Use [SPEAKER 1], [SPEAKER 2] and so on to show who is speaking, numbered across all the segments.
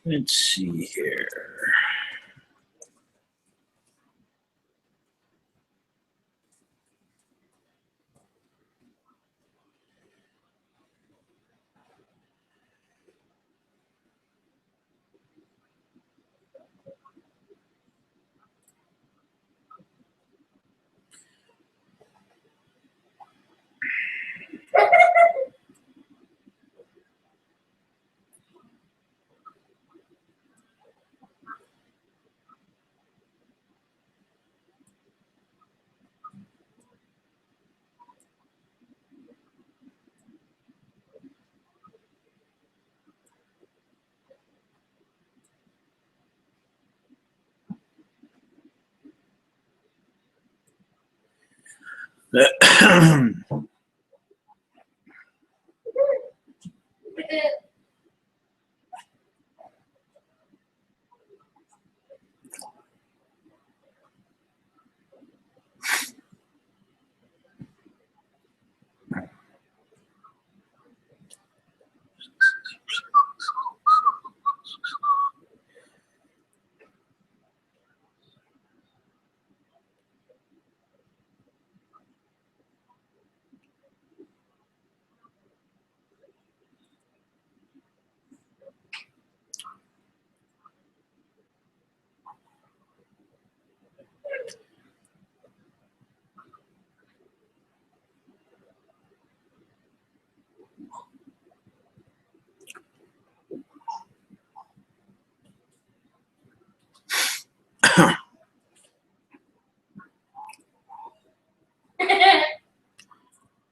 [SPEAKER 1] Let's see here.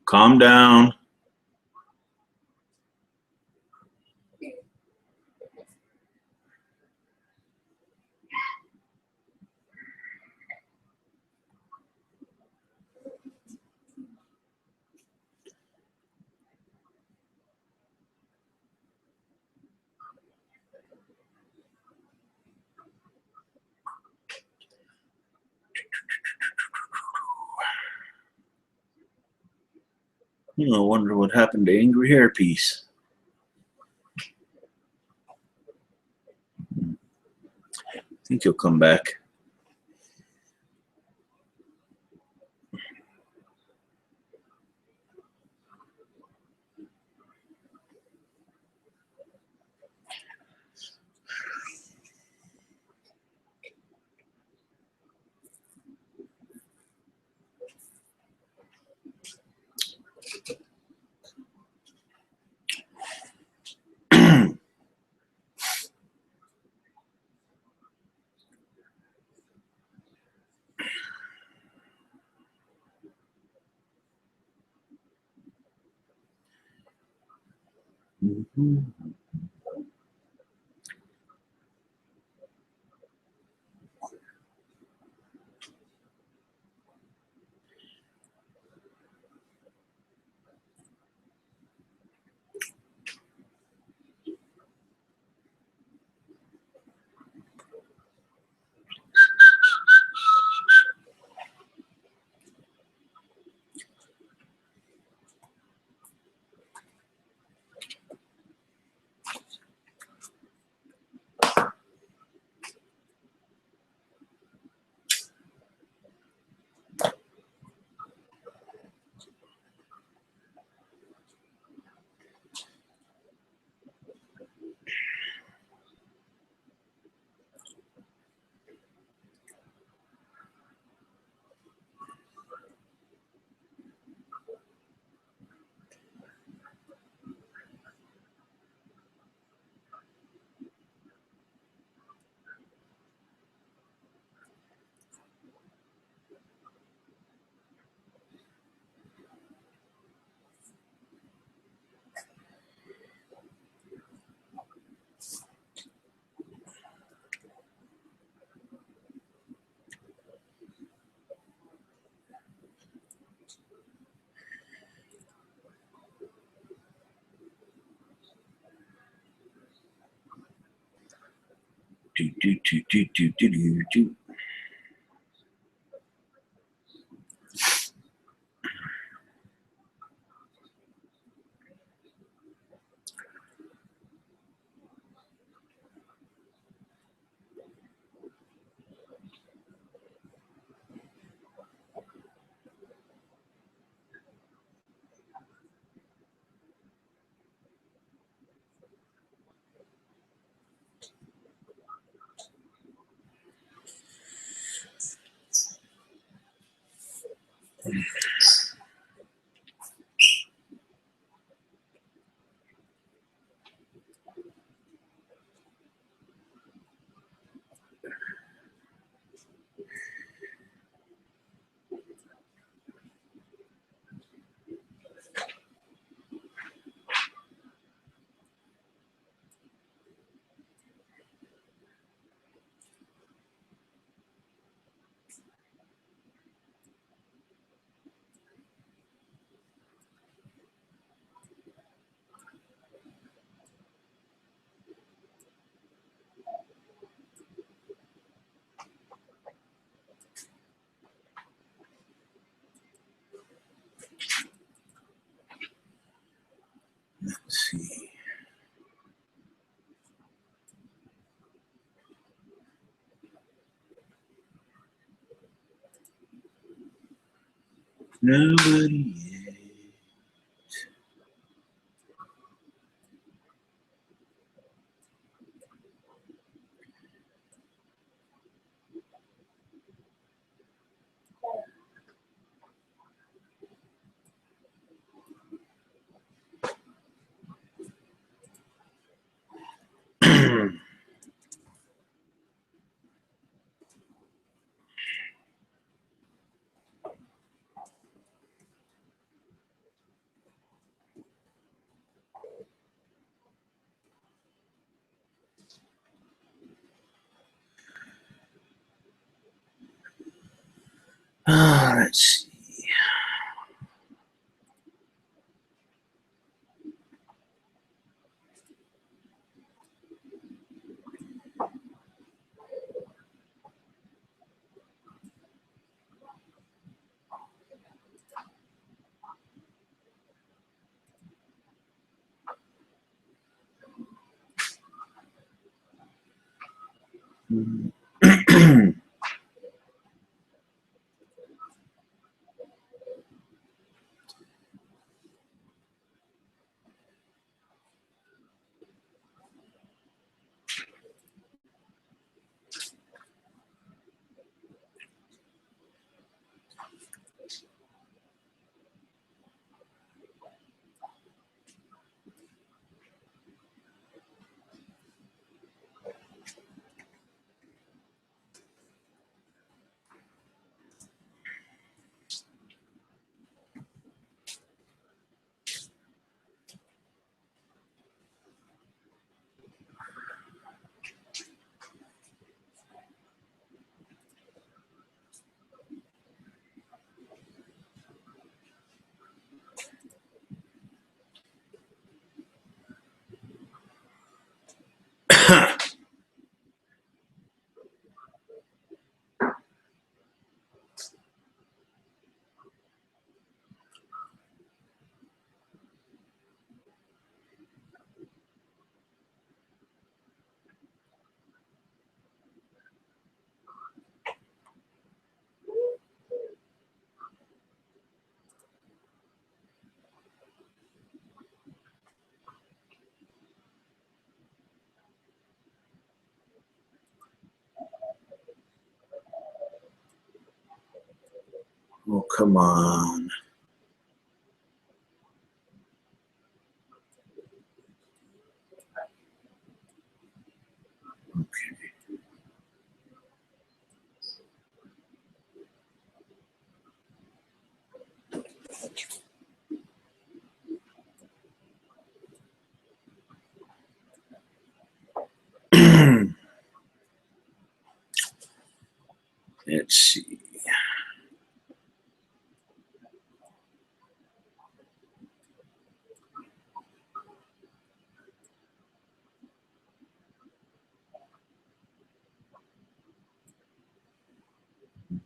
[SPEAKER 1] Calm down. I wonder what happened to Angry Hairpiece. I think he'll come back. Do, do, do, do, do, do, do, do. Let's see. Nobody yet. Let's see. Oh, come on. Okay. Let's see.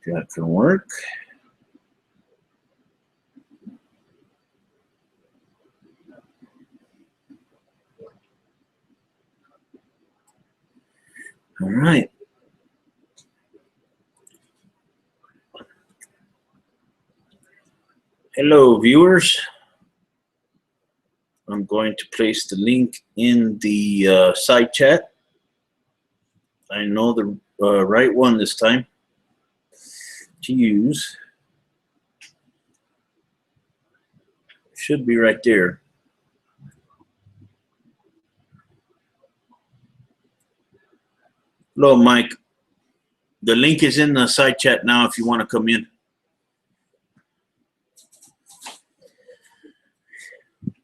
[SPEAKER 1] That can work. All right. Hello, viewers. I'm going to place the link in the side chat. I know the right one this time to use. Should be right there. Hello, Mike. The link is in the side chat now if you want to come in.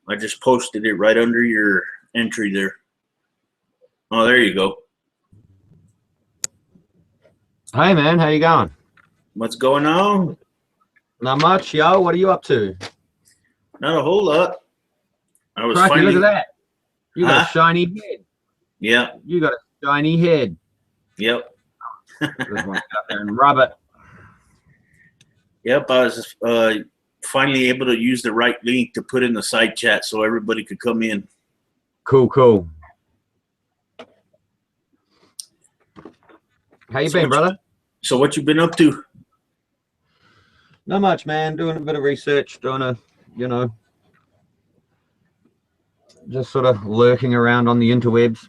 [SPEAKER 1] I just posted it right under your entry there. Oh, there you go.
[SPEAKER 2] Hey, man. How you going?
[SPEAKER 1] What's going on?
[SPEAKER 2] Not much, yo. What are you up to?
[SPEAKER 1] Not a whole lot. I was
[SPEAKER 2] Crikey,
[SPEAKER 1] finally...
[SPEAKER 2] look at that. You got a shiny head.
[SPEAKER 1] Yeah.
[SPEAKER 2] You got a shiny head.
[SPEAKER 1] Yep.
[SPEAKER 2] Just want to go there and rub it.
[SPEAKER 1] Yep, I was finally able to use the right link to put in the side chat so everybody could come in.
[SPEAKER 2] Cool, cool. How you been, brother?
[SPEAKER 1] So what you been up to?
[SPEAKER 2] Not much, man. Doing a bit of research, doing a, you know, just sort of lurking around on the interwebs.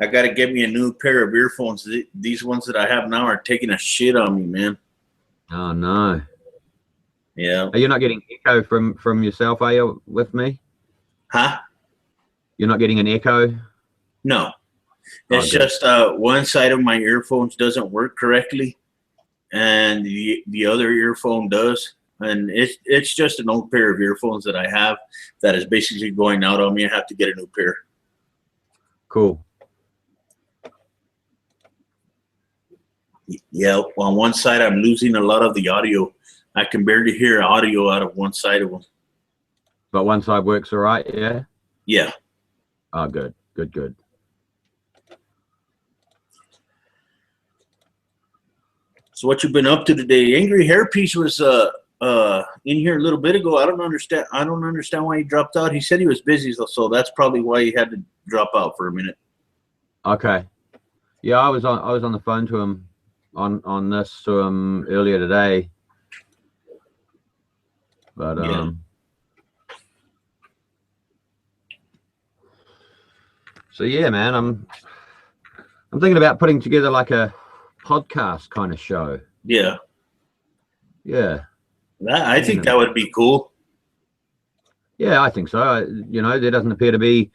[SPEAKER 1] I got to get me a new pair of earphones. These ones that I have now are taking a shit on me, man.
[SPEAKER 2] Oh, no.
[SPEAKER 1] Yeah.
[SPEAKER 2] Are you not getting echo from yourself, are you, with me?
[SPEAKER 1] Huh?
[SPEAKER 2] You're not getting an echo?
[SPEAKER 1] No. It's just one side of my earphones doesn't work correctly, and the other earphone does. And it's just an old pair of earphones that I have that is basically going out on me. I have to get a new pair.
[SPEAKER 2] Cool.
[SPEAKER 1] Yeah, on one side I'm losing a lot of the audio. I can barely hear audio out of one side of them.
[SPEAKER 2] But one side works all right, yeah?
[SPEAKER 1] Yeah.
[SPEAKER 2] Oh, good, good, good.
[SPEAKER 1] So what you been up to today? Angry Hairpiece was in here a little bit ago. I don't understand why he dropped out. He said he was busy, so that's probably why he had to drop out for a minute.
[SPEAKER 2] Okay. Yeah, I was on the phone to him on this to him earlier today. But
[SPEAKER 1] yeah.
[SPEAKER 2] So yeah, man, I'm thinking about putting together like a podcast kind of show.
[SPEAKER 1] Yeah.
[SPEAKER 2] Yeah.
[SPEAKER 1] I think that would be cool.
[SPEAKER 2] Yeah, I think so. You know, there doesn't appear to be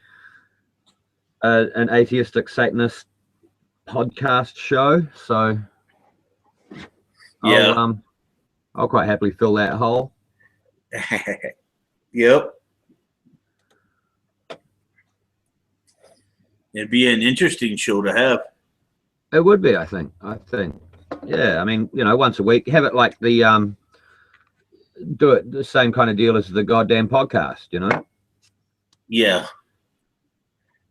[SPEAKER 2] an atheistic Satanist podcast show, so
[SPEAKER 1] yeah,
[SPEAKER 2] I'll quite happily fill that hole.
[SPEAKER 1] Yep. It'd be an interesting show to have.
[SPEAKER 2] It would be, I think. Yeah, I mean, you know, once a week, have it like the do it the same kind of deal as the goddamn podcast, you know?
[SPEAKER 1] Yeah.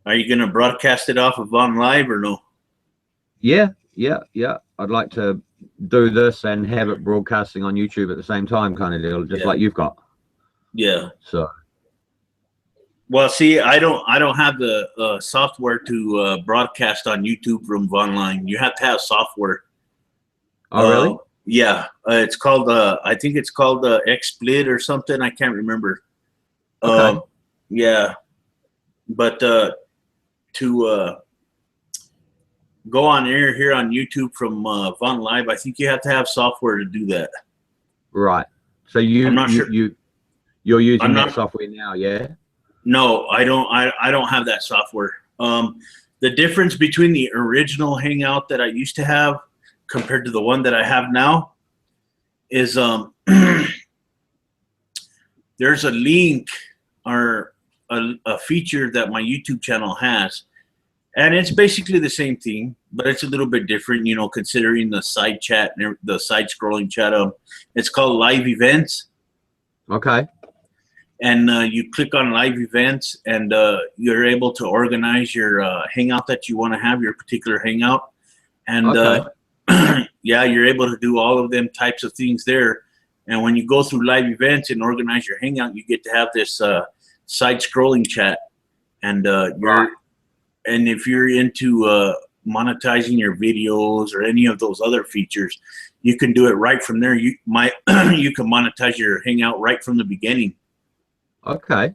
[SPEAKER 1] Are you going to broadcast it off of On Live or no?
[SPEAKER 2] Yeah. I'd like to do this and have it broadcasting on YouTube at the same time, kind of deal, just like you've got.
[SPEAKER 1] Yeah.
[SPEAKER 2] So.
[SPEAKER 1] Well, see, I don't have the software to broadcast on YouTube from Vonline. You have to have software.
[SPEAKER 2] Oh, really?
[SPEAKER 1] Yeah. It's called I think it's called XSplit or something. I can't remember.
[SPEAKER 2] Okay.
[SPEAKER 1] Yeah. But to go on air here on YouTube from Von Live, I think you have to have software to do that.
[SPEAKER 2] Right. So you're using that software now, yeah?
[SPEAKER 1] No, I don't. I don't have that software. The difference between the original Hangout that I used to have compared to the one that I have now is there's a link or a feature that my YouTube channel has, and it's basically the same thing, but it's a little bit different, you know, considering the side chat and the side scrolling chat. It's called Live Events.
[SPEAKER 2] Okay.
[SPEAKER 1] and you click on live events, and you're able to organize your hangout that you want to have, your particular hangout. And yeah, you're able to do all of them types of things there. And when you go through live events and organize your hangout, you get to have this side scrolling chat. And and if you're into monetizing your videos or any of those other features, you can do it right from there. You can monetize your hangout right from the beginning.
[SPEAKER 2] Okay.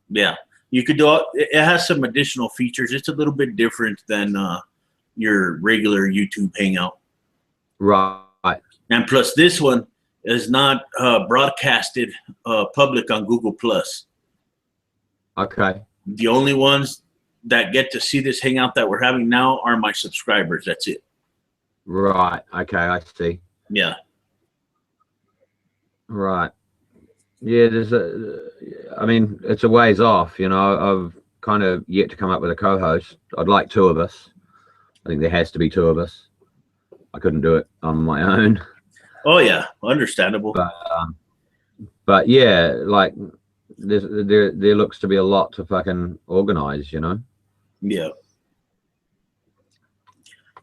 [SPEAKER 1] Yeah, you could do it. It has some additional features. It's a little bit different than your regular YouTube hangout.
[SPEAKER 2] Right.
[SPEAKER 1] And plus, this one is not broadcasted public on Google Plus.
[SPEAKER 2] Okay.
[SPEAKER 1] The only ones that get to see this hangout that we're having now are my subscribers. That's it.
[SPEAKER 2] Right. Okay, I see.
[SPEAKER 1] Yeah.
[SPEAKER 2] Right. Yeah, I mean, it's a ways off, you know. I've kind of yet to come up with a co-host. I'd like two of us. I think there has to be two of us. I couldn't do it on my own.
[SPEAKER 1] Oh yeah, understandable.
[SPEAKER 2] But yeah, like there looks to be a lot to fucking organize, you know.
[SPEAKER 1] Yeah.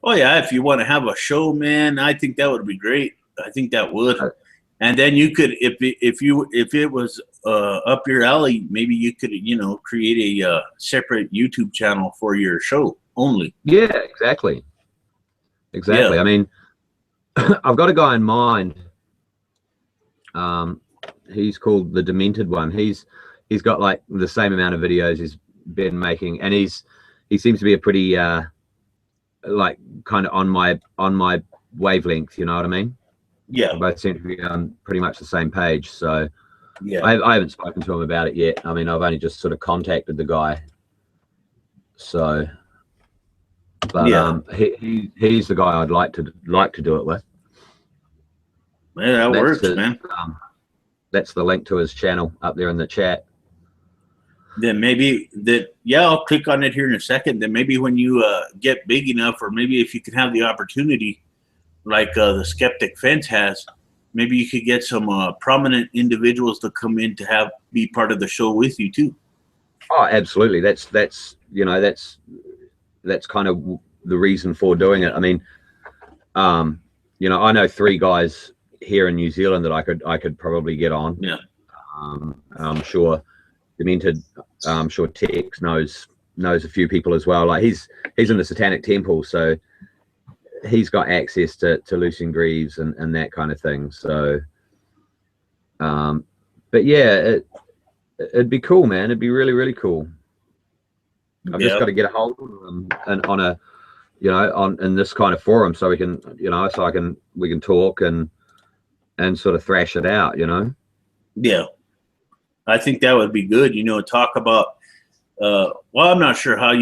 [SPEAKER 1] Oh yeah, if you want to have a show, man, I think that would be great. I think that would. And then you could, if it was up your alley, maybe you could, you know, create a separate YouTube channel for your show only.
[SPEAKER 2] Yeah, exactly. Exactly. Yeah. I mean, I've got a guy in mind. He's called the Demented One. He's got like the same amount of videos he's been making, and he seems to be a pretty like kind of on my wavelength. You know what I mean?
[SPEAKER 1] Yeah.
[SPEAKER 2] We both seem to be on pretty much the same page. So
[SPEAKER 1] yeah,
[SPEAKER 2] I haven't spoken to him about it yet. I mean, I've only just sort of contacted the guy. So, but
[SPEAKER 1] yeah,
[SPEAKER 2] he's the guy I'd like to do it with.
[SPEAKER 1] Man, that works, man.
[SPEAKER 2] That's the link to his channel up there in the chat.
[SPEAKER 1] Then maybe that, yeah, I'll click on it here in a second. Then maybe when you get big enough, or maybe if you can have the opportunity, like the Skeptic Fence has, maybe you could get some prominent individuals to come in to be part of the show with you too.
[SPEAKER 2] Oh, absolutely. That's you know, that's kind of the reason for doing it. I mean, you know, I know 3 guys here in New Zealand that I could probably get on.
[SPEAKER 1] Yeah.
[SPEAKER 2] I'm sure Demented, I'm sure Tex knows a few people as well. Like he's in the Satanic Temple, so he's got access to Lucian Greaves and that kind of thing. So, but yeah, it'd be cool, man. It'd be really, really cool. I've just got to get a hold of them and on a, you know, in this kind of forum, so we can, you know, we can talk and sort of thrash it out, you know.
[SPEAKER 1] Yeah, I think that would be good. You know, talk about. Well, I'm not sure how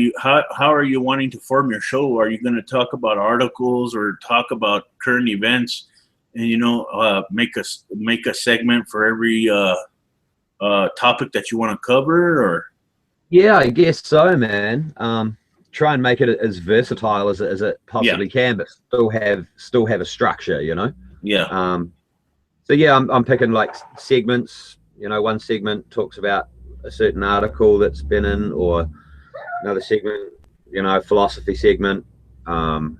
[SPEAKER 1] are you wanting to form your show? Are you going to talk about articles or talk about current events, and you know, make a segment for every topic that you want to cover? Or
[SPEAKER 2] yeah, I guess so, man. Try and make it as versatile as it possibly can, but still have a structure, you know.
[SPEAKER 1] Yeah.
[SPEAKER 2] So yeah, I'm picking like segments. You know, one segment talks about a certain article that's been in, or another segment, you know, philosophy segment, current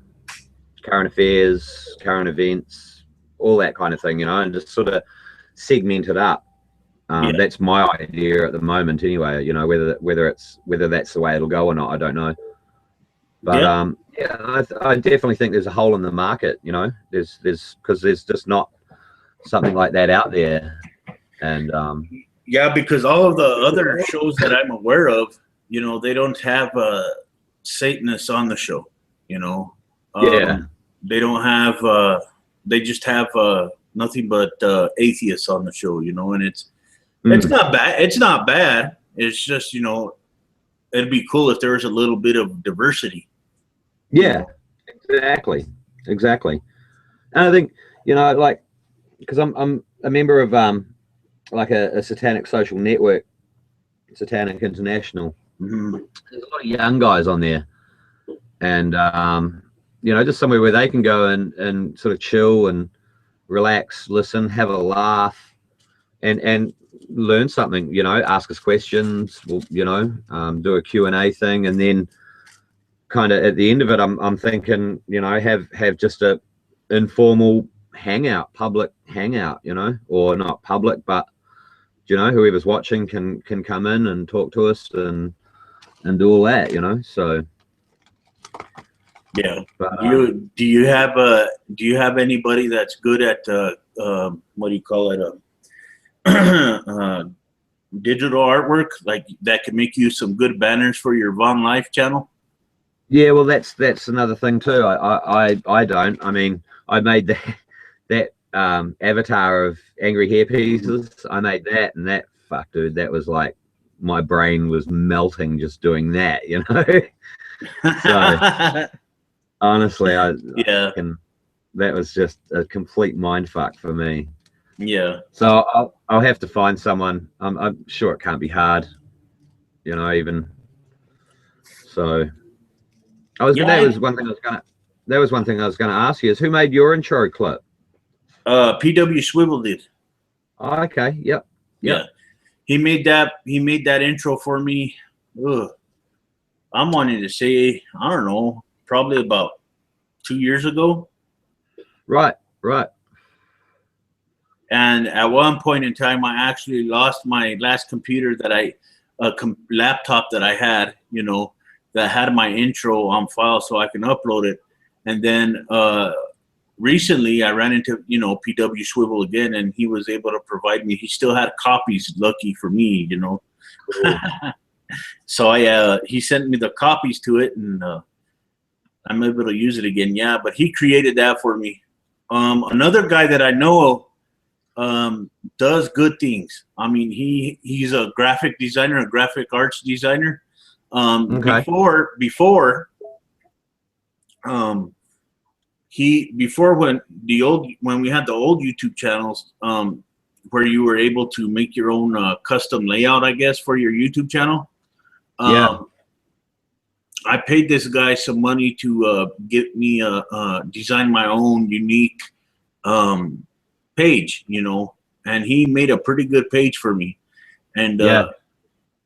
[SPEAKER 2] affairs, current events, all that kind of thing, you know, and just sort of segment it up. That's my idea at the moment, anyway. You know, whether that's the way it'll go or not, I don't know. But I definitely think there's a hole in the market. You know, there's because there's just not something like that out there, and
[SPEAKER 1] yeah, because all of the other shows that I'm aware of, you know, they don't have Satanists on the show. You know, they don't have. They just have nothing but atheists on the show. You know, and it's not bad. It's not bad. It's just, you know, it'd be cool if there was a little bit of diversity.
[SPEAKER 2] Yeah, exactly. And I think, you know, like, because I'm a member of like a satanic social network, Satanic International.
[SPEAKER 1] Mm-hmm.
[SPEAKER 2] There's a lot of young guys on there, and you know, just somewhere where they can go and sort of chill and relax, listen, have a laugh, and learn something, you know, ask us questions, we'll, you know, do a Q&A thing, and then kind of at the end of it, I'm thinking, you know, have just a informal hangout, public hangout, you know, or not public, but you know, whoever's watching can come in and talk to us and do all that, you know. So
[SPEAKER 1] yeah.
[SPEAKER 2] but,
[SPEAKER 1] do you have anybody that's good at what do you call it, digital artwork, like that can make you some good banners for your Von Life channel?
[SPEAKER 2] yeah, well, that's another thing too. I don't. I mean, I made that avatar of Angry Hair Pieces. I made that, and that, fuck, dude, that was like, my brain was melting just doing that, you know. So honestly,
[SPEAKER 1] yeah,
[SPEAKER 2] that was just a complete mind fuck for me.
[SPEAKER 1] yeah.
[SPEAKER 2] So I'll have to find someone. I'm sure it can't be hard, you know. Even so, that was one thing I was gonna ask you, is who made your intro clip?
[SPEAKER 1] PW Swivel did.
[SPEAKER 2] Oh, okay. Yep.
[SPEAKER 1] Yeah, he made that intro for me. Ugh. I'm wanting to say, I don't know, probably about 2 years ago.
[SPEAKER 2] Right.
[SPEAKER 1] And at one point in time, I actually lost my last computer that laptop that I had, you know, that had my intro on file so I can upload it. And then recently I ran into, you know, PW Swivel again, and he was able to provide me. He still had copies, lucky for me, you know. Cool. So he sent me the copies to it, and I'm able to use it again. Yeah, but he created that for me. Another guy that I know does good things. I mean, he's a graphic designer, a graphic arts designer.
[SPEAKER 2] Okay.
[SPEAKER 1] Before when we had the old YouTube channels, where you were able to make your own custom layout, I guess, for your YouTube channel.
[SPEAKER 2] Yeah.
[SPEAKER 1] I paid this guy some money to get me design my own unique page, you know, and he made a pretty good page for me, and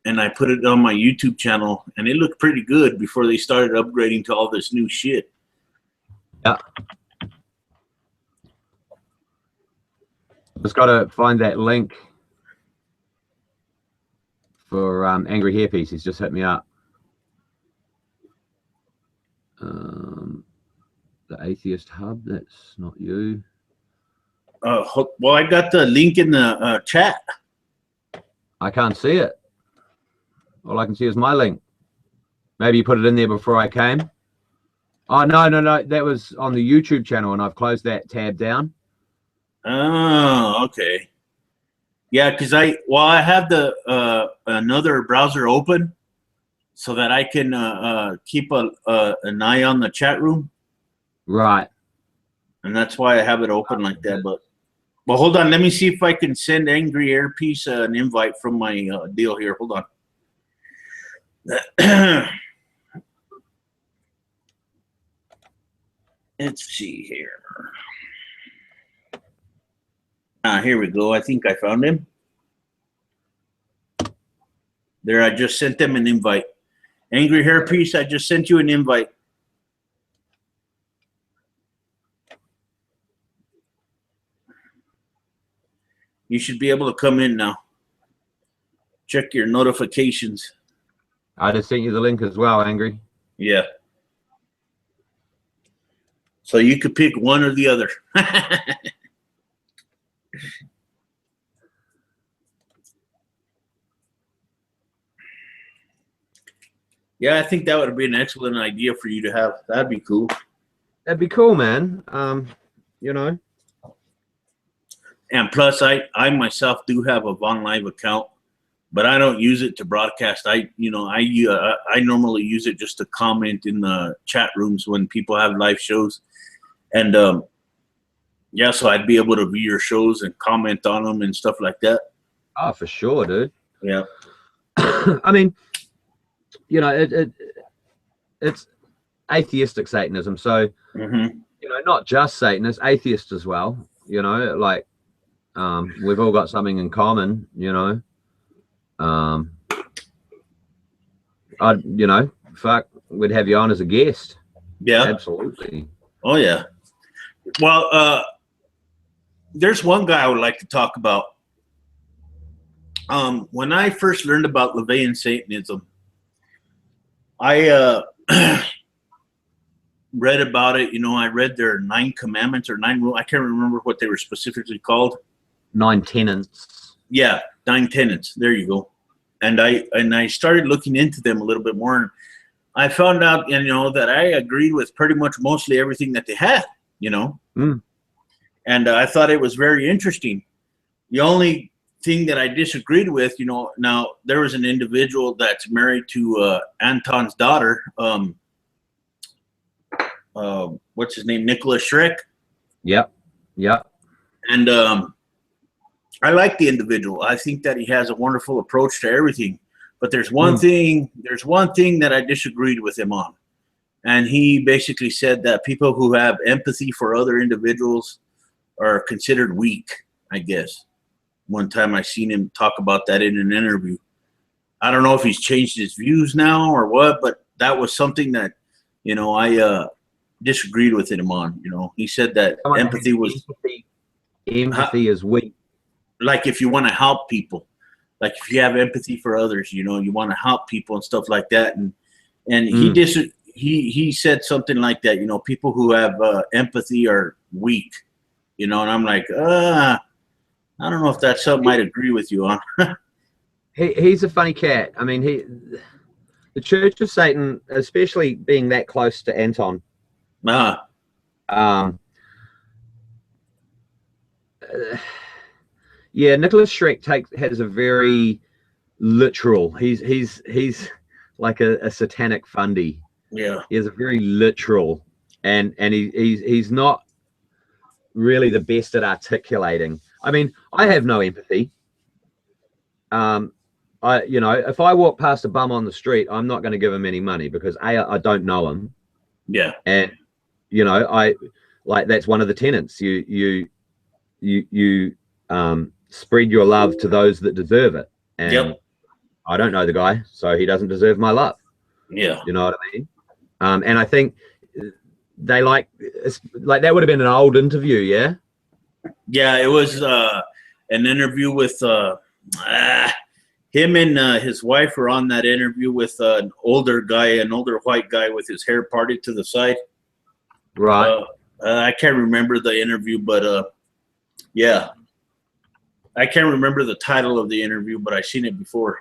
[SPEAKER 1] and I put it on my YouTube channel, and it looked pretty good before they started upgrading to all this new shit.
[SPEAKER 2] Yeah. Just got to find that link for Angry Hair Piece. He's just hit me up. The Atheist Hub, that's not you.
[SPEAKER 1] Well, I got the link in the chat.
[SPEAKER 2] I can't see it. All I can see is my link. Maybe you put it in there before I came. Oh, no. That was on the YouTube channel, and I've closed that tab down.
[SPEAKER 1] Oh, okay. Yeah, because I have the another browser open so that I can keep an eye on the chat room.
[SPEAKER 2] Right.
[SPEAKER 1] And that's why I have it open like that. But hold on, let me see if I can send Angry Hair Piece an invite from my deal here. Hold on. Let's see here. Here we go. I think I found him. There, I just sent them an invite. Angry Hair Piece, I just sent you an invite. You should be able to come in now. Check your notifications.
[SPEAKER 2] I just sent you the link as well, Angry.
[SPEAKER 1] Yeah. So you could pick one or the other. Yeah, I think that would be an excellent idea for you to have. That'd be cool.
[SPEAKER 2] That'd be cool, man. You know.
[SPEAKER 1] And plus, I myself do have a Von Live account, but I don't use it to broadcast. I normally use it just to comment in the chat rooms when people have live shows, and yeah, so I'd be able to view your shows and comment on them and stuff like that.
[SPEAKER 2] Oh, for sure, dude.
[SPEAKER 1] Yeah.
[SPEAKER 2] I mean, you know, it's atheistic Satanism, so you know, not just Satanists, atheists as well. You know, like We've all got something in common, you know. Fuck, we'd have you on as a guest.
[SPEAKER 1] Yeah,
[SPEAKER 2] absolutely.
[SPEAKER 1] Oh yeah. Well, there's one guy I would like to talk about. When I first learned about LaVeyan Satanism, I read about it. You know, I read their 9 commandments or 9 rules. I can't remember what they were specifically called.
[SPEAKER 2] 9 tenets.
[SPEAKER 1] Yeah, 9 tenets. There you go. And I started looking into them a little bit more. And I found out, you know, that I agreed with pretty much mostly everything that they had. You know, and I thought it was very interesting. The only thing that I disagreed with, you know, now there was an individual that's married to Anton's daughter. What's his name? Nicholas Schreck.
[SPEAKER 2] Yep.
[SPEAKER 1] And I like the individual. I think that he has a wonderful approach to everything. But there's one thing. There's one thing that I disagreed with him on, and he basically said that people who have empathy for other individuals are considered weak. I guess one time I seen him talk about that in an interview. I don't know if he's changed his views now or what, but that was something that, you know, I disagreed with him on. You know, he said that empathy was
[SPEAKER 2] empathy is weak.
[SPEAKER 1] Like if you want to help people, like if you have empathy for others, you know, you want to help people and stuff like that. And he said something like that. You know, people who have empathy are weak. You know, and I'm like, I don't know if that's something I'd agree with you on.
[SPEAKER 2] He's a funny cat. I mean, the Church of Satan, especially being that close to Anton. Yeah, Nicholas Schreck has a very literal. He's like a satanic fundy.
[SPEAKER 1] Yeah,
[SPEAKER 2] he has a very literal, and he's not really the best at articulating. I mean, I have no empathy. You know, if I walk past a bum on the street, I'm not going to give him any money because I don't know him.
[SPEAKER 1] Yeah,
[SPEAKER 2] and you know, that's one of the tenets. You spread your love to those that deserve it. And I don't know the guy, so he doesn't deserve my love.
[SPEAKER 1] Yeah,
[SPEAKER 2] you know what I mean. And I think they like that would have been an old interview.
[SPEAKER 1] Yeah, it was an interview with him and his wife were on that interview with an older white guy with his hair parted to the side.
[SPEAKER 2] Right.
[SPEAKER 1] I can't remember the interview, but yeah, I can't remember the title of the interview, but I've seen it before.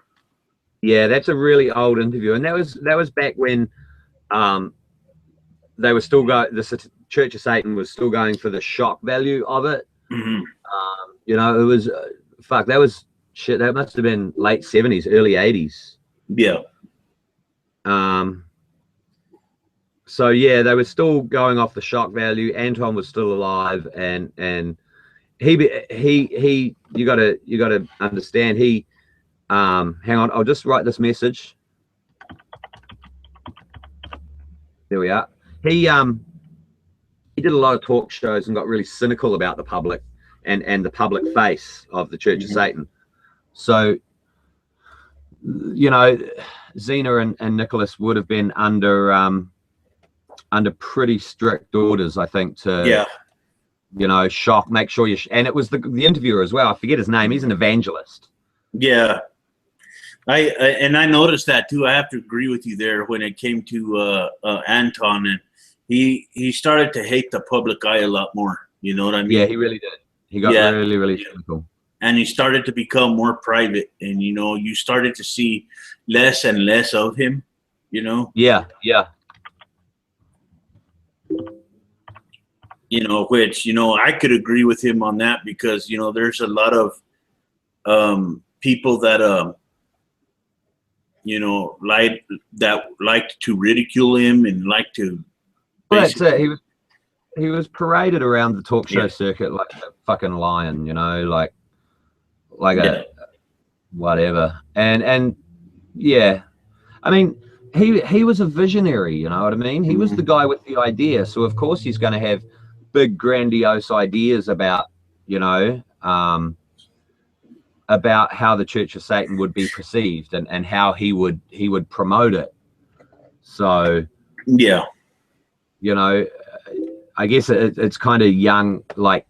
[SPEAKER 2] Yeah, that's a really old interview, and that was back when they were still the Church of Satan was still going for the shock value of it. You know, it was fuck. That was shit. That must have been late 70s, early 80s.
[SPEAKER 1] Yeah.
[SPEAKER 2] So yeah, they were still going off the shock value. Anton was still alive, and he you gotta understand, he hang on, I'll just write this message. There we are. He did a lot of talk shows and got really cynical about the public and the public face of the Church of Satan. So, you know, Xena and Nicholas would have been under pretty strict orders, I think, to you know, shock, make sure you and it was the interviewer as well. I forget his name. He's an evangelist.
[SPEAKER 1] Yeah. I noticed that too. I have to agree with you there when it came to Anton, and he started to hate the public eye a lot more. You know what I mean?
[SPEAKER 2] Yeah, he really did. He got really cynical.
[SPEAKER 1] And he started to become more private, and you know, you started to see less and less of him. You know?
[SPEAKER 2] Yeah.
[SPEAKER 1] You know, which, you know, I could agree with him on that, because, you know, there's a lot of people that you know, like to ridicule him and like to.
[SPEAKER 2] Well, that's it. He was paraded around the talk show circuit like a fucking lion, you know, like a whatever. And yeah, I mean, he was a visionary, you know what I mean? He was the guy with the idea, so of course he's going to have big grandiose ideas about, you know, about how the Church of Satan would be perceived and how he would promote it. So
[SPEAKER 1] yeah,
[SPEAKER 2] you know, I guess it's kind of young, like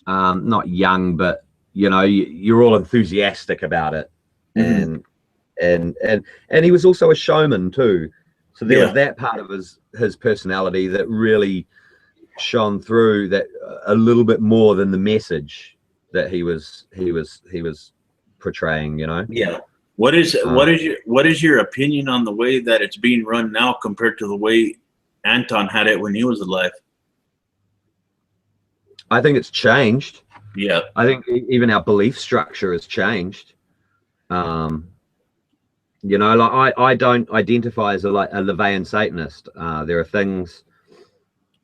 [SPEAKER 2] not young, but you know, you're all enthusiastic about it.
[SPEAKER 1] Mm-hmm.
[SPEAKER 2] And he was also a showman too, so there was
[SPEAKER 1] Yeah.
[SPEAKER 2] that part of his personality that really shone through, that a little bit more than the message that he was portraying, you know.
[SPEAKER 1] Yeah. What is your opinion on the way that it's being run now compared to the way Anton had it when he was alive?
[SPEAKER 2] I think it's changed.
[SPEAKER 1] Yeah.
[SPEAKER 2] I think even our belief structure has changed. You know, like I don't identify as a Levian Satanist. There are things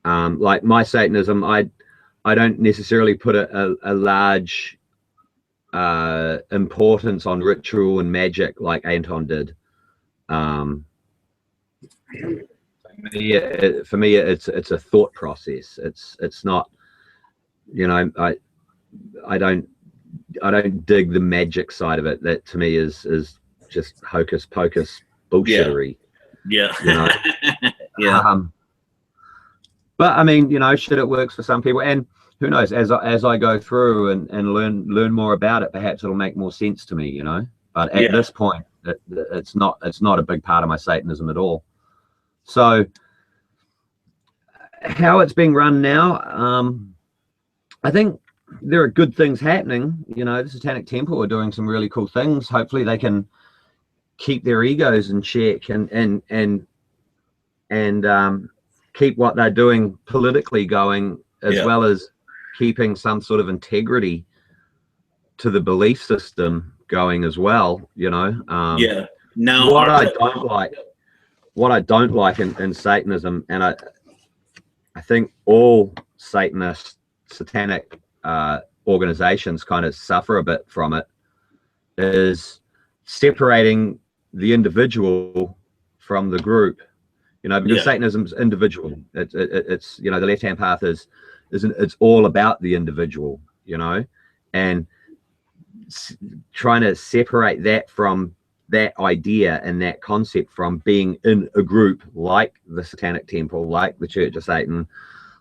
[SPEAKER 2] like my Satanism. I don't necessarily put a large importance on ritual and magic like Anton did. For me, it's a thought process. It's not, you know, I don't dig the magic side of it. That to me is just hocus pocus bullshittery.
[SPEAKER 1] Yeah.
[SPEAKER 2] You know.
[SPEAKER 1] Yeah.
[SPEAKER 2] But I mean, you know, shit, it works for some people, and who knows? As I go through and learn more about it, perhaps it'll make more sense to me. You know. But at this point, it's not a big part of my Satanism at all. So how it's being run now, I think there are good things happening. You know, the Satanic Temple are doing some really cool things. Hopefully they can keep their egos in check and keep what they're doing politically going, as well as keeping some sort of integrity to the belief system going as well, you know.
[SPEAKER 1] Now
[SPEAKER 2] what I don't like in Satanism, and I think all satanic organizations kind of suffer a bit from it, is separating the individual from the group. You know, because Satanism's individual. It's you know, the left-hand path is it's all about the individual, you know, and trying to separate that from that idea and that concept from being in a group like the Satanic Temple, like the Church of Satan,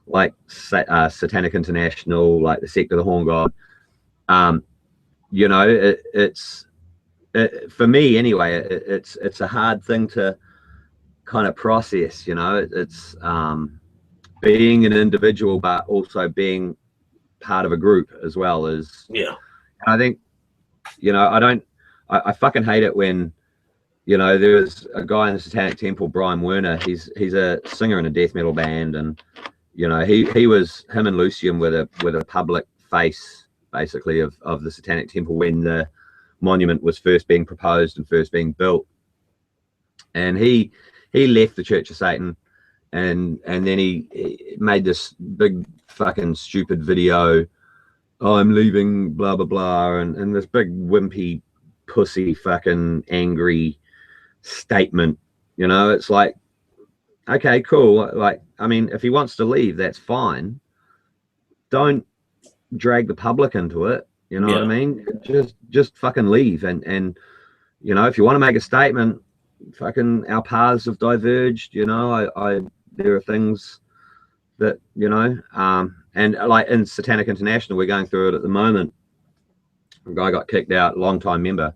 [SPEAKER 2] like Satanic International, like the Sect of the Horn God. You know, it's for me anyway. It's a hard thing to kind of process. You know, it's being an individual, but also being part of a group as well. As I think, you know, I fucking hate it when, you know, there's a guy in the Satanic Temple, Brian Werner. He's a singer in a death metal band, and you know, him and Lucian were the public face basically of the Satanic Temple when the monument was first being proposed and first being built. And he left the Church of Satan, and then he made this big fucking stupid video. Oh, I'm leaving, blah blah blah, and this big wimpy pussy fucking angry statement. You know, it's like, okay, cool. Like, I mean, if he wants to leave, that's fine. Don't drag the public into it. You know what I mean? Just fucking leave. And you know, if you want to make a statement, fucking our paths have diverged. You know, there are things that, you know, and like in Satanic International, we're going through it at the moment. A guy got kicked out, long-time member,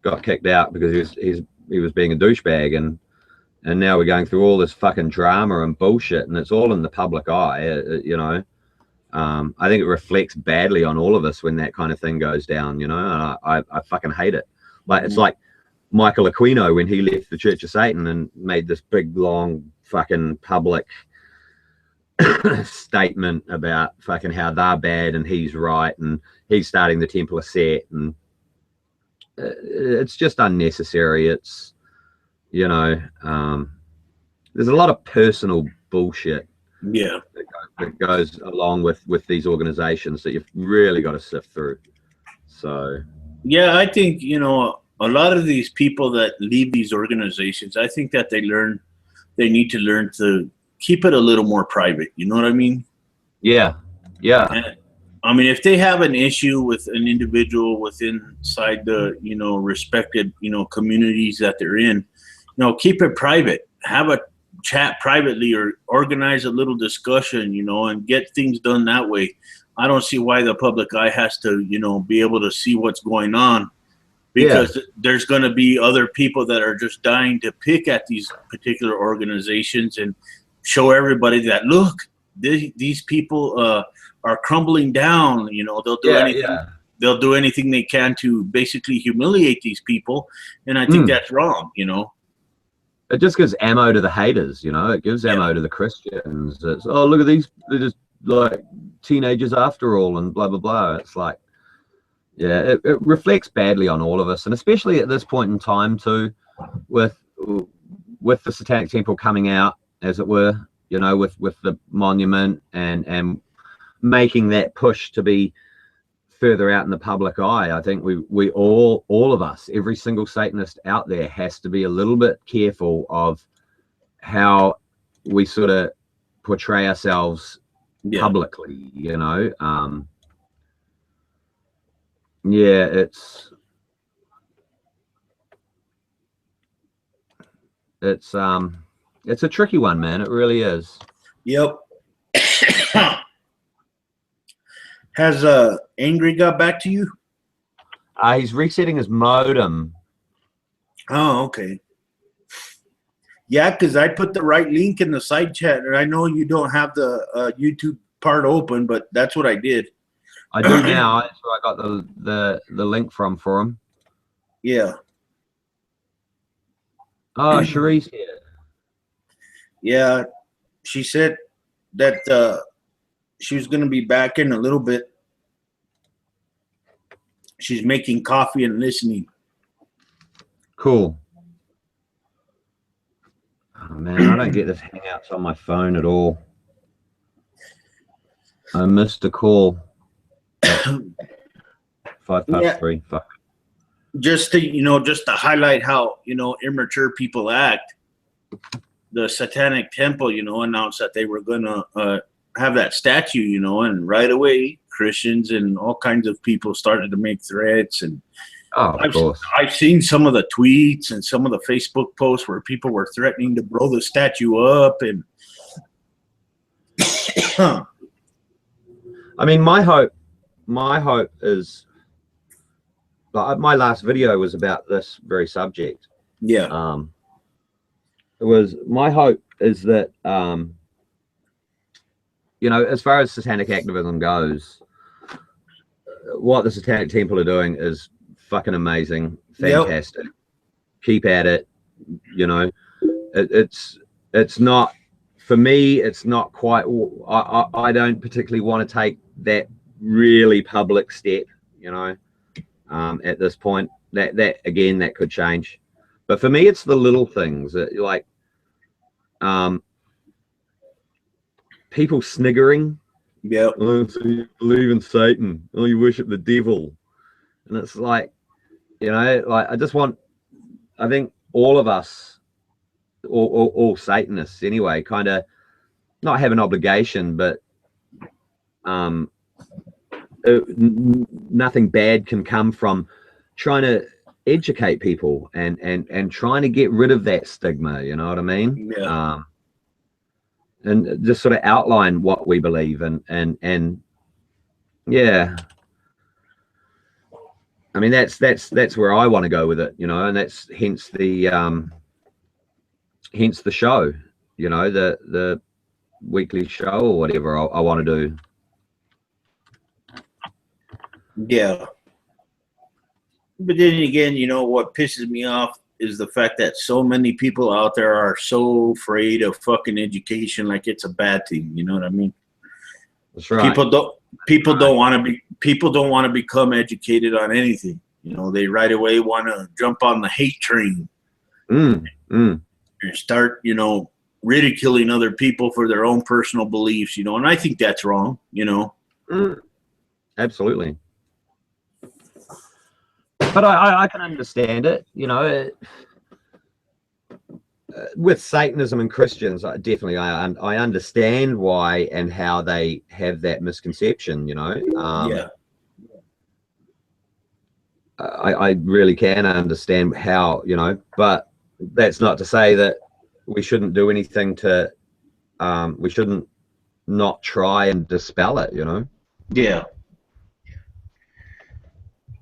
[SPEAKER 2] got kicked out because he was being a douchebag, and now we're going through all this fucking drama and bullshit, and it's all in the public eye. You know, I think it reflects badly on all of us when that kind of thing goes down. You know, and I fucking hate it. Like, it's like Michael Aquino when he left the Church of Satan and made this big long fucking public statement about fucking how they're bad and he's right, and he's starting the Temple of Set, and it's just unnecessary. It's, you know, there's a lot of personal bullshit that goes along with these organizations that you've really got to sift through. So
[SPEAKER 1] I think, you know, a lot of these people that leave these organizations, I think that they need to learn to keep it a little more private. You know what I mean?
[SPEAKER 2] Yeah.
[SPEAKER 1] And I mean, if they have an issue with an individual within inside the, you know, respected, you know, communities that they're in, you know, keep it private. Have a chat privately or organize a little discussion, you know, and get things done that way. I don't see why the public eye has to, you know, be able to see what's going on, because there's going to be other people that are just dying to pick at these particular organizations and show everybody that, look, these people are crumbling down. You know, they'll do anything. Yeah. They'll do anything they can to basically humiliate these people, and I think that's wrong. You know,
[SPEAKER 2] it just gives ammo to the haters. You know, it gives ammo to the Christians. It's, oh, look at these, they're just like teenagers after all, and blah blah blah. It's like, yeah, it reflects badly on all of us, and especially at this point in time too, with the Satanic Temple coming out, as it were. You know, with the monument and making that push to be further out in the public eye. I think we all of us, every single Satanist out there, has to be a little bit careful of how we sort of portray ourselves publicly. You know, yeah, it's a tricky one, man. It really is.
[SPEAKER 1] Yep. Has Angry got back to you?
[SPEAKER 2] He's resetting his modem.
[SPEAKER 1] Oh, okay. Yeah, because I put the right link in the side chat, and I know you don't have the YouTube part open, but that's what I did.
[SPEAKER 2] I do now. That's where I got the link from for him.
[SPEAKER 1] Yeah.
[SPEAKER 2] Oh, Cherie's here.
[SPEAKER 1] Yeah, she said that she was going to be back in a little bit. She's making coffee and listening.
[SPEAKER 2] Cool. Oh, man, I don't get this Hangouts on my phone at all. I missed a call. 3:05. Fuck.
[SPEAKER 1] Just to highlight how, you know, immature people act, the Satanic Temple, you know, announced that they were going to have that statue, you know, and right away Christians and all kinds of people started to make threats. And I've seen some of the tweets and some of the Facebook posts where people were threatening to blow the statue up. And
[SPEAKER 2] I mean, my hope is, my last video was about this very subject.
[SPEAKER 1] Yeah.
[SPEAKER 2] It was, my hope is that, you know, as far as satanic activism goes, what the Satanic Temple are doing is fucking amazing, fantastic. Yep. Keep at it. You know, it's not, for me, it's not quite, I don't particularly want to take that really public step, you know, at this point. That again, that could change. But for me, it's the little things that, like, people sniggering.
[SPEAKER 1] Yeah.
[SPEAKER 2] Oh, so you believe in Satan. Oh, you worship the devil. And it's like, you know, like, I think all of us, all Satanists anyway, kind of not have an obligation, but nothing bad can come from trying to educate people and trying to get rid of that stigma, you know what I mean?
[SPEAKER 1] Yeah.
[SPEAKER 2] And just sort of outline what we believe and yeah. I mean, that's where I want to go with it, you know, and that's hence the show, you know, the weekly show or whatever I want to do.
[SPEAKER 1] Yeah. But then again, you know, what pisses me off is the fact that so many people out there are so afraid of fucking education, like it's a bad thing. You know what I mean?
[SPEAKER 2] That's right.
[SPEAKER 1] People don't want to become educated on anything. You know, they right away want to jump on the hate train and start, you know, ridiculing other people for their own personal beliefs. You know, and I think that's wrong. You know,
[SPEAKER 2] absolutely. But I can understand it, you know. with Satanism and Christians, definitely I understand why and how they have that misconception. You know,
[SPEAKER 1] Yeah.
[SPEAKER 2] I really can understand how, you know, but that's not to say that we shouldn't do anything to, we shouldn't not try and dispel it, you know.
[SPEAKER 1] Yeah.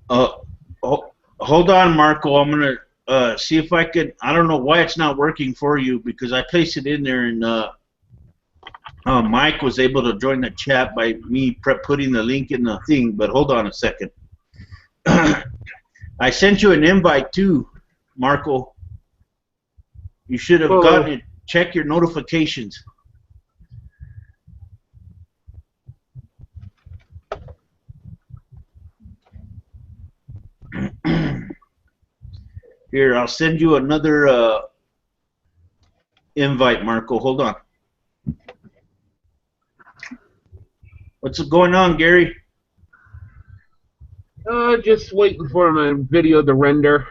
[SPEAKER 1] Hold on, Marco. I'm gonna see if I could. I don't know why it's not working for you, because I placed it in there, and Mike was able to join the chat by me putting the link in the thing. But hold on a second. I sent you an invite too, Marco. You should have gotten it. Check your notifications. Here, I'll send you another invite, Marco. Hold on. What's going on, Gary?
[SPEAKER 3] Just waiting for my video to render.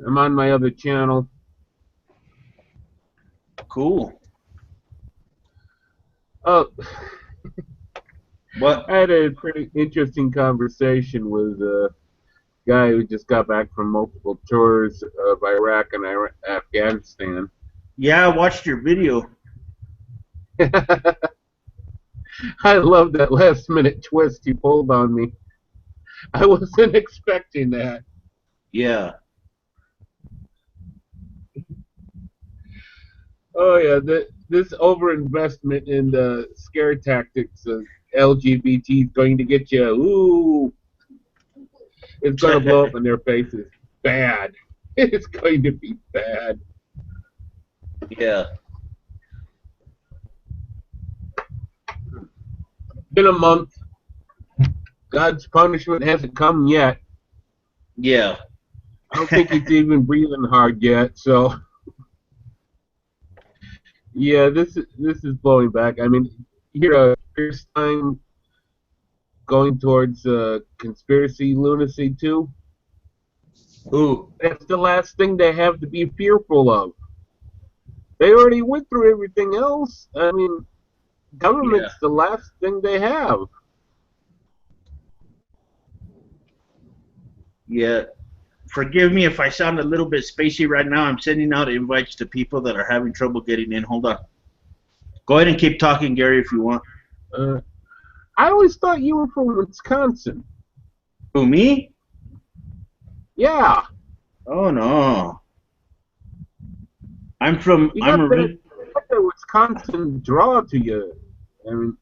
[SPEAKER 3] I'm on my other channel.
[SPEAKER 1] Cool.
[SPEAKER 3] Oh,
[SPEAKER 1] What?
[SPEAKER 3] I had a pretty interesting conversation with a guy who just got back from multiple tours of Iraq and Afghanistan.
[SPEAKER 1] Yeah, I watched your video.
[SPEAKER 3] I love that last minute twist he pulled on me. I wasn't expecting that.
[SPEAKER 1] Yeah.
[SPEAKER 3] Oh yeah, this overinvestment in the scare tactics of LGBT is going to get you. Ooh, it's going to blow up in their faces. Bad. It's going to be bad.
[SPEAKER 1] Yeah.
[SPEAKER 3] Been a month. God's punishment hasn't come yet.
[SPEAKER 1] Yeah.
[SPEAKER 3] I don't think he's even breathing hard yet. So, yeah, this is blowing back. I mean, here, first time going towards conspiracy lunacy too.
[SPEAKER 1] Who?
[SPEAKER 3] That's the last thing they have to be fearful of. They already went through everything else. I mean, government's the last thing they have.
[SPEAKER 1] Yeah. Forgive me if I sound a little bit spacey right now. I'm sending out invites to people that are having trouble getting in. Hold on. Go ahead and keep talking, Gary, if you want.
[SPEAKER 3] I always thought you were from Wisconsin.
[SPEAKER 1] Who, me?
[SPEAKER 3] Yeah.
[SPEAKER 1] Oh, no. I'm from...
[SPEAKER 3] You got the Wisconsin draw to you. I mean,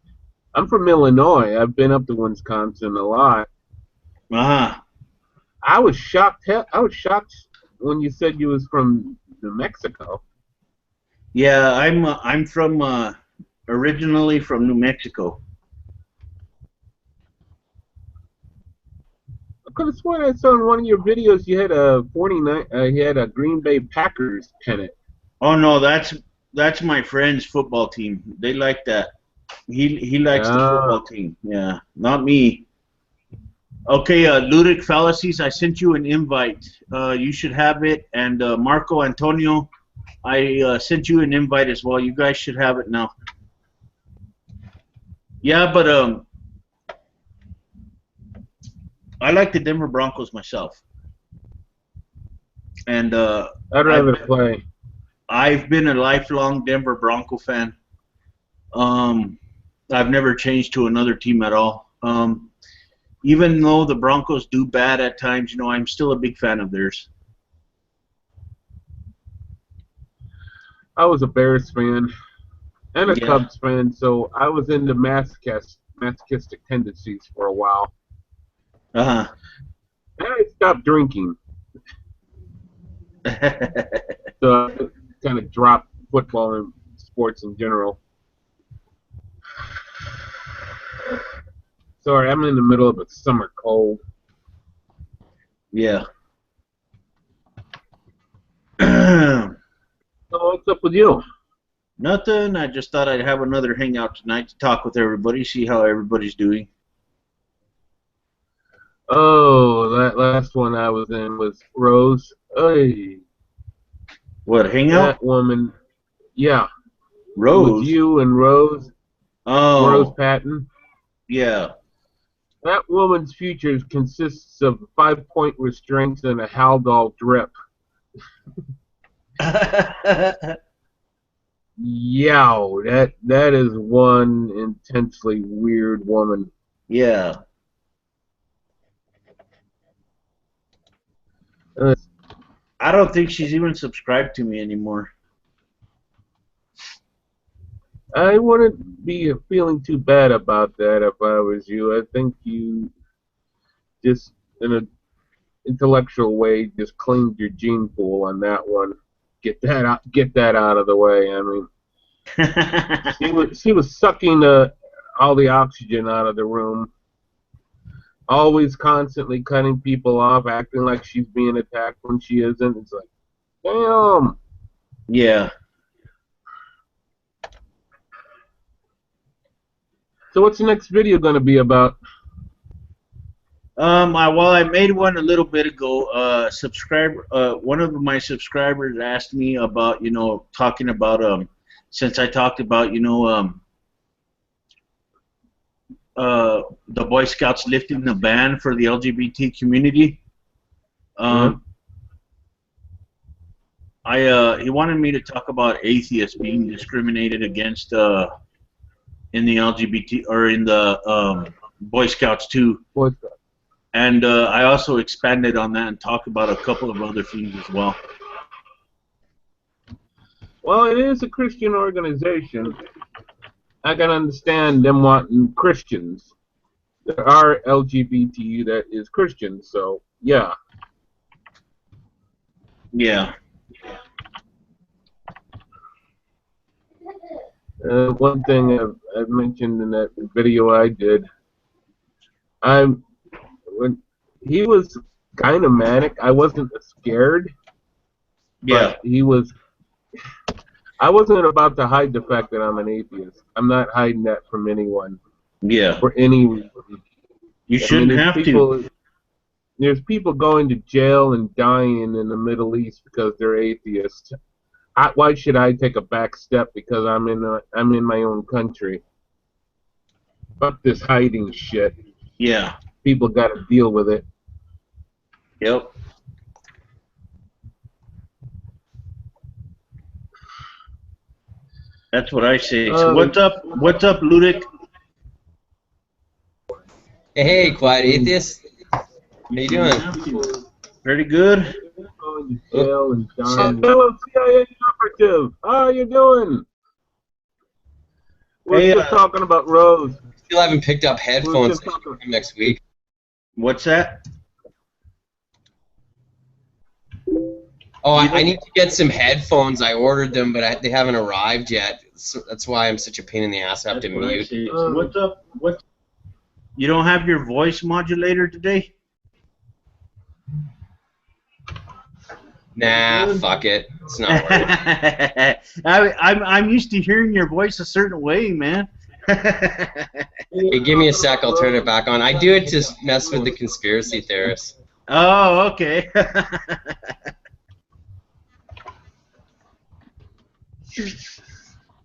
[SPEAKER 3] I'm from Illinois. I've been up to Wisconsin a lot.
[SPEAKER 1] Uh-huh.
[SPEAKER 3] I was shocked. I was shocked when you said you was from New Mexico.
[SPEAKER 1] Yeah, I'm from originally from New Mexico.
[SPEAKER 3] I could have sworn I saw in one of your videos you had a 49. You had a Green Bay Packers pennant.
[SPEAKER 1] Oh no, that's my friend's football team. They like that. He likes the football team. Yeah, not me. Okay, Ludic Fallacies, I sent you an invite. You should have it. And Marco Antonio, I sent you an invite as well. You guys should have it now. Yeah, but I like the Denver Broncos myself. And
[SPEAKER 3] I'd rather play.
[SPEAKER 1] I've been a lifelong Denver Bronco fan. I've never changed to another team at all. Even though the Broncos do bad at times, you know, I'm still a big fan of theirs.
[SPEAKER 3] I was a Bears fan and a Cubs fan, so I was into masochistic tendencies for a while.
[SPEAKER 1] Uh-huh.
[SPEAKER 3] And I stopped drinking. So I kind of dropped football and sports in general. Sorry, I'm in the middle of a summer cold.
[SPEAKER 1] Yeah.
[SPEAKER 3] So what's up with you?
[SPEAKER 1] Nothing. I just thought I'd have another hangout tonight to talk with everybody, see how everybody's doing.
[SPEAKER 3] Oh, that last one I was in was Rose. Hey.
[SPEAKER 1] What, Hangout?
[SPEAKER 3] That woman, yeah.
[SPEAKER 1] Rose?
[SPEAKER 3] With you and Rose
[SPEAKER 1] Oh,
[SPEAKER 3] Patton.
[SPEAKER 1] yeah.
[SPEAKER 3] That woman's future consists of 5-point restraints and a Haldol drip. Yow, that is one intensely weird woman.
[SPEAKER 1] Yeah. I don't think she's even subscribed to me anymore.
[SPEAKER 3] I wouldn't be feeling too bad about that if I was you. I think you just, in an intellectual way, just cleaned your gene pool on that one. Get that out of the way. I mean, she was sucking all the oxygen out of the room. Always constantly cutting people off, acting like she's being attacked when she isn't. It's like, damn.
[SPEAKER 1] Yeah.
[SPEAKER 3] So what's the next video going to be about?
[SPEAKER 1] I made one a little bit ago. One of my subscribers asked me about, talking about, since I talked about, the Boy Scouts lifting the ban for the LGBT community. He wanted me to talk about atheists being discriminated against in the LGBT or in the Boy Scouts too.
[SPEAKER 3] Boy Scouts.
[SPEAKER 1] And I also expanded on that and talked about a couple of other things as well.
[SPEAKER 3] Well, it is a Christian organization. I can understand them wanting Christians. There are LGBT that is Christian, so yeah.
[SPEAKER 1] Yeah.
[SPEAKER 3] One thing I've mentioned in that video I did, when he was kind of manic, I wasn't scared.
[SPEAKER 1] Yeah.
[SPEAKER 3] But I wasn't about to hide the fact that I'm an atheist. I'm not hiding that from anyone.
[SPEAKER 1] Yeah.
[SPEAKER 3] For any reason.
[SPEAKER 1] You shouldn't have to.
[SPEAKER 3] There's people going to jail and dying in the Middle East because they're atheists. Why should I take a back step because I'm in my own country? Fuck this hiding shit.
[SPEAKER 1] Yeah.
[SPEAKER 3] People got to deal with it.
[SPEAKER 1] Yep. That's what I say. So what's up, Ludic?
[SPEAKER 4] Hey, Quiet Atheist. How you doing?
[SPEAKER 1] Pretty good.
[SPEAKER 3] Going to jail and dying. Hello, CIA operative. How are you doing? We're just talking about Rose.
[SPEAKER 4] Still haven't picked up headphones next week.
[SPEAKER 1] What's that?
[SPEAKER 4] Oh, I need to get some headphones. I ordered them, but they haven't arrived yet. So that's why I'm such a pain in the ass. I have to mute.
[SPEAKER 1] What's up? You don't have your voice modulator today?
[SPEAKER 4] Nah, fuck it. It's not working.
[SPEAKER 1] I'm used to hearing your voice a certain way, man.
[SPEAKER 4] Hey, give me a sec. I'll turn it back on. I do it to mess with the conspiracy theorists.
[SPEAKER 1] Oh, okay.
[SPEAKER 5] I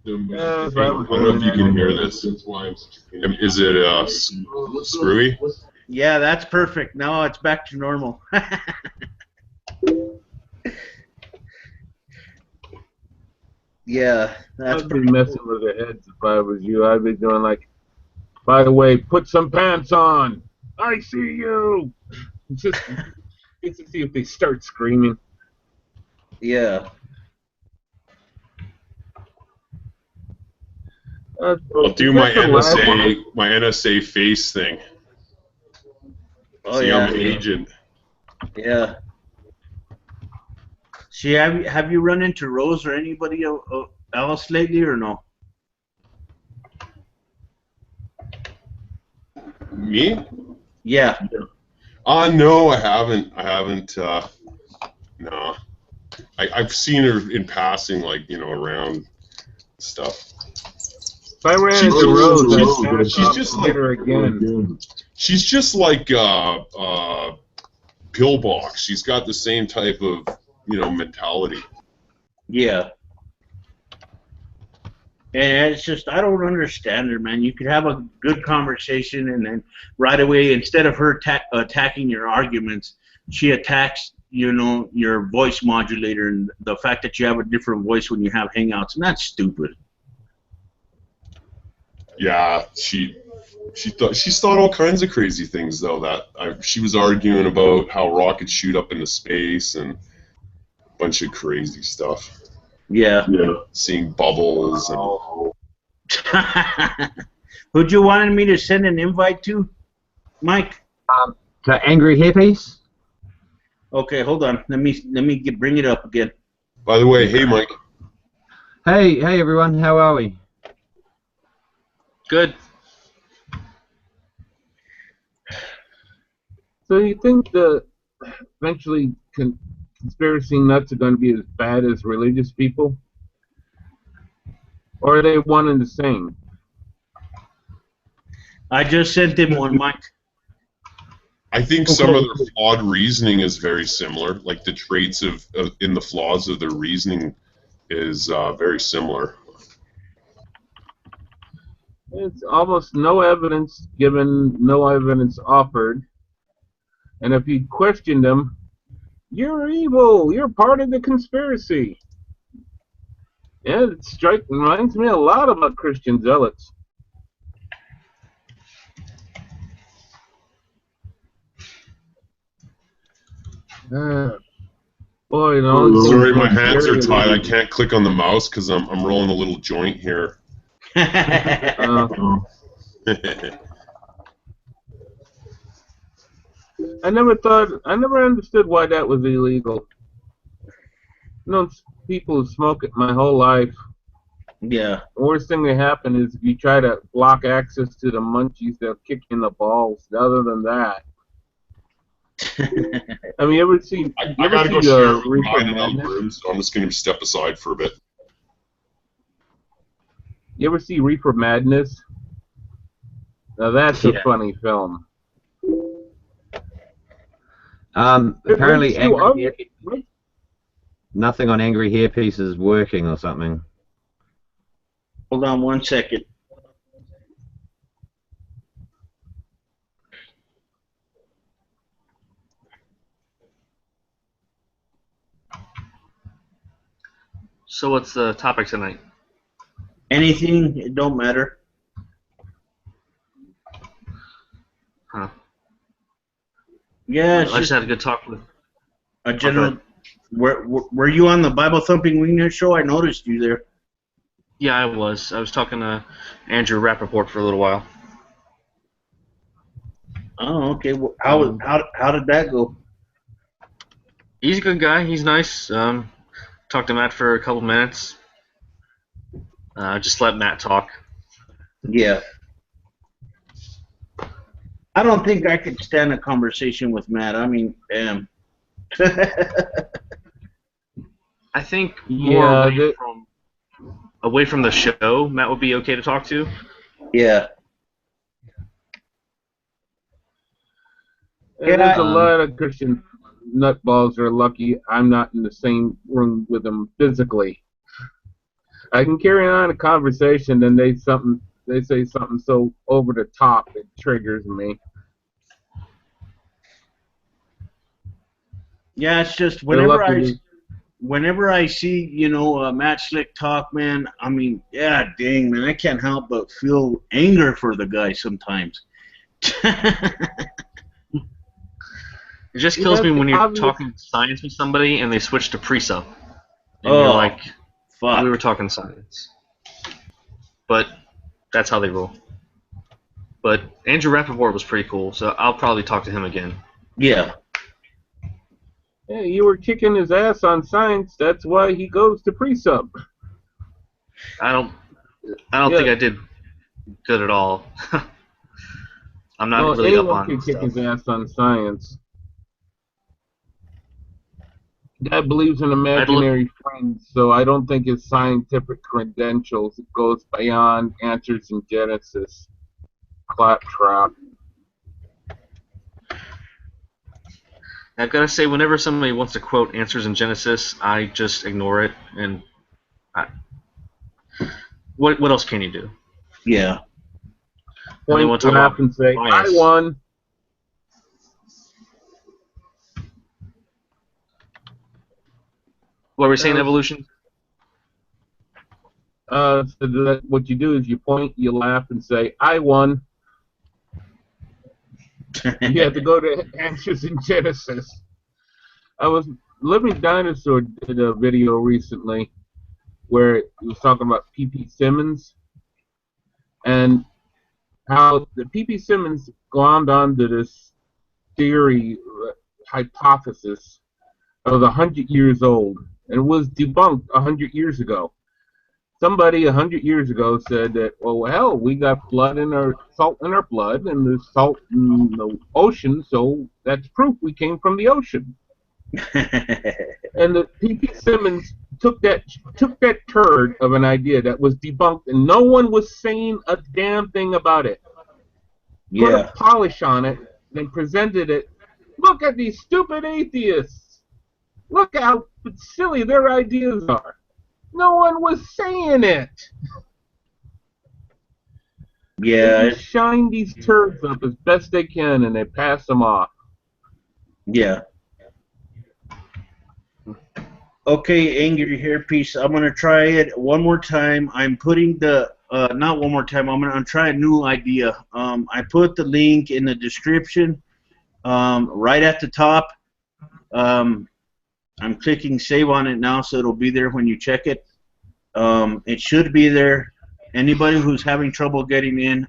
[SPEAKER 5] don't know if you can hear this. Is it screwy?
[SPEAKER 1] Yeah, that's perfect. Now it's back to normal. Yeah, that's
[SPEAKER 3] I'd be messing with their heads if I was you. I'd be doing like, by the way, put some pants on. I see you. Just to see if they start screaming.
[SPEAKER 1] Yeah.
[SPEAKER 5] I'll do my NSA face thing.
[SPEAKER 1] Oh,
[SPEAKER 5] see,
[SPEAKER 1] yeah.
[SPEAKER 5] I'm an agent.
[SPEAKER 1] Yeah. See, have you run into Rose or anybody else lately, or no?
[SPEAKER 5] Me?
[SPEAKER 1] Yeah.
[SPEAKER 5] No, I haven't. No. I've seen her in passing, like, around stuff.
[SPEAKER 3] If I ran into Rose,
[SPEAKER 5] she's just like
[SPEAKER 3] her again.
[SPEAKER 5] She's just like Pillbox. She's got the same type of mentality.
[SPEAKER 1] Yeah. And it's just, I don't understand her, man. You could have a good conversation, and then right away, instead of her attacking your arguments, she attacks, your voice modulator and the fact that you have a different voice when you have Hangouts, and that's stupid.
[SPEAKER 5] Yeah, she's thought all kinds of crazy things though. She was arguing about how rockets shoot up into space and a bunch of crazy stuff.
[SPEAKER 1] Yeah.
[SPEAKER 5] Seeing bubbles and.
[SPEAKER 1] Who'd you wanted me to send an invite to, Mike?
[SPEAKER 2] To Angry Hippies?
[SPEAKER 1] Okay, hold on. Let me bring it up again.
[SPEAKER 5] By the way, hey Mike.
[SPEAKER 2] Hey everyone, how are we?
[SPEAKER 6] Good.
[SPEAKER 3] So you think that eventually conspiracy nuts are going to be as bad as religious people? Or are they one and the same?
[SPEAKER 1] I just sent him one, Mike.
[SPEAKER 5] I think some of their flawed reasoning is very similar. Like the traits in the flaws of their reasoning is very similar.
[SPEAKER 3] It's almost no evidence given, no evidence offered. And if you question them, you're evil, you're part of the conspiracy. Yeah, it reminds me a lot about Christian zealots. Boy,
[SPEAKER 5] Sorry, my hands are tied. I can't click on the mouse because I'm rolling a little joint here.
[SPEAKER 3] I never understood why that was illegal. Known people who smoke it my whole life.
[SPEAKER 1] Yeah.
[SPEAKER 3] The worst thing that happen is if you try to block access to the munchies, they'll kick you in the balls. Other than that, I mean, you ever see?
[SPEAKER 5] I gotta go share with Ryan in the room, so I'm just gonna step aside for a bit.
[SPEAKER 3] You ever see Reefer Madness? Now that's a funny film.
[SPEAKER 2] Apparently, nothing on Angry Hairpiece is working or something.
[SPEAKER 1] Hold on 1 second.
[SPEAKER 6] So what's the topic tonight?
[SPEAKER 1] Anything, it don't matter.
[SPEAKER 6] Huh.
[SPEAKER 1] Yeah,
[SPEAKER 6] I just had a good talk with
[SPEAKER 1] a general. Were you on the Bible Thumping Wiener show? I noticed you there.
[SPEAKER 6] Yeah, I was. I was talking to Andrew Rappaport for a little while.
[SPEAKER 1] Oh, okay. Well, how did that go?
[SPEAKER 6] He's a good guy. He's nice. Talked to Matt for a couple minutes. Just let Matt talk.
[SPEAKER 1] Yeah. I don't think I could stand a conversation with Matt. I mean, damn.
[SPEAKER 6] I think more away from the show, Matt would be okay to talk to.
[SPEAKER 1] Yeah.
[SPEAKER 3] And there's a lot of Christian nutballs are lucky I'm not in the same room with them physically. I can carry on a conversation, then they say something so over the top it triggers me.
[SPEAKER 1] Yeah, it's just whenever I see, Matt Slick talk, man, I mean, yeah, dang, man, I can't help but feel anger for the guy sometimes.
[SPEAKER 6] It just kills me when you're talking science with somebody and they switch to pre-sup. And you're like, fuck. We were talking science. But that's how they roll. But Andrew Rappaport was pretty cool, so I'll probably talk to him again.
[SPEAKER 1] Yeah.
[SPEAKER 3] Yeah, you were kicking his ass on science. That's why he goes to pre-sup.
[SPEAKER 6] I don't think I did good at all. I'm not really up on
[SPEAKER 3] anyone can kick his ass on science. Guy believes in imaginary friends, so I don't think his scientific credentials goes beyond answers in Genesis. Claptrap.
[SPEAKER 6] I've got to say, whenever somebody wants to quote Answers in Genesis, I just ignore it. And what else can you do?
[SPEAKER 1] Yeah.
[SPEAKER 6] When they want to talk
[SPEAKER 3] laugh
[SPEAKER 6] about
[SPEAKER 3] and say,
[SPEAKER 6] bias.
[SPEAKER 3] I won.
[SPEAKER 6] What were we saying, evolution?
[SPEAKER 3] So what you do is you point, you laugh, and say, I won. You have to go to Answers in Genesis. Living Dinosaur did a video recently where he was talking about P.P. Simmons and how the P.P. Simmons glommed onto this theory, hypothesis of 100 years old, and was debunked 100 years ago. Somebody 100 years ago said that, well, hell, we got salt in our blood, and there's salt in the ocean, so that's proof we came from the ocean. And the P.P. Simmons took that turd of an idea that was debunked, and no one was saying a damn thing about it. Put a polish on it, then presented it. Look at these stupid atheists. Look how silly their ideas are. No one was saying it.
[SPEAKER 1] Yeah.
[SPEAKER 3] They just shine these turds up as best they can, and they pass them off.
[SPEAKER 1] Yeah. Okay, Angry Hairpiece, I'm going to try it one more time. I'm putting the, not one more time, I'm going to try a new idea. I put the link in the description right at the top. I'm clicking save on it now, so it'll be there when you check it. It should be there. Anybody who's having trouble getting in,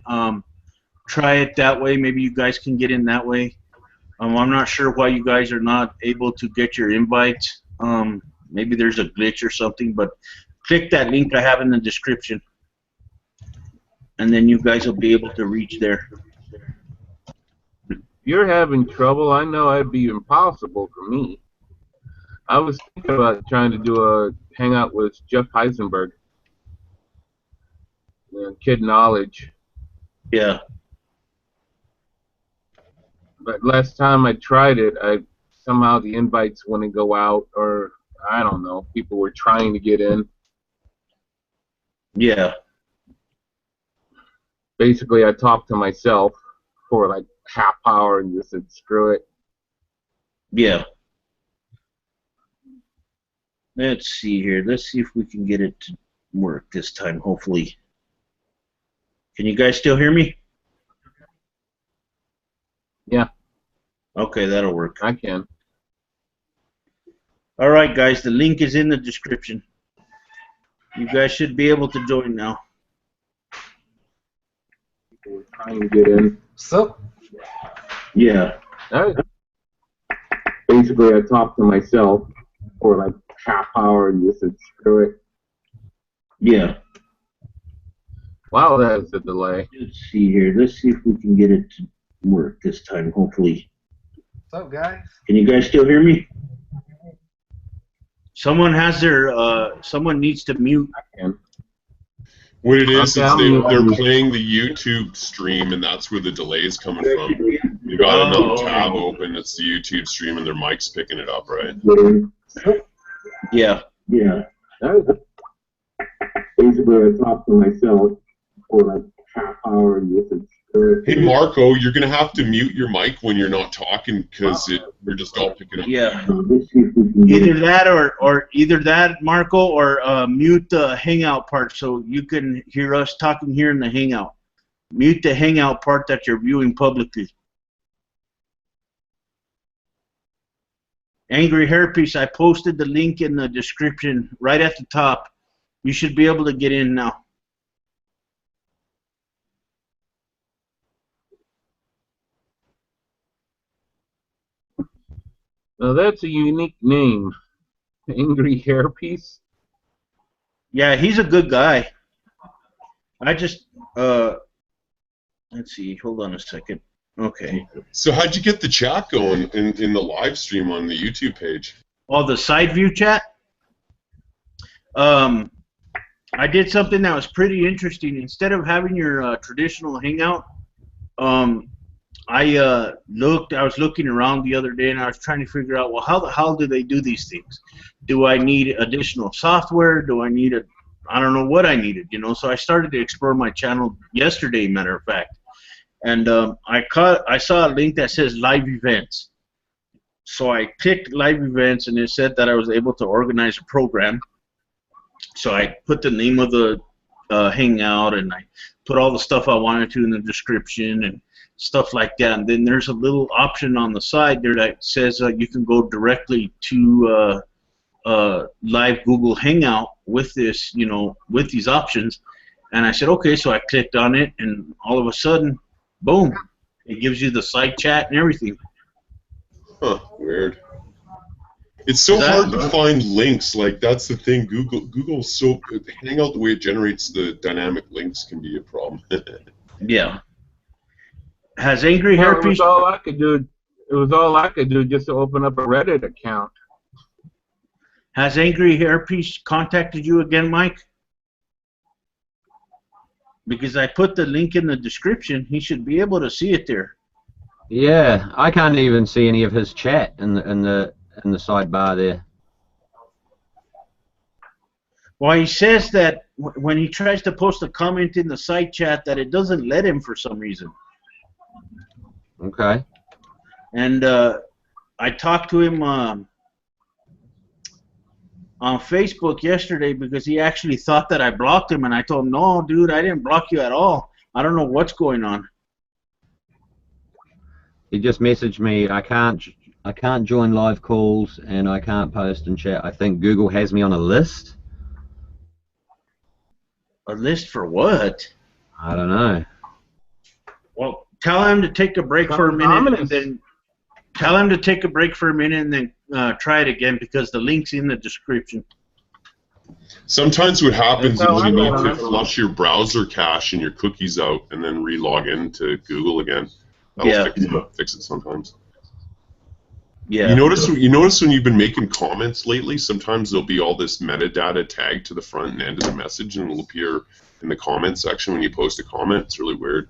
[SPEAKER 1] try it that way. Maybe you guys can get in that way. I'm not sure why you guys are not able to get your invites. Maybe there's a glitch or something, but click that link I have in the description, and then you guys will be able to reach there.
[SPEAKER 3] If you're having trouble, I know it'd be impossible for me. I was thinking about trying to do a hangout with Jeff Heisenberg, Kid Knowledge.
[SPEAKER 1] Yeah.
[SPEAKER 3] But last time I tried it, somehow the invites wouldn't go out, or I don't know. People were trying to get in.
[SPEAKER 1] Yeah.
[SPEAKER 3] Basically, I talked to myself for like half hour and just said, screw it.
[SPEAKER 1] Yeah. Let's see here. Let's see if we can get it to work this time, hopefully. Can you guys still hear me?
[SPEAKER 3] Yeah.
[SPEAKER 1] Okay, that'll work.
[SPEAKER 3] I can.
[SPEAKER 1] All right, guys, the link is in the description. You guys should be able to join now.
[SPEAKER 3] People were trying to get in.
[SPEAKER 7] So,
[SPEAKER 1] Yeah.
[SPEAKER 3] Basically, I talked to myself for like half hour and just said, screw it.
[SPEAKER 1] Yeah.
[SPEAKER 3] Wow, that is a delay.
[SPEAKER 1] Let's see here. Let's see if we can get it to work this time, hopefully.
[SPEAKER 7] what's up, guys?
[SPEAKER 1] Can you guys still hear me? Someone has their, someone needs to mute.
[SPEAKER 3] I can.
[SPEAKER 5] What it is
[SPEAKER 3] Okay,
[SPEAKER 5] they're playing the YouTube stream, and that's where the delay is coming from. You got another tab open, it's the YouTube stream, and their mic's picking it up, right?
[SPEAKER 1] Yeah.
[SPEAKER 3] Yeah. Basically, I talked to myself for like half hour and just said, screw it.
[SPEAKER 5] Hey, Marco, you're going to have to mute your mic when you're not talking, because we're just all picking up.
[SPEAKER 1] Yeah. Either that or either that, Marco, or mute the Hangout part so you can hear us talking here in the Hangout. Mute the Hangout part that you're viewing publicly. Angry Hairpiece, I posted the link in the description right at the top. You should be able to get in now.
[SPEAKER 3] Now that's a unique name. Angry Hairpiece.
[SPEAKER 1] Yeah, he's a good guy. I just, let's see, hold on a second. Okay.
[SPEAKER 5] So how'd you get the chat going in the live stream on the YouTube page?
[SPEAKER 1] Oh, the side view chat? I did something that was pretty interesting. Instead of having your traditional Hangout, I was looking around the other day and I was trying to figure out, well, how the hell do they do these things? Do I need additional software? Do I need I don't know what I needed, you know. So I started to explore my channel yesterday, matter of fact, and I saw a link that says live events. So I clicked live events and it said that I was able to organize a program. So I put the name of the Hangout and I put all the stuff I wanted to in the description and stuff like that. And then there's a little option on the side there that says you can go directly to live Google Hangout with this, you know, with these options. And I said, okay, so I clicked on it and all of a sudden, boom, it gives you the side chat and everything.
[SPEAKER 5] Huh, weird. It's so hard to find links. Like, that's the thing. Google's so Hangout, the way it generates the dynamic links can be a problem.
[SPEAKER 1] Yeah. Has Angry
[SPEAKER 3] Well,
[SPEAKER 1] Hairpiece?
[SPEAKER 3] it was all I could do. It was all I could do just to open up a Reddit account.
[SPEAKER 1] Has Angry Hairpiece contacted you again, Mike? Because I put the link in the description. He should be able to see it there.
[SPEAKER 2] Yeah, I can't even see any of his chat in the sidebar there.
[SPEAKER 1] Well, he says that when he tries to post a comment in the side chat that it doesn't let him for some reason.
[SPEAKER 2] Okay.
[SPEAKER 1] And I talked to him on Facebook yesterday because he actually thought that I blocked him, and I told him, no, dude, I didn't block you at all. I don't know what's going on.
[SPEAKER 2] He just messaged me, I can't join live calls and I can't post and chat. I think Google has me on a list.
[SPEAKER 1] A list for what?
[SPEAKER 2] I don't know.
[SPEAKER 1] Well, tell him to take a break for a minute, and then tell him to take a break for a minute and then try it again because the link's in the description.
[SPEAKER 5] Sometimes what happens is you need to flush your browser cache and your cookies out and then re-log into Google again. That'll fix it sometimes.
[SPEAKER 1] Yeah.
[SPEAKER 5] You notice when you've been making comments lately, sometimes there'll be all this metadata tagged to the front and end of the message, and it'll appear in the comment section when you post a comment. It's really weird.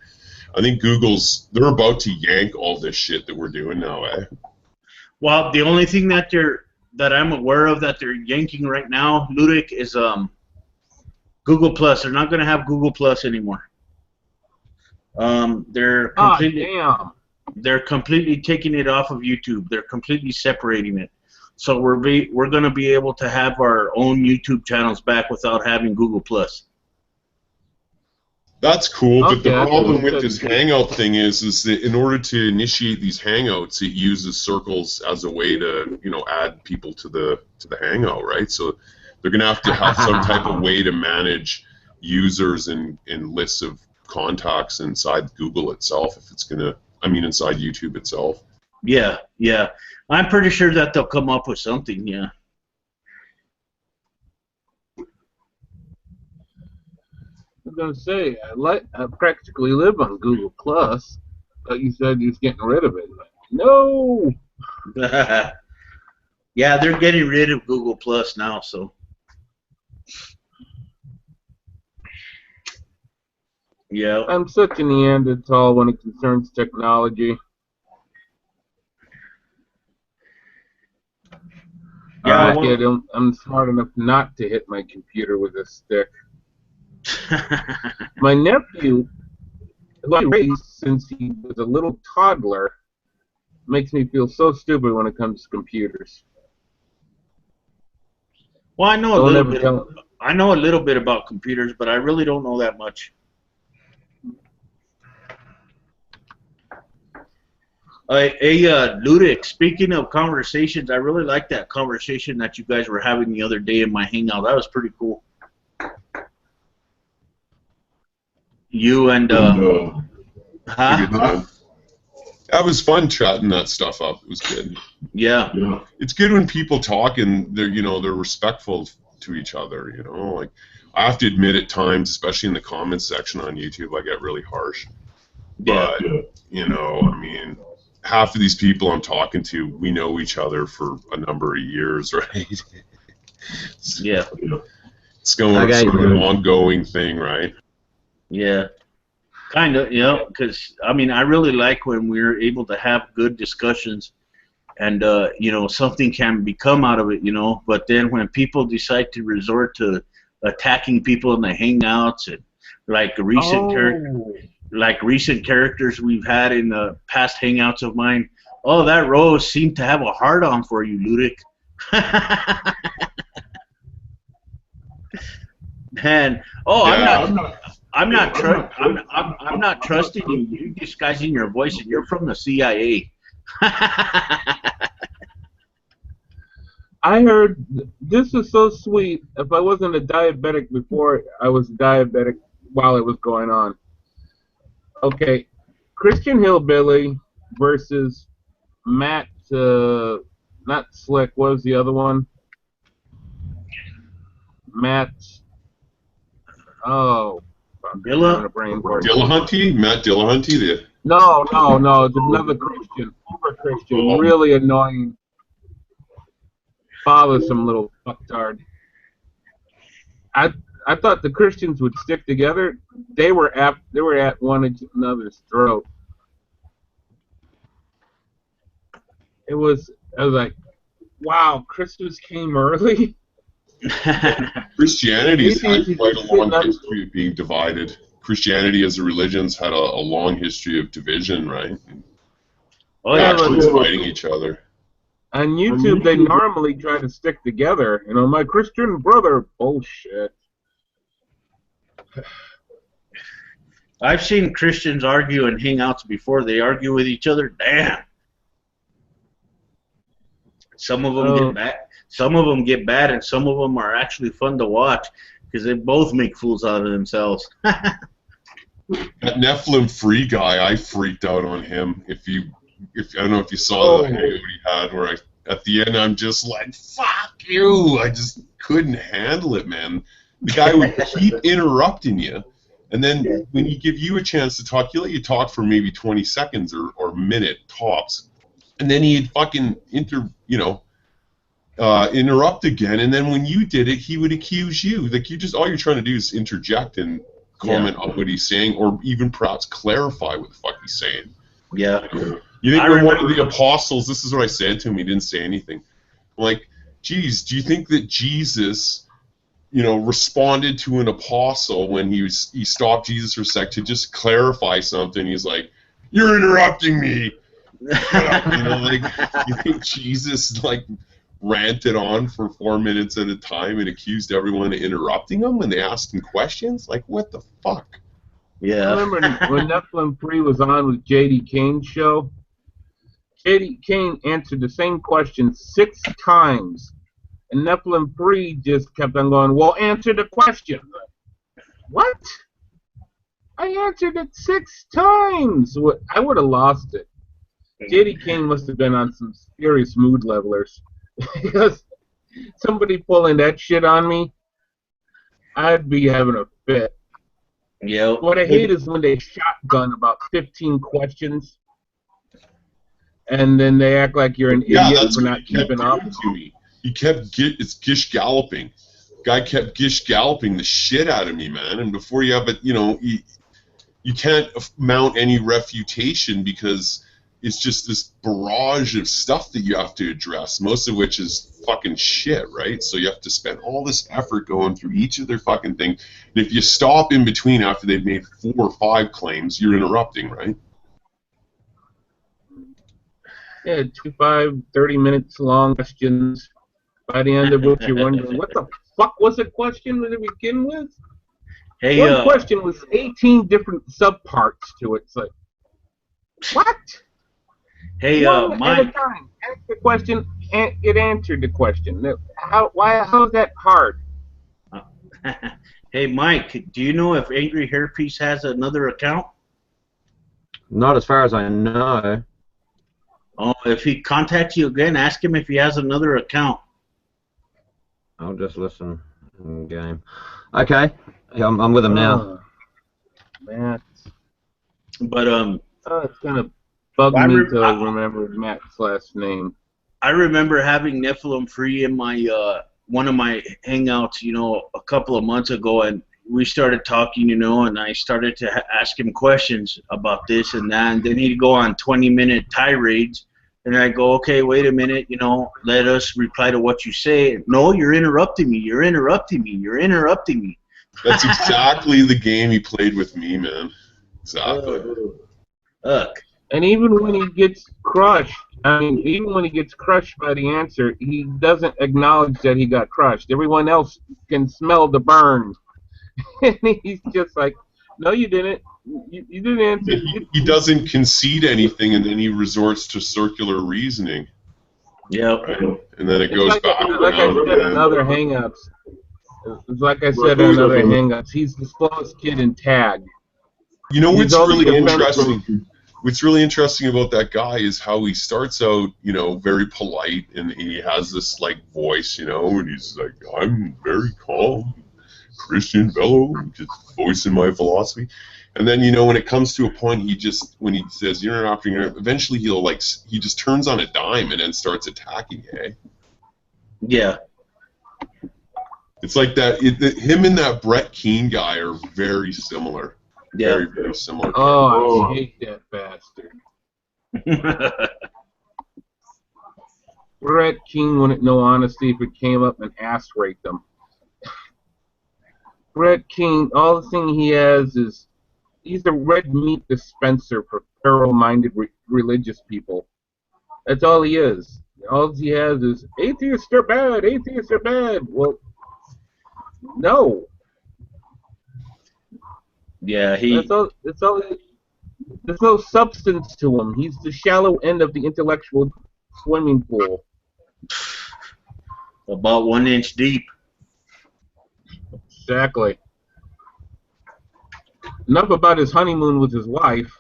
[SPEAKER 5] I think they're about to yank all this shit that we're doing now, eh?
[SPEAKER 1] Well, the only thing that I'm aware of that they're yanking right now, Ludic, is Google Plus. They're not going to have Google Plus anymore. They're completely taking it off of YouTube. They're completely separating it. So we're going to be able to have our own YouTube channels back without having Google Plus.
[SPEAKER 5] That's cool, but the problem with this Hangout thing is that in order to initiate these Hangouts, it uses circles as a way to, you know, add people to the Hangout, right? So they're going to have some type of way to manage users and lists of contacts inside Google itself, if it's going to, inside YouTube itself.
[SPEAKER 1] Yeah, yeah. I'm pretty sure that they'll come up with something, yeah.
[SPEAKER 3] I was going to say, I practically live on Google Plus, but you said he's getting rid of it. No!
[SPEAKER 1] Yeah, they're getting rid of Google Plus now, so. Yeah.
[SPEAKER 3] I'm such a Neanderthal when it concerns technology.
[SPEAKER 1] Yeah,
[SPEAKER 3] I'm smart enough not to hit my computer with a stick. My nephew, who I raised since he was a little toddler, makes me feel so stupid when it comes to computers.
[SPEAKER 1] Well, I know a little bit about computers, but I really don't know that much. Ludic, speaking of conversations, I really liked that conversation that you guys were having the other day in my Hangout. That was pretty cool. You and
[SPEAKER 5] That was fun chatting that stuff up. It was good.
[SPEAKER 1] Yeah.
[SPEAKER 5] It's good when people talk and they're respectful to each other. Like, I have to admit at times, especially in the comments section on YouTube, I get really harsh.
[SPEAKER 1] Yeah.
[SPEAKER 5] But half of these people I'm talking to, we know each other for a number of years, right?
[SPEAKER 1] Yeah.
[SPEAKER 5] It's going sort of an ongoing thing, right?
[SPEAKER 1] Yeah. Kind of, you know, because I mean, I really like when we're able to have good discussions, and you know, something can become out of it, you know. But then when people decide to resort to attacking people in the hangouts, and like recent characters we've had in the past hangouts of mine, oh, that Rose seemed to have a hard on for you, Ludic. And oh, yeah, I'm not trusting you. You're disguising your voice, and you're from the CIA.
[SPEAKER 3] I heard this is so sweet. If I wasn't a diabetic before, I was diabetic while it was going on. Okay, Christian Hillbilly versus Matt, not Slick. What was the other one? Matt. Oh,
[SPEAKER 5] Dillahunty? Matt Dillahunty?
[SPEAKER 3] No, it's another Christian. Super Christian. Really annoying. Bothersome little fucktard. I thought the Christians would stick together. They were at one another's throat. I was like, wow, Christmas came early.
[SPEAKER 5] Christianity's had quite a long history of being divided. Christianity as a religion's had a long history of division, right?
[SPEAKER 1] Oh yeah,
[SPEAKER 5] actually fighting each other.
[SPEAKER 3] On YouTube, they normally try to stick together. You know, my Christian brother. Bullshit.
[SPEAKER 1] I've seen Christians argue in hangouts before. They argue with each other. Damn. Some of them get bad. Some of them get bad, and some of them are actually fun to watch because they both make fools out of themselves.
[SPEAKER 5] That Nephilim Free guy, I freaked out on him. If I don't know if you saw the hangout he had, where at the end I'm just like, fuck you! I just couldn't handle it, man. The guy would keep interrupting you, and then when he give you a chance to talk, he'll let you talk for maybe 20 seconds or a minute tops, and then he'd fucking interrupt again, and then when you did it, he would accuse you. Like all you're trying to do is interject and comment on what he's saying, or even perhaps clarify what the fuck he's saying.
[SPEAKER 1] Yeah.
[SPEAKER 5] You think we're one of the apostles? This is what I said to him. He didn't say anything. I'm like, geez, do you think that Jesus, responded to an apostle when he stopped Jesus for a sec to just clarify something? He's like, "You're interrupting me." You think Jesus ranted on for 4 minutes at a time and accused everyone of interrupting him when they asked him questions? Like, what the fuck?
[SPEAKER 1] Yeah.
[SPEAKER 3] I remember when Nephilim Free was on with J.D. Kane's show. J.D. Kane answered the same question 6 times, and Nephilim Free just kept on going, "Well, answer the question." What? I answered it 6 times. I would have lost it. J.D. Kane must have been on some serious mood levelers. Because somebody pulling that shit on me, I'd be having a fit.
[SPEAKER 1] Yeah.
[SPEAKER 3] What I hate is when they shotgun about 15 questions, and then they act like you're an idiot for not keeping up.
[SPEAKER 5] To me. He kept it's gish galloping. Guy kept gish galloping the shit out of me, man. And before you have it, you can't mount any refutation because it's just this barrage of stuff that you have to address, most of which is fucking shit, right? So you have to spend all this effort going through each of their fucking things. And if you stop in between after they've made 4 or 5 claims, you're interrupting, right?
[SPEAKER 3] Yeah, 30 minutes long questions, by the end of which you're wondering, what the fuck was the question to begin with?
[SPEAKER 1] Hey,
[SPEAKER 3] one question was 18 different subparts to it. It's like, what?
[SPEAKER 1] Hey,
[SPEAKER 3] Mike. At a time. Ask the question, and it answered the question. How is that hard?
[SPEAKER 1] Hey, Mike, do you know if Angry Hairpiece has another account?
[SPEAKER 2] Not as far as I know.
[SPEAKER 1] Oh, if he contacts you again, ask him if he has another account.
[SPEAKER 2] I'll just listen in game. Okay, yeah, I'm with him now.
[SPEAKER 3] Matt.
[SPEAKER 1] But
[SPEAKER 3] it's gonna bug me to remember Matt's last name.
[SPEAKER 1] I remember having Nephilim Free in my one of my hangouts, a couple of months ago, and we started talking, you know, and I started to ask him questions about this and that, and then he'd go on 20-minute tirades, and I go, okay, wait a minute, you know, let us reply to what you say. No, you're interrupting me. You're interrupting me. You're interrupting me.
[SPEAKER 5] That's exactly the game he played with me, man. Exactly.
[SPEAKER 1] Look.
[SPEAKER 3] And even when he gets crushed, I mean, even when he gets crushed by the answer, he doesn't acknowledge that he got crushed. Everyone else can smell the burn. And he's just like, no, you didn't. You didn't answer.
[SPEAKER 5] He doesn't concede anything, and then he resorts to circular reasoning.
[SPEAKER 1] Yeah.
[SPEAKER 5] Right? And then it goes back around.
[SPEAKER 3] Like I said in other Hangouts. Like I said in other Hangouts, he's the slowest kid in tag.
[SPEAKER 5] You know what's really interesting? What's really interesting about that guy is how he starts out, you know, very polite, and he has this like voice, you know, and he's like, I'm very calm, Christian fellow, just voicing my philosophy. And then, you know, when it comes to a point, when he says you're not offering, eventually he just turns on a dime and then starts attacking, eh?
[SPEAKER 1] Yeah.
[SPEAKER 5] It's like that. Him and that Brett Keane guy are very similar.
[SPEAKER 1] Yeah.
[SPEAKER 5] Very, very similar.
[SPEAKER 3] Oh, I hate that bastard. Brett Keane wouldn't know honesty if it came up and ass raped them. Brett Keane, all the thing he has is he's a red meat dispenser for feral-minded religious people. That's all he is. All he has is atheists are bad. Atheists are bad. Well, no.
[SPEAKER 1] Yeah,
[SPEAKER 3] That's all. There's no substance to him. He's the shallow end of the intellectual swimming pool.
[SPEAKER 1] About 1 inch deep.
[SPEAKER 3] Exactly. Enough about his honeymoon with his wife.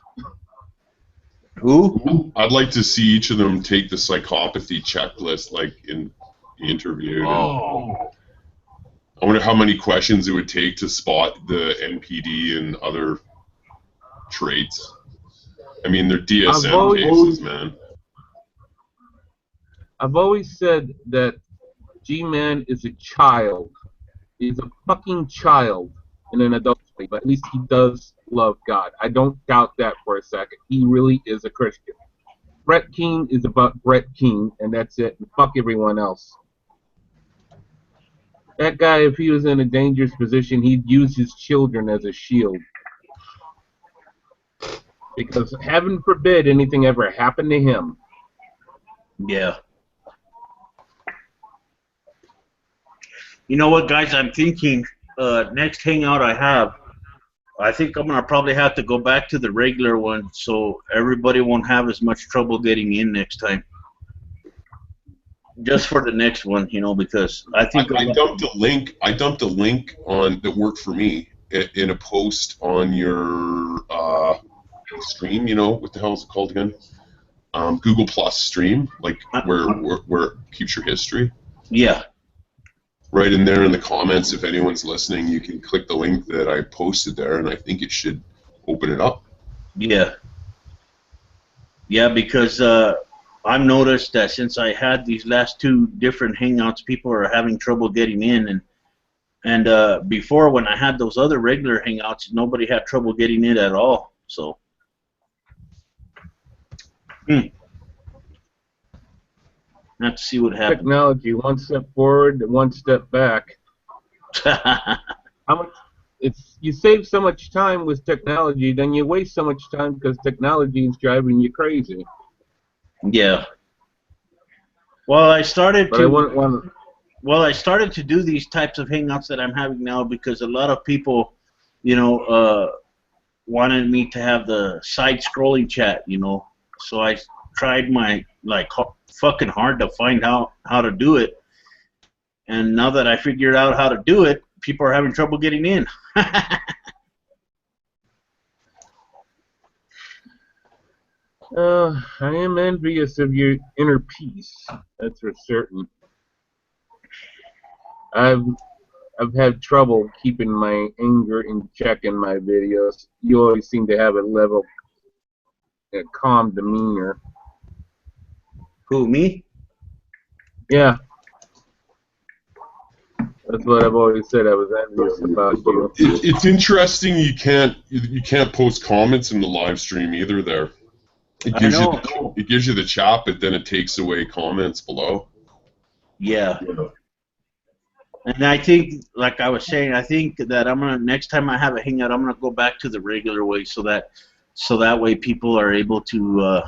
[SPEAKER 1] Who?
[SPEAKER 5] I'd like to see each of them take the psychopathy checklist, like in the interview.
[SPEAKER 3] Oh.
[SPEAKER 5] I wonder how many questions it would take to spot the NPD and other traits. I mean, they're DSM cases, man.
[SPEAKER 3] I've always said that G-Man is a child. He's a fucking child in an adult state, but at least he does love God. I don't doubt that for a second. He really is a Christian. Brett Keane is about Brett Keane, and that's it. And fuck everyone else. That guy, if he was in a dangerous position, he'd use his children as a shield. Because heaven forbid anything ever happened to him.
[SPEAKER 1] Yeah. You know what, guys? I'm thinking next hangout I think I'm gonna probably have to go back to the regular one so everybody won't have as much trouble getting in next time. Just for the next one, you know, because I think
[SPEAKER 5] I dumped a link. I dumped a link on that worked for me in a post on your stream. You know, what the hell is it called again? Google Plus stream, like where it keeps your history.
[SPEAKER 1] Yeah.
[SPEAKER 5] Right in there in the comments, if anyone's listening, you can click the link that I posted there, and I think it should open it up.
[SPEAKER 1] Yeah. Yeah, because I've noticed that since I had these last 2 different hangouts, people are having trouble getting in, and before when I had those other regular hangouts, nobody had trouble getting in at all. So. Have to see what happens.
[SPEAKER 3] Technology, 1 step forward, 1 step back. How much? You save so much time with technology, then you waste so much time because technology is driving you crazy.
[SPEAKER 1] Yeah. Well, I started
[SPEAKER 3] But I wouldn't want to.
[SPEAKER 1] Well, I started to do these types of hangouts that I'm having now because a lot of people, you know, wanted me to have the side-scrolling chat, you know. So I tried my fucking hard to find out how to do it, and now that I figured out how to do it, people are having trouble getting in.
[SPEAKER 3] I am envious of your inner peace. That's for certain. I've had trouble keeping my anger in check in my videos. You always seem to have a level, a calm demeanor.
[SPEAKER 1] Who, me?
[SPEAKER 3] Yeah. That's what I've always said. I was envious about you.
[SPEAKER 5] It's interesting. You can't post comments in the live stream either. There, it gives you the chat, but then it takes away comments below.
[SPEAKER 1] Yeah. And I think, like I was saying, I think that next time I have a hangout, I'm gonna go back to the regular way, so that way people are able to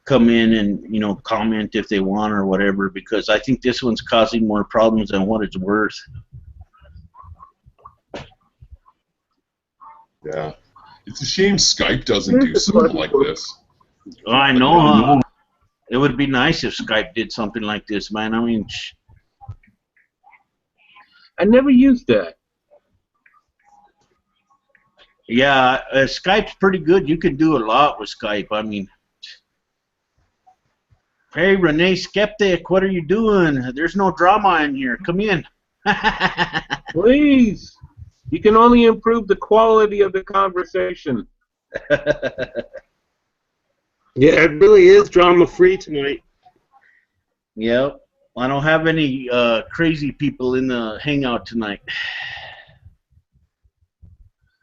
[SPEAKER 1] come in and comment if they want or whatever, because I think this one's causing more problems than what it's worth.
[SPEAKER 5] Yeah, it's a shame Skype doesn't do something like this.
[SPEAKER 1] Oh, I know, huh? It would be nice if Skype did something like this, man. I mean,
[SPEAKER 3] I never used that.
[SPEAKER 1] yeah, Skype's pretty good. You can do a lot with Skype. I mean, hey, Renee Skeptic, what are you doing? There's no drama in here. Come in.
[SPEAKER 3] Please. You can only improve the quality of the conversation.
[SPEAKER 7] Yeah, it really is drama-free tonight.
[SPEAKER 1] Yep. I don't have any crazy people in the hangout tonight.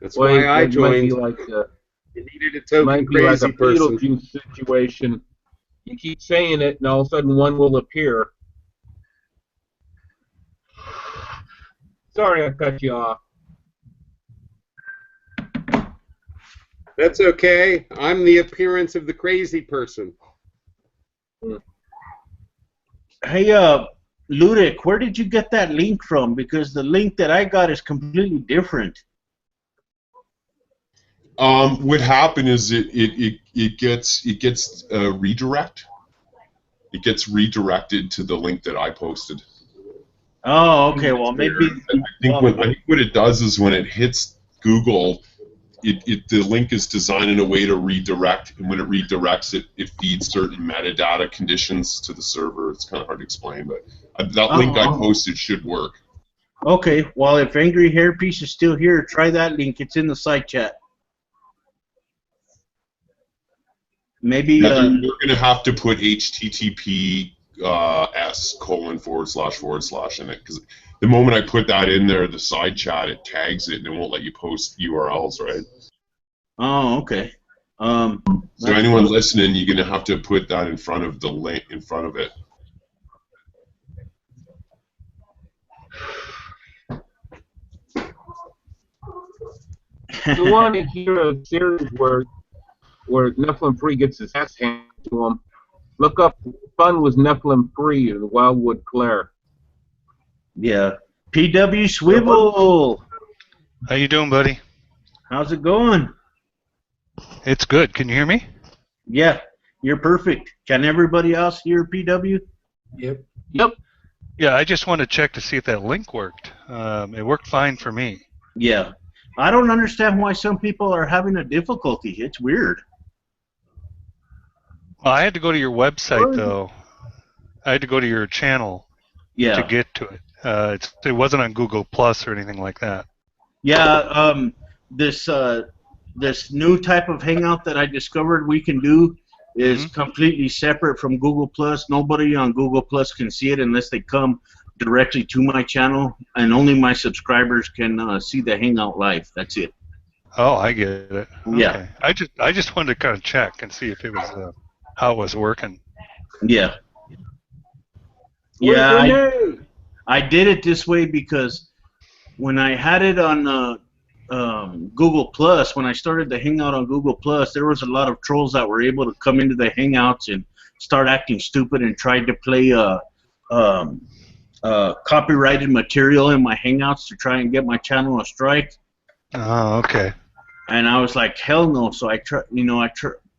[SPEAKER 7] That's why I joined.
[SPEAKER 3] It might be like
[SPEAKER 7] You needed a token
[SPEAKER 3] might be
[SPEAKER 7] crazy
[SPEAKER 3] like a
[SPEAKER 7] person.
[SPEAKER 3] Beetlejuice situation. You keep saying it, and all of a sudden one will appear. Sorry I cut you off.
[SPEAKER 7] That's okay. I'm the appearance of the crazy person.
[SPEAKER 1] Hey, Ludic, where did you get that link from? Because the link that I got is completely different.
[SPEAKER 5] What happened is it gets redirect. It gets redirected to the link that I posted.
[SPEAKER 1] Oh, okay. Well, maybe.
[SPEAKER 5] I think what it does is when it hits Google, the link is designed in a way to redirect, and when it redirects it feeds certain metadata conditions to the server. It's kind of hard to explain, but that link I posted should work.
[SPEAKER 1] Okay. Well, if Angry Hairpiece is still here, try that link. It's in the side chat. Maybe
[SPEAKER 5] You're going to have to put https:// in it, because the moment I put that in there, the side chat, it tags it and it won't let you post URLs, right?
[SPEAKER 1] Oh, okay.
[SPEAKER 5] So anyone listening, you're going to have to put that in front of the link, in front of it.
[SPEAKER 3] If you want to hear a series where Nephilim Free gets his ass handed to him, look up Fun with Nephilim Free in Wildwood Clare.
[SPEAKER 1] Yeah. PW Swivel.
[SPEAKER 8] How you doing, buddy?
[SPEAKER 1] How's it going?
[SPEAKER 8] It's good. Can you hear me?
[SPEAKER 1] Yeah, you're perfect. Can everybody else hear PW?
[SPEAKER 7] Yep.
[SPEAKER 8] Yeah, I just wanted to check to see if that link worked. It worked fine for me.
[SPEAKER 1] Yeah. I don't understand why some people are having a difficulty. It's weird.
[SPEAKER 8] Well, I had to go to your website, though. I had to go to your channel to get to it. It wasn't on Google Plus or anything like that.
[SPEAKER 1] Yeah, this new type of hangout that I discovered we can do is completely separate from Google Plus. Nobody on Google Plus can see it unless they come directly to my channel, and only my subscribers can see the hangout live. That's it.
[SPEAKER 8] Oh, I get it. Okay.
[SPEAKER 1] Yeah.
[SPEAKER 8] I just wanted to kind of check and see if it was how it was working.
[SPEAKER 1] Yeah. Yeah, I did it this way because when I had it on Google Plus, when I started the hangout on Google Plus, there was a lot of trolls that were able to come into the hangouts and start acting stupid and tried to play copyrighted material in my hangouts to try and get my channel a strike.
[SPEAKER 8] Oh, okay.
[SPEAKER 1] And I was like, hell no. So I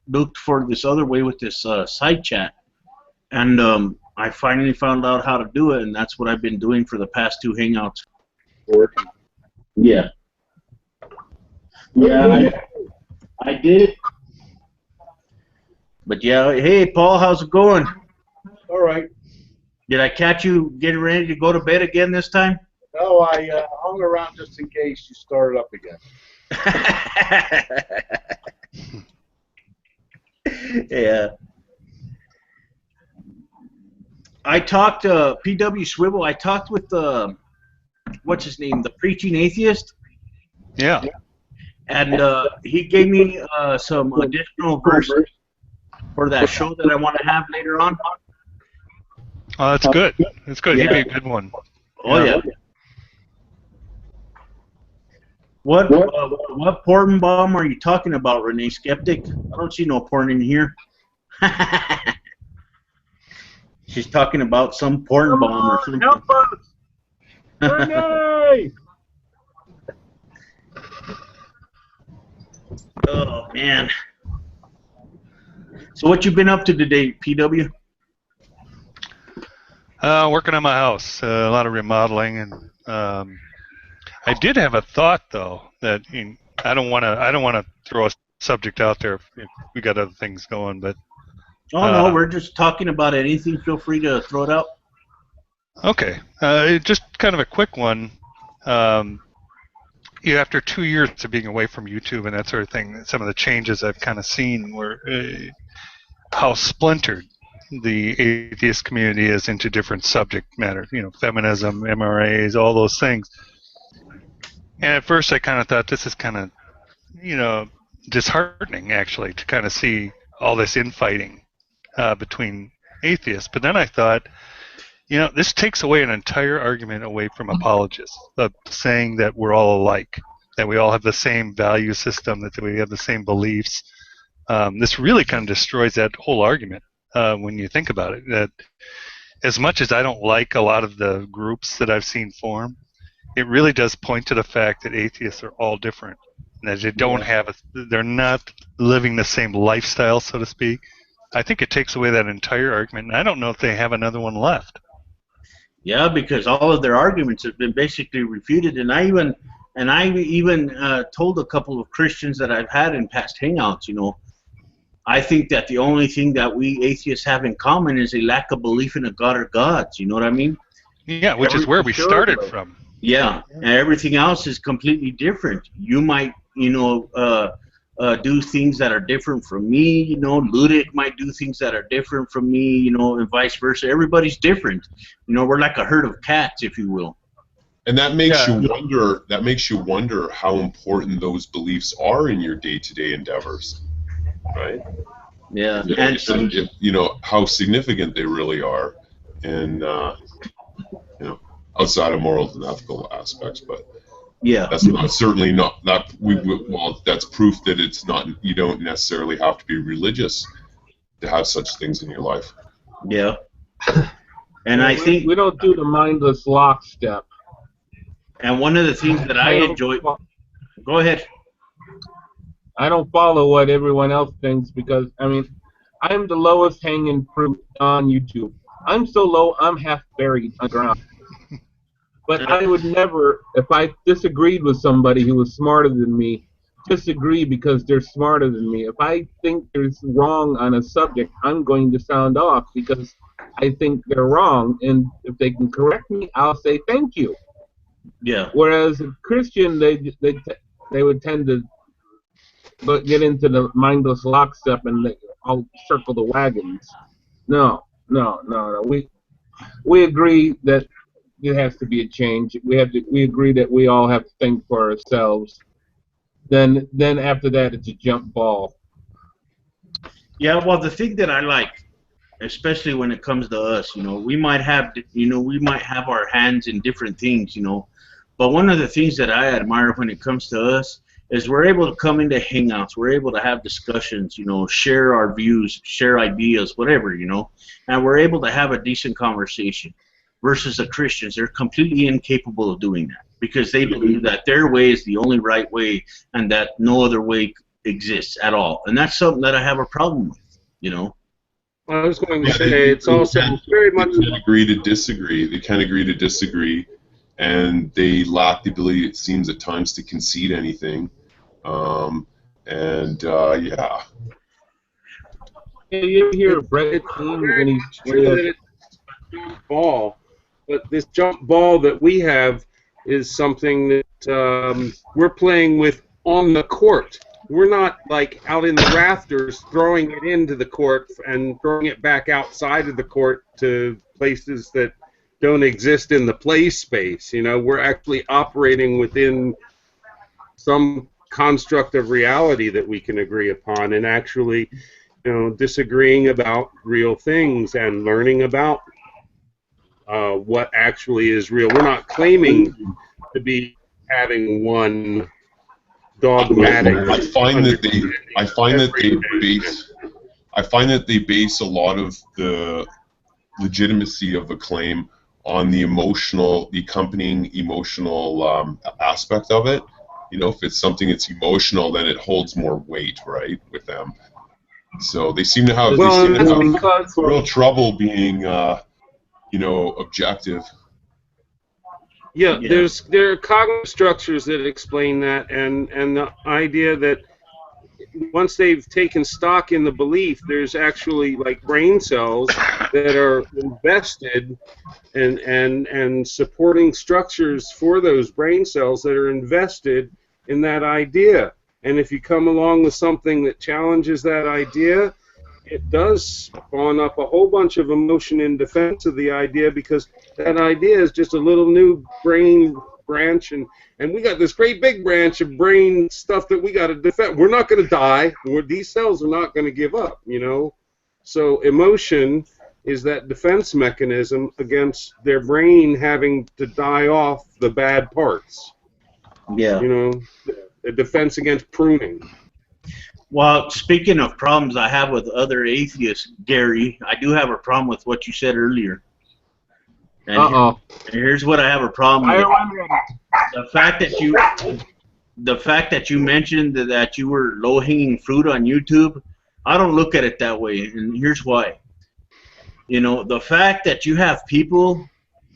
[SPEAKER 1] looked for this other way with this side chat, and I finally found out how to do it, and that's what I've been doing for the past 2 hangouts. Yeah. Yeah, I did it. But yeah, hey Paul, how's it going?
[SPEAKER 9] All right.
[SPEAKER 1] Did I catch you getting ready to go to bed again this time?
[SPEAKER 9] No, I hung around just in case you started up again.
[SPEAKER 1] Yeah. I talked to PW Swivel. I talked with what's his name, the Preaching Atheist.
[SPEAKER 8] Yeah.
[SPEAKER 1] And he gave me some additional verses for that show that I want to have later on.
[SPEAKER 8] Oh, that's good. That's good.
[SPEAKER 1] Yeah.
[SPEAKER 8] He'd be a good one.
[SPEAKER 1] Oh yeah. What porn bomb are you talking about, Renee Skeptic? I don't see no porn in here. She's talking about some porn bomb or something.
[SPEAKER 3] Help us! Renee!
[SPEAKER 1] Oh man. So what you been up to today, PW?
[SPEAKER 8] Working on my house, a lot of remodeling, and I did have a thought though that I don't want to throw a subject out there if we got other things going, but.
[SPEAKER 1] Oh no, we're just talking about anything. Feel free to throw it out.
[SPEAKER 8] Okay, just kind of a quick one. After 2 years of being away from YouTube and that sort of thing, some of the changes I've kind of seen were how splintered the atheist community is into different subject matter. Feminism, MRAs, all those things. And at first, I kind of thought this is kind of, disheartening actually to kind of see all this infighting between atheists. But then I thought, this takes away an entire argument away from apologists of saying that we're all alike, that we all have the same value system, that we have the same beliefs. This really kind of destroys that whole argument when you think about it. That as much as I don't like a lot of the groups that I've seen form, it really does point to the fact that atheists are all different, and that they don't they're not living the same lifestyle, so to speak. I think it takes away that entire argument, and I don't know if they have another one left.
[SPEAKER 1] Yeah, because all of their arguments have been basically refuted, and I even told a couple of Christians that I've had in past hangouts, I think that the only thing that we atheists have in common is a lack of belief in a god or gods. You know what I mean?
[SPEAKER 8] Yeah, which is where we started from.
[SPEAKER 1] Yeah, and everything else is completely different. You might, do things that are different from me. Ludic might do things that are different from me. And vice versa. Everybody's different. We're like a herd of cats, if you will.
[SPEAKER 5] And that makes you wonder. That makes you wonder how important those beliefs are in your day-to-day endeavors, right?
[SPEAKER 1] Yeah,
[SPEAKER 5] and how significant they really are, and outside of moral and ethical aspects, but.
[SPEAKER 1] Yeah,
[SPEAKER 5] that's certainly not that that's proof that it's not. You don't necessarily have to be religious to have such things in your life.
[SPEAKER 1] Yeah, and I think
[SPEAKER 3] we don't do the mindless lockstep.
[SPEAKER 1] And one of the things that I enjoy. Go ahead.
[SPEAKER 3] I don't follow what everyone else thinks because I'm the lowest hanging fruit on YouTube. I'm so low, I'm half buried underground. But I would never, if I disagreed with somebody who was smarter than me, disagree because they're smarter than me. If I think there's wrong on a subject, I'm going to sound off because I think they're wrong. And if they can correct me, I'll say thank you.
[SPEAKER 1] Yeah.
[SPEAKER 3] Whereas a Christian, they would tend to get into the mindless lockstep and they all circle the wagons. No. We agree that. There has to be a change. We agree that we all have to think for ourselves. Then after that, it's a jump ball.
[SPEAKER 1] Yeah, well, the thing that I like, especially when it comes to us, we might have our hands in different things, but one of the things that I admire when it comes to us is we're able to come into hangouts, we're able to have discussions, share our views, share ideas, whatever, and we're able to have a decent conversation. Versus the Christians, they're completely incapable of doing that because they believe that their way is the only right way and that no other way exists at all. And that's something that I have a problem with,
[SPEAKER 7] I was going to say it's also very much.
[SPEAKER 5] They can agree to disagree. They can agree to disagree, and they lack the ability, it seems, at times to concede anything. Yeah.
[SPEAKER 3] You hear Brett when he's
[SPEAKER 7] ball. But this jump ball that we have is something that we're playing with on the court. we're not like out in the rafters throwing it into the court and throwing it back outside of the court to places that don't exist in the play space. You know, we're actually operating within some construct of reality that we can agree upon, and actually, you know, disagreeing about real things and learning about what actually is real. We're not claiming to be having one dogmatic.
[SPEAKER 5] I find that they base a lot of the legitimacy of the claim on the accompanying emotional aspect of it. You know, if it's something that's emotional, then it holds more weight, right, with them. So they seem to have, real trouble being, you know, objective.
[SPEAKER 7] Yeah, there are cognitive structures that explain that, and the idea that once they've taken stock in the belief, there's actually like brain cells that are invested and supporting structures for those brain cells that are invested in that idea. And if you come along with something that challenges that idea, it does spawn up a whole bunch of emotion in defense of the idea, because that idea is just a little new brain branch, and we got this great big branch of brain stuff that we got to defend. We're not going to die. These cells are not going to give up, you know. So emotion is that defense mechanism against their brain having to die off the bad parts.
[SPEAKER 1] Yeah.
[SPEAKER 7] You know, a defense against pruning.
[SPEAKER 1] Well, speaking of problems I have with other atheists, Gary, I do have a problem with what you said earlier. And here's what I have a problem with. The fact that you mentioned that you were low-hanging fruit on YouTube, I don't look at it that way, and here's why. You know, the fact that you have people,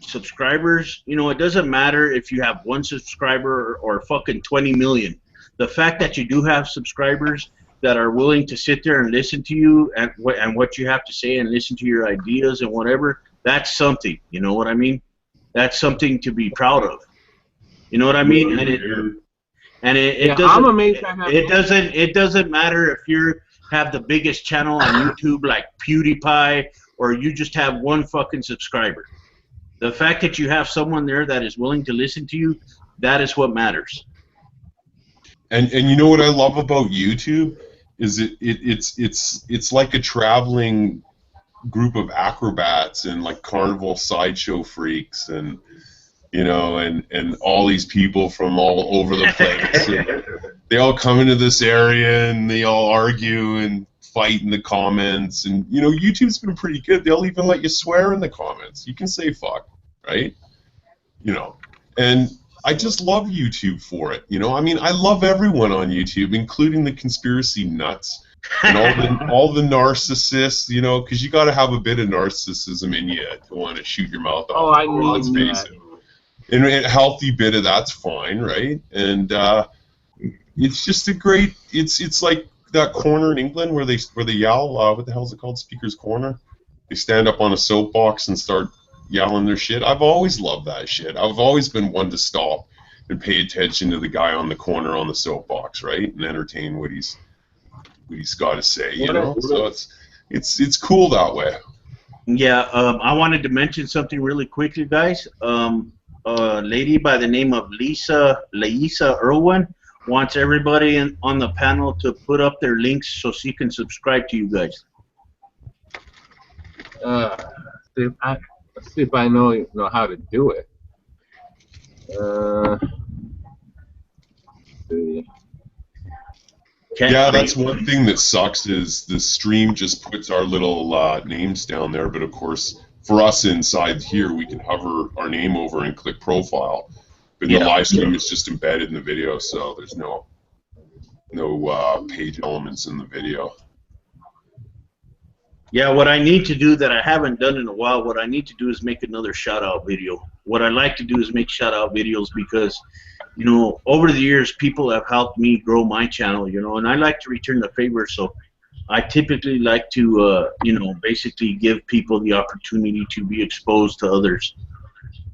[SPEAKER 1] subscribers, you know, it doesn't matter if you have 1 subscriber or fucking 20 million. The fact that you do have subscribers that are willing to sit there and listen to you and what you have to say and listen to your ideas and whatever, that's something. You know what I mean? That's something to be proud of. You know what I mean? And it doesn't matter if you have the biggest channel on YouTube like PewDiePie, or you just have 1 fucking subscriber. The fact that you have someone there that is willing to listen to you, that is what matters.
[SPEAKER 5] And you know what I love about YouTube is it's like a traveling group of acrobats and like carnival sideshow freaks, and you know, and all these people from all over the place. They all come into this area and they all argue and fight in the comments, and you know, YouTube's been pretty good. They'll even let you swear in the comments. You can say fuck, right? You know, and I just love YouTube for it. You know, I mean, I love everyone on YouTube, including the conspiracy nuts and all the narcissists. You know, because you got to have a bit of narcissism in you to want to shoot your mouth off.
[SPEAKER 3] Oh, I need that.
[SPEAKER 5] And a healthy bit of that's fine, right? And it's just a great. It's like that corner in England where they yell. What the hell is it called? Speaker's Corner. They stand up on a soapbox and start yelling their shit. I've always loved that shit. I've always been one to stop and pay attention to the guy on the corner on the soapbox, right, and entertain what he's got to say. You know, so it's cool that way.
[SPEAKER 1] Yeah, I wanted to mention something really quickly, guys. A lady by the name of Laisa Irwin wants everybody on the panel to put up their links so she can subscribe to you guys.
[SPEAKER 3] Let's see if I know how to do it.
[SPEAKER 5] Yeah, that's one thing that sucks is the stream just puts our little names down there, but of course for us inside here we can hover our name over and click profile, but the live stream is just embedded in the video, so there's no page elements in the video.
[SPEAKER 1] Yeah, what I need to do that I haven't done in a while, what I need to do is make another shout-out video. What I like to do is make shout-out videos because, you know, over the years, people have helped me grow my channel, you know, and I like to return the favor, so I typically like to, you know, basically give people the opportunity to be exposed to others,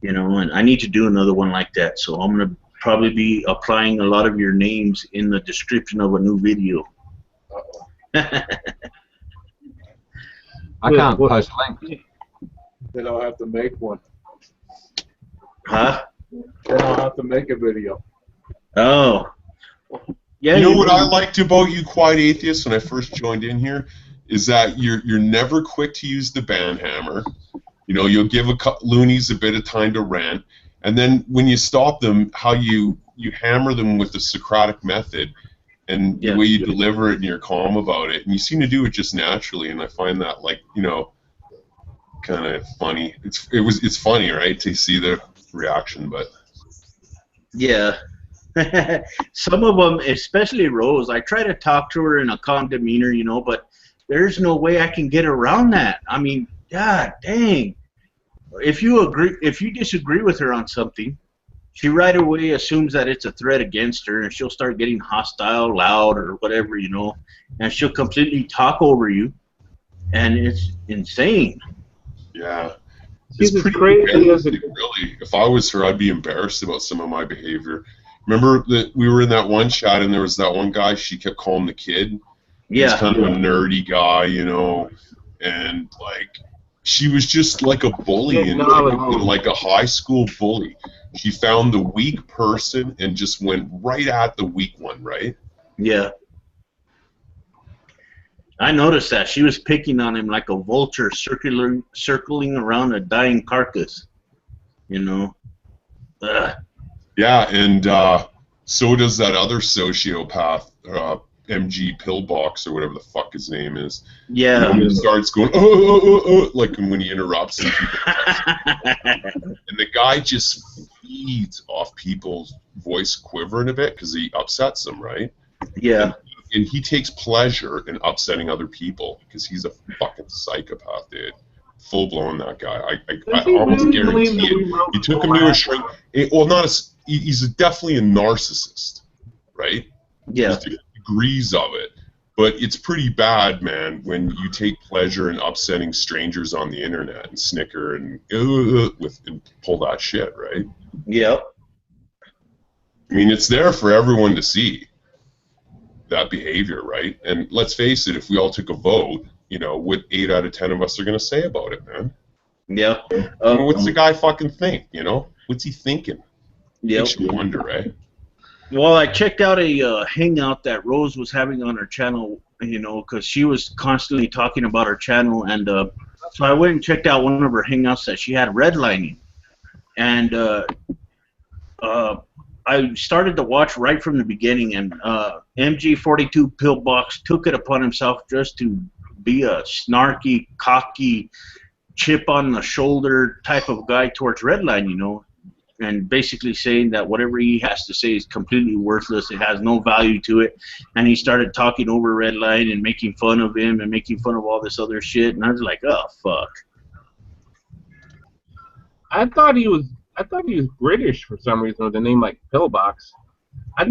[SPEAKER 1] you know, and I need to do another one like that, so I'm going to probably be applying a lot of your names in the description of a new video.
[SPEAKER 2] I can't post links.
[SPEAKER 9] Then I'll have to make one.
[SPEAKER 1] Huh?
[SPEAKER 9] Then I'll have to make a video.
[SPEAKER 1] Oh. Yeah.
[SPEAKER 5] You know what I liked about you, Quiet Atheist, when I first joined in here, is that you're never quick to use the ban hammer. You know, you'll give loonies a bit of time to rant, and then when you stop them, how you hammer them with the Socratic method, and the way you deliver it, and you're calm about it, and you seem to do it just naturally, and I find that, like, you know, kind of funny. It's funny, right, to see the reaction, but
[SPEAKER 1] yeah. Some of them, especially Rose, I try to talk to her in a calm demeanor, you know, but there's no way I can get around that. I mean, God dang. If you disagree with her on something, she right away assumes that it's a threat against her, and she'll start getting hostile, loud, or whatever, you know, and she'll completely talk over you, and it's insane.
[SPEAKER 5] Yeah.
[SPEAKER 3] She's
[SPEAKER 5] It's pretty
[SPEAKER 3] crazy as a...
[SPEAKER 5] really. If I was her, I'd be embarrassed about some of my behavior. Remember that we were in that one chat, and there was that one guy she kept calling the kid.
[SPEAKER 1] Yeah.
[SPEAKER 5] He's kind of a nerdy guy, you know, and like she was just like a bully, and like a high school bully. She found the weak person and just went right at the weak one, right?
[SPEAKER 1] Yeah. I noticed that she was picking on him like a vulture circling around a dying carcass, you know. Ugh.
[SPEAKER 5] Yeah, and so does that other sociopath, MG Pillbox or whatever the fuck his name is.
[SPEAKER 1] Yeah.
[SPEAKER 5] When he starts going, like when he interrupts and people and the guy just feeds off people's voice quivering a bit because he upsets them, right?
[SPEAKER 1] Yeah.
[SPEAKER 5] And he takes pleasure in upsetting other people because he's a fucking psychopath, dude. Full blown, that guy. I almost guarantee it. He took him to a shrink. Well, not a. He's definitely a narcissist, right?
[SPEAKER 1] Yeah.
[SPEAKER 5] There's degrees of it, but it's pretty bad, man, when you take pleasure in upsetting strangers on the internet and snicker and pull that shit, right?
[SPEAKER 1] Yep.
[SPEAKER 5] I mean, it's there for everyone to see that behavior, right? And let's face it, if we all took a vote, you know, what 8 out of 10 of us are going to say about it, man?
[SPEAKER 1] Yeah.
[SPEAKER 5] What's the guy fucking think, you know? What's he thinking?
[SPEAKER 1] Yep.
[SPEAKER 5] Makes you wonder, eh?
[SPEAKER 1] Well, I checked out a hangout that Rose was having on her channel, you know, because she was constantly talking about her channel, and so I went and checked out one of her hangouts that she had redlining, and I started to watch right from the beginning, and MG42 Pillbox took it upon himself just to be a snarky, cocky, chip on the shoulder type of guy towards redline, you know, and basically saying that whatever he has to say is completely worthless, it has no value to it, and he started talking over redline and making fun of him and making fun of all this other shit, and I was like, oh fuck.
[SPEAKER 3] I thought he was British for some reason with a name like Pillbox. I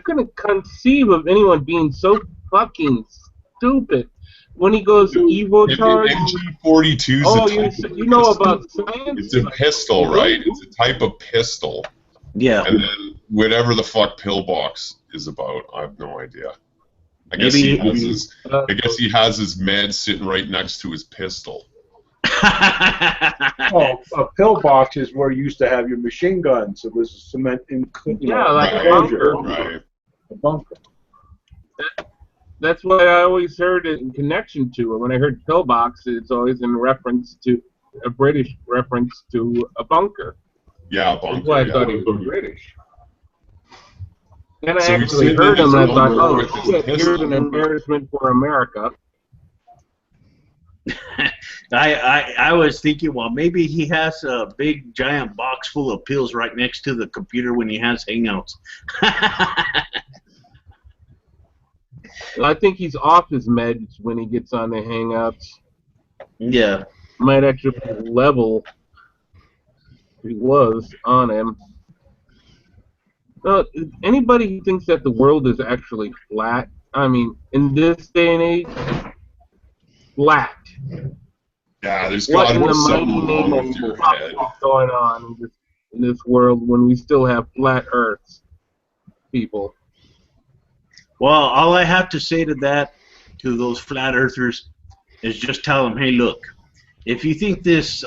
[SPEAKER 3] couldn't conceive of anyone being so fucking stupid. When he goes Evo charge.
[SPEAKER 5] MG42's
[SPEAKER 3] you know about science?
[SPEAKER 5] It's a pistol, right? It's a type of pistol.
[SPEAKER 1] Yeah.
[SPEAKER 5] And then whatever the fuck Pillbox is about, I have no idea. I guess he has his med sitting right next to his pistol.
[SPEAKER 9] Oh, a pillbox is where you used to have your machine guns. It was a cement
[SPEAKER 3] like a bunker.
[SPEAKER 5] Right.
[SPEAKER 9] A bunker.
[SPEAKER 3] That's what I always heard it in connection to it. When I heard pillbox, it's always in reference to a British reference to a bunker.
[SPEAKER 5] Yeah, a bunker.
[SPEAKER 3] That's why I thought he was British. And I
[SPEAKER 5] So
[SPEAKER 3] actually heard him, and I thought, oh shit, here's an embarrassment for America.
[SPEAKER 1] I was thinking, well, maybe he has a big giant box full of pills right next to the computer when he has hangouts.
[SPEAKER 3] I think he's off his meds when he gets on the hangouts.
[SPEAKER 1] Yeah.
[SPEAKER 3] Might actually be level he was on him. Anybody who thinks that the world is actually flat, I mean, in this day and age, flat.
[SPEAKER 5] Yeah, there's got to be something wrong with your head.
[SPEAKER 3] Going on. in this world when we still have flat Earths, people?
[SPEAKER 1] Well, all I have to say to that, to those flat earthers, is just tell them, hey, look, if you think this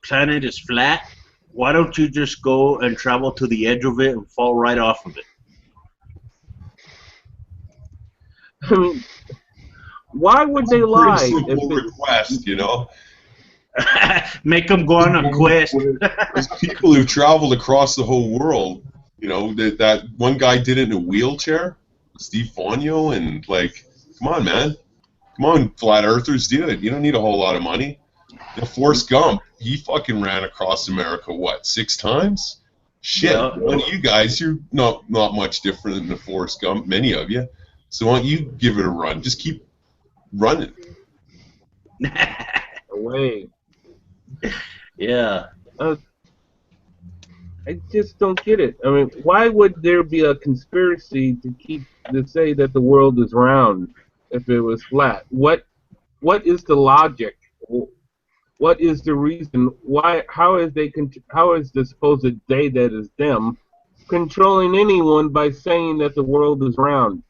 [SPEAKER 1] planet is flat, why don't you just go and travel to the edge of it and fall right off of it?
[SPEAKER 3] I mean, why would they
[SPEAKER 5] Pretty
[SPEAKER 3] lie?
[SPEAKER 5] simple request, you know.
[SPEAKER 1] Make them go on a quest.
[SPEAKER 5] There's people who've traveled across the whole world. You know, that one guy did it in a wheelchair, Steve Fonio, and like, come on, man. Come on, flat earthers, do it. You don't need a whole lot of money. You know, Forrest Gump, he fucking ran across America, what, 6 times? Shit,
[SPEAKER 1] Yeah.
[SPEAKER 5] one of you guys, you're not much different than the Forrest Gump, many of you. So why don't you give it a run? Just keep running.
[SPEAKER 3] Away.
[SPEAKER 1] Yeah.
[SPEAKER 3] I just don't get it. I mean, why would there be a conspiracy to say that the world is round if it was flat? What is the logic? What is the reason? Why? How is the supposed they that is them controlling anyone by saying that the world is round?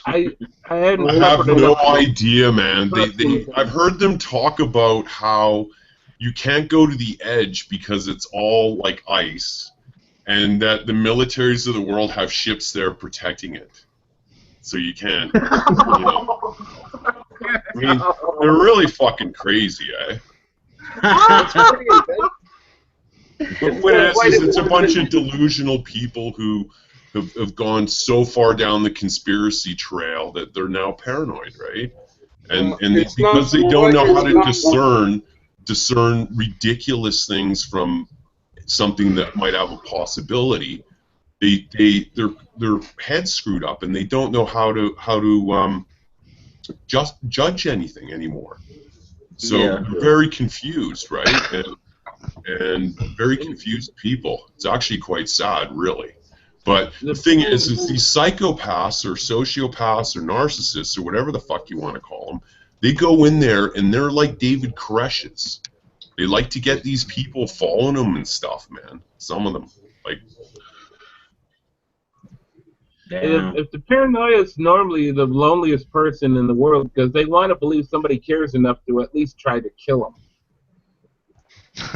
[SPEAKER 3] I
[SPEAKER 5] have no idea, man. I've heard them talk about how you can't go to the edge because it's all like ice, and that the militaries of the world have ships there protecting it, so you can't. You know. I mean, they're really fucking crazy, eh? But what it is it's a bunch of delusional people who have gone so far down the conspiracy trail that they're now paranoid, right? And because they don't know how to discern ridiculous things from something that might have a possibility, their head's screwed up, and they don't know how to just judge anything anymore. So they're very confused, right? And very confused people. It's actually quite sad, really. But the thing is these psychopaths or sociopaths or narcissists or whatever the fuck you want to call them, they go in there and they're like David Koresh's. They like to get these people following them and stuff, man. Some of them, like.
[SPEAKER 3] If the paranoia is normally the loneliest person in the world because they want to believe somebody cares enough to at least try to kill them.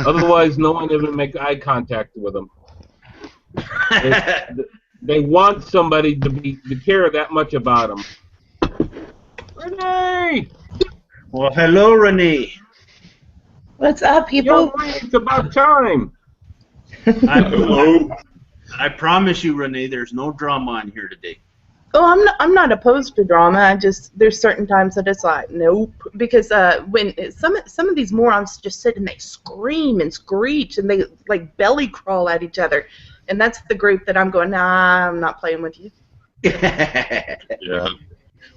[SPEAKER 3] Otherwise, no one ever make eye contact with them. They want somebody to care that much about them. Renee!
[SPEAKER 1] Well, hello, Renee.
[SPEAKER 10] What's up, people?
[SPEAKER 3] It's about time.
[SPEAKER 5] Hello.
[SPEAKER 1] I promise you, Renee, there's no drama on here today.
[SPEAKER 10] Oh, I'm not opposed to drama. There's certain times that it's like nope, because when some of these morons just sit and they scream and screech and they like belly crawl at each other, and that's the group that I'm going. Nah, I'm not playing with you.
[SPEAKER 5] Yeah,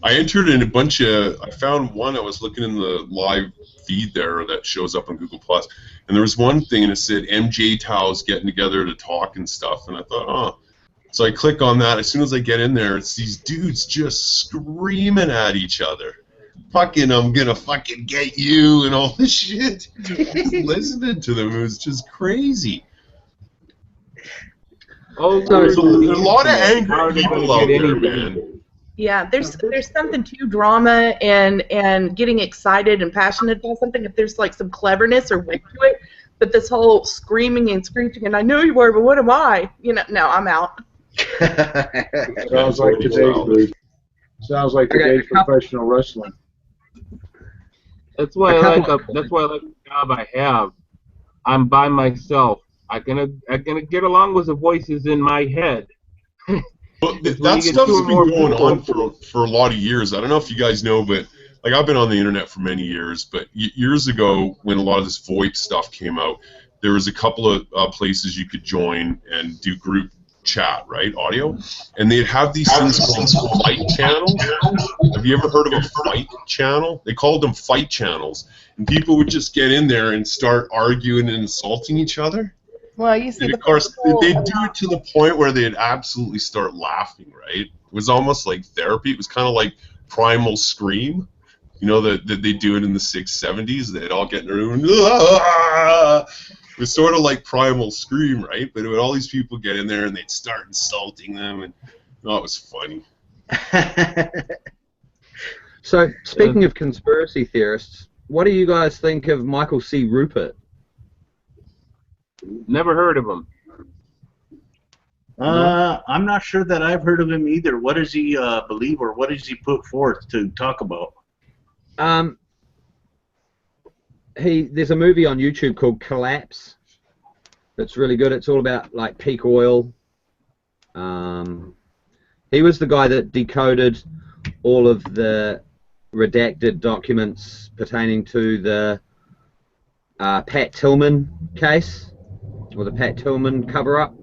[SPEAKER 5] I entered in a bunch of. I found one. I was looking in the live feed there that shows up on Google Plus, and there was one thing and it said MJ Tao's getting together to talk and stuff, and I thought, oh. So I click on that. As soon as I get in there, it's these dudes just screaming at each other. Fucking, I'm gonna fucking get you and all this shit. Just listening to them, it was just crazy.
[SPEAKER 3] Oh,
[SPEAKER 5] there's a lot of angry people out there, man.
[SPEAKER 10] Yeah, there's something to drama and getting excited and passionate about something if there's like some cleverness or wit to it. But this whole screaming and screeching, and I know you were, but what am I? You know, no, I'm out.
[SPEAKER 9] Sounds like today's professional wrestling.
[SPEAKER 3] That's why I like the job I have. I'm by myself. I'm gonna get along with the voices in my head.
[SPEAKER 5] Well, that stuff's been going on for a lot of years. I don't know if you guys know, but like I've been on the internet for many years. But years ago, when a lot of this VoIP stuff came out, there was a couple of places you could join and do group chat, right, audio, and they'd have these things called fight channels. Have you ever heard of a fight channel? They called them fight channels, and people would just get in there and start arguing and insulting each other.
[SPEAKER 10] Well, you see,
[SPEAKER 5] and of course, they'd do it to the point where they'd absolutely start laughing, right? It was almost like therapy. It was kind of like Primal Scream, You know that they do it in the 670s. They'd all get in a room. It was sort of like Primal Scream, right? But when all these people get in there and they'd start insulting them, and it was funny.
[SPEAKER 2] So, speaking of conspiracy theorists, what do you guys think of Michael C. Rupert?
[SPEAKER 3] Never heard of him.
[SPEAKER 1] I'm not sure that I've heard of him either. What does he believe, or what does he put forth to talk about?
[SPEAKER 2] There's a movie on YouTube called Collapse. That's really good. It's all about like peak oil. He was the guy that decoded all of the redacted documents pertaining to the Pat Tillman case, or the Pat Tillman cover-up.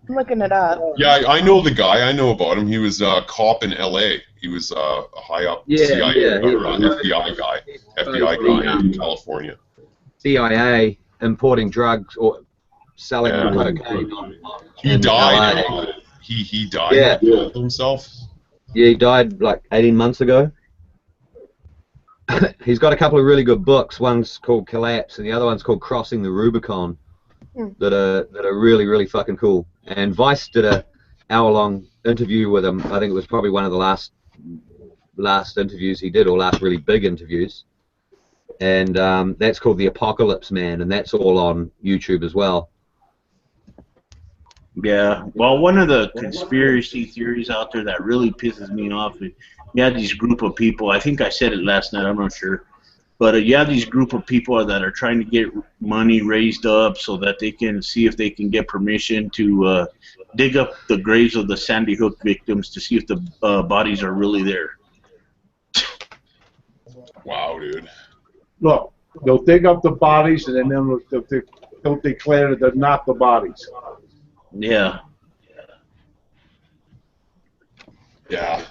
[SPEAKER 10] I'm looking it up.
[SPEAKER 5] Yeah, I know the guy. I know about him. He was a cop in L.A. He was a high-up CIA FBI guy in California.
[SPEAKER 2] CIA importing drugs or selling cocaine.
[SPEAKER 5] He died. He died.
[SPEAKER 2] Yeah.
[SPEAKER 5] He killed himself.
[SPEAKER 2] Yeah, he died like 18 months ago. He's got a couple of really good books. One's called Collapse, and the other one's called Crossing the Rubicon. That are really, really fucking cool. And Vice did a hour-long interview with him. I think it was probably one of the last interviews he did, or last really big interviews. And that's called The Apocalypse Man, and that's all on YouTube as well.
[SPEAKER 1] Yeah, well, one of the conspiracy theories out there that really pisses me off is you have these group of people, I think I said it last night, I'm not sure, but you have these group of people that are trying to get money raised up so that they can see if they can get permission to dig up the graves of the Sandy Hook victims to see if the bodies are really there.
[SPEAKER 5] Wow, dude.
[SPEAKER 9] Look, they'll dig up the bodies, and then they'll declare that they're not the bodies.
[SPEAKER 1] Yeah.
[SPEAKER 5] Yeah.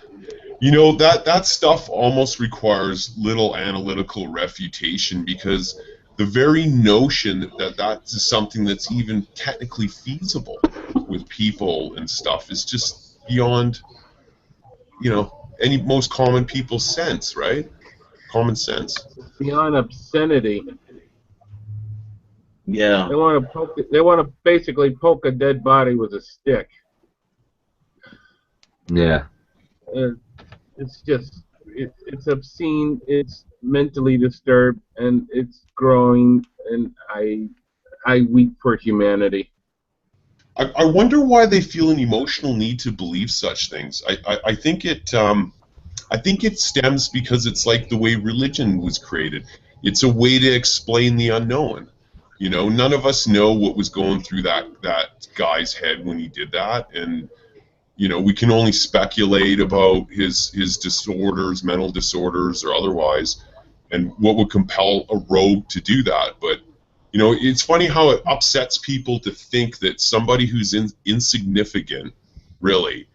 [SPEAKER 5] You know, that stuff almost requires little analytical refutation, because the very notion that that's something that's even technically feasible with people and stuff is just beyond, you know, any most common people's sense, right? Common sense.
[SPEAKER 3] Beyond obscenity.
[SPEAKER 1] Yeah.
[SPEAKER 3] They want to basically poke a dead body with a stick.
[SPEAKER 2] Yeah.
[SPEAKER 3] It's just, it's obscene, it's mentally disturbed, and it's growing, and I weep for humanity.
[SPEAKER 5] I wonder why they feel an emotional need to believe such things. I think it stems because it's like the way religion was created. It's a way to explain the unknown. You know, none of us know what was going through that guy's head when he did that, and you know, we can only speculate about his disorders, mental disorders or otherwise, and what would compel a rogue to do that. But you know, it's funny how it upsets people to think that somebody who's insignificant, really,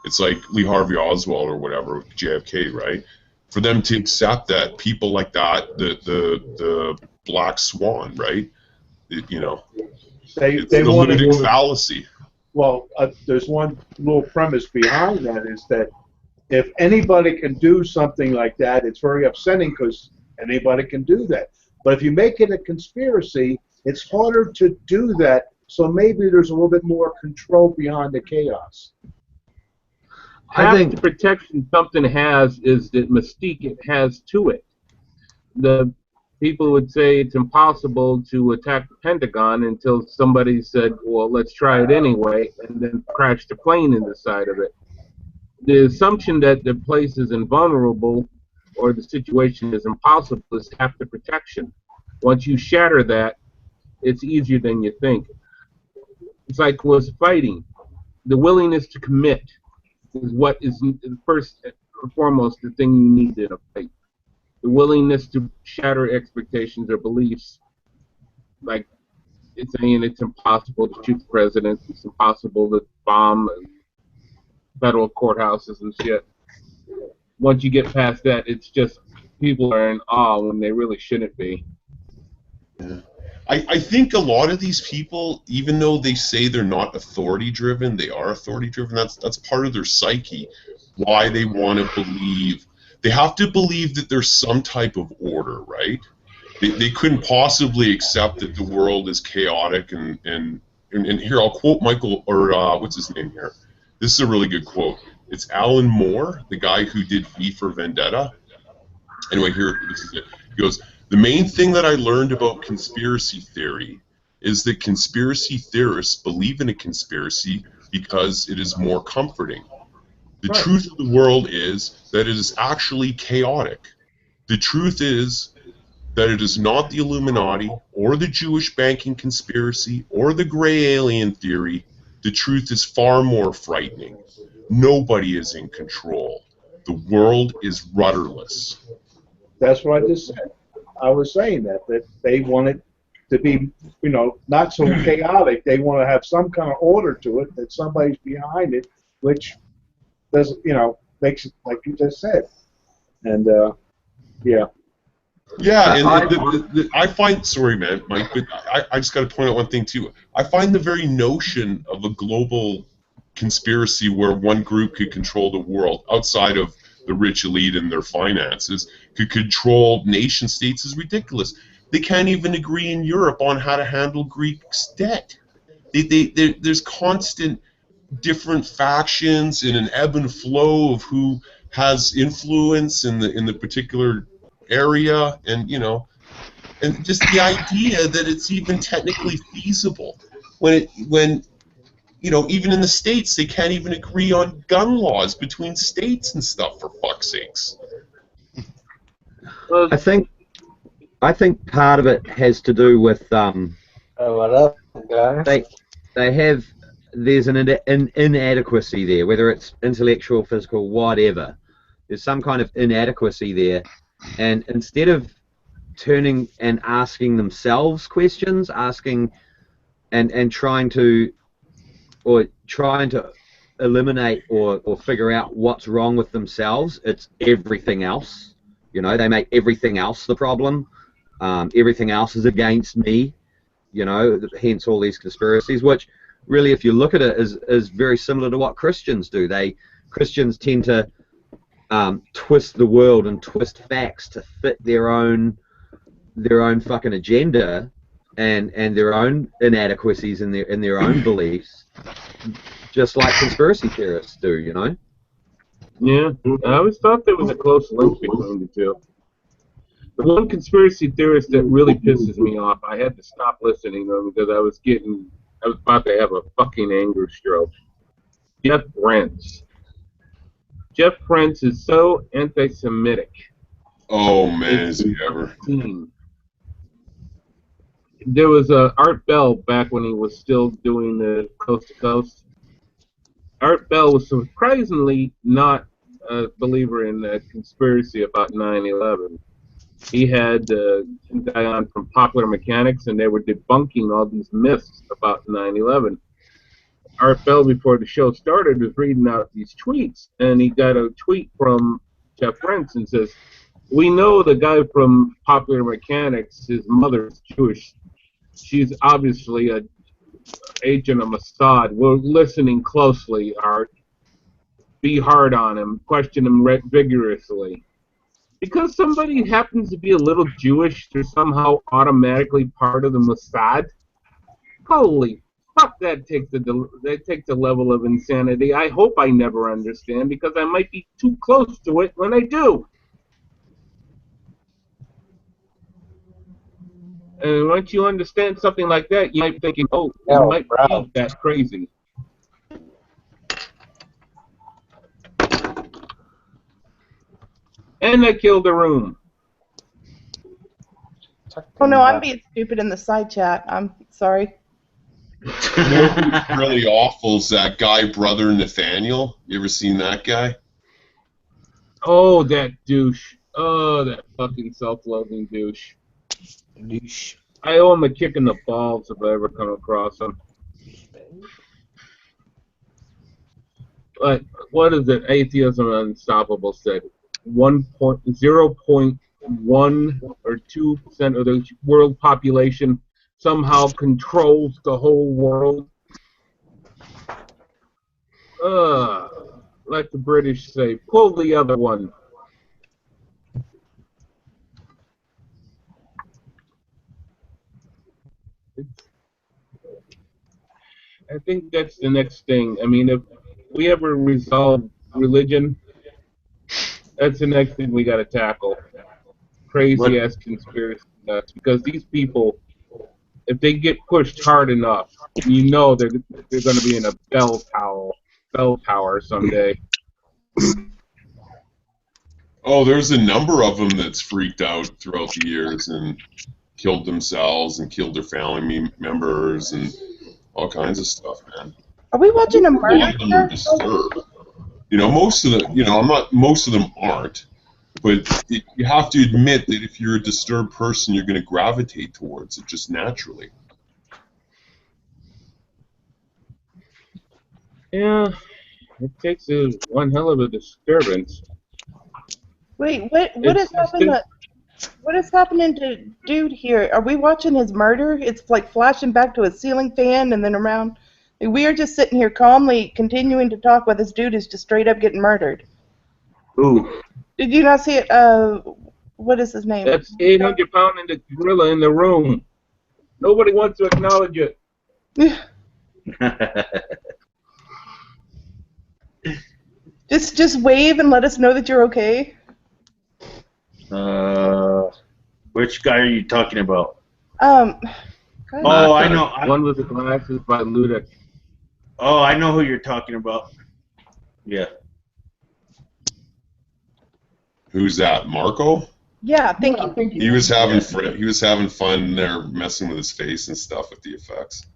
[SPEAKER 5] it's like Lee Harvey Oswald or whatever, JFK, right? For them to accept that people like that, the Black Swan, right? You know, it's a lunatic fallacy.
[SPEAKER 9] Well, there's one little premise behind that, is that if anybody can do something like that, it's very upsetting because anybody can do that. But if you make it a conspiracy, it's harder to do that, so maybe there's a little bit more control behind the chaos.
[SPEAKER 3] I think the protection something has is the mystique it has to it. The people would say it's impossible to attack the Pentagon until somebody said, well, let's try it anyway, and then crash the plane in the side of it. The assumption that the place is invulnerable or the situation is impossible is half the protection. Once you shatter that, it's easier than you think. It's like was fighting. The willingness to commit is what is first and foremost the thing you need in a fight. The willingness to shatter expectations or beliefs, like it's saying it's impossible to shoot the president, it's impossible to bomb federal courthouses and shit. Once you get past that, it's just people are in awe when they really shouldn't be.
[SPEAKER 5] Yeah. I think a lot of these people, even though they say they're not authority-driven, they are authority-driven. That's part of their psyche, why they want to believe they have to believe that there's some type of order, right? They couldn't possibly accept that the world is chaotic and here I'll quote Michael, or what's his name here? This is a really good quote. It's Alan Moore, the guy who did V for Vendetta. Anyway, here, this is it. He goes, "The main thing that I learned about conspiracy theory is that conspiracy theorists believe in a conspiracy because it is more comforting. The truth of the world is that it is actually chaotic. The truth is that it is not the Illuminati or the Jewish banking conspiracy or the gray alien theory. The truth is far more frightening. Nobody is in control. The world is rudderless."
[SPEAKER 9] That's what I just said. I was saying that they want it to be, you know, not so chaotic. They want to have some kind of order to it, that somebody's behind it, which does, you know, makes it like you just said. And yeah.
[SPEAKER 5] Yeah, and I find, sorry, man, Mike, but I just got to point out one thing too. I find the very notion of a global conspiracy where one group could control the world outside of the rich elite and their finances, could control nation states, is ridiculous. They can't even agree in Europe on how to handle Greece's debt. There's constant different factions and an ebb and flow of who has influence in the particular area, and you know, and just the idea that it's even technically feasible when you know, even in the States they can't even agree on gun laws between states and stuff, for fuck's sakes.
[SPEAKER 2] I think part of it has to do with
[SPEAKER 11] what up, guys?
[SPEAKER 2] There's an inadequacy there, whether it's intellectual, physical, whatever. There's some kind of inadequacy there, and instead of turning and asking themselves questions, asking and trying to eliminate or figure out what's wrong with themselves, it's everything else. You know, they make everything else the problem. Everything else is against me. You know, hence all these conspiracies, which really, if you look at it, is very similar to what Christians do. Christians tend to twist the world and twist facts to fit their own fucking agenda and their own inadequacies in their own beliefs, just like conspiracy theorists do. You know.
[SPEAKER 3] Yeah, I always thought there was a close link between the two. The one conspiracy theorist that really pisses me off, I had to stop listening to him because I was about to have a fucking anger stroke. Jeff Brents. Jeff Brents is so anti-Semitic.
[SPEAKER 5] Oh man, is he ever?
[SPEAKER 3] There was Art Bell back when he was still doing the Coast to Coast. Art Bell was surprisingly not a believer in the conspiracy about 9/11. He had a guy on from Popular Mechanics, and they were debunking all these myths about 9/11. Art Bell, before the show started, was reading out these tweets, and he got a tweet from Jeff Brents and says, "We know the guy from Popular Mechanics, his mother's Jewish. She's obviously a agent of Mossad. We're listening closely, Art. Be hard on him. Question him vigorously." Because somebody happens to be a little Jewish, they're somehow automatically part of the Mossad? Holy fuck, that takes a level of insanity I hope I never understand, because I might be too close to it when I do. And once you understand something like that, you might be thinking, oh, you might be that crazy. And I killed the room.
[SPEAKER 10] Oh no, I'm being stupid in the side chat. I'm sorry.
[SPEAKER 5] You know who's really awful is that guy, Brother Nathaniel. You ever seen that guy?
[SPEAKER 3] Oh, that douche. Oh, that fucking self-loathing douche. I owe him a kick in the balls if I ever come across him. But what is it? Atheism Unstoppable said 0.1 or 2% of the world population somehow controls the whole world. Like the British say, pull the other one. I think that's the next thing. I mean, if we ever resolve religion, that's the next thing we got to tackle. Crazy ass conspiracy nuts, because these people, if they get pushed hard enough, you know they're going to be in a bell tower someday.
[SPEAKER 5] Oh, there's a number of them that's freaked out throughout the years and killed themselves and killed their family members and all kinds of stuff, man.
[SPEAKER 10] Are we watching a
[SPEAKER 5] A lot
[SPEAKER 10] murder?
[SPEAKER 5] of them are disturbed. You know, most of them aren't. But you have to admit that if you're a disturbed person, you're going to gravitate towards it just naturally.
[SPEAKER 3] Yeah, it takes one hell of a disturbance.
[SPEAKER 10] Wait, what is happening? What is happening to dude here? Are we watching his murder? It's like flashing back to a ceiling fan and then around. We are just sitting here calmly continuing to talk while this dude is just straight up getting murdered.
[SPEAKER 1] Ooh.
[SPEAKER 10] Did you not see it? What is his name?
[SPEAKER 3] That's 800-pound gorilla in the room. Nobody wants to acknowledge it.
[SPEAKER 10] Just wave and let us know that you're okay.
[SPEAKER 1] Which guy are you talking about?
[SPEAKER 10] Oh,
[SPEAKER 1] I know.
[SPEAKER 3] One with the glasses by Luda.
[SPEAKER 1] Oh, I know who you're talking about. Yeah.
[SPEAKER 5] Who's that? Marco?
[SPEAKER 10] Yeah, thank you.
[SPEAKER 5] He was having fun there, messing with his face and stuff with the effects.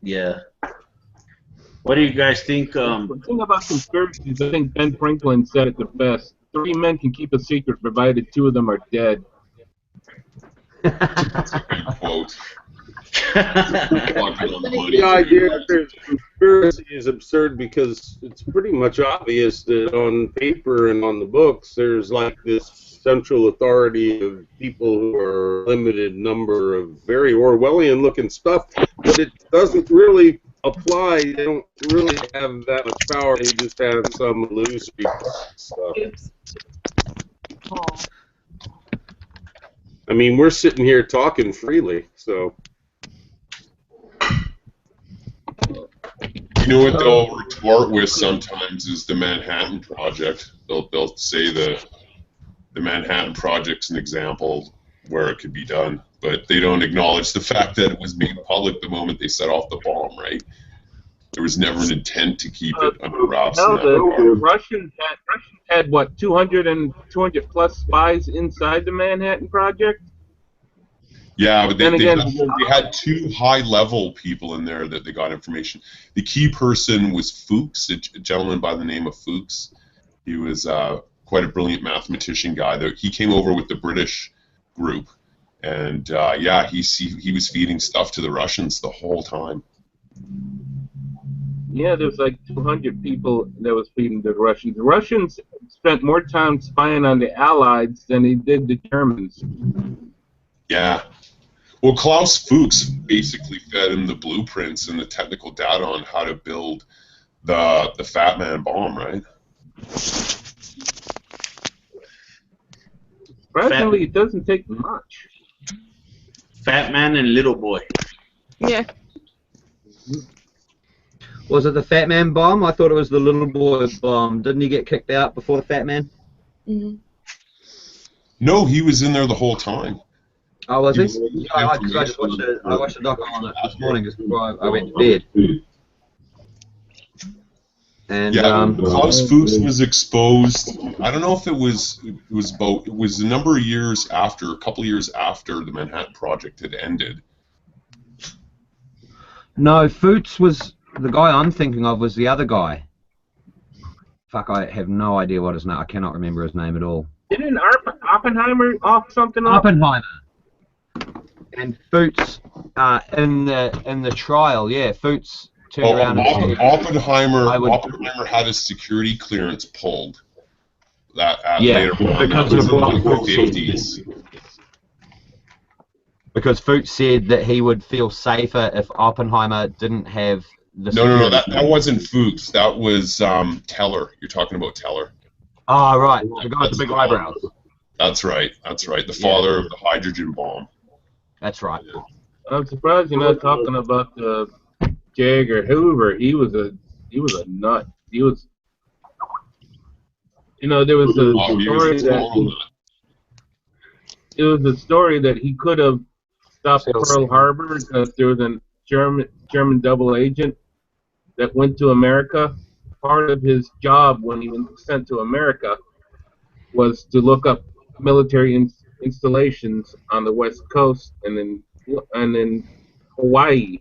[SPEAKER 1] Yeah. What do you guys think?
[SPEAKER 3] The thing about conspiracies, I think Ben Franklin said it the best. 3 men can keep a secret, provided 2 of them are dead.
[SPEAKER 5] That's a good quote.
[SPEAKER 7] The idea that there's conspiracy is absurd because it's pretty much obvious that on paper and on the books there's like this central authority of people who are a limited number of very Orwellian looking stuff, but it doesn't really apply. They don't really have that much power. They just have some illusory stuff. I mean, we're sitting here talking freely, so.
[SPEAKER 5] You know what they'll retort with sometimes is the Manhattan Project. They'll say the Manhattan Project's an example where it could be done, but they don't acknowledge the fact that it was made public the moment they set off the bomb, right? There was never an intent to keep it under wraps.
[SPEAKER 3] No, the Russians had what, 200 plus spies inside the Manhattan Project?
[SPEAKER 5] Yeah, but they
[SPEAKER 3] again,
[SPEAKER 5] had 2 high-level people in there that they got information. The key person was Fuchs, a gentleman by the name of Fuchs. He was quite a brilliant mathematician guy. He came over with the British group, and yeah, he was feeding stuff to the Russians the whole time.
[SPEAKER 3] Yeah, there was like 200 people that was feeding the Russians. The Russians spent more time spying on the Allies than they did the Germans.
[SPEAKER 5] Yeah. Well, Klaus Fuchs basically fed him the blueprints and the technical data on how to build the Fat Man bomb, right?
[SPEAKER 3] Surprisingly, it doesn't take much.
[SPEAKER 1] Fat Man and Little Boy.
[SPEAKER 10] Yeah.
[SPEAKER 2] Was it the Fat Man bomb? I thought it was the Little Boy bomb. Didn't he get kicked out before the Fat Man?
[SPEAKER 10] Mm-hmm.
[SPEAKER 5] No, he was in there the whole time.
[SPEAKER 2] Oh, was he? Yeah, I just watched a doc on it this morning just before I went to bed. And
[SPEAKER 5] yeah, Klaus Fuchs was exposed. I don't know if it was a number of years after, a couple of years after the Manhattan Project had ended.
[SPEAKER 2] No, Fuchs was the guy I'm thinking of. Was the other guy? Fuck, I have no idea what his name. I cannot remember his name at all.
[SPEAKER 3] Didn't Oppenheimer off something up?
[SPEAKER 2] Oppenheimer. And Fuchs in the trial, yeah, Fuchs turned around and said,
[SPEAKER 5] Oppenheimer had his security clearance pulled. Later on,
[SPEAKER 2] because
[SPEAKER 5] that
[SPEAKER 2] of what
[SPEAKER 5] was
[SPEAKER 2] Fuchs
[SPEAKER 5] in the 50s.
[SPEAKER 2] Because Fuchs said that he would feel safer if Oppenheimer didn't have the
[SPEAKER 5] No, that wasn't Fuchs. That was Teller. You're talking about Teller.
[SPEAKER 2] Oh, right, the guy with the big eyebrows.
[SPEAKER 5] That's right. That's right. The father of the hydrogen bomb.
[SPEAKER 2] That's right.
[SPEAKER 5] Yeah.
[SPEAKER 3] I'm surprised you're not talking about J. Edgar Hoover. He was a nut. He was, there was a story that he could have stopped Pearl Harbor because there was a German double agent that went to America. Part of his job when he was sent to America was to look up military installations on the West Coast and then Hawaii.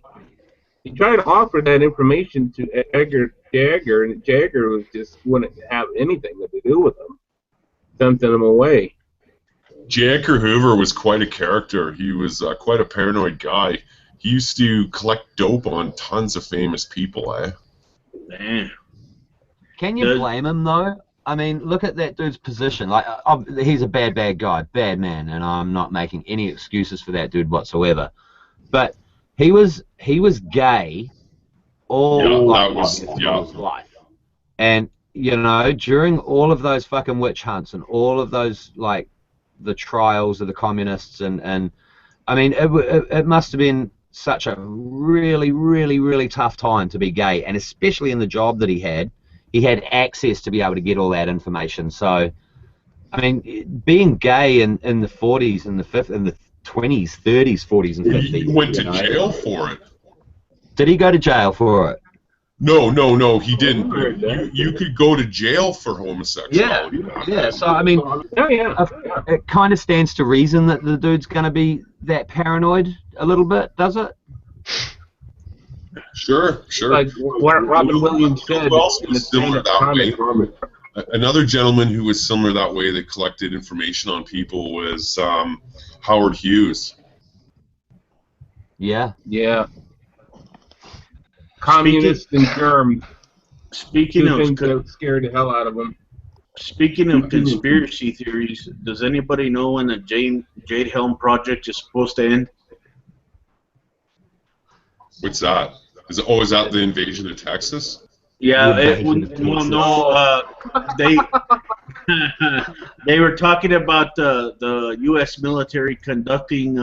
[SPEAKER 3] He tried to offer that information to Jagger, and Jagger just wouldn't have anything to do with him. Sent him away.
[SPEAKER 5] J. Edgar Hoover was quite a character. He was quite a paranoid guy. He used to collect dope on tons of famous people, eh?
[SPEAKER 1] Damn.
[SPEAKER 2] Can you blame him, though? I mean, look at that dude's position. Like, he's a bad guy, bad man, and I'm not making any excuses for that dude whatsoever. But he was gay all his life, and during all of those fucking witch hunts and all of those the trials of the communists and I mean it must have been such a really, really, really tough time to be gay, and especially in the job that he had access to be able to get all that information. So, I mean, being gay in the 40s and the 20s, 30s, 40s, and 50s.
[SPEAKER 5] He went to jail for it.
[SPEAKER 2] Did he go to jail for it?
[SPEAKER 5] No, he didn't. You could go to jail for homosexuality.
[SPEAKER 2] Yeah. So, I mean, it kind of stands to reason that the dude's going to be that paranoid a little bit, does it?
[SPEAKER 5] Sure.
[SPEAKER 3] Like what Robin Williams said.
[SPEAKER 5] Similar that way. Another gentleman who was similar that way that collected information on people was Howard Hughes.
[SPEAKER 2] Yeah.
[SPEAKER 3] Communist and germ.
[SPEAKER 1] Speaking of
[SPEAKER 3] things that scared the hell out of him.
[SPEAKER 1] Speaking of conspiracy theories, does anybody know when the Jade Helm project is supposed to end?
[SPEAKER 5] What's that? Is that the invasion of Texas?
[SPEAKER 1] Yeah, they were talking about the U.S. military conducting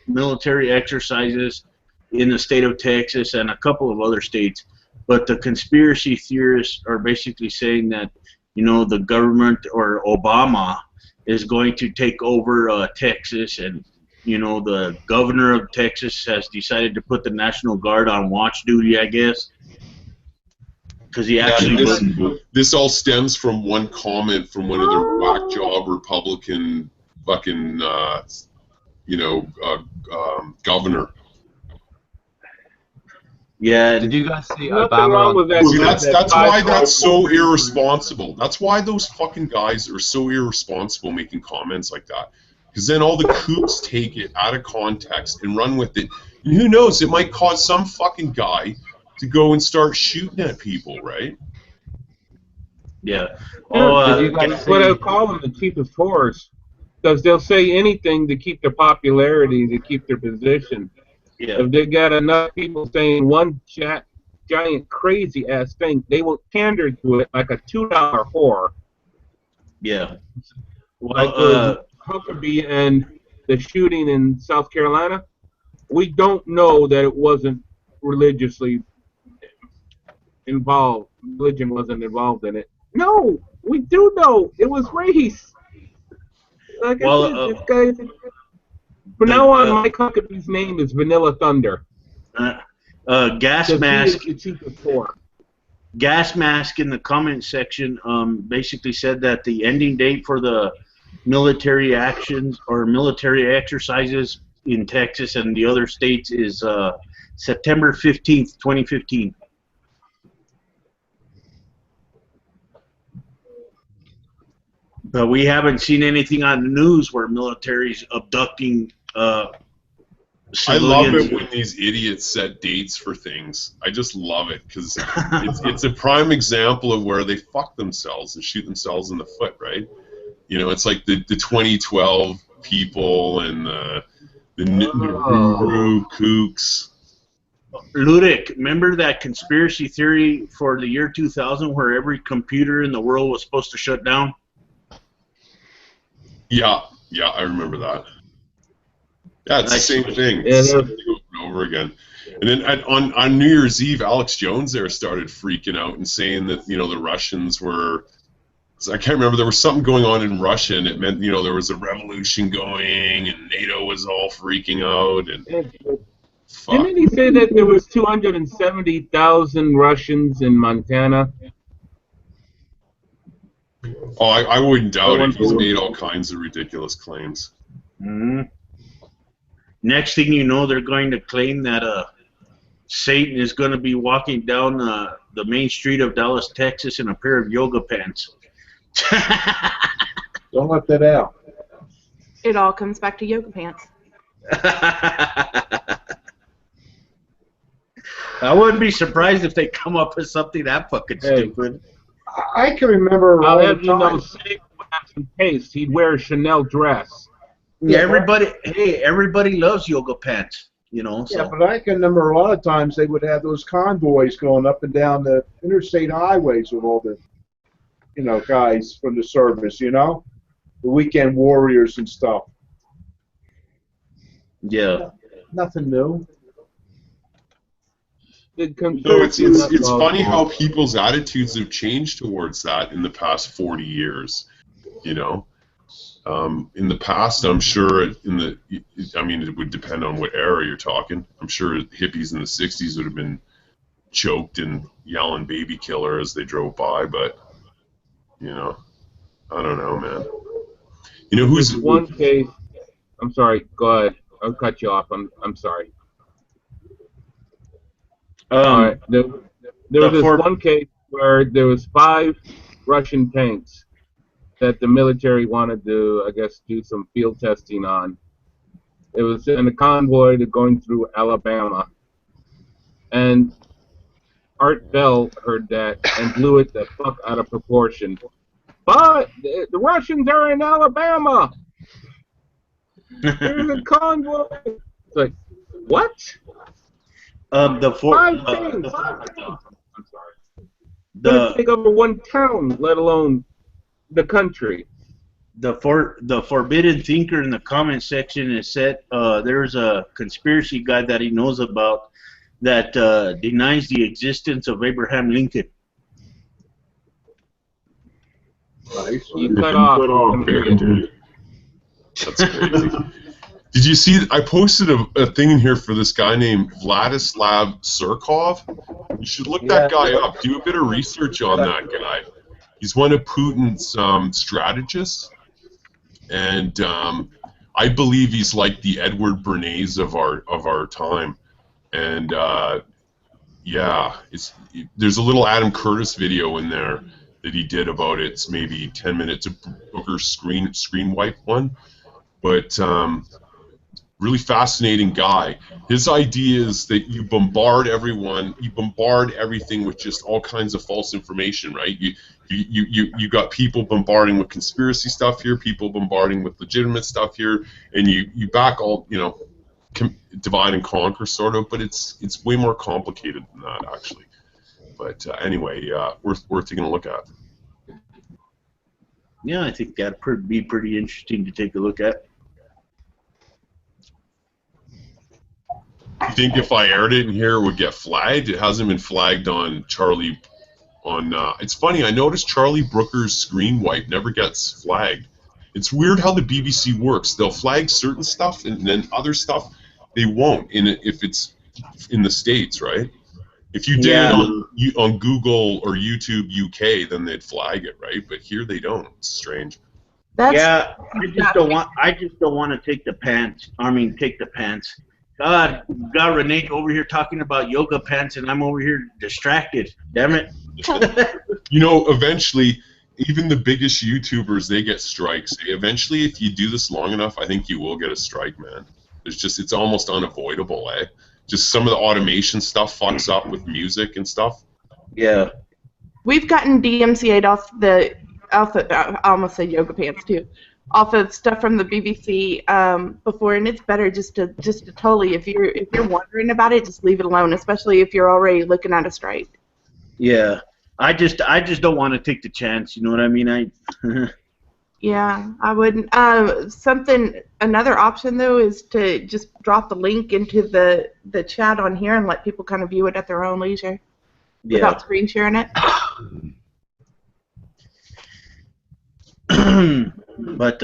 [SPEAKER 1] military exercises in the state of Texas and a couple of other states, but the conspiracy theorists are basically saying that the government or Obama is going to take over Texas, and the governor of Texas has decided to put the National Guard on watch duty, I guess, because he actually.
[SPEAKER 5] This all stems from one comment from one of the whack job Republican fucking governor.
[SPEAKER 1] Yeah.
[SPEAKER 2] Did you guys see Obama?
[SPEAKER 5] That's why that's so irresponsible. That's why those fucking guys are so irresponsible making comments like that. Because then all the kooks take it out of context and run with it. And who knows? It might cause some fucking guy to go and start shooting at people, right?
[SPEAKER 1] Yeah.
[SPEAKER 3] That's what I call them, the cheapest horse. Because they'll say anything to keep their popularity, to keep their position.
[SPEAKER 1] Yeah.
[SPEAKER 3] If they got enough people saying one giant crazy ass thing, they will pander to it like a $2 whore.
[SPEAKER 1] Yeah.
[SPEAKER 3] Like the Huckabee and the shooting in South Carolina. We don't know that it wasn't religiously involved. Religion wasn't involved in it. No, we do know it was race. Like I said, this guy's. From now on, Mike Huckabee's name is Vanilla Thunder.
[SPEAKER 1] Gas Mask. Gas Mask in the comment section basically said that the ending date for the military actions or military exercises in Texas and the other states is September 15th, 2015. But we haven't seen anything on the news where military's abducting civilians.
[SPEAKER 5] I love it when these idiots set dates for things. I just love it because it's a prime example of where they fuck themselves and shoot themselves in the foot, right? It's like the 2012 people and the Nauru kooks.
[SPEAKER 1] Ludic, remember that conspiracy theory for the year 2000 where every computer in the world was supposed to shut down?
[SPEAKER 5] Yeah, I remember that. Yeah, it's the same thing.
[SPEAKER 3] Yeah,
[SPEAKER 5] It's the same thing over and over again. And then on New Year's Eve, Alex Jones there started freaking out and saying that the Russians were. I can't remember. There was something going on in Russia, and it meant there was a revolution going, and NATO was all freaking out. And
[SPEAKER 3] didn't he say that there was 270,000 Russians in Montana?
[SPEAKER 5] Oh, I wouldn't doubt it. He's made all kinds of ridiculous claims.
[SPEAKER 1] Mm-hmm. Next thing you know, they're going to claim that Satan is going to be walking down the main street of Dallas, Texas in a pair of yoga pants.
[SPEAKER 9] Don't let that out.
[SPEAKER 10] It all comes back to yoga pants.
[SPEAKER 1] I wouldn't be surprised if they come up with something that fucking stupid.
[SPEAKER 9] I can remember
[SPEAKER 3] I'll
[SPEAKER 9] all
[SPEAKER 3] have
[SPEAKER 9] the
[SPEAKER 3] you know,
[SPEAKER 9] time.
[SPEAKER 3] save wax and paste. He'd wear a Chanel dress.
[SPEAKER 1] Yeah, everybody loves yoga pants, So.
[SPEAKER 9] Yeah, but I can remember a lot of times they would have those convoys going up and down the interstate highways with all the, guys from the service, the weekend warriors and stuff.
[SPEAKER 1] Yeah.
[SPEAKER 9] Nothing new.
[SPEAKER 5] No, it's funny how people's attitudes have changed towards that in the past 40 years. In the past, I'm sure it would depend on what era you're talking. I'm sure hippies in the 60s would have been choked and yelling "baby killer" as they drove by, but I don't know, man. Who's
[SPEAKER 3] one case? I'm sorry. Go ahead. I'll cut you off. I'm sorry. All right. There was this one case where there was 5 Russian tanks that the military wanted to, I guess, do some field testing on. It was in a convoy going through Alabama, and Art Bell heard that and blew it the fuck out of proportion. But the Russians are in Alabama. There's a convoy. It's like, what?
[SPEAKER 1] I'm sorry.
[SPEAKER 3] They take over one town, let alone the country.
[SPEAKER 1] The forbidden thinker in the comment section has said there's a conspiracy guy that he knows about that denies the existence of Abraham Lincoln.
[SPEAKER 3] Nice. You cut off.
[SPEAKER 5] That's crazy. Did you see? I posted a thing in here for this guy named Vladislav Surkov. You should look that guy up. Do a bit of research on that guy. He's one of Putin's strategists, and I believe he's like the Edward Bernays of our time. And there's a little Adam Curtis video in there that he did about it. It's maybe 10 minutes of Booker screen wipe one, but really fascinating guy. His idea is that you bombard everything with just all kinds of false information, right? You got people bombarding with conspiracy stuff here, people bombarding with legitimate stuff here, and you back all, divide and conquer sort of, but it's way more complicated than that actually. But anyway, worth taking a look at.
[SPEAKER 1] Yeah, I think that'd be pretty interesting to take a look at.
[SPEAKER 5] You think if I aired it in here, it would get flagged? It hasn't been flagged on Charlie. It's funny. I noticed Charlie Brooker's screen wipe never gets flagged. It's weird how the BBC works. They'll flag certain stuff, and then other stuff they won't. If it's in the States, right? If you did it on Google or YouTube UK, then they'd flag it, right? But here they don't. It's strange.
[SPEAKER 10] I
[SPEAKER 1] just don't want to take the pants. Take the pants. God, got Renee over here talking about yoga pants, and I'm over here distracted. Damn it.
[SPEAKER 5] Eventually, even the biggest YouTubers, they get strikes. Eventually, if you do this long enough, I think you will get a strike, man. It's almost unavoidable, eh? Just some of the automation stuff fucks up with music and stuff.
[SPEAKER 1] Yeah.
[SPEAKER 10] We've gotten DMCA'd off I almost said yoga pants too, off of stuff from the BBC before, and it's better just to totally, if you're wondering about it, just leave it alone, especially if you're already looking at a strike.
[SPEAKER 1] Yeah. I just don't want to take the chance, you know what I mean?
[SPEAKER 10] Yeah, I wouldn't. Another option though is to just drop the link into the chat on here and let people kind of view it at their own leisure without screen sharing it.
[SPEAKER 1] But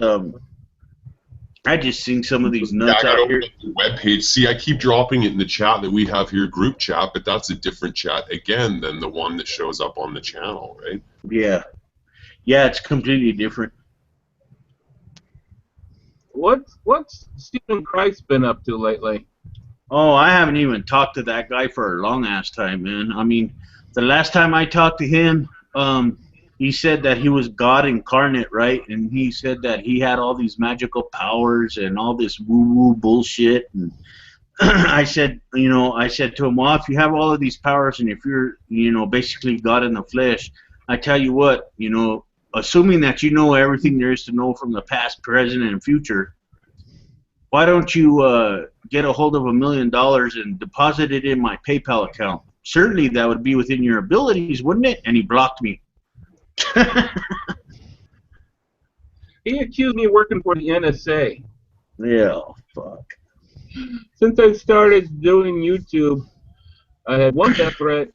[SPEAKER 1] I just seen some of these nuts
[SPEAKER 5] I
[SPEAKER 1] out here.
[SPEAKER 5] The webpage. See, I keep dropping it in the chat that we have here, group chat, but that's a different chat again than the one that shows up on the channel, right?
[SPEAKER 1] Yeah, yeah, it's completely different.
[SPEAKER 3] What's Stephen Christ been up to lately?
[SPEAKER 1] Oh, I haven't even talked to that guy for a long ass time, man. I mean, the last time I talked to him, he said that he was God incarnate, right? And he said that he had all these magical powers and all this woo-woo bullshit. And I said to him, well, if you have all of these powers and if you're, basically God in the flesh, I tell you what, assuming that you know everything there is to know from the past, present, and future, why don't you get a hold of $1 million and deposit it in my PayPal account? Certainly that would be within your abilities, wouldn't it? And he blocked me.
[SPEAKER 3] He accused me of working for the NSA.
[SPEAKER 1] Yeah, fuck.
[SPEAKER 3] Since I started doing YouTube, I had one death threat.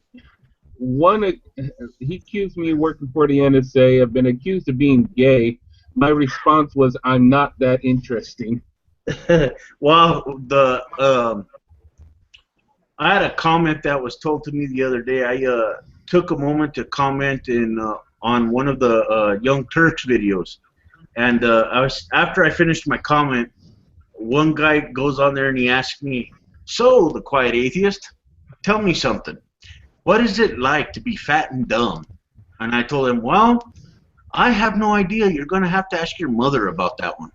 [SPEAKER 3] He accused me of working for the NSA. I've been accused of being gay. My response was, I'm not that interesting.
[SPEAKER 1] Well, I had a comment that was told to me the other day. I took a moment to comment on one of the Young Turks videos, and after I finished my comment, one guy goes on there and he asked me, "So, the quiet atheist, tell me something. What is it like to be fat and dumb?" And I told him, "Well, I have no idea. You're going to have to ask your mother about that one."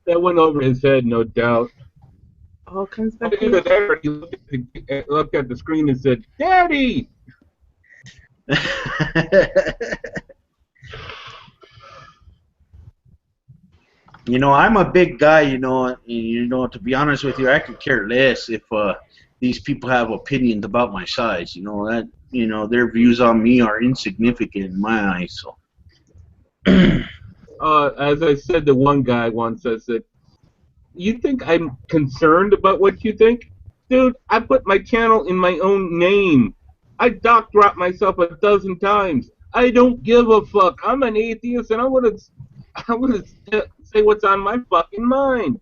[SPEAKER 3] That went over his head, no doubt.
[SPEAKER 10] All comes back
[SPEAKER 3] He looked at the screen and said, "Daddy!"
[SPEAKER 1] I'm a big guy, to be honest with you, I could care less if these people have opinions about my size. Their views on me are insignificant in my eyes. So.
[SPEAKER 3] As I said to one guy once, I said, "You think I'm concerned about what you think? Dude, I put my channel in my own name. I doc dropped myself 12 times. I don't give a fuck. I'm an atheist, and I want to say what's on my fucking mind."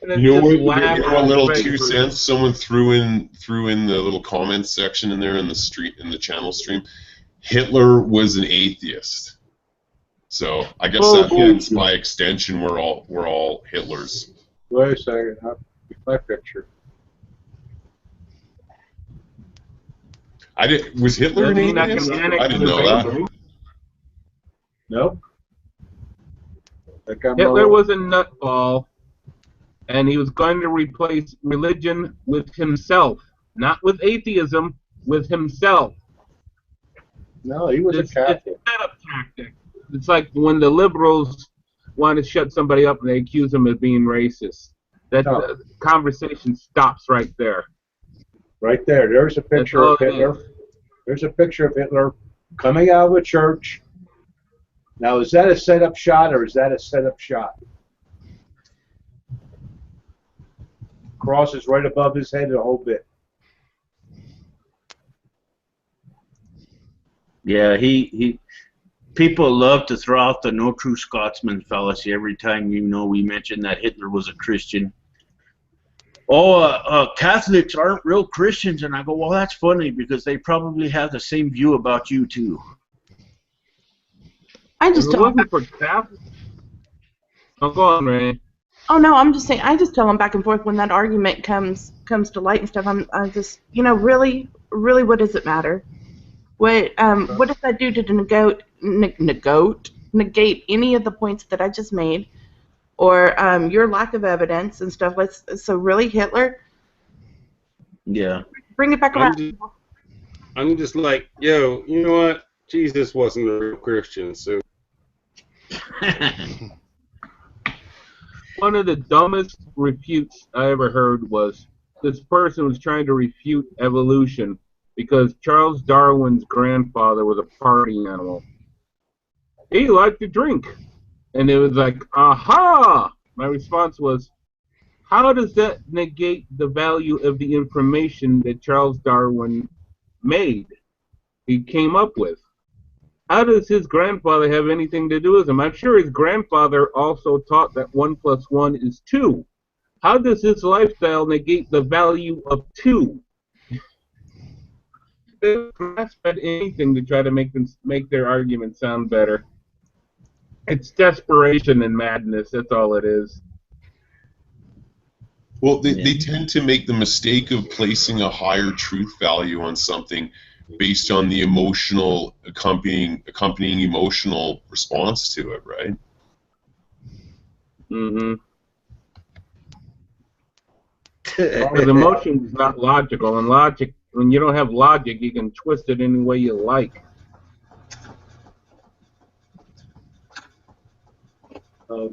[SPEAKER 3] And then
[SPEAKER 5] You know
[SPEAKER 3] just
[SPEAKER 5] what?
[SPEAKER 3] laugh
[SPEAKER 5] A little
[SPEAKER 3] and
[SPEAKER 5] 2 cents. Someone threw in the little comments section in there in the channel stream. Hitler was an atheist. So I guess that means by extension we're all Hitlers.
[SPEAKER 9] Wait a second. My picture.
[SPEAKER 5] Was Hitler an atheist? I didn't know that.
[SPEAKER 9] Nope.
[SPEAKER 3] Hitler was a nutball, and he was going to replace religion with himself, not with atheism, with himself.
[SPEAKER 9] No, he was a Catholic.
[SPEAKER 3] It's a setup tactic. It's like when the liberals want to shut somebody up and they accuse them of being racist. That conversation stops right there.
[SPEAKER 9] Right there. There's a picture of Hitler. There's a picture of Hitler coming out of a church. Now, is that a setup shot or is that a setup shot? Cross is right above his head a whole bit.
[SPEAKER 1] Yeah, people love to throw out the no true Scotsman fallacy every time we mention that Hitler was a Christian. Oh, Catholics aren't real Christians, and I go, well, that's funny because they probably have the same view about you too.
[SPEAKER 10] I just don't.
[SPEAKER 3] For Catholics. Oh, go on, Ray.
[SPEAKER 10] Oh no, I'm just saying. I just tell them back and forth when that argument comes to light and stuff. I'm just, really, what does it matter? What does that do to negate any of the points that I just made, or your lack of evidence and stuff? So really, Hitler?
[SPEAKER 1] Yeah.
[SPEAKER 10] Bring it back around.
[SPEAKER 7] I'm just like, yo, you know what? Jesus wasn't a real Christian, so.
[SPEAKER 3] One of the dumbest refutes I ever heard was this person was trying to refute evolution. because Charles Darwin's grandfather was a party animal. He liked to drink. And it was like, aha! My response was, how does that negate the value of the information that Charles Darwin made? He came up with. How does his grandfather have anything to do with him? I'm sure his grandfather also taught that 1 + 1 is 2. How does his lifestyle negate the value of 2? They grasp at anything to try to make their argument sound better. It's desperation and madness. That's all it is.
[SPEAKER 5] Well, they tend to make the mistake of placing a higher truth value on something based on the emotional accompanying emotional response to it, right?
[SPEAKER 3] Mm-hmm. Because emotion is not logical, and logic, when you don't have logic, you can twist it any way you like.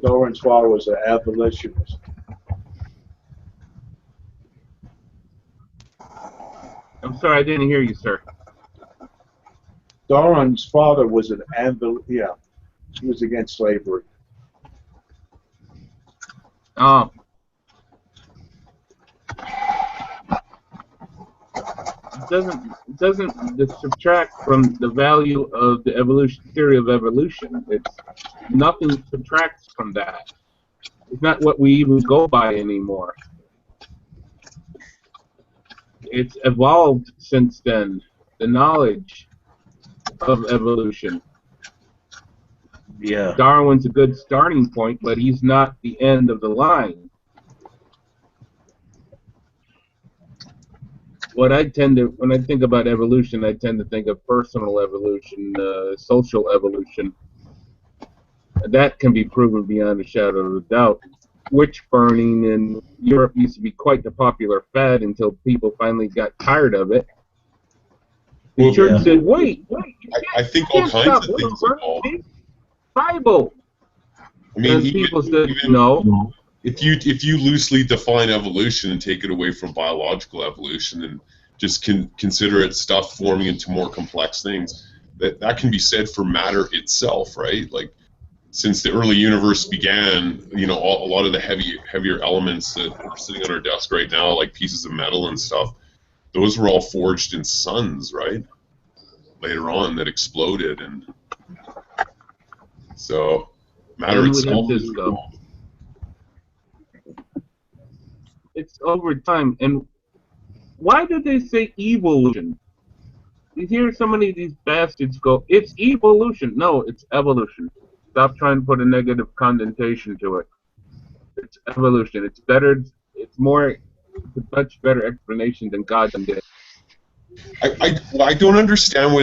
[SPEAKER 9] Darwin's father was an abolitionist.
[SPEAKER 3] I'm sorry, I didn't hear you, sir.
[SPEAKER 9] Darwin's father was an he was against slavery.
[SPEAKER 3] Oh. It doesn't subtract from the value of the theory of evolution. Nothing subtracts from that. It's not what we even go by anymore. It's evolved since then. The knowledge of evolution.
[SPEAKER 1] Yeah.
[SPEAKER 3] Darwin's a good starting point, but he's not the end of the line. When I think about evolution, I tend to think of personal evolution, social evolution. That can be proven beyond a shadow of a doubt. Witch burning in Europe used to be quite the popular fad until people finally got tired of it. The church said, wait,
[SPEAKER 5] I think all kinds of things evolve.
[SPEAKER 3] Bible.
[SPEAKER 5] I mean,
[SPEAKER 3] and people said, no.
[SPEAKER 5] If you loosely define evolution and take it away from biological evolution and just consider it stuff forming into more complex things, that can be said for matter itself, right? Like, since the early universe began, you know, a lot of the heavier elements that are sitting on our desk right now, like pieces of metal and stuff, those were all forged in suns, right? Later on, that exploded, and so matter itself is evolved.
[SPEAKER 3] It's over time. And why do they say evolution? You hear so many of these bastards go, it's evolution. No, it's evolution. Stop trying to put a negative connotation to it. It's evolution. It's better. It's a much better explanation than God did.
[SPEAKER 5] I don't understand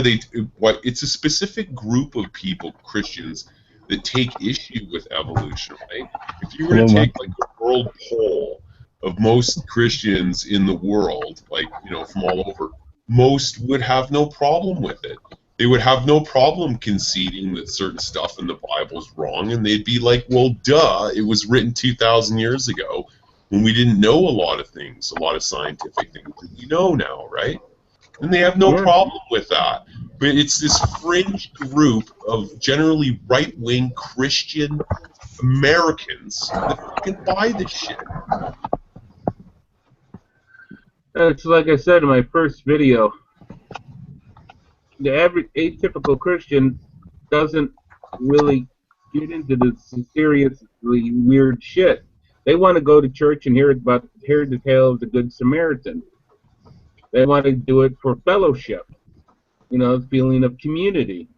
[SPEAKER 5] why it's a specific group of people, Christians, that take issue with evolution, right? If you were to take like a world poll of most Christians in the world, like, you know, from all over, most would have no problem with it. They would have no problem conceding that certain stuff in the Bible is wrong, and they'd be like, well, duh, it was written 2,000 years ago when we didn't know a lot of things, a lot of scientific things that we know now, right? And they have no problem with that. But it's this fringe group of generally right-wing Christian Americans that can buy this shit.
[SPEAKER 3] It's like I said in my first video, the average atypical Christian doesn't really get into the seriously weird shit. They want to go to church and hear the tale of the Good Samaritan. They want to do it for fellowship, you know, the feeling of community.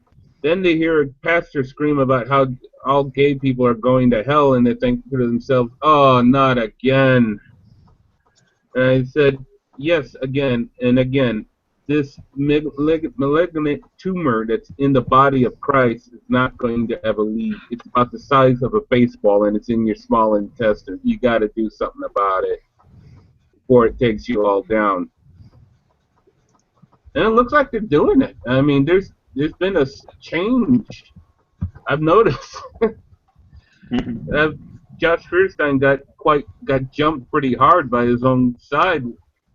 [SPEAKER 3] Then they hear a pastor scream about how all gay people are going to hell, and they think to themselves, oh, not again. And I said, yes, again and again. This malignant tumor that's in the body of Christ is not going to ever leave. It's about the size of a baseball, and it's in your small intestine. You got to do something about it before it takes you all down. And it looks like they're doing it. I mean, there's been a change. I've noticed. Josh Fierstein got jumped pretty hard by his own side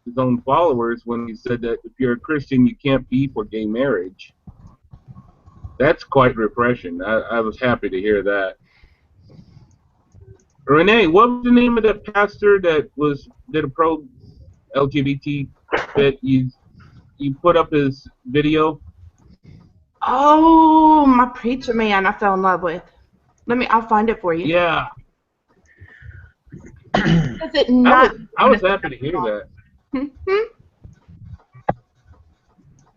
[SPEAKER 3] his own followers when he said that if you're a Christian, you can't be for gay marriage. That's quite refreshing. I was happy to hear that. Renee, what was the name of the pastor that did a pro LGBT that you put up his video?
[SPEAKER 10] Oh, my preacher man I fell in love with. I'll find it for you.
[SPEAKER 3] Yeah.
[SPEAKER 10] Is it not?
[SPEAKER 3] I was happy to hear that.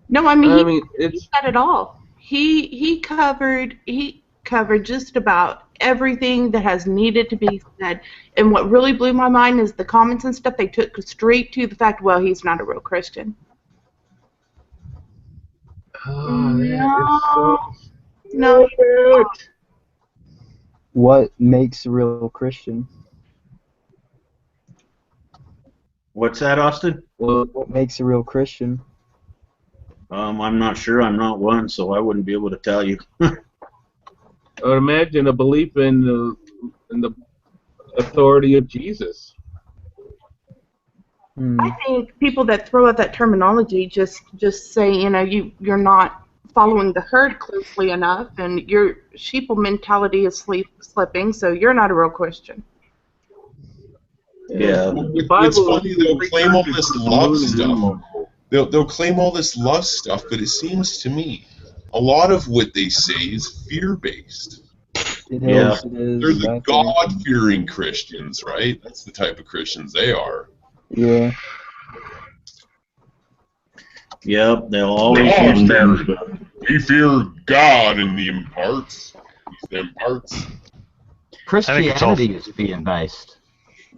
[SPEAKER 10] No, I mean, he
[SPEAKER 3] it's
[SPEAKER 10] said it all. He covered just about everything that has needed to be said. And what really blew my mind is the comments and stuff they took straight to the fact, well, he's not a real Christian. No.
[SPEAKER 12] What makes a real Christian?
[SPEAKER 1] What's that, Austin?
[SPEAKER 12] What makes a real Christian?
[SPEAKER 1] I'm not sure. I'm not one, so I wouldn't be able to tell you.
[SPEAKER 3] I would imagine a belief in the authority of Jesus.
[SPEAKER 10] I think people that throw out that terminology just say, you're not following the herd closely enough, and your sheeple mentality is slipping, so you're not a real Christian.
[SPEAKER 5] Yeah. It's funny, they'll claim all this love stuff. They'll claim all this love stuff, but it seems to me a lot of what they say is fear-based.
[SPEAKER 12] It is.
[SPEAKER 5] They're the God-fearing Christians, right? That's the type of Christians they are.
[SPEAKER 12] Yeah.
[SPEAKER 1] Yep, they'll always use them.
[SPEAKER 5] We fear God in the imparts. Them parts.
[SPEAKER 13] Christianity is fear-based.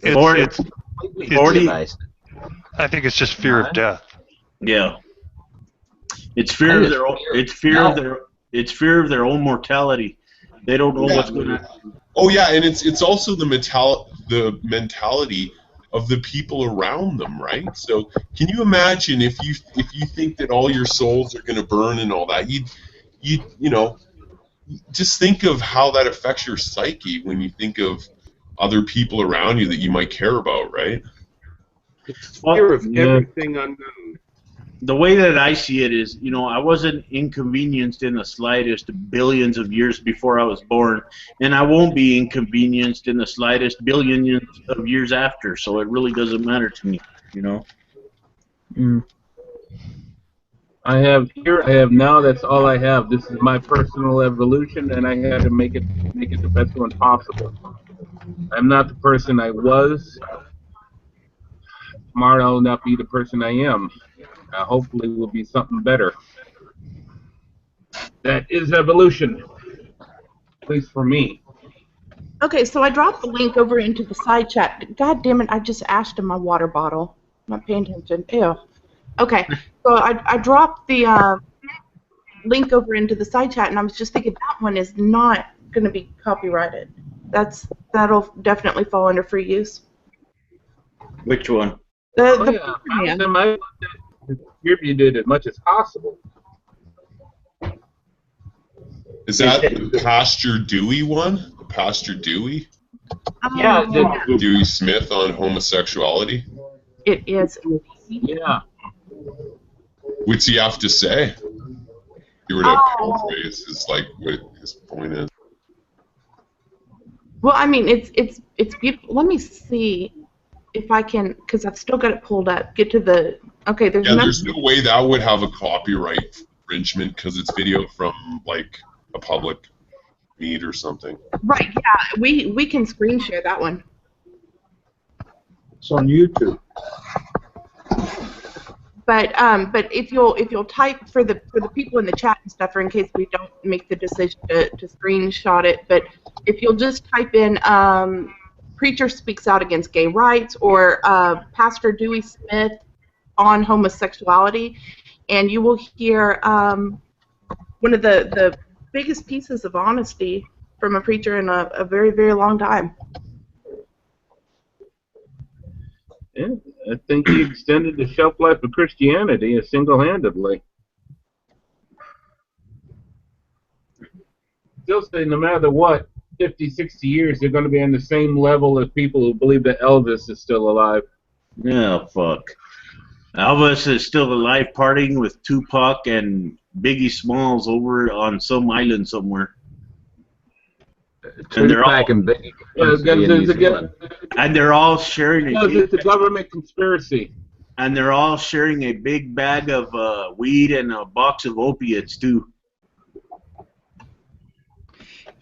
[SPEAKER 8] It's
[SPEAKER 13] fear-based.
[SPEAKER 8] I think it's just fear of death.
[SPEAKER 1] Yeah. It's fear of their own. It's fear of their own mortality. They don't know what's going to.
[SPEAKER 5] Oh yeah, and it's also the mentality of the people around them, right? So can you imagine if you think that all your souls are going to burn and all that, you know, just think of how that affects your psyche when you think of other people around you that you might care about, right?
[SPEAKER 7] It's fear of everything unknown.
[SPEAKER 1] The way that I see it is, I wasn't inconvenienced in the slightest billions of years before I was born, and I won't be inconvenienced in the slightest billions of years after, so it really doesn't matter to me,
[SPEAKER 3] I have here, I have now, that's all I have. This is my personal evolution, and I had to make it the best one possible. I'm not the person I was. Tomorrow I'll not be the person I am. Hopefully will be something better. That is evolution, at least for me.
[SPEAKER 10] Okay, so I dropped the link over into the side chat. God damn it, I just ashed in my water bottle. I'm not paying attention. Ew. Okay, so I dropped the link over into the side chat, and I was just thinking that one is not going to be copyrighted. That'll definitely fall under free use.
[SPEAKER 1] Which one?
[SPEAKER 3] I distributed as much as possible.
[SPEAKER 5] Is that the Pastor Dewey one? The Pastor Dewey?
[SPEAKER 3] Yeah.
[SPEAKER 5] Dewey Smith on homosexuality?
[SPEAKER 10] It is.
[SPEAKER 3] Yeah.
[SPEAKER 5] What's he have to say? If you were to paraphrase what his point is.
[SPEAKER 10] Well, I mean, it's beautiful. Let me see if I can, because I've still got it pulled up. Get to the there's
[SPEAKER 5] no way that would have a copyright infringement because it's video from a public meet or something.
[SPEAKER 10] Right. Yeah, we can screen share that one.
[SPEAKER 9] It's on YouTube.
[SPEAKER 10] But if you'll type for the people in the chat and stuff, or in case we don't make the decision to screenshot it, but if you'll just type in preacher speaks out against gay rights or Pastor Dewey Smith on homosexuality, and you will hear one of the biggest pieces of honesty from a preacher in a very, very long time.
[SPEAKER 3] Yeah, I think he extended the shelf life of Christianity single-handedly. Still say no matter what, 50, 60 years, they're going to be on the same level as people who believe that Elvis is still alive.
[SPEAKER 1] Yeah, fuck. Elvis is still alive, partying with Tupac and Biggie Smalls over on some island somewhere. And they're all,
[SPEAKER 2] Tupac and Biggie.
[SPEAKER 1] and they're all sharing a big,
[SPEAKER 3] it's a government conspiracy.
[SPEAKER 1] and they're all sharing a big bag of weed and a box of opiates too.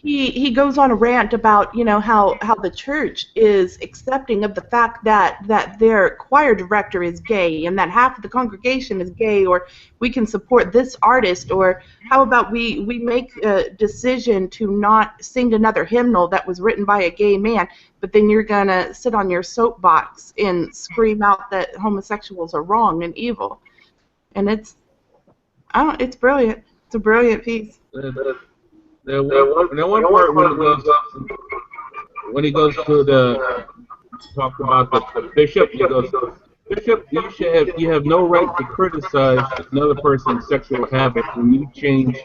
[SPEAKER 10] He goes on a rant about, you know, how the church is accepting of the fact that their choir director is gay and that half of the congregation is gay, or we can support this artist, or how about we make a decision to not sing another hymnal that was written by a gay man, but then you're gonna sit on your soapbox and scream out that homosexuals are wrong and evil. And it's brilliant. It's a brilliant piece.
[SPEAKER 3] One part when he goes to the talk about the bishop, he goes, Bishop, you have no right to criticize another person's sexual habits when you change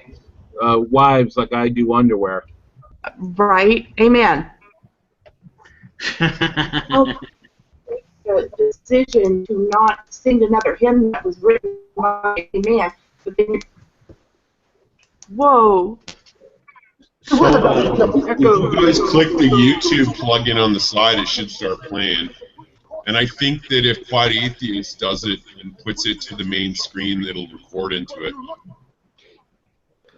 [SPEAKER 3] wives like I do underwear.
[SPEAKER 10] Right. Amen. The decision to not sing another hymn that was written by a man, but then whoa.
[SPEAKER 5] So if you guys click the YouTube plugin on the side, it should start playing. And I think that if Quiet Atheist does it and puts it to the main screen, it'll record into it.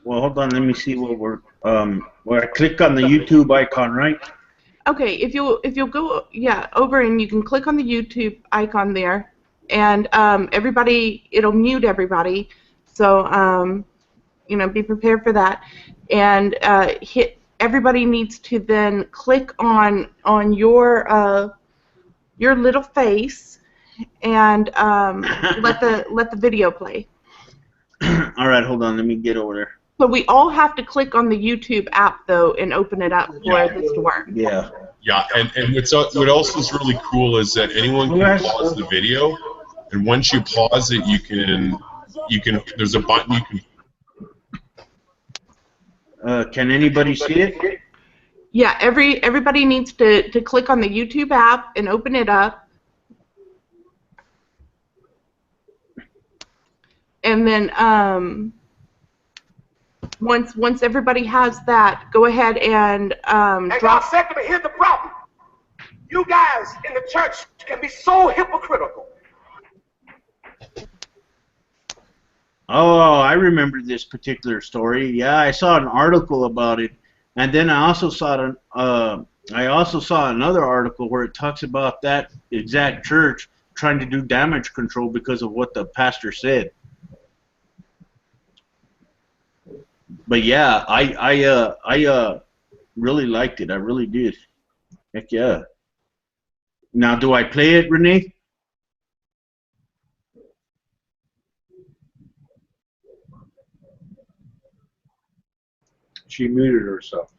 [SPEAKER 1] Well, hold on. Let me see what we're. Where I click on the YouTube icon, right?
[SPEAKER 10] Okay, if you'll go over and you can click on the YouTube icon there, and everybody, it'll mute everybody. So you know, be prepared for that. And everybody needs to then click on your little face and let the video play.
[SPEAKER 1] All right, hold on. Let me get over there.
[SPEAKER 10] So we all have to click on the YouTube app though and open it up for this to work.
[SPEAKER 1] Yeah.
[SPEAKER 5] Yeah, and what else is really cool is that anyone can pause the video, and once you pause it, you can. There's a button you can.
[SPEAKER 1] Can anybody see it?
[SPEAKER 10] Yeah, everybody needs to click on the YouTube app and open it up. And then once everybody has that, go ahead and
[SPEAKER 14] drop. Second, but here's the problem. You guys in the church can be so hypocritical.
[SPEAKER 1] Oh, I remember this particular story. Yeah, I saw an article about it, and then I also saw another article where it talks about that exact church trying to do damage control because of what the pastor said. But yeah, I really liked it. I really did. Heck yeah. Now, do I play it, Renee?
[SPEAKER 9] She muted herself.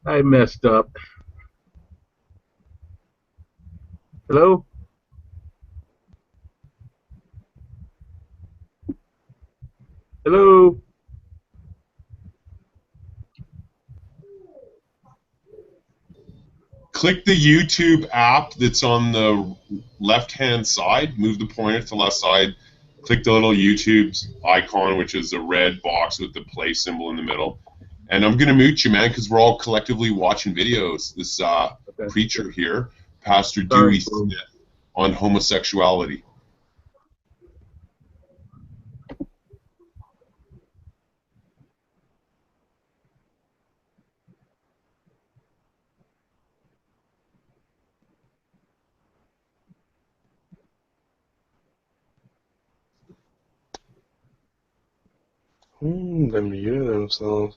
[SPEAKER 3] I messed up. Hello? Hello?
[SPEAKER 5] Click the YouTube app that's on the left-hand side. Move the pointer to the left side. Click the little YouTube icon, which is a red box with the play symbol in the middle. And I'm going to mute you, man, because we're all collectively watching videos. This preacher here, Pastor Dewey Smith, on homosexuality.
[SPEAKER 15] They muted themselves.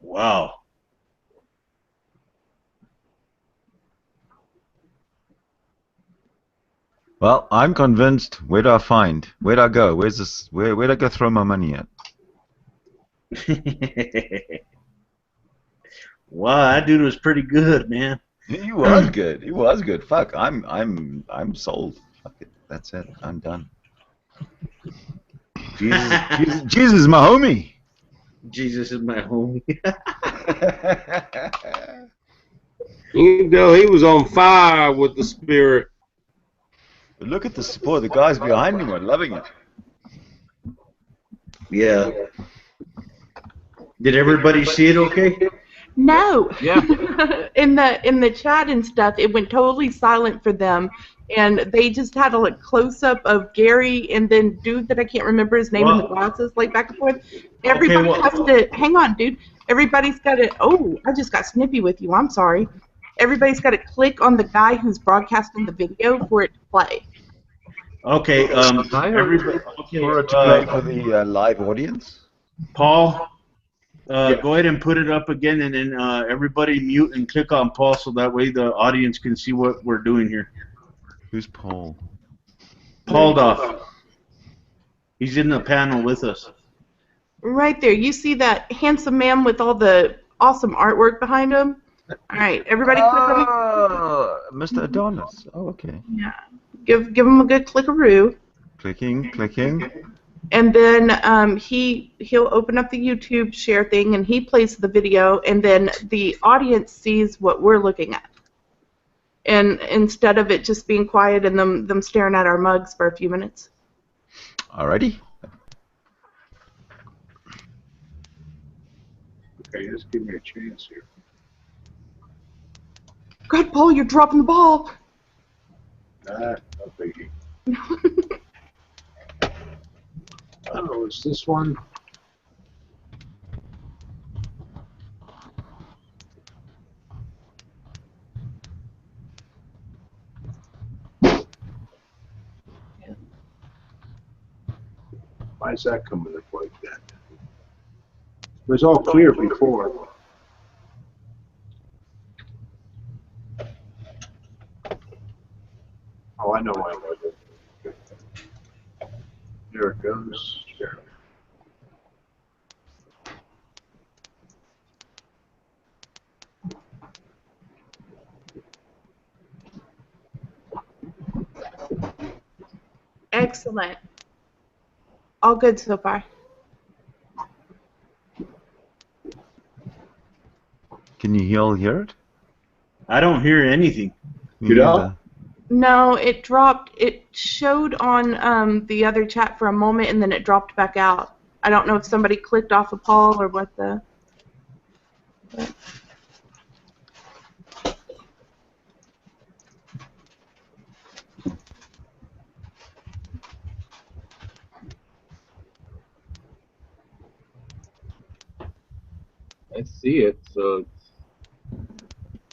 [SPEAKER 1] Wow.
[SPEAKER 13] Well, I'm convinced. Where do I find? Where do I go? Where's this? Where do I go throw my money at?
[SPEAKER 1] Wow, that dude was pretty good, man.
[SPEAKER 13] He was good. He was good. Fuck, I'm sold. Fuck it. That's it. I'm done. Jesus is my homie.
[SPEAKER 1] Jesus is my homie.
[SPEAKER 7] You know, he was on fire with the Spirit.
[SPEAKER 13] But look at the support. The guys behind him are loving it.
[SPEAKER 1] Yeah. Did everybody see it okay?
[SPEAKER 10] No.
[SPEAKER 7] Yeah.
[SPEAKER 10] in the chat and stuff, it went totally silent for them, and they just had a close up of Gary and then dude that I can't remember his name in the glasses, like back and forth. Everybody has to hang on, dude. Everybody's got to. Oh, I just got snippy with you. I'm sorry. Everybody's got to click on the guy who's broadcasting the video for it to play.
[SPEAKER 1] Okay. Everybody. Okay.
[SPEAKER 13] For it to play for the live audience.
[SPEAKER 1] Paul. Go ahead and put it up again, and then everybody mute and click on Paul so that way the audience can see what we're doing here.
[SPEAKER 13] Who's Paul?
[SPEAKER 1] Paul Duff. He's in the panel with us.
[SPEAKER 10] Right there. You see that handsome man with all the awesome artwork behind him? All right, everybody click on it.
[SPEAKER 13] Mr. Adonis. Oh, okay.
[SPEAKER 10] Yeah. Give him a good clickaroo.
[SPEAKER 13] Clicking.
[SPEAKER 10] And then he'll open up the YouTube share thing, and he plays the video, and then the audience sees what we're looking at. And instead of it just being quiet and them staring at our mugs for a few minutes.
[SPEAKER 13] Alrighty.
[SPEAKER 9] Okay, just give me a chance here.
[SPEAKER 10] God, Paul, you're dropping the ball.
[SPEAKER 9] No biggie. Oh, is this one? Why is that coming up like that? It was all clear before. Oh, I know why it wasn't. There it goes. There.
[SPEAKER 10] Excellent. All good so far.
[SPEAKER 13] Can you all hear it?
[SPEAKER 1] I don't hear anything.
[SPEAKER 9] Get up.
[SPEAKER 10] No, it dropped. It showed on the other chat for a moment, and then it dropped back out. I don't know if somebody clicked off of Paul or what the... But.
[SPEAKER 3] I see it, so it's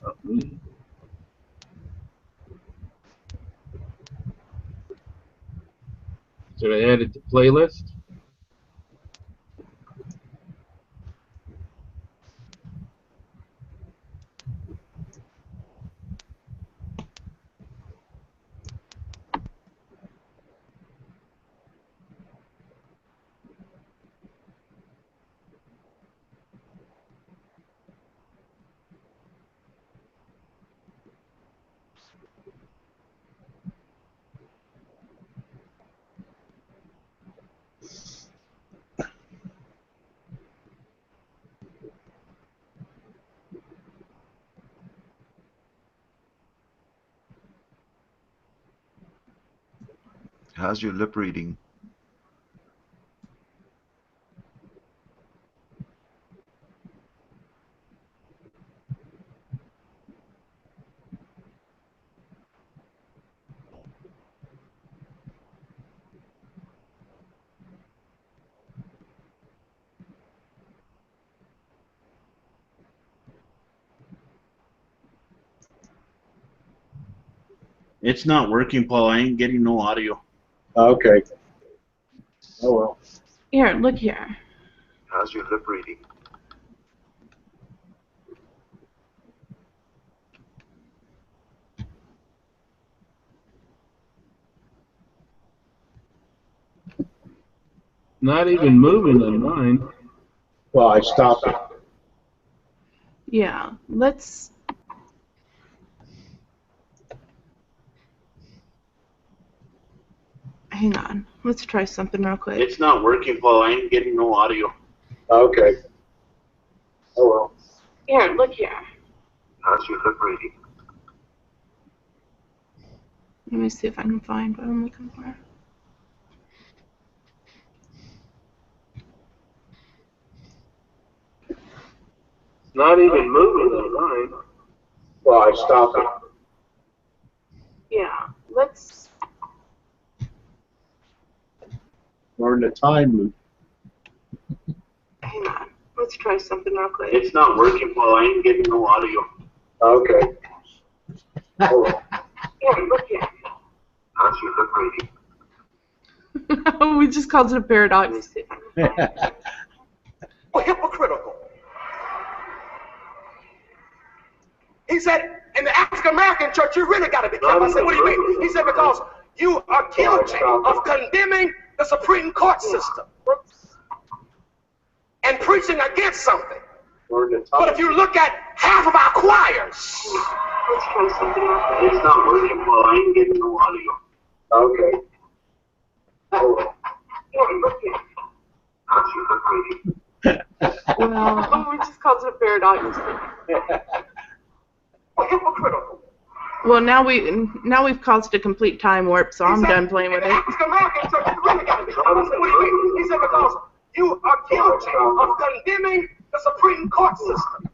[SPEAKER 3] not me. Should I add it to playlist?
[SPEAKER 13] How's your lip reading?
[SPEAKER 1] It's not working, Paul. I ain't getting no audio.
[SPEAKER 9] Okay. Oh well.
[SPEAKER 10] Here, look here.
[SPEAKER 13] How's your lip reading?
[SPEAKER 3] Not even moving on mine.
[SPEAKER 9] Well, I stopped it.
[SPEAKER 10] Yeah, let's... Hang on. Let's try something real quick.
[SPEAKER 1] It's not working, Paul. I ain't getting no audio.
[SPEAKER 9] Okay. Oh well.
[SPEAKER 10] Here, look here.
[SPEAKER 13] How's your lip reading?
[SPEAKER 10] Let me see if I can find what I'm looking for.
[SPEAKER 3] Not even moving on mine.
[SPEAKER 9] Well, I stopped it.
[SPEAKER 10] Yeah, let's...
[SPEAKER 9] We're in the time loop.
[SPEAKER 10] Hang on. Let's try something real quick.
[SPEAKER 1] It's not working, Paul. I ain't getting no audio.
[SPEAKER 9] Okay. Oh well.
[SPEAKER 10] Here, look here.
[SPEAKER 13] How's your lip reading?
[SPEAKER 10] We just called it a paradox.
[SPEAKER 14] Hypocritical. He said, in the African American church, you really got to be careful. I said, what do you mean? He said, because you are guilty of condemning the Supreme Court system and preaching against something. But if you look at half of our choirs,
[SPEAKER 10] Let's try something real quick.
[SPEAKER 1] It's not working, Paul. I ain't getting no audio.
[SPEAKER 9] Okay. Oh well.
[SPEAKER 10] Here, look here.
[SPEAKER 13] How's your lip reading?
[SPEAKER 10] Well, we just called it a paradox.
[SPEAKER 14] hypocritical.
[SPEAKER 10] Well, now we've caused a complete time warp, so I'm done playing with it.
[SPEAKER 14] African American church, you really got to be careful. I said, what do you mean? He said, because you are guilty of condemning the Supreme Court system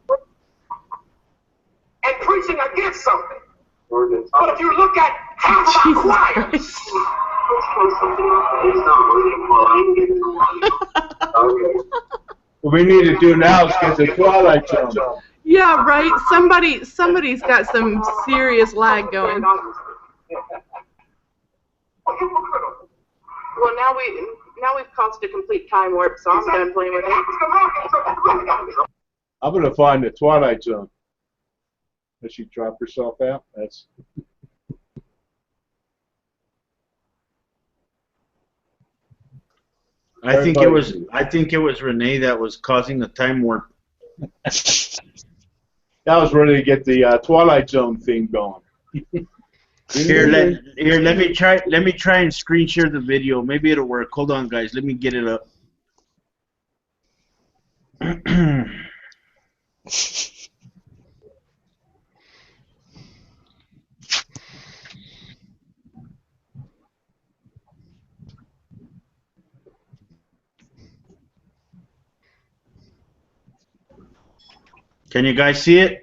[SPEAKER 14] and preaching against something. But if you look at half of our choirs,
[SPEAKER 9] What we need to do now is get the Twilight Zone.
[SPEAKER 10] Yeah, right. Somebody's got some serious lag going. Well, now we've caused a complete time warp, so I'm done playing with it.
[SPEAKER 9] I'm gonna find the Twilight Zone. Does she drop herself out? That's.
[SPEAKER 1] I think it was Renee that was causing the time warp.
[SPEAKER 9] I was ready to get the Twilight Zone theme going.
[SPEAKER 1] Here, let me try and screen share the video. Maybe it'll work. Hold on, guys. Let me get it up. Can you guys see it?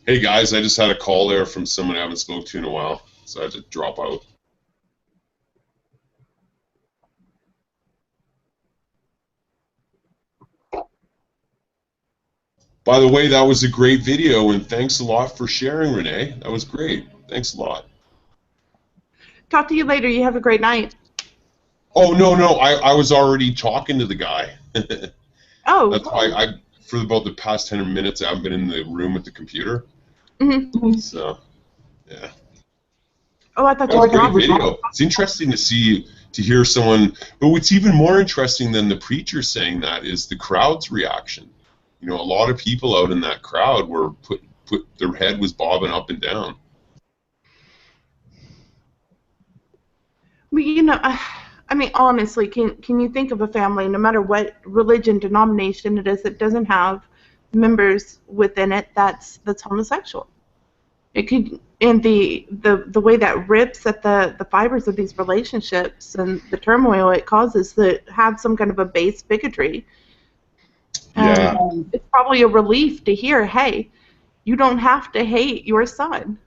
[SPEAKER 5] Hey guys, I just had a call there from someone I haven't spoken to in a while, so I had to drop out. By the way, that was a great video, and thanks a lot for sharing, Renee. That was great. Thanks a lot.
[SPEAKER 10] Talk to you later. You have a great night.
[SPEAKER 5] Oh, no, I was already talking to the guy.
[SPEAKER 10] Oh.
[SPEAKER 5] That's why for about the past 10 minutes, I haven't been in the room with the computer.
[SPEAKER 10] Mm-hmm.
[SPEAKER 5] So, yeah.
[SPEAKER 10] Oh, I thought
[SPEAKER 5] That
[SPEAKER 10] you
[SPEAKER 5] was
[SPEAKER 10] were
[SPEAKER 5] a great video. It's interesting to hear someone, but what's even more interesting than the preacher saying that is the crowd's reaction. You know, a lot of people out in that crowd were their head was bobbing up and down.
[SPEAKER 10] Well, you know, I mean, honestly, can you think of a family, no matter what religion, denomination it is, that doesn't have members within it that's homosexual? It could, and the way that rips at the fibers of these relationships and the turmoil it causes that have some kind of a base bigotry.
[SPEAKER 5] Yeah.
[SPEAKER 10] It's probably a relief to hear, hey, you don't have to hate your son.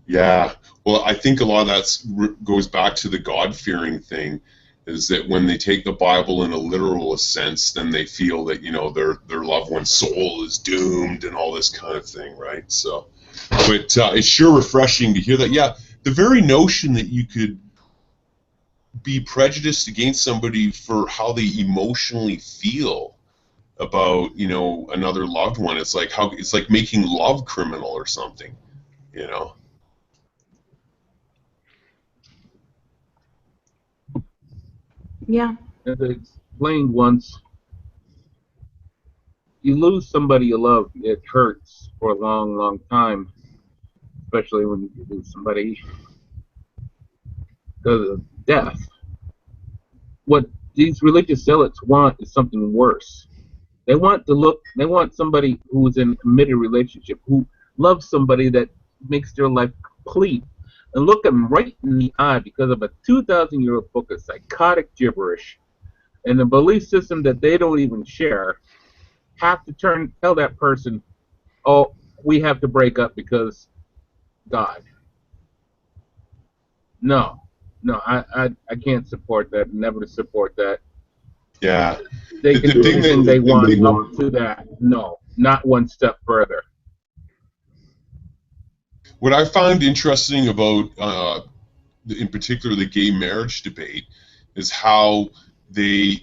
[SPEAKER 5] Yeah. Well, I think a lot of that goes back to the God-fearing thing, is that when they take the Bible in a literal sense, then they feel that, you know, their loved one's soul is doomed and all this kind of thing, right? So, but it's sure refreshing to hear that. Yeah, the very notion that you could be prejudiced against somebody for how they emotionally feel about, you know, another loved one. It's like it's like making love criminal or something, you know.
[SPEAKER 10] Yeah.
[SPEAKER 3] As I explained once, you lose somebody you love, it hurts for a long, long time, especially when you lose somebody because of death. What these religious zealots want is something worse. They want somebody who's in a committed relationship, who loves somebody that makes their life complete, and look them right in the eye because of a 2,000-year-old book of psychotic gibberish and a belief system that they don't even share, have to tell that person, oh, we have to break up because God. No, I can't support that. Never support that.
[SPEAKER 5] Yeah.
[SPEAKER 3] They can do anything they want up to that. No, not one step further.
[SPEAKER 5] What I found interesting about, in particular, the gay marriage debate, is how they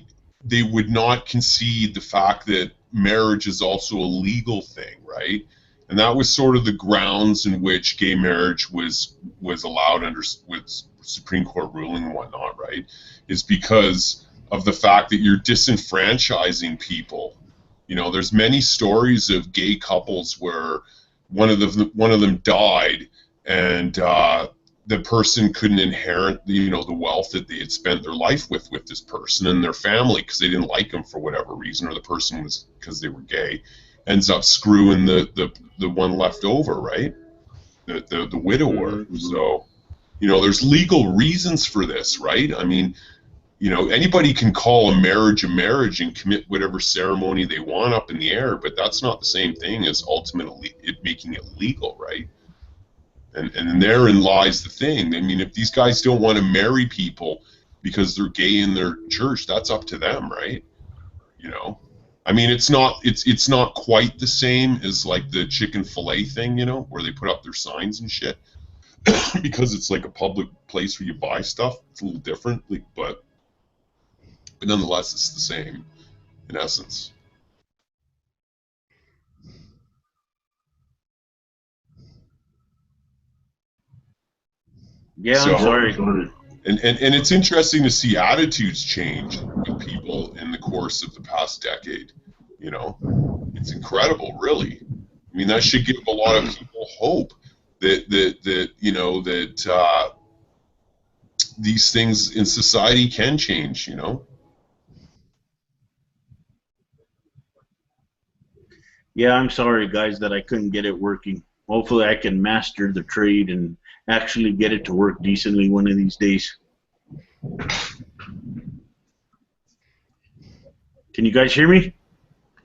[SPEAKER 5] would not concede the fact that marriage is also a legal thing, right? And that was sort of the grounds in which gay marriage was allowed under with Supreme Court ruling and whatnot, right? Is because of the fact that you're disenfranchising people. You know, there's many stories of gay couples where one of them died, and the person couldn't inherit the wealth that they had spent their life with this person and their family because they didn't like them for whatever reason, or the person was because they were gay, ends up screwing the one left over, right? The widower. Mm-hmm. So, you know, there's legal reasons for this, right? I mean, you know, anybody can call a marriage and commit whatever ceremony they want up in the air, but that's not the same thing as ultimately making it legal, right? And therein lies the thing. I mean, if these guys don't want to marry people because they're gay in their church, that's up to them, right? You know, I mean, it's not quite the same as like the chicken fillet thing, you know, where they put up their signs and shit, because it's like a public place where you buy stuff. It's a little different, but nonetheless, it's the same in essence.
[SPEAKER 1] Yeah, so, I'm sorry.
[SPEAKER 5] And it's interesting to see attitudes change with people in the course of the past decade. You know, it's incredible, really. I mean, that should give a lot of people hope that you know, that these things in society can change. You know.
[SPEAKER 1] Yeah, I'm sorry, guys, that I couldn't get it working. Hopefully, I can master the trade and actually get it to work decently one of these days. Can you guys hear me?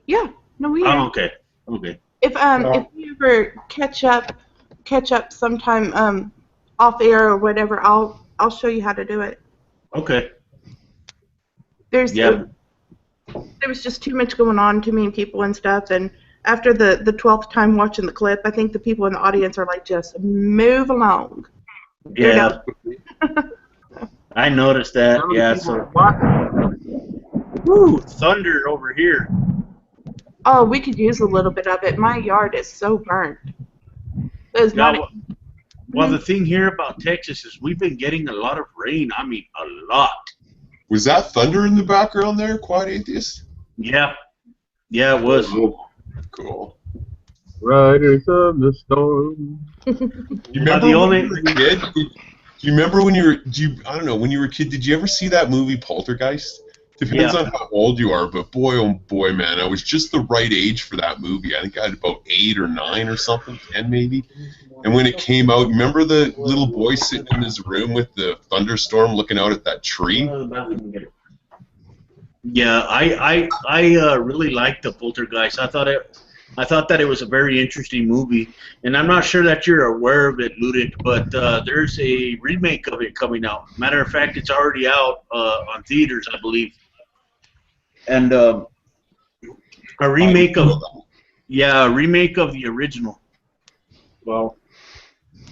[SPEAKER 10] Yeah, no, we hear.
[SPEAKER 1] Oh, okay. Okay.
[SPEAKER 10] If you ever catch up sometime off air or whatever, I'll show you how to do it.
[SPEAKER 1] Okay.
[SPEAKER 10] There was just too much going on, too many people and stuff, and after the 12th time watching the clip, I think the people in the audience are like, just move along.
[SPEAKER 1] Yeah. I noticed that. Yeah. So. Woo! Thunder over here.
[SPEAKER 10] Oh, we could use a little bit of it. My yard is so burnt.
[SPEAKER 1] Well, the thing here about Texas is we've been getting a lot of rain. I mean, a lot.
[SPEAKER 5] Was that thunder in the background there, Quiet Atheist?
[SPEAKER 1] Yeah. Yeah, it was.
[SPEAKER 5] Cool.
[SPEAKER 3] Riders of the storm.
[SPEAKER 5] You remember when you were a kid? Do you remember when you were? I don't know. When you were a kid, did you ever see that movie Poltergeist? Depends on how old you are, but boy, oh boy, man, I was just the right age for that movie. I think I had about 8 or 9 or something, 10 maybe. And when it came out, remember the little boy sitting in his room with the thunderstorm looking out at that tree?
[SPEAKER 1] Yeah, I really liked the Poltergeist. I thought that it was a very interesting movie, and I'm not sure that you're aware of it, Ludit, but there's a remake of it coming out. Matter of fact, it's already out on theaters, I believe. And a remake of the original.
[SPEAKER 9] Well,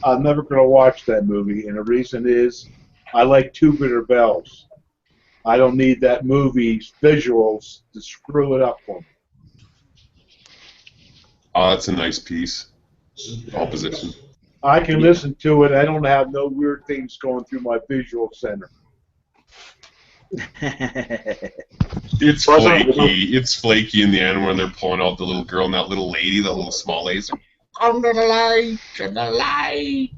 [SPEAKER 9] I'm never going to watch that movie, and the reason is I like Tubular Bells. I don't need that movie's visuals to screw it up for me.
[SPEAKER 5] Oh, that's a nice piece. Composition.
[SPEAKER 9] I can listen to it. I don't have no weird things going through my visual center.
[SPEAKER 5] It's flaky. It's flaky in the end when they're pulling out the little girl and that little lady, that little small laser. Under the light, and the light.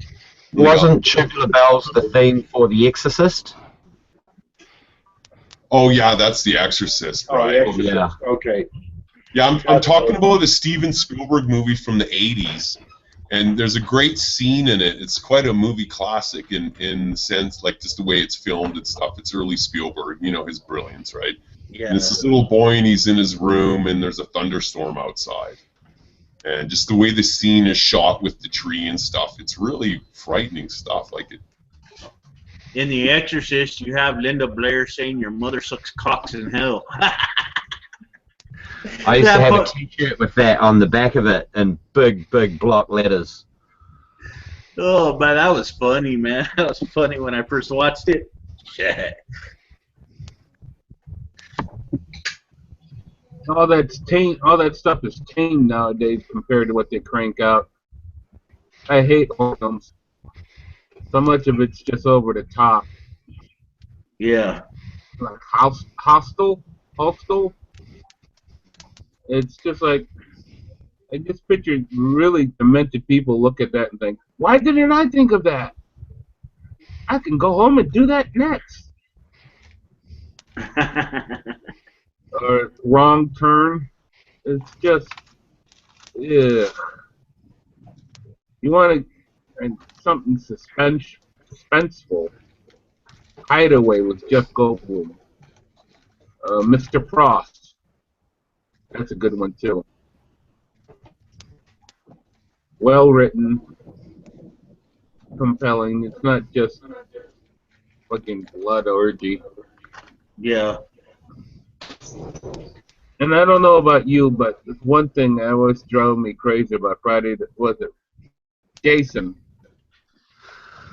[SPEAKER 2] Wasn't Tubular Bells the theme for The Exorcist?
[SPEAKER 5] Oh yeah, that's The Exorcist,
[SPEAKER 9] Oh,
[SPEAKER 5] right?
[SPEAKER 9] The Exorcist. Yeah. Okay.
[SPEAKER 5] Yeah, I'm talking about a Steven Spielberg movie from the 80s, and there's a great scene in it. It's quite a movie classic in the sense, like just the way it's filmed and stuff. It's early Spielberg, you know, his brilliance, right?
[SPEAKER 1] Yeah.
[SPEAKER 5] And it's this little boy, and he's in his room, and there's a thunderstorm outside. And just the way the scene is shot with the tree and stuff, it's really frightening stuff. Like it.
[SPEAKER 1] In The Exorcist, you have Linda Blair saying your mother sucks cocks in hell.
[SPEAKER 2] I used to have a T-shirt with that on the back of it in big block letters.
[SPEAKER 1] Oh, man, that was funny, man. That was funny when I first watched it. Shit.
[SPEAKER 3] All that stuff is tame nowadays compared to what they crank out. I hate horror films. So much of it's just over the top.
[SPEAKER 1] Yeah.
[SPEAKER 3] Like Hostel. It's just like, I just picture really demented people look at that and think, why didn't I think of that? I can go home and do that next. Or Wrong Turn. It's just, yeah. You want something suspenseful. Hideaway with Jeff Goldblum. Mr. Frost. That's a good one too. Well written, compelling. It's not just fucking blood orgy.
[SPEAKER 1] Yeah.
[SPEAKER 3] And I don't know about you, but one thing that always drove me crazy about Friday was it Jason.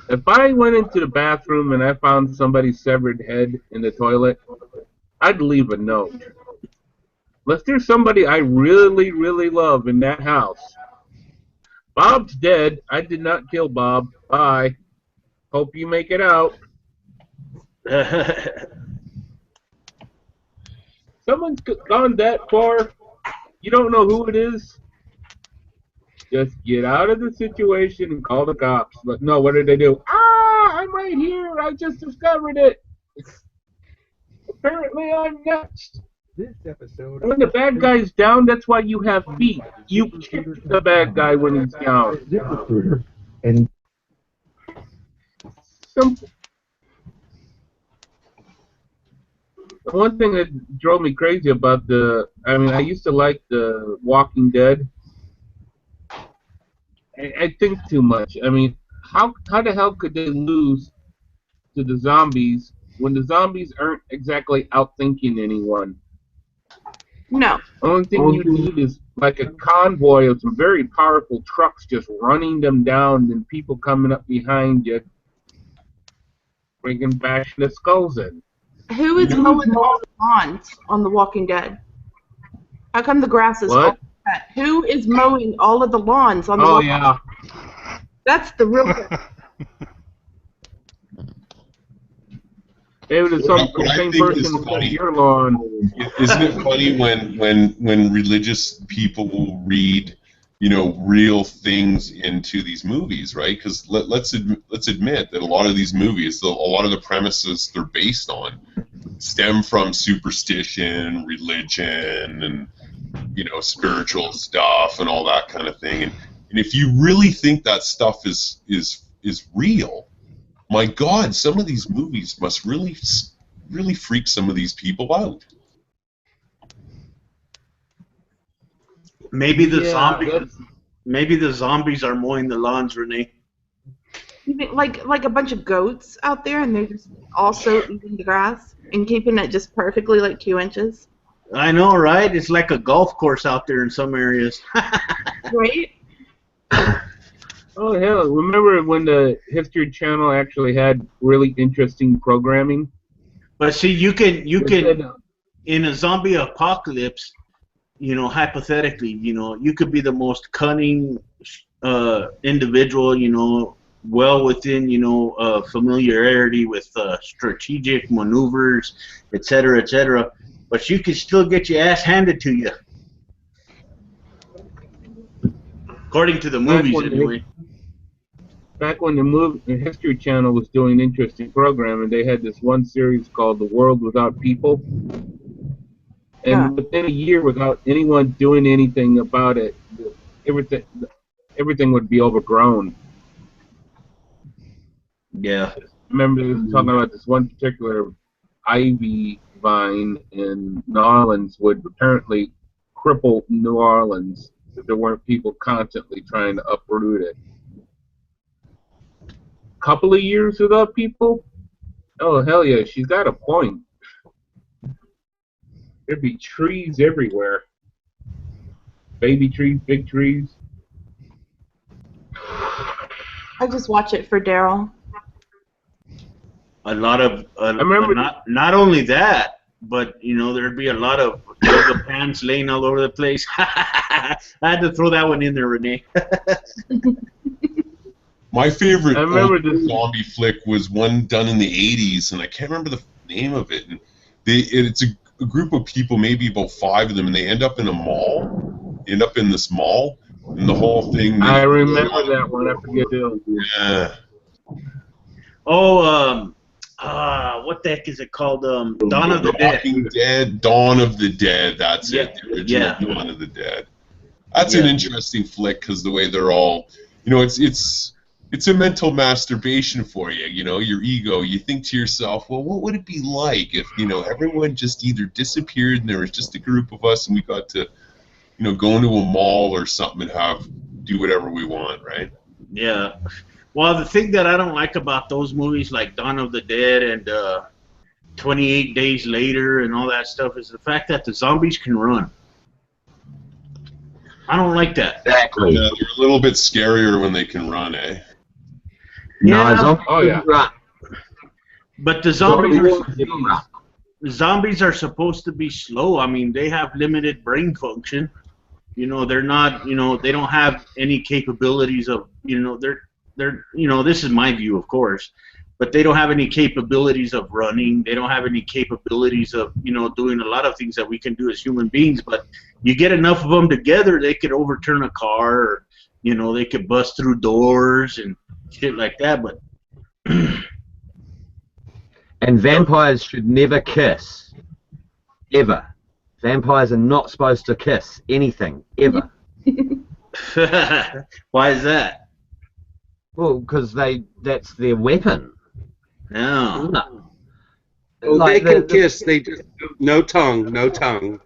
[SPEAKER 3] If I went into the bathroom and I found somebody's severed head in the toilet, I'd leave a note. Unless there's somebody I really, really love in that house. Bob's dead. I did not kill Bob. Bye. Hope you make it out. Someone's gone that far. You don't know who it is. Just get out of the situation and call the cops. But no, what did they do? Ah, I'm right here. I just discovered it. Apparently, I'm next.
[SPEAKER 15] This episode.
[SPEAKER 3] When the bad guy's down, that's why you have feet. You kick the bad guy when he's down.
[SPEAKER 15] ZipRecruiter. And
[SPEAKER 3] Simple. The one thing that drove me crazy about I used to like the Walking Dead. I think too much. I mean, how the hell could they lose to the zombies when the zombies aren't exactly outthinking anyone?
[SPEAKER 10] No.
[SPEAKER 3] The only thing you need is like a convoy of some very powerful trucks just running them down and people coming up behind you, bashing the skulls in.
[SPEAKER 10] Who is mowing all the lawns on The Walking Dead? How come the grass is all cut? Who is mowing all of the lawns on The Walking Dead?
[SPEAKER 3] Yeah.
[SPEAKER 10] That's the real question.
[SPEAKER 3] David is the same person who cut your lawn.
[SPEAKER 5] Isn't it funny when religious people will read, real things into these movies, right? Because let's admit that a lot of these movies, a lot of the premises they're based on, stem from superstition, religion, and spiritual stuff and all that kind of thing. And if you really think that stuff is real, my God, some of these movies must really freak some of these people out.
[SPEAKER 1] Maybe the zombies are mowing the lawns, Renee.
[SPEAKER 10] You mean like a bunch of goats out there, and they're just also eating the grass and keeping it just perfectly like 2 inches?
[SPEAKER 1] I know, right? It's like a golf course out there in some areas.
[SPEAKER 10] Right?
[SPEAKER 3] Oh, hell. Remember when the History Channel actually had really interesting programming?
[SPEAKER 1] But see, you can in a zombie apocalypse, you know, hypothetically, you know, you could be the most cunning individual, you know, well within, you know, familiarity with strategic maneuvers, etc., but you could still get your ass handed to you. According to the movies, anyway.
[SPEAKER 3] Back when the History Channel was doing interesting programming, they had this one series called The World Without People. And within a year, without anyone doing anything about it, everything would be overgrown.
[SPEAKER 1] Yeah.
[SPEAKER 3] I remember they were talking about this one particular ivy vine in New Orleans would apparently cripple New Orleans if there weren't people constantly trying to uproot it. Couple of years without people? Oh, hell yeah, she's got a point. There'd be trees everywhere. Baby trees, big trees.
[SPEAKER 10] I just watch it for Daryl.
[SPEAKER 1] A lot of I remember not only that, but you know, there'd be a lot of yoga pants laying all over the place. I had to throw that one in there, Renee.
[SPEAKER 5] My favorite zombie flick was one done in the 80s, and I can't remember the name of it. And it's a group of people, maybe about 5 of them, and they end up in a mall. End up in this mall, and the whole thing.
[SPEAKER 3] I remember that one. I forget it.
[SPEAKER 5] Yeah.
[SPEAKER 1] Oh, what the heck is it called? Dawn of the Dead.
[SPEAKER 5] Dawn of the Dead. That's it. The original Dawn of the Dead. That's an interesting flick because the way they're all, you know, it's a mental masturbation for you, you know, your ego. You think to yourself, well, what would it be like if, you know, everyone just either disappeared and there was just a group of us and we got to, you know, go into a mall or something and do whatever we want, right?
[SPEAKER 1] Yeah. Well, the thing that I don't like about those movies like Dawn of the Dead and 28 Days Later and all that stuff is the fact that the zombies can run. I don't like that.
[SPEAKER 5] Exactly. Yeah, they're a little bit scarier when they can run, eh?
[SPEAKER 1] Yeah.
[SPEAKER 3] Run.
[SPEAKER 1] But the zombies are supposed to be slow. I mean, they have limited brain function. You know, they're not, you know, they don't have any capabilities of, you know, they're, you know, this is my view, of course, but they don't have any capabilities of running. They don't have any capabilities of, you know, doing a lot of things that we can do as human beings. But you get enough of them together, they could overturn a car, or, you know, they could bust through doors and shit like that. But
[SPEAKER 2] and vampires should never kiss, ever. Vampires are not supposed to kiss anything, ever.
[SPEAKER 1] Why is that?
[SPEAKER 2] Well, because that's their weapon.
[SPEAKER 1] No.
[SPEAKER 7] Well,
[SPEAKER 2] Like
[SPEAKER 7] they can kiss. They just no tongue.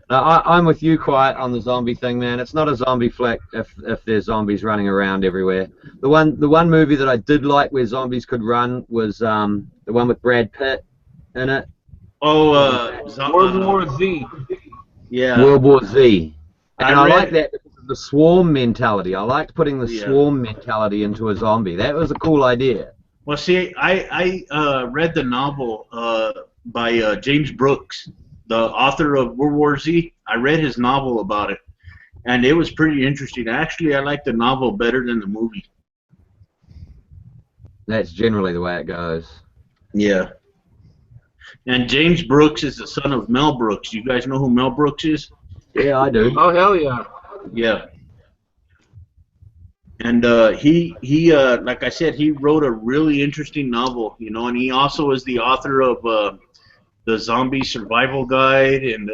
[SPEAKER 2] I'm with you, Quiet, on the zombie thing, man. It's not a zombie flick if there's zombies running around everywhere. The one movie that I did like where zombies could run was the one with Brad Pitt in it.
[SPEAKER 1] Oh,
[SPEAKER 3] World War Z.
[SPEAKER 1] Yeah.
[SPEAKER 2] World War Z. And I like that because of the swarm mentality. I liked putting the swarm mentality into a zombie. That was a cool idea.
[SPEAKER 1] Well, see, I read the novel by James Brooks, the author of World War Z. I read his novel about it, and it was pretty interesting. Actually, I like the novel better than the movie.
[SPEAKER 2] That's generally the way it goes.
[SPEAKER 1] Yeah. And James Brooks is the son of Mel Brooks. You guys know who Mel Brooks is?
[SPEAKER 2] Yeah, I do.
[SPEAKER 3] Oh, hell yeah.
[SPEAKER 1] Yeah. And he like I said, he wrote a really interesting novel, you know, and he also is the author of the Zombie Survival Guide and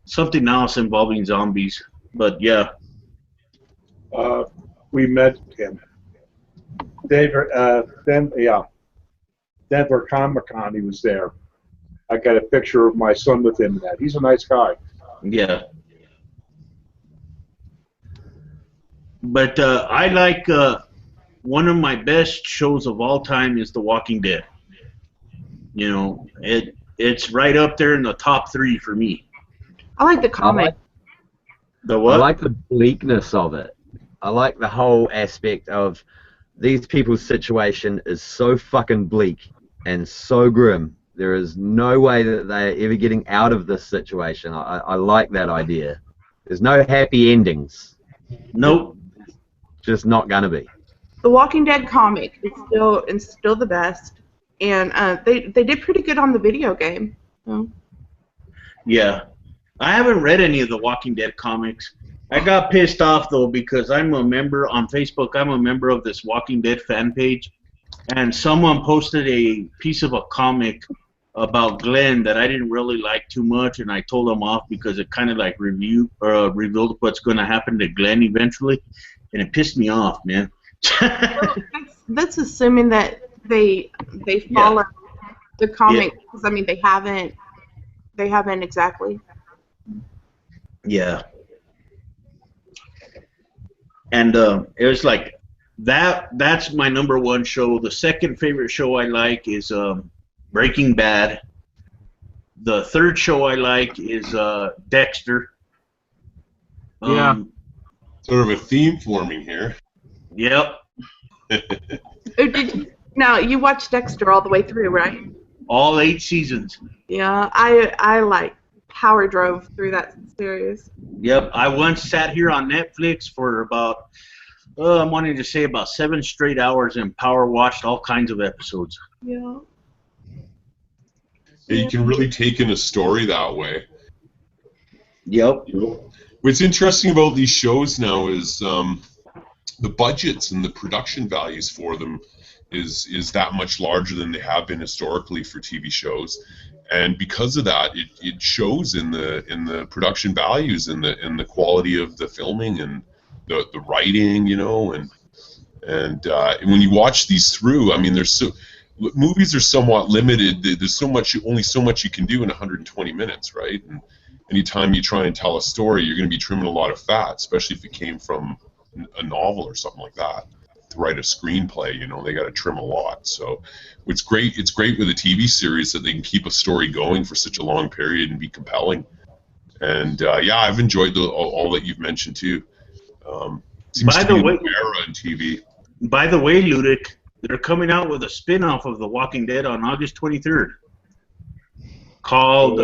[SPEAKER 1] something else involving zombies. But yeah.
[SPEAKER 9] We met him. Denver Comic-Con, he was there. I got a picture of my son with him in that. He's a nice guy.
[SPEAKER 1] Yeah. But I like one of my best shows of all time is The Walking Dead. You know, it's right up there in the top 3 for me.
[SPEAKER 10] I like the comic.
[SPEAKER 1] The what?
[SPEAKER 2] I like the bleakness of it. I like the whole aspect of these people's situation is so fucking bleak and so grim There is no way that they're ever getting out of this situation. I like that idea. There's no happy endings.
[SPEAKER 1] Nope.
[SPEAKER 2] Just not gonna be.
[SPEAKER 10] The Walking Dead comic is still the best, and they did pretty good on the video game. So.
[SPEAKER 1] Yeah, I haven't read any of the Walking Dead comics. I got pissed off though because I'm a member on Facebook. I'm a member of this Walking Dead fan page, and someone posted a piece of a comic about Glenn that I didn't really like too much, and I told them off because it kind of like revealed what's going to happen to Glenn eventually, and it pissed me off, man.
[SPEAKER 10] That's assuming that they follow the comic, because I mean they haven't exactly.
[SPEAKER 1] Yeah. And it was like that's my #1 show. The second favorite show I like is Breaking Bad. The third show I like is Dexter.
[SPEAKER 3] Yeah.
[SPEAKER 5] Sort of a theme forming here.
[SPEAKER 1] Yep.
[SPEAKER 10] Now you watched Dexter all the way through, right?
[SPEAKER 1] All 8 seasons.
[SPEAKER 10] Yeah, I like power drove through that series.
[SPEAKER 1] Yep. I once sat here on Netflix for about I'm wanting to say about 7 straight hours and power watched all kinds of episodes.
[SPEAKER 10] Yeah.
[SPEAKER 5] You can really take in a story that way.
[SPEAKER 1] Yep.
[SPEAKER 5] What's interesting about these shows now is the budgets and the production values for them is that much larger than they have been historically for TV shows, and because of that, it shows in the production values and the quality of the filming and the writing, you know, and when you watch these through, I mean, movies are somewhat limited. There's only so much you can do in 120 minutes, right? And anytime you try and tell a story, you're going to be trimming a lot of fat, especially if it came from a novel or something like that. To write a screenplay, you know, they got to trim a lot. So it's great with a TV series that they can keep a story going for such a long period and be compelling. And yeah, I've enjoyed all that you've mentioned too. Seems to be a new era in TV.
[SPEAKER 1] By the way, Ludic, they're coming out with a spin-off of The Walking Dead on August 23rd called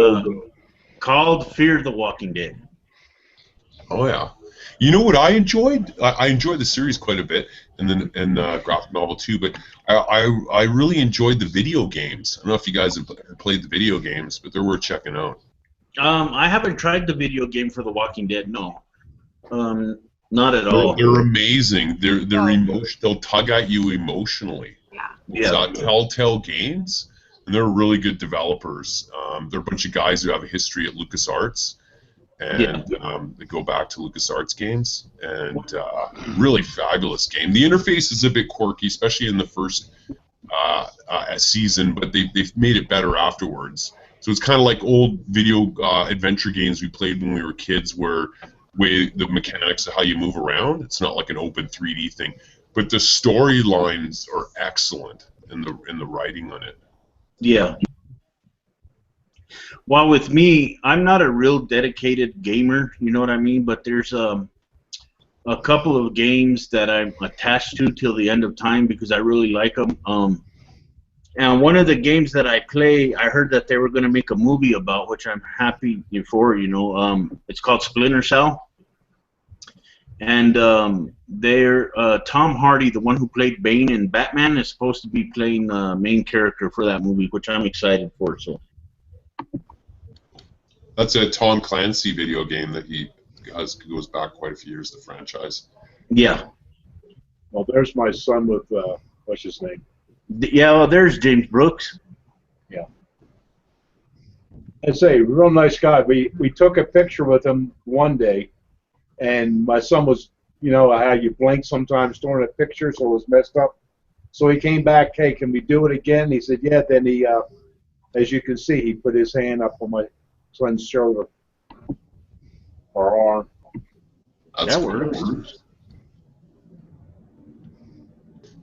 [SPEAKER 1] Fear the Walking Dead.
[SPEAKER 5] Oh yeah. You know what I enjoyed? I enjoyed the series quite a bit, and graphic novel too. But I really enjoyed the video games. I don't know if you guys have played the video games, but they're worth checking out.
[SPEAKER 1] I haven't tried the video game for The Walking Dead. No, not at all.
[SPEAKER 5] They're amazing. They'll tug at you emotionally.
[SPEAKER 1] Yeah.
[SPEAKER 5] It's Telltale Games, and they're really good developers. They're a bunch of guys who have a history at LucasArts. And they go back to LucasArts games, and really fabulous game. The interface is a bit quirky, especially in the first season, but they've made it better afterwards. So it's kind of like old video adventure games we played when we were kids, where the mechanics of how you move around, it's not like an open 3D thing, but the storylines are excellent in the writing on it.
[SPEAKER 1] Yeah. Well, with me, I'm not a real dedicated gamer, you know what I mean? But there's a couple of games that I'm attached to till the end of time because I really like them. And one of the games that I play, I heard that they were going to make a movie about, which I'm happy for, you know. It's called Splinter Cell. And they're Tom Hardy, the one who played Bane in Batman, is supposed to be playing the main character for that movie, which I'm excited for. So.
[SPEAKER 5] That's a Tom Clancy video game that goes back quite a few years, the franchise.
[SPEAKER 1] Yeah.
[SPEAKER 9] Well, there's my son with, what's his name?
[SPEAKER 1] Yeah, well, there's James Brooks.
[SPEAKER 9] Yeah. I'd say, real nice guy. We took a picture with him one day, and my son was, you know, how you blink sometimes during a picture, so it was messed up. So he came back, hey, can we do it again? He said, yeah. Then he, as you can see, he put his hand up on my son's shoulder or arm.
[SPEAKER 5] That works.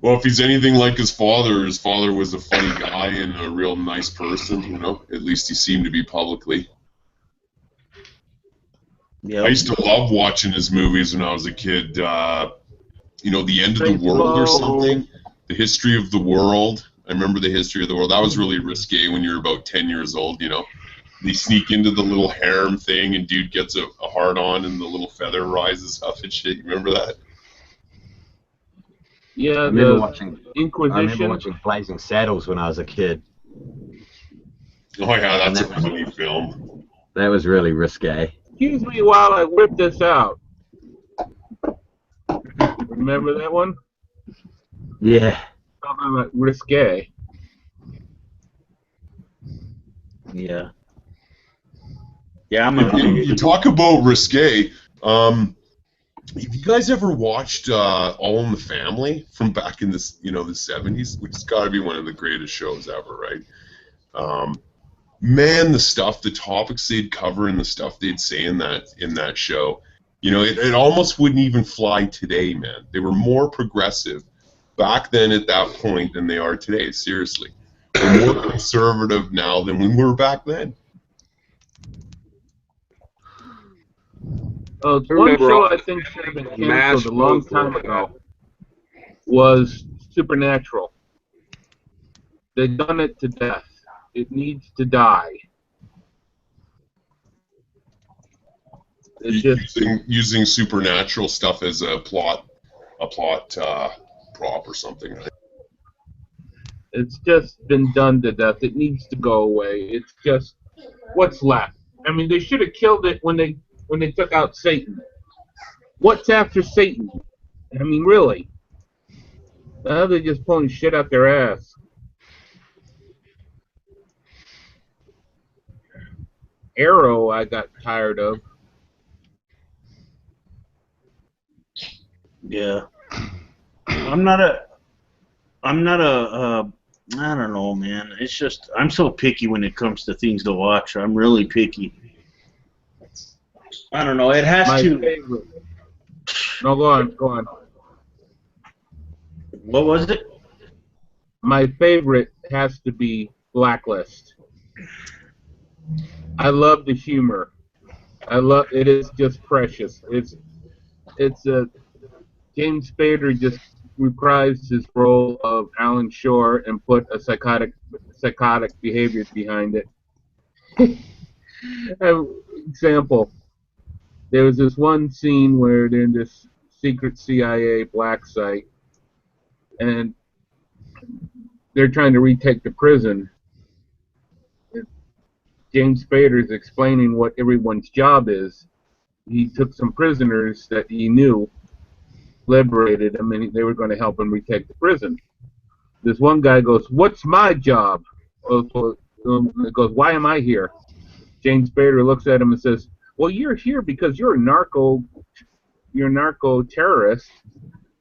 [SPEAKER 5] Well, if he's anything like his father was a funny guy and a real nice person, you know, at least he seemed to be publicly.
[SPEAKER 1] Yeah.
[SPEAKER 5] I used to love watching his movies when I was a kid. You know, The End of the World or something. The History of the World. I remember the history of the world. That was really risque when you were about 10 years old, you know. They sneak into the little harem thing, and dude gets a hard on, and the little feather rises up and shit. You remember that?
[SPEAKER 3] Yeah,
[SPEAKER 2] I remember
[SPEAKER 3] the
[SPEAKER 2] watching
[SPEAKER 3] Inquisition.
[SPEAKER 2] Blazing Saddles when I was a kid.
[SPEAKER 5] Oh yeah, that's a
[SPEAKER 2] And that
[SPEAKER 5] funny film.
[SPEAKER 2] That was really risque.
[SPEAKER 3] Excuse me while I whip this out. Remember that one?
[SPEAKER 2] Yeah.
[SPEAKER 3] Talking about risque.
[SPEAKER 1] Yeah. Yeah,
[SPEAKER 5] You talk about risque. Have you guys ever watched All in the Family from back in the 70s? Which has got to be one of the greatest shows ever, right? Man, the topics they'd cover and the stuff they'd say in that show, it almost wouldn't even fly today, man. They were more progressive back then at that point than they are today. Seriously, we're more conservative now than we were back then.
[SPEAKER 3] One show I think should have been canceled a long time ago was Supernatural. They've done it to death. It needs to die.
[SPEAKER 5] Using supernatural stuff as a plot prop or something. Right?
[SPEAKER 3] It's just been done to death. It needs to go away. It's just what's left. I mean, they should have killed it when they took out Satan. What's after Satan? I mean, really? Now they're just pulling shit out their ass. Arrow, I got tired of.
[SPEAKER 1] Yeah. I'm not a I don't know, man. It's just, I'm so picky when it comes to things to watch. I'm really picky. I don't know. It has to.
[SPEAKER 3] Favorite. No, go on.
[SPEAKER 1] What was it?
[SPEAKER 3] My favorite has to be Blacklist. I love the humor. It is just precious. It's James Spader just reprised his role of Alan Shore and put a psychotic behavior behind it. Example. There was this one scene where they're in this secret CIA black site, and they're trying to retake the prison. James Spader is explaining what everyone's job is. He took some prisoners that he knew, liberated them, and they were going to help him retake the prison. This one guy goes, "What's my job?" It goes, "Why am I here?" James Spader looks at him and says, "Well, you're here because you're a narco terrorist,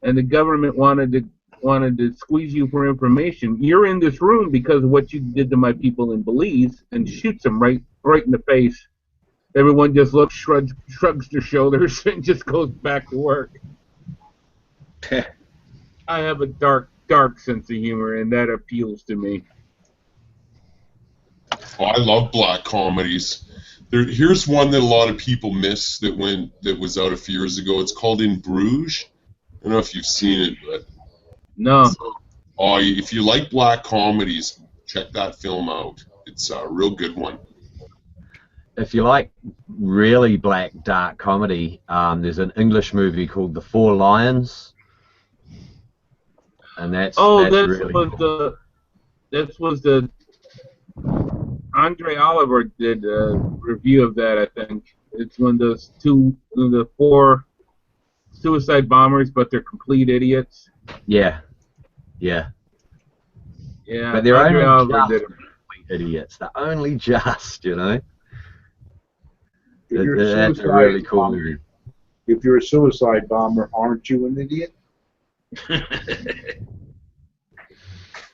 [SPEAKER 3] and the government wanted to squeeze you for information. You're in this room because of what you did to my people in Belize," and shoots him right in the face. Everyone just looks, shrugs their shoulders, and just goes back to work. I have a dark sense of humor, and that appeals to me.
[SPEAKER 5] Oh, I love black comedies. Here's one that a lot of people miss that was out a few years ago. It's called In Bruges. I don't know if you've seen it, but
[SPEAKER 3] no.
[SPEAKER 5] Oh, if you like black comedies, check that film out. It's a real good one.
[SPEAKER 2] If you like really black dark comedy, there's an English movie called The Four Lions, and that's really cool.
[SPEAKER 3] This was the Andre Oliver did a review of that, I think. It's one of the four suicide bombers, but they're complete idiots.
[SPEAKER 2] Yeah. But they're
[SPEAKER 3] Andre
[SPEAKER 2] only
[SPEAKER 3] Oliver
[SPEAKER 2] just complete idiots. They're only just, That's a really cool movie.
[SPEAKER 9] If you're a suicide bomber, aren't you an idiot?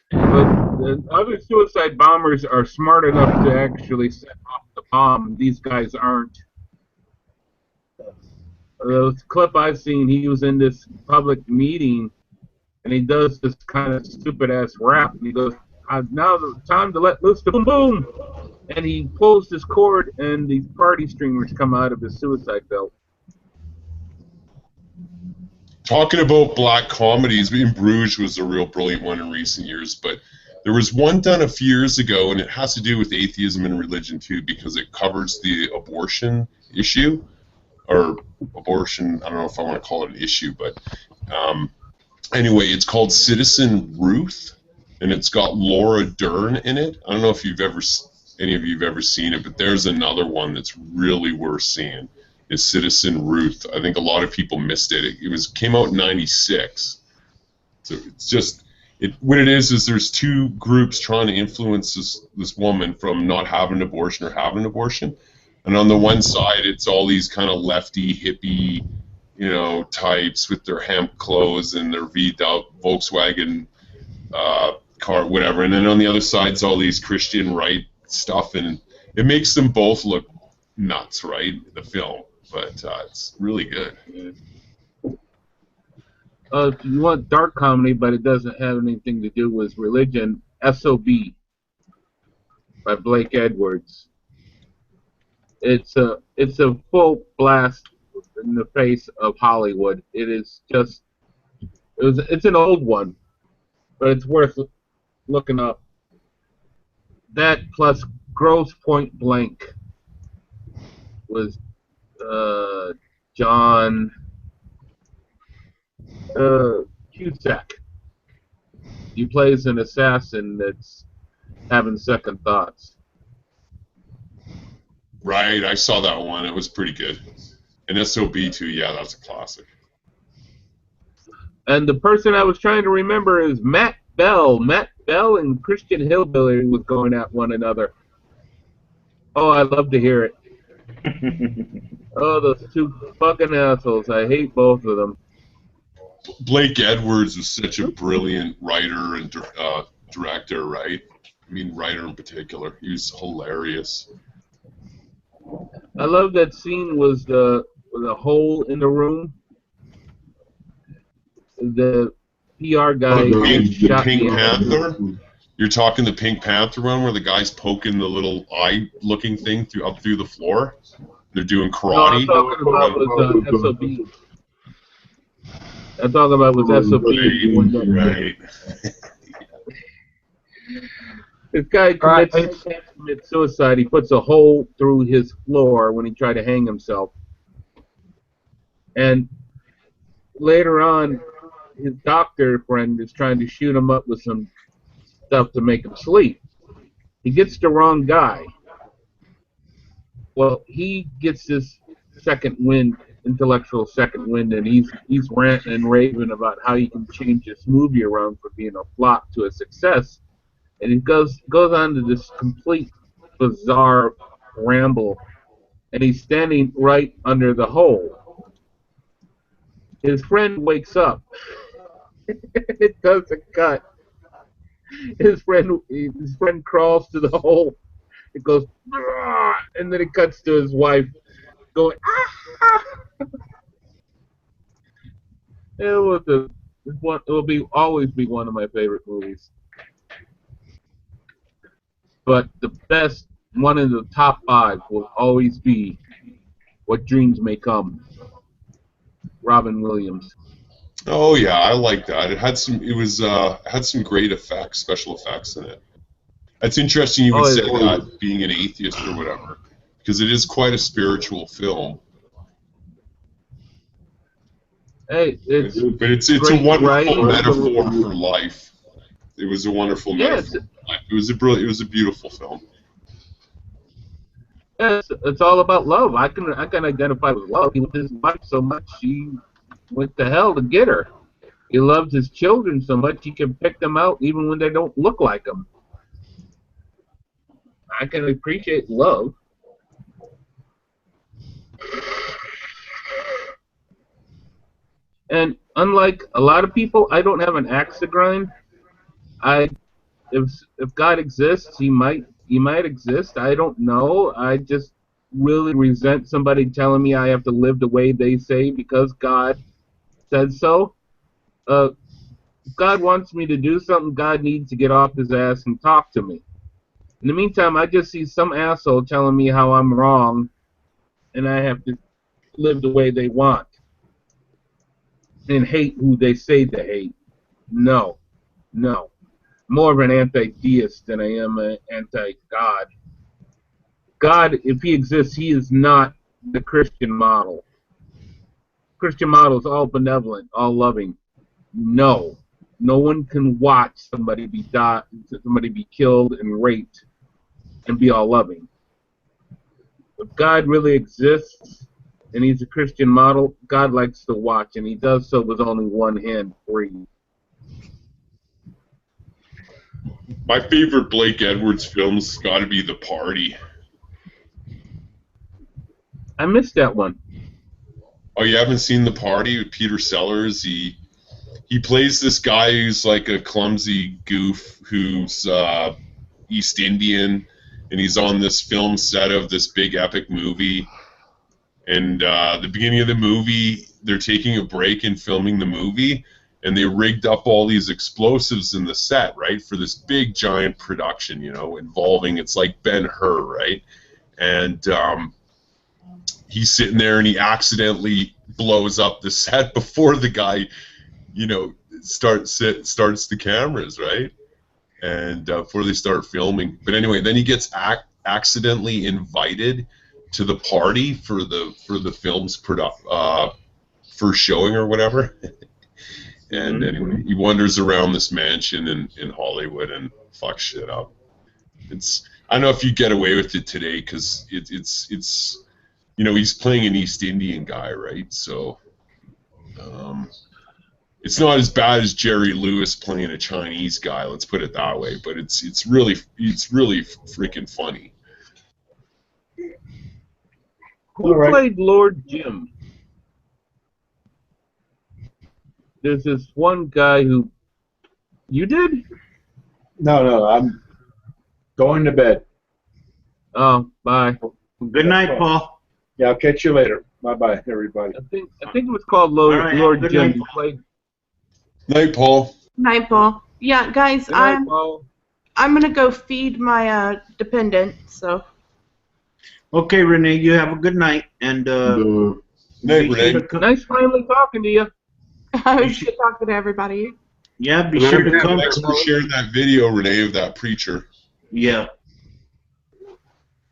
[SPEAKER 3] But the other suicide bombers are smart enough to actually set off the bomb. These guys aren't. The clip I've seen, he was in this public meeting, and he does this kind of stupid-ass rap, and he goes, "Now the time to let loose the boom boom," and he pulls this cord, and these party streamers come out of his suicide belt.
[SPEAKER 5] Talking about black comedies, In Bruges was a real brilliant one in recent years, but There was one done a few years ago, and it has to do with atheism and religion too, because it covers the abortion issue, or abortion. I don't know if I want to call it an issue, but anyway, it's called Citizen Ruth, and it's got Laura Dern in it. I don't know if any of you have ever seen it, but there's another one that's really worth seeing. Is Citizen Ruth. I think a lot of people missed it. It came out in '96. So it's just. What it is there's two groups trying to influence this woman from not having an abortion or having an abortion, and on the one side it's all these kind of lefty hippie, types with their hemp clothes and their V-out Volkswagen car, whatever, and then on the other side it's all these Christian right stuff, and it makes them both look nuts, right? The film, but it's really good.
[SPEAKER 3] If you want dark comedy, but it doesn't have anything to do with religion, S.O.B. by Blake Edwards. It's a full blast in the face of Hollywood. It's an old one, but it's worth looking up. That plus Gross Point Blank was John Cusack. He plays an assassin that's having second thoughts.
[SPEAKER 5] Right, I saw that one. It was pretty good. And S.O.B. too, yeah, that's a classic.
[SPEAKER 3] And the person I was trying to remember is Matt Bell. Matt Bell and Christian Hillbilly was going at one another. Oh, I love to hear it. Oh, those two fucking assholes. I hate both of them.
[SPEAKER 5] Blake Edwards was such a brilliant writer and director, right? I mean, writer in particular. He was hilarious.
[SPEAKER 3] I love that scene was the hole in the room. The PR guy
[SPEAKER 5] The Pink Panther? You're talking the Pink Panther one where the guy's poking the little eye-looking thing up through the floor? They're doing karate?
[SPEAKER 3] No, I'm talking about was S.O.B. I'm talking about was S.O.B.
[SPEAKER 5] Right.
[SPEAKER 3] This guy commits suicide. He puts a hole through his floor when he tried to hang himself. And later on, his doctor friend is trying to shoot him up with some stuff to make him sleep. He gets the wrong guy. Well, he gets this intellectual second wind, and he's ranting and raving about how he can change this movie around from being a flop to a success. And he goes on to this complete bizarre ramble, and he's standing right under the hole. His friend wakes up. It doesn't cut. His friend crawls to the hole. It goes, and then it cuts to his wife going, ah! It will always be one of my favorite movies. But the best one in the top 5 will always be What Dreams May Come. Robin Williams.
[SPEAKER 5] Oh yeah, I like that. It had some great effects, special effects in it. It's interesting you would say that, being an atheist or whatever, because it is quite a spiritual film.
[SPEAKER 3] Hey, it's
[SPEAKER 5] a wonderful metaphor for life. It was a wonderful metaphor for life. It was a beautiful film.
[SPEAKER 3] Yeah, it's all about love. I can identify with love. He loved his wife so much he went to hell to get her. He loved his children so much he can pick them out even when they don't look like him. I can appreciate love. And unlike a lot of people, I don't have an axe to grind. If God exists, he might exist. I don't know. I just really resent somebody telling me I have to live the way they say because God said so. If God wants me to do something, God needs to get off his ass and talk to me. In the meantime, I just see some asshole telling me how I'm wrong, and I have to live the way they want and hate who they say they hate. No. more of an anti-theist than I am an anti-God. God, if he exists, he is not the Christian model. Christian model is all benevolent, all loving. No one can watch somebody be killed and raped and be all loving. If God really exists and he's a Christian model, God likes to watch, and he does so with only one hand free.
[SPEAKER 5] My favorite Blake Edwards film's got to be The Party.
[SPEAKER 3] I missed that one.
[SPEAKER 5] Oh, you haven't seen The Party with Peter Sellers? He plays this guy who's like a clumsy goof who's East Indian, and he's on this film set of this big epic movie. And the beginning of the movie, they're taking a break in filming the movie, and they rigged up all these explosives in the set, right, for this big giant production, you know, involving, it's like Ben-Hur, right? And he's sitting there and he accidentally blows up the set before the guy, you know, starts the cameras, right? And before they start filming. But anyway, then he gets accidentally invited to the party for the film's first showing or whatever. And anyway, he wanders around this mansion in Hollywood and fucks shit up. I don't know if you get away with it today because it's you know, he's playing an East Indian guy, right? So it's not as bad as Jerry Lewis playing a Chinese guy, let's put it that way, but it's really freaking funny.
[SPEAKER 3] Who played Lord Jim? There's this one guy who... You did?
[SPEAKER 9] No, I'm going to bed.
[SPEAKER 3] Oh, bye.
[SPEAKER 1] Good night, Paul.
[SPEAKER 9] Yeah, I'll catch you later. Bye-bye, everybody.
[SPEAKER 3] I think it was called Lord Jim. He played...
[SPEAKER 5] Night, Paul.
[SPEAKER 10] Night, Paul. Yeah, guys, I'm gonna go feed my dependent. So.
[SPEAKER 1] Okay, Renee, you have a good night, and
[SPEAKER 5] night, Renee.
[SPEAKER 3] Nice finally talking to you.
[SPEAKER 10] I was good talking to everybody.
[SPEAKER 1] Yeah, be sure to come.
[SPEAKER 5] Thanks for sharing that video, Renee, of that preacher.
[SPEAKER 1] Yeah.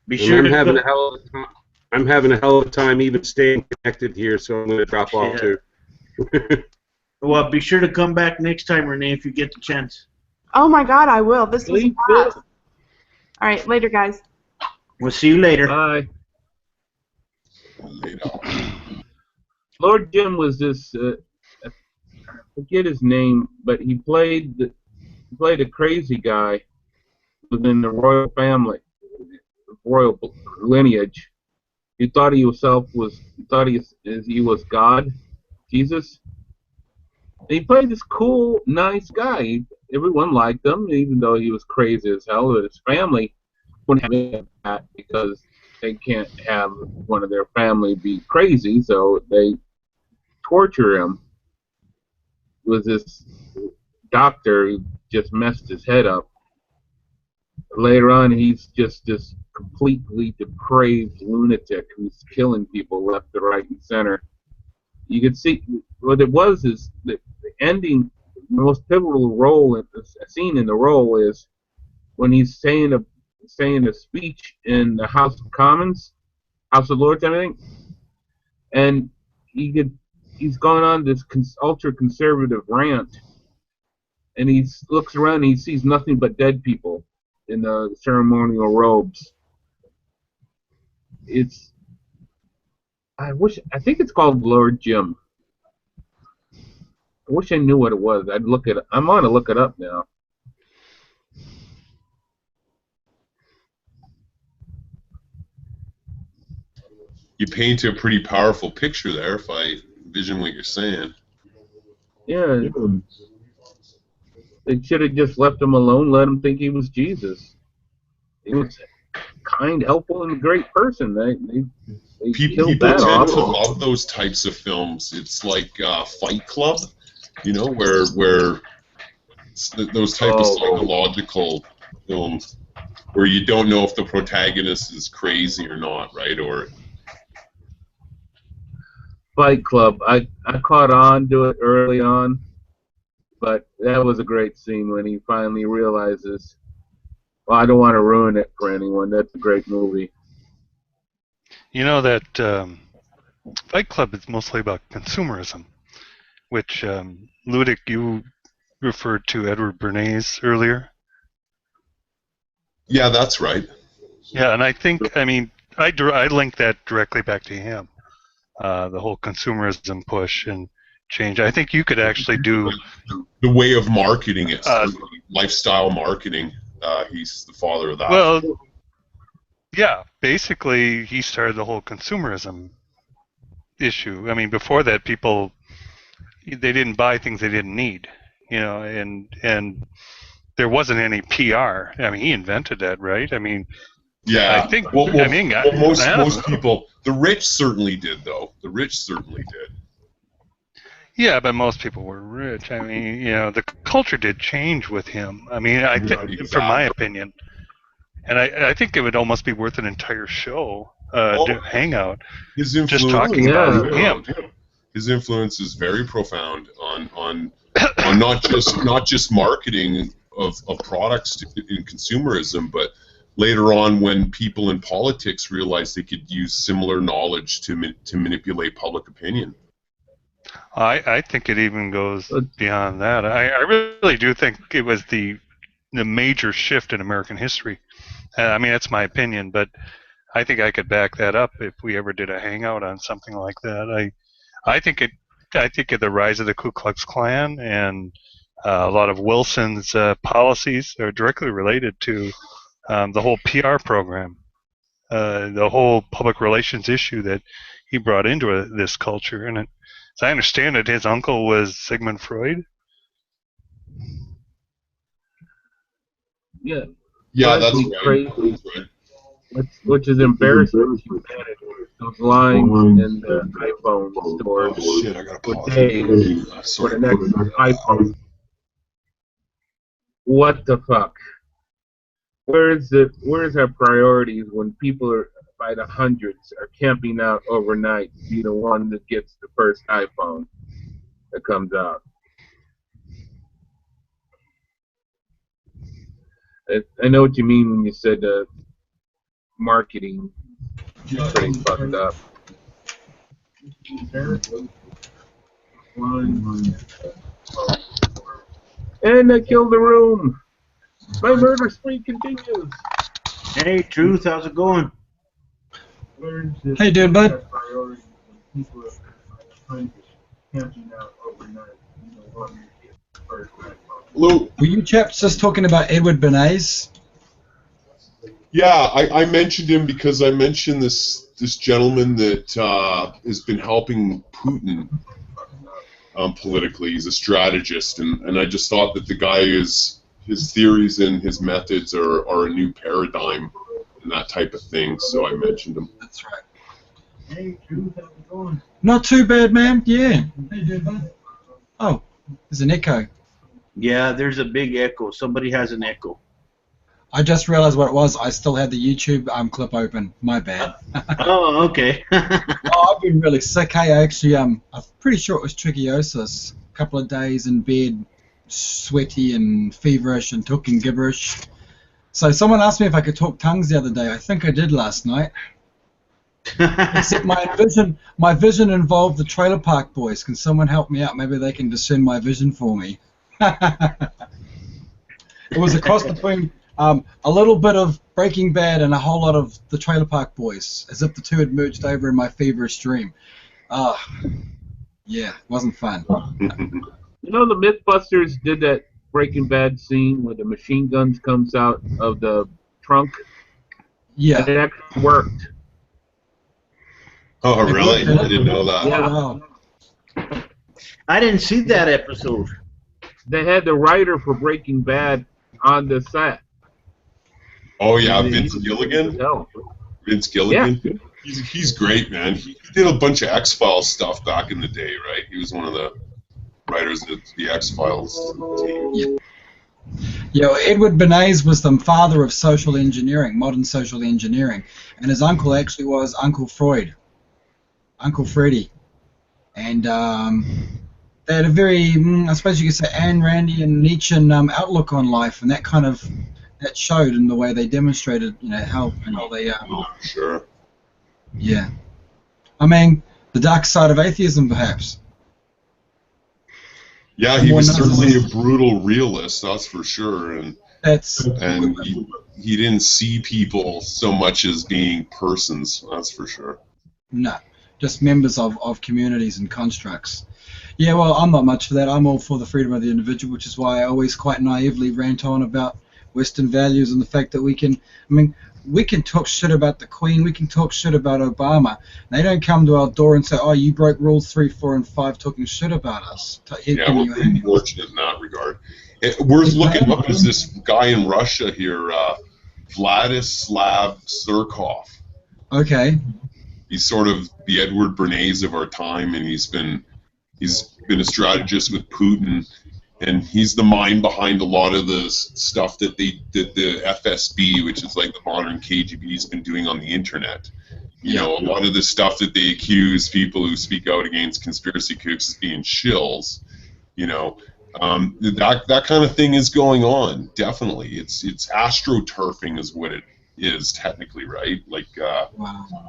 [SPEAKER 1] Be sure to
[SPEAKER 7] I'm having a hell of a time even staying connected here, so I'm going to drop off too.
[SPEAKER 1] Well, be sure to come back next time, Renee, if you get the chance.
[SPEAKER 10] Oh my God, I will. This was fast. All right, later, guys.
[SPEAKER 1] We'll see you later.
[SPEAKER 3] Bye. Lord Jim was this. I forget his name, but he played a crazy guy within the royal family, royal lineage. He thought he was God, Jesus. And he played this cool, nice guy. Everyone liked him, even though he was crazy as hell. But his family wouldn't have that because they can't have one of their family be crazy, so they torture him. It was this doctor who just messed his head up. Later on, he's just this completely depraved lunatic who's killing people left, right, and center. You can see what it was is the ending, the most pivotal role, scene in the role is when he's saying a speech in the House of Commons, House of Lords, I think, and he's gone on this ultra-conservative rant, and he looks around and he sees nothing but dead people in the ceremonial robes. I think it's called Lord Jim. I wish I knew what it was. I'm on to look it up now.
[SPEAKER 5] You paint a pretty powerful picture there, if I envision what you're saying.
[SPEAKER 3] Yeah. They should have just left him alone, let him think he was Jesus. He was a kind, helpful, and a great person. They
[SPEAKER 5] People
[SPEAKER 3] killed that
[SPEAKER 5] tend
[SPEAKER 3] off.
[SPEAKER 5] to love those types of films. It's like Fight Club, you know, where those type of psychological films where you don't know if the protagonist is crazy or not, right? Or
[SPEAKER 3] Fight Club. I caught on to it early on, But that was a great scene when he finally realizes, well, I don't want to ruin it for anyone. That's a great movie.
[SPEAKER 8] You know that Fight Club is mostly about consumerism, which Ludic, you referred to Edward Bernays earlier.
[SPEAKER 5] Yeah, that's right.
[SPEAKER 8] Yeah, and I think, I mean, I link that directly back to him, the whole consumerism push and change. I think you could actually do
[SPEAKER 5] the way of marketing it, lifestyle marketing. He's the father of that.
[SPEAKER 8] Well, yeah, basically he started the whole consumerism issue. I mean, before that, people, they didn't buy things they didn't need, you know, and there wasn't any PR. I mean, he invented that, right? I mean,
[SPEAKER 5] yeah,
[SPEAKER 8] I think.
[SPEAKER 5] Well,
[SPEAKER 8] I mean,
[SPEAKER 5] most people, the rich certainly did, though. The rich certainly did.
[SPEAKER 8] Yeah, but most people were rich. I mean, you know, the culture did change with him. I mean, I think,
[SPEAKER 5] Exactly.
[SPEAKER 8] from my opinion, and I think it would almost be worth an entire show, Hangout,
[SPEAKER 5] His influence,
[SPEAKER 8] just talking about him.
[SPEAKER 5] His influence is very profound on not just marketing of products in consumerism, but later on when people in politics realized they could use similar knowledge to manipulate public opinion.
[SPEAKER 8] I think it even goes beyond that. I really do think it was the major shift in American history. I mean, that's my opinion, but I think I could back that up if we ever did a hangout on something like that. I think the rise of the Ku Klux Klan and a lot of Wilson's policies are directly related to the whole PR program, the whole public relations issue that he brought into this culture. And as I understand it, his uncle was Sigmund Freud.
[SPEAKER 3] Yeah.
[SPEAKER 5] Yeah, that's
[SPEAKER 3] crazy.
[SPEAKER 5] Right.
[SPEAKER 3] Which is embarrassing to humanity. Those lines in the iPhone store for days for the next iPhone. What the fuck? Where's our priorities when people are by the hundreds are camping out overnight to be the one that gets the first iPhone that comes out? I know what you mean when you said marketing is pretty fucked up. And I killed the room. My murder spree continues.
[SPEAKER 1] Hey, Truth, how's it going?
[SPEAKER 16] How you doing, bud?
[SPEAKER 5] Hello.
[SPEAKER 16] Were you chaps just talking about Edward Bernays?
[SPEAKER 5] Yeah, I mentioned him because I mentioned this gentleman that has been helping Putin politically. He's a strategist, and I just thought that the guy his theories and his methods are a new paradigm and that type of thing. So I mentioned him.
[SPEAKER 16] That's right. Hey, Drew, how's it going? Not too bad, man. Yeah. How you doing, bud? Oh, there's an echo.
[SPEAKER 1] Yeah, there's a big echo. Somebody has an echo.
[SPEAKER 16] I just realized what it was. I still had the YouTube clip open. My bad.
[SPEAKER 1] Oh, okay.
[SPEAKER 16] I've been really sick. Hey, actually, I'm pretty sure it was trichiosis. A couple of days in bed, sweaty and feverish and talking gibberish. So someone asked me if I could talk tongues the other day. I think I did last night. Except my vision involved the Trailer Park Boys. Can someone help me out? Maybe they can discern my vision for me. It was a cross between a little bit of Breaking Bad and a whole lot of the Trailer Park Boys, as if the two had merged over in my feverish dream. Yeah, it wasn't fun.
[SPEAKER 3] You know, the Mythbusters did that Breaking Bad scene where the machine guns comes out of the trunk.
[SPEAKER 16] Yeah.
[SPEAKER 3] And it actually worked.
[SPEAKER 5] Oh, really? I didn't know that.
[SPEAKER 3] Yeah.
[SPEAKER 16] Oh, wow.
[SPEAKER 1] I didn't see that episode.
[SPEAKER 3] They had the writer for Breaking Bad on the set.
[SPEAKER 5] Oh yeah, Vince Gilligan. Vince Gilligan.
[SPEAKER 3] Yeah.
[SPEAKER 5] He's great, man. He did a bunch of X-Files stuff back in the day, right? He was one of the writers of the X-Files team.
[SPEAKER 16] Yeah. Yeah, well, Edward Bernays was the father of social engineering, modern social engineering, and his uncle actually was Uncle Freud, Uncle Freddy, and they had a very, I suppose you could say, Ayn Randian, Nietzschean outlook on life, and that showed in the way they demonstrated, how they.
[SPEAKER 5] Sure.
[SPEAKER 16] Yeah. I mean, the dark side of atheism, perhaps.
[SPEAKER 5] Yeah, he was certainly a brutal realist, that's for sure, and he didn't see people so much as being persons, that's for sure.
[SPEAKER 16] No, just members of communities and constructs. Yeah, well, I'm not much for that. I'm all for the freedom of the individual, which is why I always quite naively rant on about Western values and the fact that we can talk shit about the Queen, we can talk shit about Obama. They don't come to our door and say, oh, you broke rules 3, 4, and 5 talking shit about us.
[SPEAKER 5] Yeah, we're pretty fortunate in that regard. Worth looking up is this guy in Russia here, Vladislav Surkov.
[SPEAKER 16] Okay.
[SPEAKER 5] He's sort of the Edward Bernays of our time, and he's been a strategist with Putin. And he's the mind behind a lot of the stuff that the FSB, which is like the modern KGB, has been doing on the internet. You know, a lot of the stuff that they accuse people who speak out against conspiracy kooks as being shills. You know, that kind of thing is going on. Definitely, it's astroturfing is what it is technically, right? Like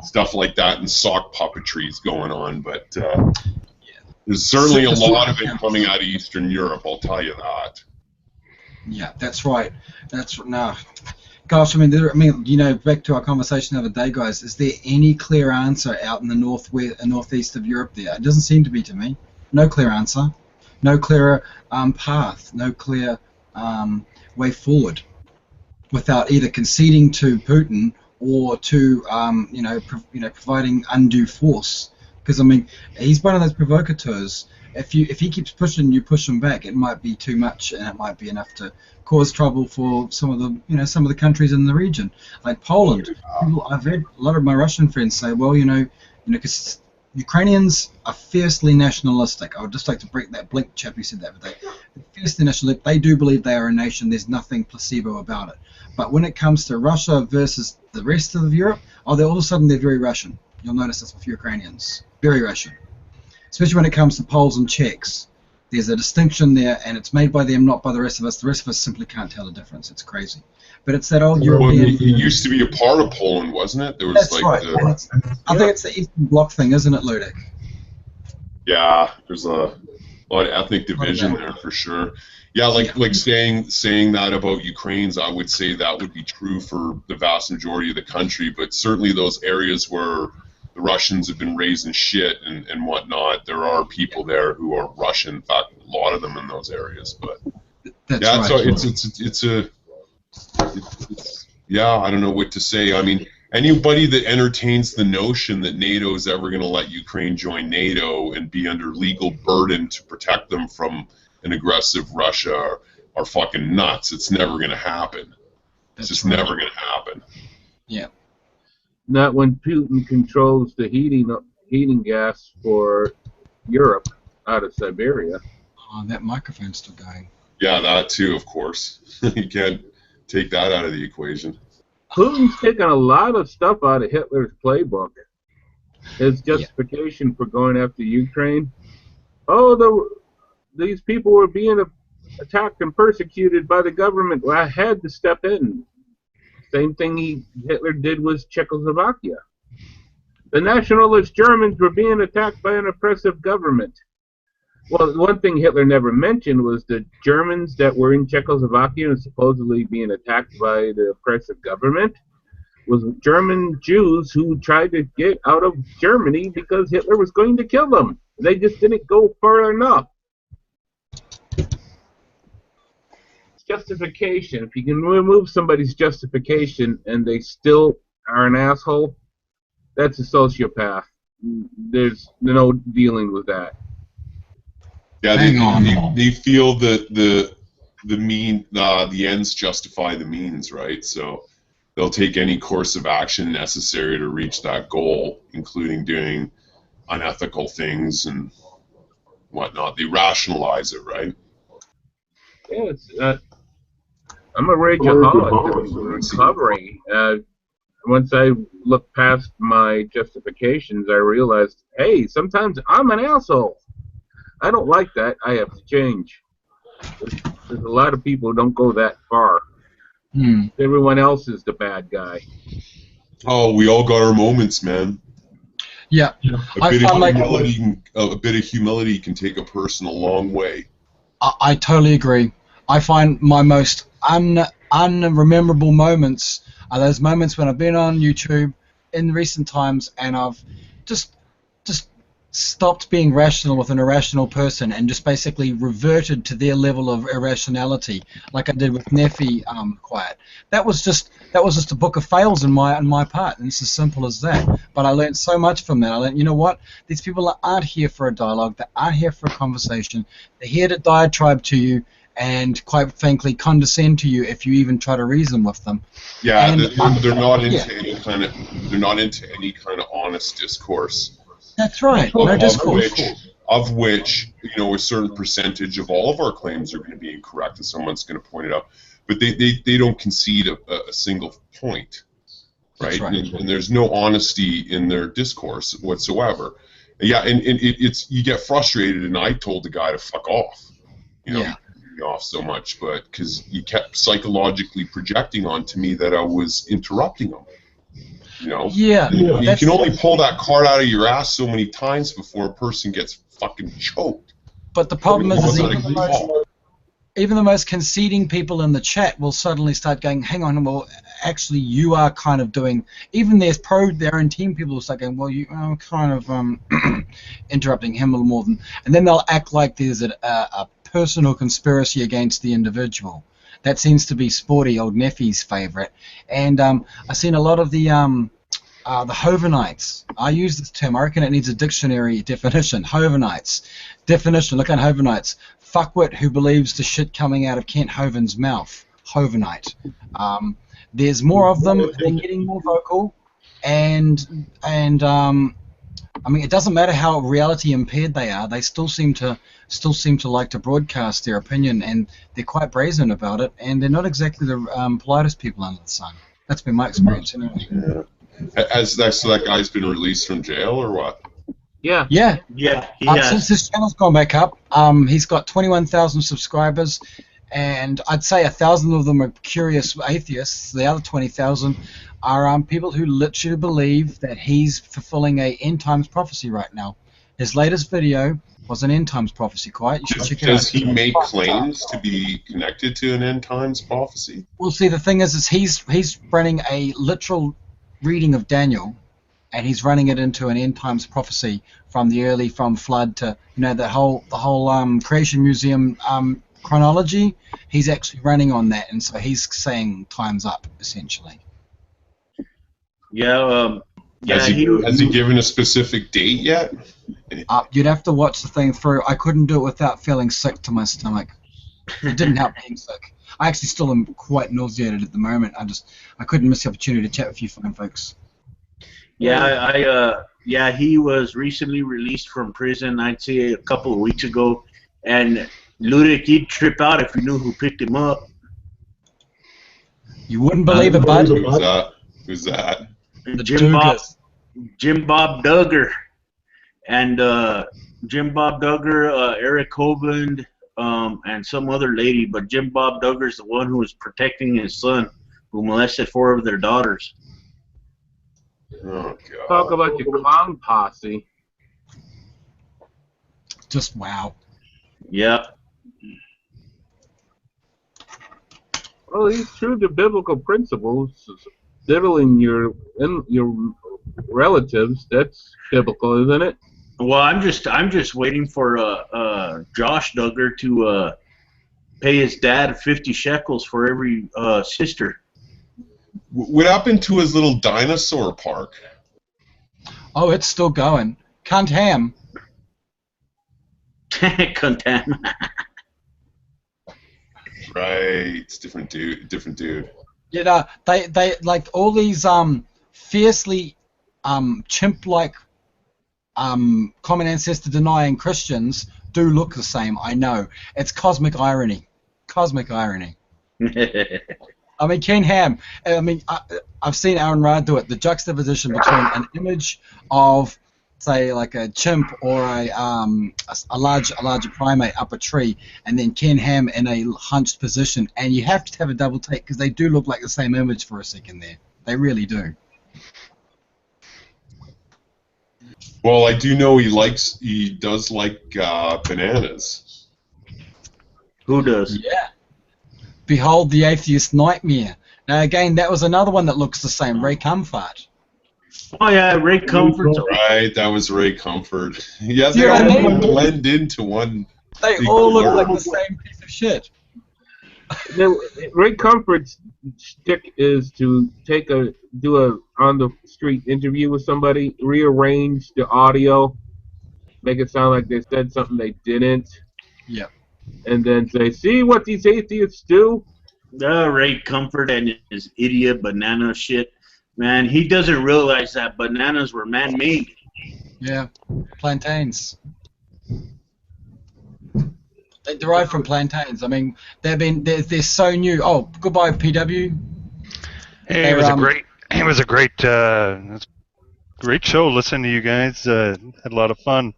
[SPEAKER 5] stuff like that and sock puppetry is going on, but. There's certainly a lot of it coming out of Eastern Europe, I'll tell you that.
[SPEAKER 16] Yeah, that's right. Gosh, back to our conversation the other day, guys. Is there any clear answer out in the northeast of Europe there? It doesn't seem to be to me. No clear answer. No clear path. No clear way forward without either conceding to Putin or to providing undue force. Because he's one of those provocateurs. If he keeps pushing, you push him back. It might be too much, and it might be enough to cause trouble for some of the countries in the region, like Poland. I've had a lot of my Russian friends say, well, because Ukrainians are fiercely nationalistic. I would just like to break that Blink chap who said that, but they're fiercely nationalistic. They do believe they are a nation. There's nothing placebo about it. But when it comes to Russia versus the rest of Europe, all of a sudden they're very Russian. You'll notice this with Ukrainians. Very Russian. Especially when it comes to Poles and Czechs. There's a distinction there, and it's made by them, not by the rest of us. The rest of us simply can't tell the difference. It's crazy. But it's that old European...
[SPEAKER 5] It used to be a part of Poland, wasn't it? There was
[SPEAKER 16] That's right. I think it's the Eastern Bloc thing, isn't it, Ludic?
[SPEAKER 5] Yeah, there's a lot of ethnic division there for sure. Yeah, like saying that about Ukrainians, I would say that would be true for the vast majority of the country, but certainly those areas where the Russians have been raising shit and whatnot, there are people there who are Russian. In fact, a lot of them in those areas. But
[SPEAKER 16] That's right.
[SPEAKER 5] I don't know what to say. I mean, anybody that entertains the notion that NATO is ever going to let Ukraine join NATO and be under legal burden to protect them from an aggressive Russia are fucking nuts. It's never going to happen. It's just never going to happen.
[SPEAKER 16] Yeah.
[SPEAKER 3] Not when Putin controls the heating gas for Europe out of Siberia.
[SPEAKER 16] Oh, that microphone's still going.
[SPEAKER 5] Yeah, that too, of course. You can't take that out of the equation.
[SPEAKER 3] Putin's taken a lot of stuff out of Hitler's playbook. His justification for going after Ukraine. These people were being attacked and persecuted by the government. Well, I had to step in. Same thing Hitler did with Czechoslovakia. The nationalist Germans were being attacked by an oppressive government. Well, one thing Hitler never mentioned was the Germans that were in Czechoslovakia and supposedly being attacked by the oppressive government was German Jews who tried to get out of Germany because Hitler was going to kill them. They just didn't go far enough. Justification. If you can remove somebody's justification and they still are an asshole, that's a sociopath. There's no dealing with that.
[SPEAKER 5] Yeah, they feel that the ends justify the means, right? So they'll take any course of action necessary to reach that goal, including doing unethical things and whatnot. They rationalize it, right?
[SPEAKER 3] Yeah, I'm a rageaholic recovering. Once I looked past my justifications, I realized, hey, sometimes I'm an asshole. I don't like that. I have to change. There's a lot of people who don't go that far. Everyone else is the bad guy.
[SPEAKER 5] Oh, we all got our moments, man.
[SPEAKER 16] Yeah.
[SPEAKER 5] A bit of humility can take a person a long way.
[SPEAKER 16] I totally agree. I find my most unrememberable moments are those moments when I've been on YouTube in recent times and I've just stopped being rational with an irrational person and just basically reverted to their level of irrationality, like I did with Nephi Quiet. That was just a book of fails on my part, and it's as simple as that. But I learned so much from that. I learned, you know what? These people aren't here for a dialogue. They aren't here for a conversation. They're here to diatribe to you and, quite frankly, condescend to you if you even try to reason with them.
[SPEAKER 5] Yeah,
[SPEAKER 16] and,
[SPEAKER 5] they're not into any kind of honest discourse.
[SPEAKER 16] That's right. No discourse.
[SPEAKER 5] Of which, you know, a certain percentage of all of our claims are going to be incorrect, and someone's going to point it out. But they don't concede a single point, right? And there's no honesty in their discourse whatsoever. Yeah, and it's you get frustrated, and I told the guy to fuck off. You know, me off so much, but because you kept psychologically projecting onto me that I was interrupting him. You know, you can only pull that card out of your ass so many times before a person gets fucking choked.
[SPEAKER 16] But the problem is even the most conceding people in the chat will suddenly start going, hang on, well, actually you are kind of doing, even their own team people will start going, well, you are kind of interrupting him a little more than, and then they'll act like there's a personal conspiracy against the individual. That seems to be Sporty, old Nephi's favourite. And I've seen a lot of the Hovenites. I use this term. I reckon it needs a dictionary definition. Hovenites. Definition, look at Hovenites. Fuckwit who believes the shit coming out of Kent Hovind's mouth. Hovenite. There's more of them. They're getting more vocal. And I mean, it doesn't matter how reality impaired they are. They still seem to like to broadcast their opinion, and they're quite brazen about it. And they're not exactly the politest people under the sun. That's been my experience anyway.
[SPEAKER 5] Yeah. So that guy's been released from jail or what?
[SPEAKER 3] Yeah.
[SPEAKER 16] Yeah.
[SPEAKER 1] Yeah.
[SPEAKER 16] Since his channel's gone back up, he's got 21,000 subscribers, and I'd say 1,000 of them are curious atheists. The other 20,000 are people who literally believe that he's fulfilling a end times prophecy right now. His latest video was an end times prophecy. Quiet. You should check it out.
[SPEAKER 5] Does he make claims to be connected to an end times prophecy?
[SPEAKER 16] Well, see, the thing is he's running a literal reading of Daniel, and he's running it into an end times prophecy from flood to the whole creation museum chronology. He's actually running on that, and so he's saying time's up essentially.
[SPEAKER 1] Yeah.
[SPEAKER 5] Has he given a specific date yet?
[SPEAKER 16] You'd have to watch the thing through. I couldn't do it without feeling sick to my stomach. It didn't help being sick. I actually still am quite nauseated at the moment. I couldn't miss the opportunity to chat with you fine folks.
[SPEAKER 1] Yeah, he was recently released from prison, I'd say a couple of weeks ago, and Ludic, you'd trip out if you knew who picked him up.
[SPEAKER 16] You wouldn't believe it, bud.
[SPEAKER 5] Who's that?
[SPEAKER 1] Jim Bob Duggar. And Jim Bob Duggar, Eric Hovind, and some other lady, but Jim Bob Duggar's the one who was protecting his son, who molested 4 of their daughters.
[SPEAKER 5] Oh, God.
[SPEAKER 3] Talk about your clown posse.
[SPEAKER 16] Just wow.
[SPEAKER 1] Yeah.
[SPEAKER 3] Well, he's true to biblical principles. Diddling your relatives, that's biblical, isn't it?
[SPEAKER 1] Well, I'm just waiting for Josh Duggar to pay his dad 50 shekels for every sister.
[SPEAKER 5] What happened to his little dinosaur park?
[SPEAKER 16] Oh, it's still going. Cunt ham.
[SPEAKER 1] Cunt ham.
[SPEAKER 5] Right, it's different dude.
[SPEAKER 16] You know, they like all these fiercely chimp-like common ancestor denying Christians do look the same. I know. It's cosmic irony. Cosmic irony. I mean, Ken Ham. I mean, I've seen Aaron Rad do it. The juxtaposition between an image of say like a chimp or a larger primate up a tree, and then Ken Ham in a hunched position, and you have to have a double take because they do look like the same image for a second there. They really do.
[SPEAKER 5] Well, I do know he does like bananas.
[SPEAKER 1] Who does?
[SPEAKER 16] Yeah. Behold the Atheist Nightmare. Now again, that was another one that looks the same. Ray Comfort.
[SPEAKER 1] Oh yeah, Ray Comfort.
[SPEAKER 5] Right, that was Ray Comfort. Yeah,
[SPEAKER 16] See
[SPEAKER 5] they
[SPEAKER 16] what I
[SPEAKER 5] all
[SPEAKER 16] mean?
[SPEAKER 5] blend into one.
[SPEAKER 16] They
[SPEAKER 5] big
[SPEAKER 16] all look
[SPEAKER 5] blur.
[SPEAKER 16] like the same piece of shit.
[SPEAKER 3] Ray Comfort's stick is to do a on the street interview with somebody, rearrange the audio, make it sound like they said something they didn't.
[SPEAKER 16] Yep.
[SPEAKER 3] And then say, see what these atheists do?
[SPEAKER 1] Ray Comfort and his idiot banana shit. Man, he doesn't realize that bananas were man-made.
[SPEAKER 16] Yeah, plantains. They derive from plantains. I mean, they're so new. Oh, goodbye, PW.
[SPEAKER 8] Hey, it was a great show. Listening to you guys, had a lot of fun.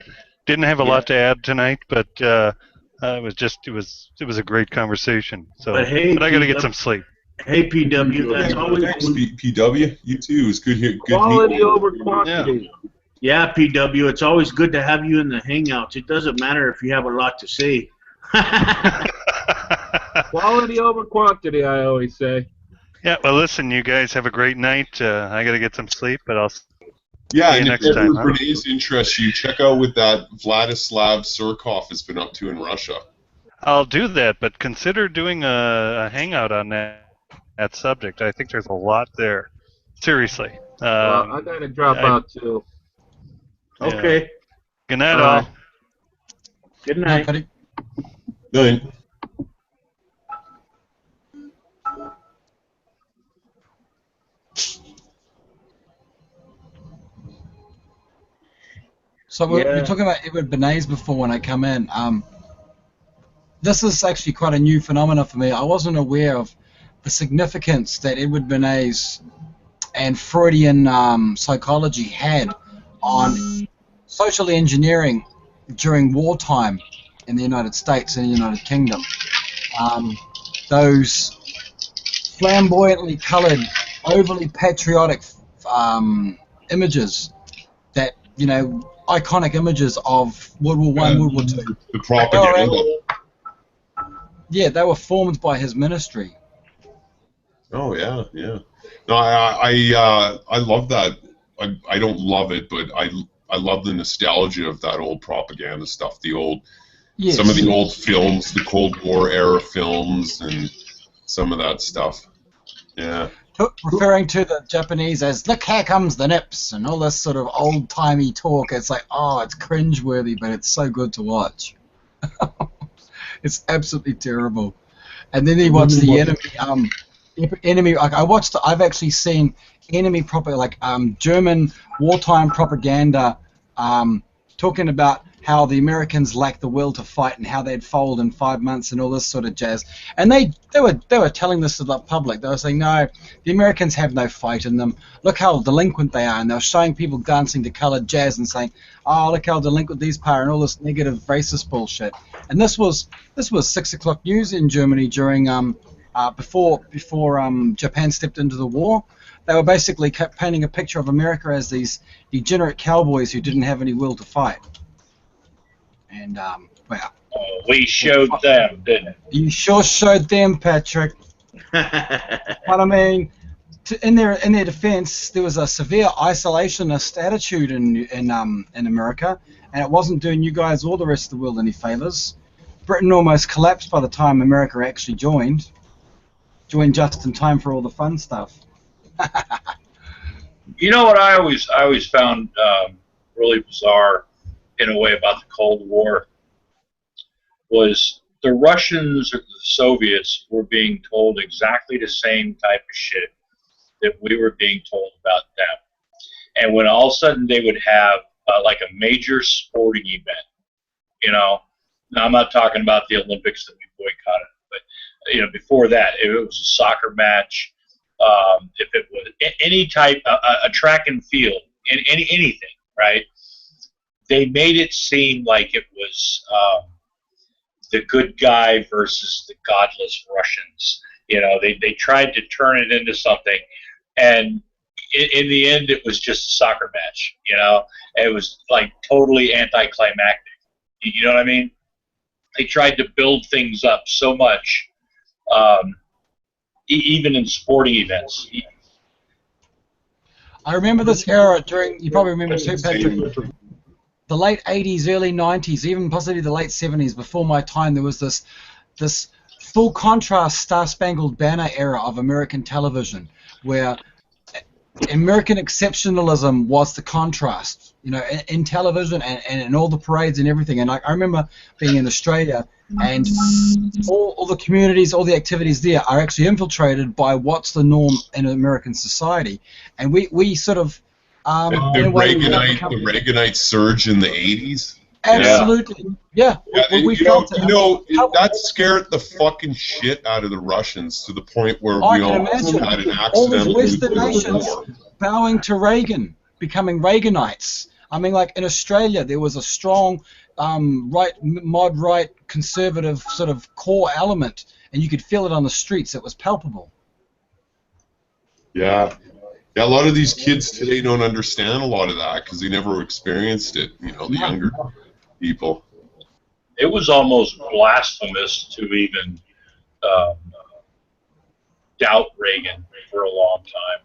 [SPEAKER 8] Didn't have a lot to add tonight, but it was a great conversation. So, but I got to get some sleep.
[SPEAKER 1] Hey, PW, that's always
[SPEAKER 5] PW. You too. It's good here. Good
[SPEAKER 3] Quality over quantity.
[SPEAKER 1] Yeah, PW. It's always good to have you in the Hangouts. It doesn't matter if you have a lot to say.
[SPEAKER 3] Quality over quantity, I always say.
[SPEAKER 8] Yeah. Well, listen, you guys have a great night. I got to get some sleep, but I'll.
[SPEAKER 5] Yeah,
[SPEAKER 8] see you
[SPEAKER 5] and
[SPEAKER 8] next
[SPEAKER 5] if
[SPEAKER 8] time.
[SPEAKER 5] Renee's interests you, check out what that Vladislav Surkov has been up to in Russia.
[SPEAKER 8] I'll do that, but consider doing a hangout on that subject. I think there's a lot there. Seriously.
[SPEAKER 3] Well, I gotta drop out too.
[SPEAKER 8] Yeah.
[SPEAKER 1] Okay.
[SPEAKER 8] Good night, all.
[SPEAKER 1] Good night.
[SPEAKER 5] Good night.
[SPEAKER 16] So we were talking about Edward Bernays before when I come in. This is actually quite a new phenomenon for me. I wasn't aware of the significance that Edward Bernays and Freudian psychology had on social engineering during wartime in the United States and the United Kingdom. Those flamboyantly colored, overly patriotic images that, you know, iconic images of World War I, World War II.
[SPEAKER 5] The propaganda.
[SPEAKER 16] Yeah, they were formed by his ministry.
[SPEAKER 5] Oh yeah, yeah. No, I love that. I don't love it, but I love the nostalgia of that old propaganda stuff. The old, some of the old films, the Cold War era films, and some of that stuff. Yeah.
[SPEAKER 16] Referring to the Japanese as, look, here comes the nips, and all this sort of old-timey talk. It's like, oh, it's cringeworthy, but it's so good to watch. It's absolutely terrible. And then he watched the enemy. Like I've actually seen enemy German wartime propaganda talking about how the Americans lacked the will to fight and how they'd fold in 5 months and all this sort of jazz. And they were telling this to the public. They were saying, no, the Americans have no fight in them. Look how delinquent they are. And they were showing people dancing to colored jazz and saying, oh, look how delinquent these are, and all this negative racist bullshit. And this was 6 o'clock news in Germany during before Japan stepped into the war. They were basically painting a picture of America as these degenerate cowboys who didn't have any will to fight. And well,
[SPEAKER 17] we showed them, didn't we?
[SPEAKER 16] You sure showed them, Patrick. But I mean, in their defense, there was a severe isolationist attitude in America, and it wasn't doing you guys or the rest of the world any favors. Britain almost collapsed by the time America actually joined just in time for all the fun stuff.
[SPEAKER 17] You know what I always found really bizarre in a way about the Cold War was the Russians or the Soviets were being told exactly the same type of shit that we were being told about them. And when all of a sudden they would have like a major sporting event, you know, now I'm not talking about the Olympics that we boycotted, but you know, before that, if it was a soccer match, if it was any type, a track and field, anything, right? they made it seem like it was the good guy versus the godless Russians. You know, they tried to turn it into something, and in the end, it was just a soccer match. You know, it was like totally anticlimactic. You know what I mean? They tried to build things up so much, even in sporting events.
[SPEAKER 16] I remember this era during, you probably remember too, Patrick, the late 80s, early 90s, even possibly the late 70s, before my time, there was this full contrast Star-Spangled Banner era of American television, where American exceptionalism was the contrast, you know, in television and in all the parades and everything. And I remember being in Australia, and all the communities, all the activities there are actually infiltrated by what's the norm in American society. And we sort of...
[SPEAKER 5] the Reaganite surge in the 80s?
[SPEAKER 16] Absolutely. Yeah. We felt it.
[SPEAKER 5] That scared the fucking shit out of the Russians to the point where
[SPEAKER 16] I
[SPEAKER 5] we
[SPEAKER 16] can
[SPEAKER 5] almost
[SPEAKER 16] imagine
[SPEAKER 5] had an
[SPEAKER 16] all these
[SPEAKER 5] accidental
[SPEAKER 16] Western
[SPEAKER 5] nuclear
[SPEAKER 16] nations
[SPEAKER 5] war.
[SPEAKER 16] bowing to Reagan, becoming Reaganites. I mean, like in Australia, there was a strong mod-right, conservative sort of core element, and you could feel it on the streets. It was palpable.
[SPEAKER 5] Yeah. Yeah, a lot of these kids today don't understand a lot of that because they never experienced it, you know, the younger people.
[SPEAKER 17] It was almost blasphemous to even doubt Reagan for a long time,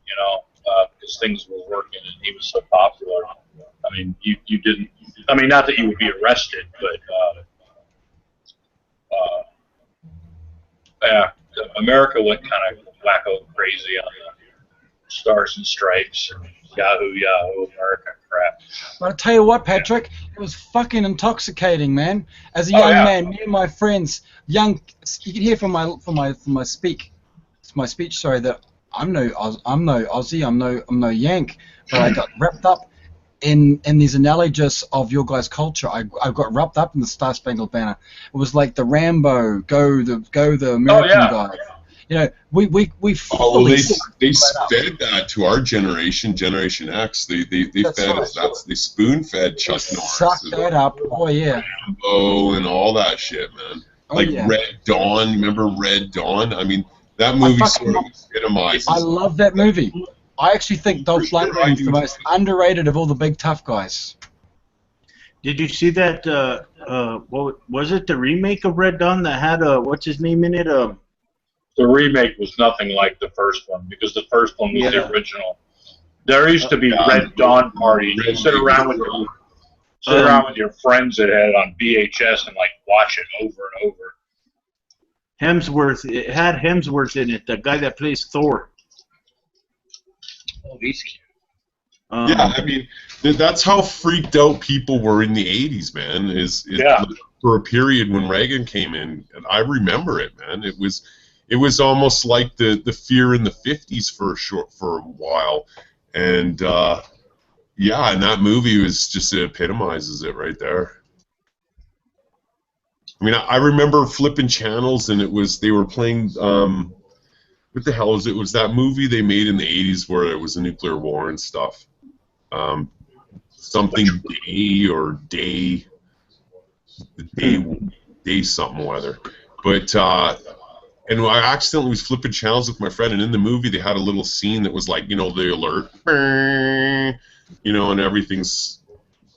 [SPEAKER 17] you know, because things were working and he was so popular. I mean, you didn't, I mean, not that you would be arrested, but yeah, America went kind of wacko crazy on the Stars and Stripes and Yahoo America crap.
[SPEAKER 16] But I tell you what, Patrick, it was fucking intoxicating, man. As a young man, me and my friends, you can hear from my speech, sorry, that I'm no Aussie, I'm no Yank, but I got wrapped up in these analogies of your guys' culture. I got wrapped up in the Star Spangled Banner. It was like the Rambo, go the American guy. You know, we
[SPEAKER 5] they fed that to our generation, Generation X. They fed us. They spoon fed Chuck Norris.
[SPEAKER 16] Sucked that up. Oh yeah.
[SPEAKER 5] Rambo and all that shit, man. Like Red Dawn. Remember Red Dawn? I mean, that movie sort of epitomizes.
[SPEAKER 16] I love that movie. I actually think Dolph Lundgren is the most underrated of all the big tough guys.
[SPEAKER 1] Did you see that? What was it? The remake of Red Dawn that had what's his name in it?
[SPEAKER 17] The remake was nothing like the first one because the first one was the original. There used to be Red Dawn parties. You sit around with your friends that had it on VHS and like watch it over and over.
[SPEAKER 1] Hemsworth. It had Hemsworth in it, the guy that plays Thor.
[SPEAKER 17] Oh, he's cute.
[SPEAKER 5] Yeah, I mean, that's how freaked out people were in the 80s, man. For a period when Reagan came in, and I remember it, man. It was almost like the fear in the 50s for a while, and yeah, and that movie was just, it epitomizes it right there. I mean, I remember flipping channels, and they were playing what the hell is it? It was that movie they made in the 80s where it was a nuclear war and stuff. Something Day or Day something weather. But and I accidentally was flipping channels with my friend, and in the movie they had a little scene that was like, you know, the alert, you know, and everything's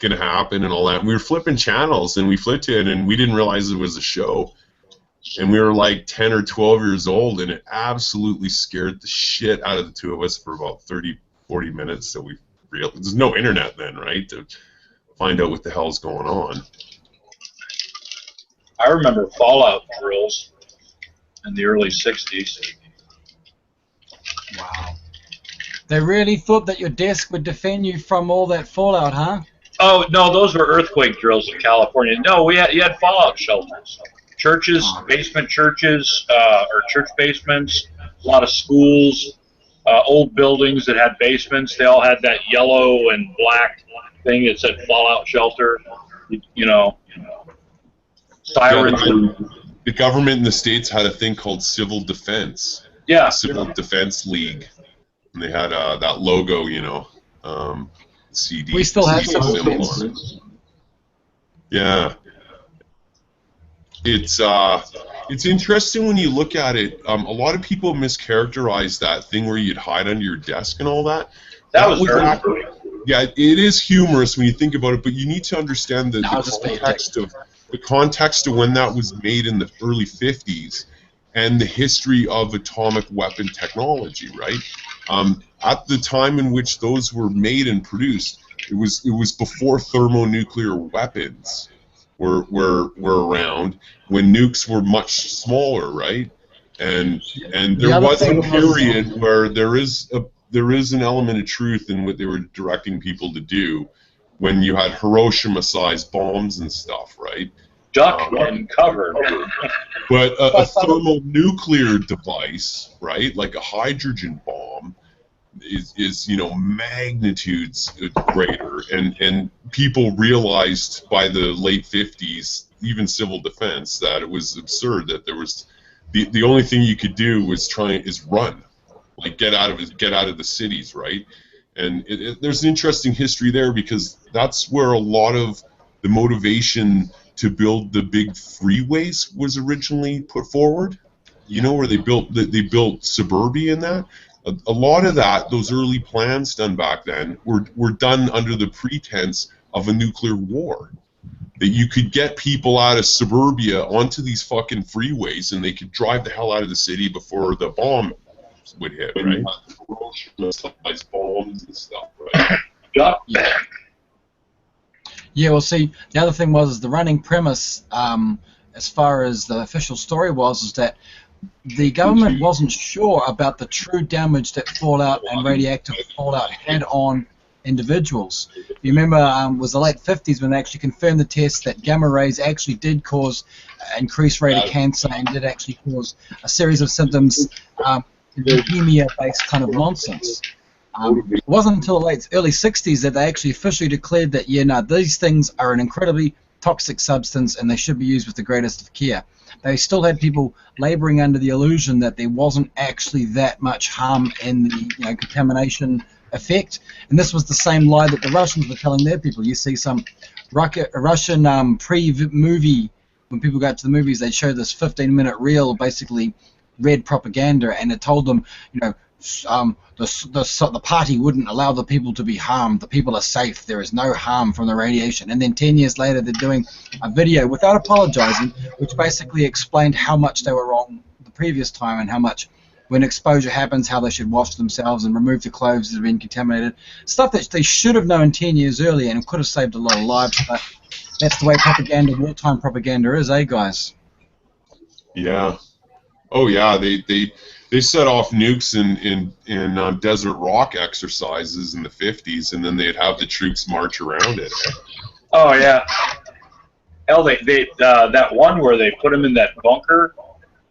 [SPEAKER 5] gonna happen and all that. And we were flipping channels, and we flipped it, and we didn't realize it was a show. And we were like 10 or 12 years old, and it absolutely scared the shit out of the two of us for about 30, 40 minutes. So we realized there's no internet then, right, to find out what the hell's going on.
[SPEAKER 17] I remember Fallout drills in the early 60s.
[SPEAKER 16] Wow. They really thought that your desk would defend you from all that fallout, huh?
[SPEAKER 17] Oh, no, those were earthquake drills in California. No, you had fallout shelters. Churches, basement churches, or church basements, a lot of schools, old buildings that had basements. They all had that yellow and black thing that said fallout shelter. You know, sirens.
[SPEAKER 5] The government in the States had a thing called Civil Defense.
[SPEAKER 17] Yeah.
[SPEAKER 5] Civil Defense League. And they had that logo, you know. CD.
[SPEAKER 16] We still have
[SPEAKER 5] CD
[SPEAKER 16] some.
[SPEAKER 5] symbol. Yeah. It's interesting when you look at it. A lot of people mischaracterize that thing where you'd hide under your desk and all that.
[SPEAKER 17] That was very
[SPEAKER 5] yeah, it is humorous when you think about it, but you need to understand the context of when that was made in the early 50s and the history of atomic weapon technology, right? At the time in which those were made and produced, it was before thermonuclear weapons were around, when nukes were much smaller, right? And there was a period where there is an element of truth in what they were directing people to do when you had Hiroshima-sized bombs and stuff, right?
[SPEAKER 17] Duck and cover.
[SPEAKER 5] But a thermonuclear device, right, like a hydrogen bomb, is magnitudes greater, and people realized by the late 50s, even civil defense, that it was absurd, that there was the only thing you could do was run, like get out of the cities, right? And there's an interesting history there, because that's where a lot of the motivation to build the big freeways was originally put forward. You know, where they built suburbia and that. A lot of that, those early plans done back then, were done under the pretense of a nuclear war. That you could get people out of suburbia onto these fucking freeways, and they could drive the hell out of the city before the bomb would hit, right? Hiroshima-sized bombs and stuff, right?
[SPEAKER 16] Yeah, well, see, the other thing was the running premise, as far as the official story was that the government wasn't sure about the true damage that fallout and radioactive fallout had on individuals. You remember, it was the late 50s when they actually confirmed the test that gamma rays actually did cause increased rate of cancer and did actually cause a series of symptoms, leukemia-based kind of nonsense. It wasn't until the early 60s that they actually officially declared that, yeah, no, these things are an incredibly toxic substance and they should be used with the greatest of care. They still had people laboring under the illusion that there wasn't actually that much harm in the contamination effect, and this was the same lie that the Russians were telling their people. You see some Russian pre-movie, when people go to the movies, they show this 15-minute reel, basically red propaganda, and it told them, the party wouldn't allow the people to be harmed. The people are safe. There is no harm from the radiation. And then 10 years later, they're doing a video without apologizing, which basically explained how much they were wrong the previous time, and how much, when exposure happens, how they should wash themselves and remove the clothes that have been contaminated. Stuff that they should have known 10 years earlier and could have saved a lot of lives. But that's the way propaganda, wartime propaganda is, guys?
[SPEAKER 5] Yeah. Oh yeah, they set off nukes in desert rock exercises in the 50s, and then they'd have the troops march around it.
[SPEAKER 17] Oh yeah. Hell, that one where they put them in that bunker.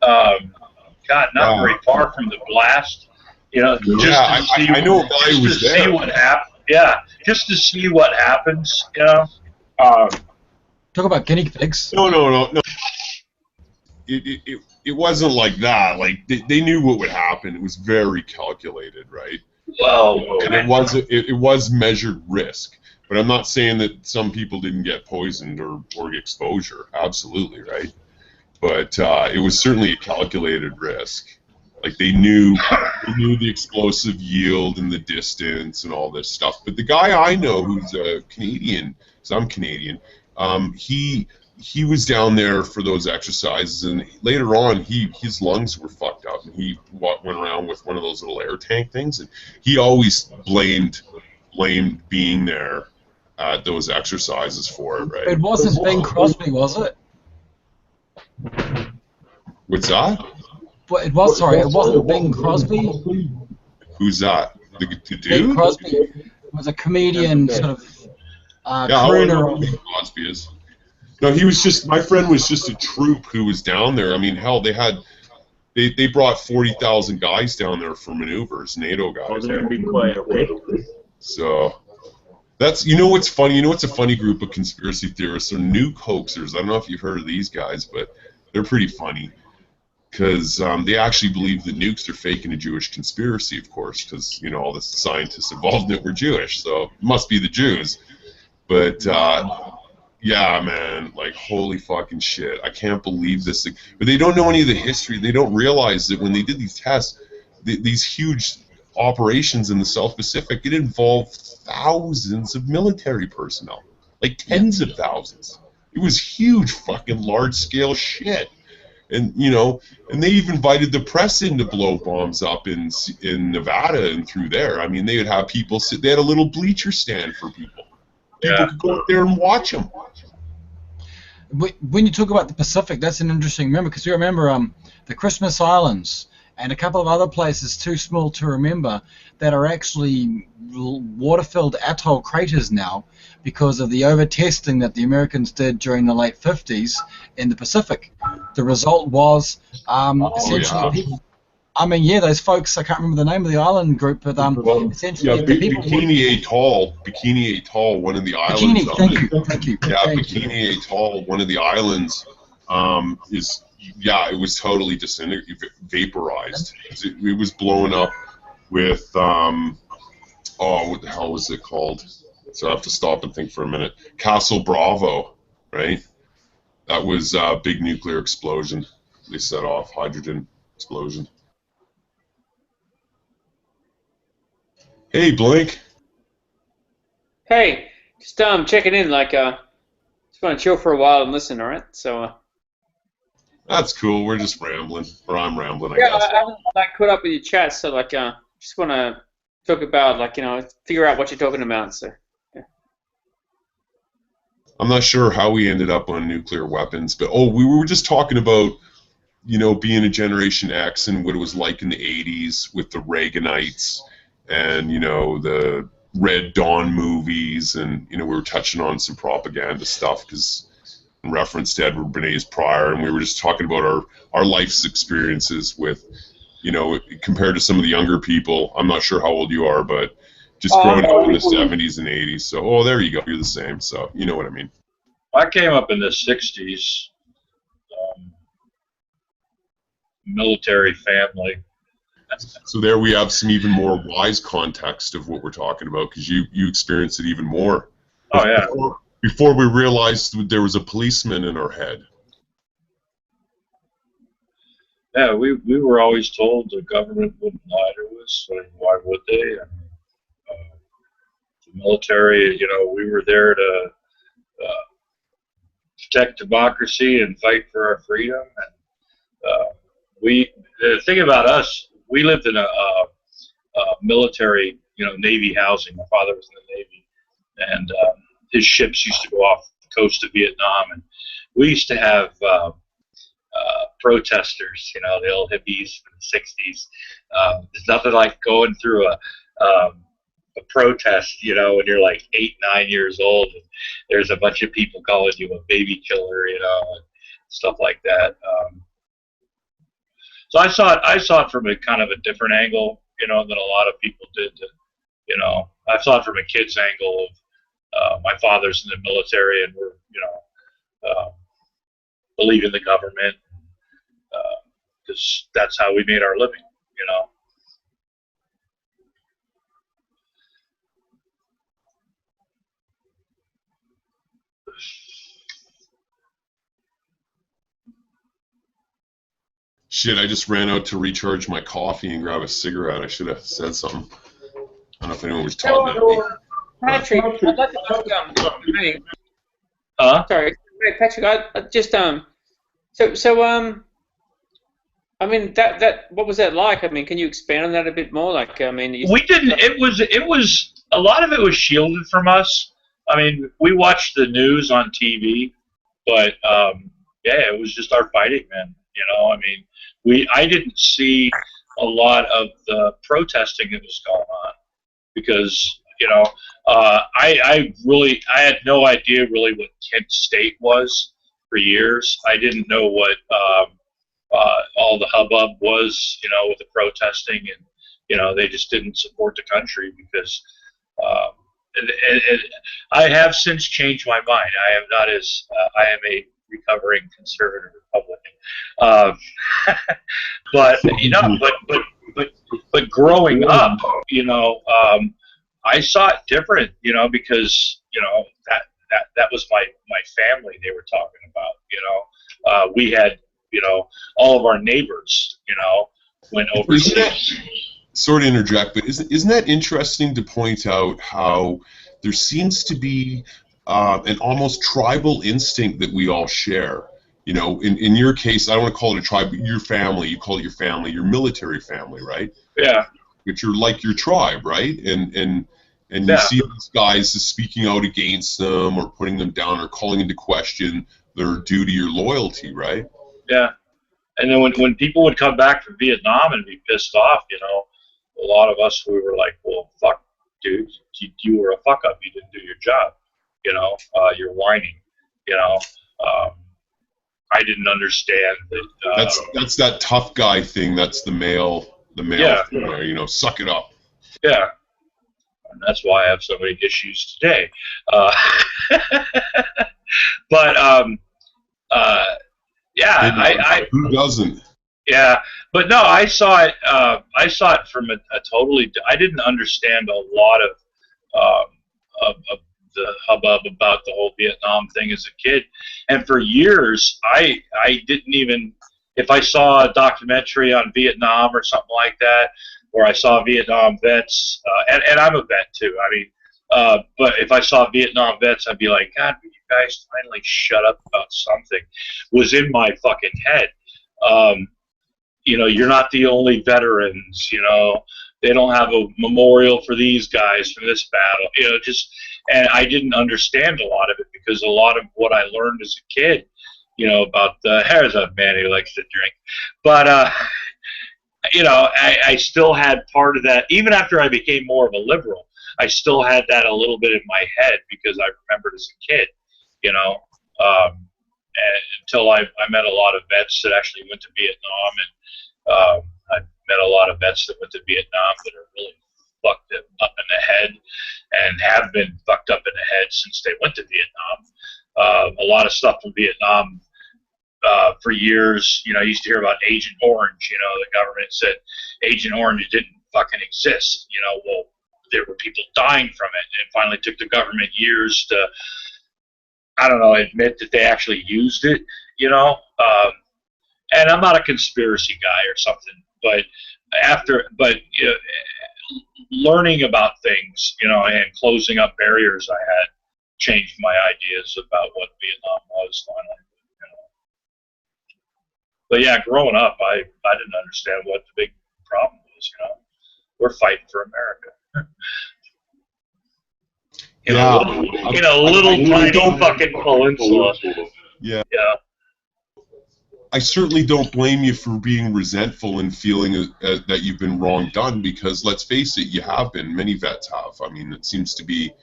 [SPEAKER 17] God, not very far from the blast. Just to see.
[SPEAKER 5] I know a guy who was there.
[SPEAKER 17] Just to see what happens.
[SPEAKER 16] Talk about guinea pigs.
[SPEAKER 5] No. It wasn't like that. Like they knew what would happen. It was very calculated, right?
[SPEAKER 17] Well,
[SPEAKER 5] and it was measured risk. But I'm not saying that some people didn't get poisoned or exposure. Absolutely, right? But it was certainly a calculated risk. Like they knew the explosive yield and the distance and all this stuff. But the guy I know, who's a Canadian, because I'm Canadian, he was down there for those exercises, and later on his lungs were fucked up, and he went around with one of those little air tank things, and he always blamed being there at those exercises for it, right?
[SPEAKER 16] It wasn't Bing Crosby, was it?
[SPEAKER 5] What's that?
[SPEAKER 16] But it wasn't Bing Crosby.
[SPEAKER 5] Who's that? The dude?
[SPEAKER 16] Bing Crosby was a comedian, sort of crooner.
[SPEAKER 5] Bing Crosby is. No, he was just, my friend was just a troop who was down there. I mean, hell, they brought 40,000 guys down there for maneuvers, NATO guys.
[SPEAKER 1] Be quiet, okay?
[SPEAKER 5] So that's, what's funny? What's a funny group of conspiracy theorists? They're nuke hoaxers. I don't know if you've heard of these guys, but they're pretty funny. because they actually believe that nukes are fake and a Jewish conspiracy, of course, because all the scientists involved in it were Jewish, so it must be the Jews. But yeah, man, like holy fucking shit, I can't believe this thing. But they don't know any of the history. They don't realize that when they did these tests, these huge operations in the South Pacific, it involved thousands of military personnel, like tens of thousands. It was huge, fucking large-scale shit. And and they even invited the press in to blow bombs up in Nevada and through there. I mean, they would have people sit. They had a little bleacher stand for people. People could go out there and watch them.
[SPEAKER 16] When you talk about the Pacific, that's an interesting memory, because you remember the Christmas Islands and a couple of other places too small to remember that are actually water-filled atoll craters now because of the over-testing that the Americans did during the late 50s in the Pacific. The result was essentially people... I mean, yeah, those folks, I can't remember the name of the island group, but essentially the people...
[SPEAKER 5] Bikini Atoll, one of the islands...
[SPEAKER 16] Thank you.
[SPEAKER 5] Yeah, Bikini Atoll, one of the islands, is... Yeah, it was totally vaporized. It was blown up with, what the hell was it called? So I have to stop and think for a minute. Castle Bravo, right? That was a big nuclear explosion. They set off, hydrogen explosion. Hey, Blink.
[SPEAKER 18] Hey, just checking in. Like, just want to chill for a while and listen. All right, so.
[SPEAKER 5] That's cool. We're just rambling, or I'm rambling, I guess.
[SPEAKER 18] I haven't caught up with your chat, so just want to talk about figure out what you're talking about. So. Yeah.
[SPEAKER 5] I'm not sure how we ended up on nuclear weapons, but we were just talking about, being a Generation X and what it was like in the '80s with the Reaganites and the Red Dawn movies, and we were touching on some propaganda stuff because. In reference to Edward Bernays Pryor, and we were just talking about our life's experiences with, compared to some of the younger people. I'm not sure how old you are, but just growing up in the 70s and 80s. So, there you go. You're the same. So, you know what I mean.
[SPEAKER 17] I came up in the 60s, military family.
[SPEAKER 5] So there we have some even more wise context of what we're talking about, because you experienced it even more.
[SPEAKER 17] Oh, yeah.
[SPEAKER 5] Before we realized there was a policeman in our head.
[SPEAKER 17] Yeah, we were always told the government wouldn't lie to us. So why would they? And, the military, we were there to protect democracy and fight for our freedom. And the thing about us, we lived in a military, Navy housing. My father was in the Navy, and his ships used to go off the coast of Vietnam, and we used to have protesters, the old hippies from the 60s. There's nothing like going through a protest, when you're like 8, 9 years old, and there's a bunch of people calling you a baby killer, and stuff like that. So I saw it from a kind of a different angle, than a lot of people did. I saw it from a kid's angle of, my father's in the military, and we're, believe in the government, because that's how we made our living,
[SPEAKER 5] Shit, I just ran out to recharge my coffee and grab a cigarette. I should have said something. I don't know if anyone was talking to me.
[SPEAKER 18] Patrick, I'd like to ask, sorry, Patrick, I just I mean that what was that like? I mean, can you expand on that a bit more? Like, I mean,
[SPEAKER 17] we didn't. It was a lot of it was shielded from us. I mean, we watched the news on TV, but yeah, it was just our fighting men. I mean, I didn't see a lot of the protesting that was going on because. I had no idea really what Kent State was for years. I didn't know what all the hubbub was, with the protesting, and they just didn't support the country because I have since changed my mind. I am not as I am a recovering conservative Republican. Um, but you know, but growing up, you know, I saw it different, you know, because you know that was my family they were talking about. You know, we had, you know, all of our neighbors, you know, went overseas.
[SPEAKER 5] Sorry to interject, but isn't that interesting to point out how there seems to be an almost tribal instinct that we all share? You know, in your case, I don't want to call it a tribe, but your family, you call it your family, your military family, right?
[SPEAKER 17] Yeah.
[SPEAKER 5] But you're like your tribe, right? And you
[SPEAKER 17] Yeah.
[SPEAKER 5] see these guys speaking out against them or putting them down or calling into question their duty or loyalty, right?
[SPEAKER 17] Yeah. And then when people would come back from Vietnam and be pissed off, you know, a lot of us, we were like, well, fuck, dude, you were a fuck up. You didn't do your job. You know, you're whining. You know, I didn't understand that.
[SPEAKER 5] That's that tough guy thing. That's the male
[SPEAKER 17] Yeah.
[SPEAKER 5] thing there, you know, suck it up.
[SPEAKER 17] Yeah. And that's why I have so many issues today. But yeah,
[SPEAKER 5] who doesn't?
[SPEAKER 17] Yeah, but no, I saw it. I saw it from a totally. I didn't understand a lot of the hubbub about the whole Vietnam thing as a kid, and for years I didn't even. If I saw a documentary on Vietnam or something like that, or I saw Vietnam vets, and I'm a vet too. I mean, but if I saw Vietnam vets, I'd be like, God, will you guys finally shut up about something? Was in my fucking head. You know, you're not the only veterans, you know, they don't have a memorial for these guys from this battle, you know, and I didn't understand a lot of it because a lot of what I learned as a kid, you know, about here's a man who likes to drink, but, you know, I still had part of that, even after I became more of a liberal, I still had that a little bit in my head because I remembered as a kid, you know, until I met a lot of vets that actually went to Vietnam, and I met a lot of vets that went to Vietnam that are really fucked up in the head and have been fucked up in the head since they went to Vietnam. A lot of stuff from Vietnam for years, you know, I used to hear about Agent Orange. You know, the government said Agent Orange didn't fucking exist. You know, well, there were people dying from it, and it finally took the government years to, I don't know, admit that they actually used it, you know. And I'm not a conspiracy guy or something, but you know, learning about things, you know, and closing up barriers I had changed my ideas about what Vietnam was finally, you know. But yeah, growing up, I didn't understand what the big problem was, you know. We're fighting for America. In a little tiny fucking peninsula.
[SPEAKER 5] Yeah.
[SPEAKER 17] Yeah.
[SPEAKER 5] I certainly don't blame you for being resentful and feeling that you've been wrong done, because let's face it, you have been. Many vets have. I mean, it seems to be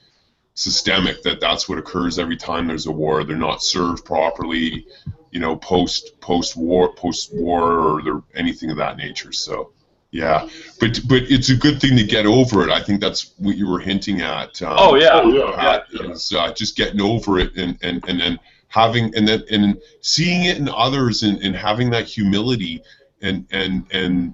[SPEAKER 5] systemic that's what occurs every time there's a war. They're not served properly, you know, post-war, or anything of that nature. So, yeah, but it's a good thing to get over it. I think that's what you were hinting at. Just getting over it and then having and seeing it in others and having that humility and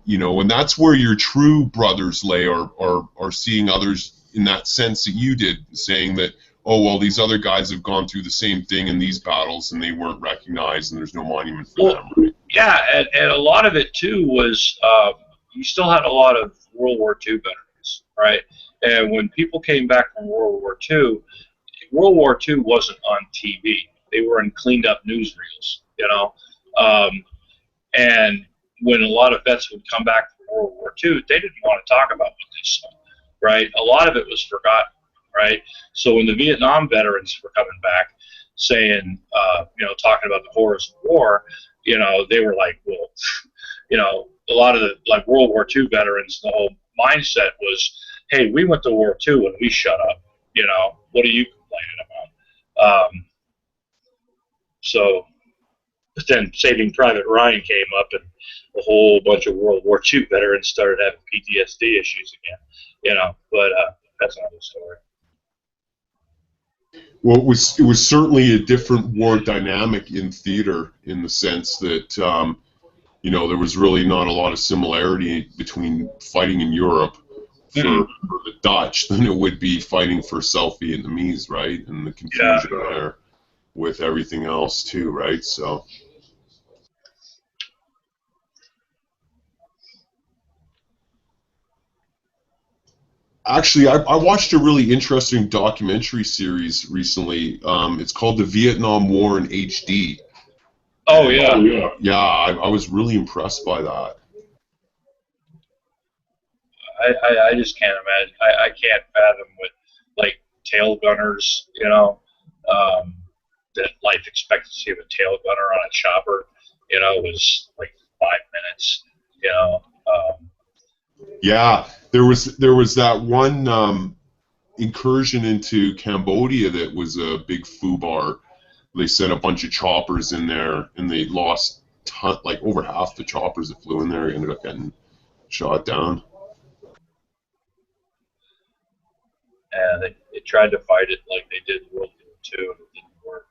[SPEAKER 5] you know, and that's where your true brothers lay, are seeing others in that sense that you did, saying that, oh well, these other guys have gone through the same thing in these battles and they weren't recognized and there's no monument for them. Right?
[SPEAKER 17] Yeah, and a lot of it too was you still had a lot of World War II veterans, right? And when people came back from World War II wasn't on TV. They were in cleaned up newsreels, you know. And when a lot of vets would come back from World War II, they didn't want to talk about what they saw, right? A lot of it was forgotten, right? So when the Vietnam veterans were coming back saying, you know, talking about the horrors of war, you know, they were like, well, you know, a lot of the, like, World War II veterans, the whole mindset was, hey, we went to War II and we shut up, you know, what are you complaining about? So then Saving Private Ryan came up and a whole bunch of World War II veterans started having PTSD issues again, you know, but that's another story.
[SPEAKER 5] Well, it was certainly a different war dynamic in theater, in the sense that there was really not a lot of similarity between fighting in Europe for the Dutch than it would be fighting for South Vietnamese, right? And the confusion there with everything else too, right? So. Actually, I watched a really interesting documentary series recently. It's called The Vietnam War in HD.
[SPEAKER 17] Oh, yeah.
[SPEAKER 5] Yeah, I was really impressed by that.
[SPEAKER 17] I just can't imagine. I can't fathom with, like, tail gunners, the life expectancy of a tail gunner on a chopper, was like 5 minutes,
[SPEAKER 5] Yeah, there was that one incursion into Cambodia that was a big foobar. They sent a bunch of choppers in there, and they lost like over half the choppers that flew in there ended up getting shot down.
[SPEAKER 17] And they tried to fight it like they did in World War II, and it didn't work.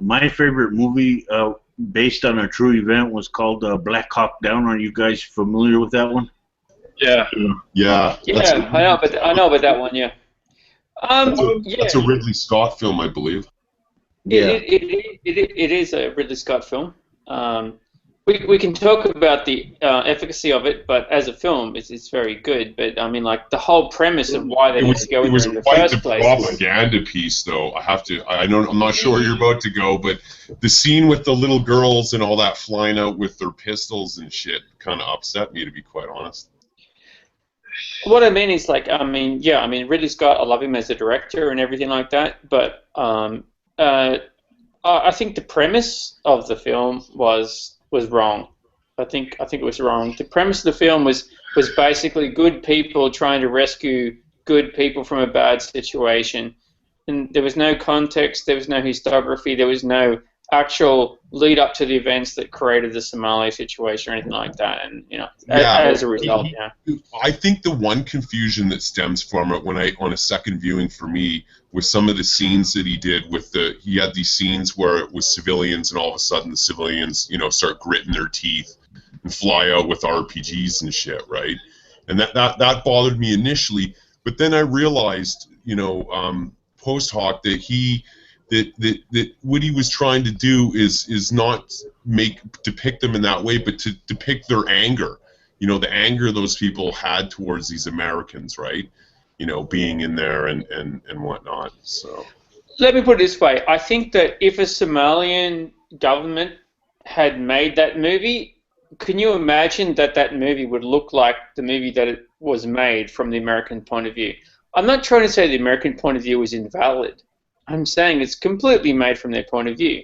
[SPEAKER 1] My favorite movie based on a true event was called Black Hawk Down. Are you guys familiar with that one?
[SPEAKER 17] Yeah.
[SPEAKER 5] Yeah.
[SPEAKER 18] Yeah, I know about that one. Yeah.
[SPEAKER 5] That's a Ridley Scott film, I believe.
[SPEAKER 1] Yeah.
[SPEAKER 18] It is a Ridley Scott film. We can talk about the efficacy of it, but as a film, it's very good. But I mean, like the whole premise of why they had to go in there in the first place.
[SPEAKER 5] It was quite the propaganda piece, though. I'm not sure where you're about to go, but the scene with the little girls and all that flying out with their pistols and shit kind of upset me, to be quite honest.
[SPEAKER 18] What I mean is, like, Ridley Scott, I love him as a director and everything like that, but I think the premise of the film was wrong. I think it was wrong. The premise of the film was basically good people trying to rescue good people from a bad situation, and there was no context, there was no historiography, there was no actual lead up to the events that created the Somalia situation or anything like that. And as a result,
[SPEAKER 5] I think the one confusion that stems from it on a second viewing for me was some of the scenes that he did with he had these scenes where it was civilians, and all of a sudden the civilians start gritting their teeth and fly out with RPGs and shit, right? And that bothered me initially, but then I realized post hoc that that what he was trying to do is not depict them in that way, but to depict their anger, the anger those people had towards these Americans, right? Being in there and whatnot. So
[SPEAKER 18] let me put it this way: I think that if a Somalian government had made that movie, can you imagine that movie would look like the movie that it was made from the American point of view? I'm not trying to say the American point of view is invalid. I'm saying it's completely made from their point of view.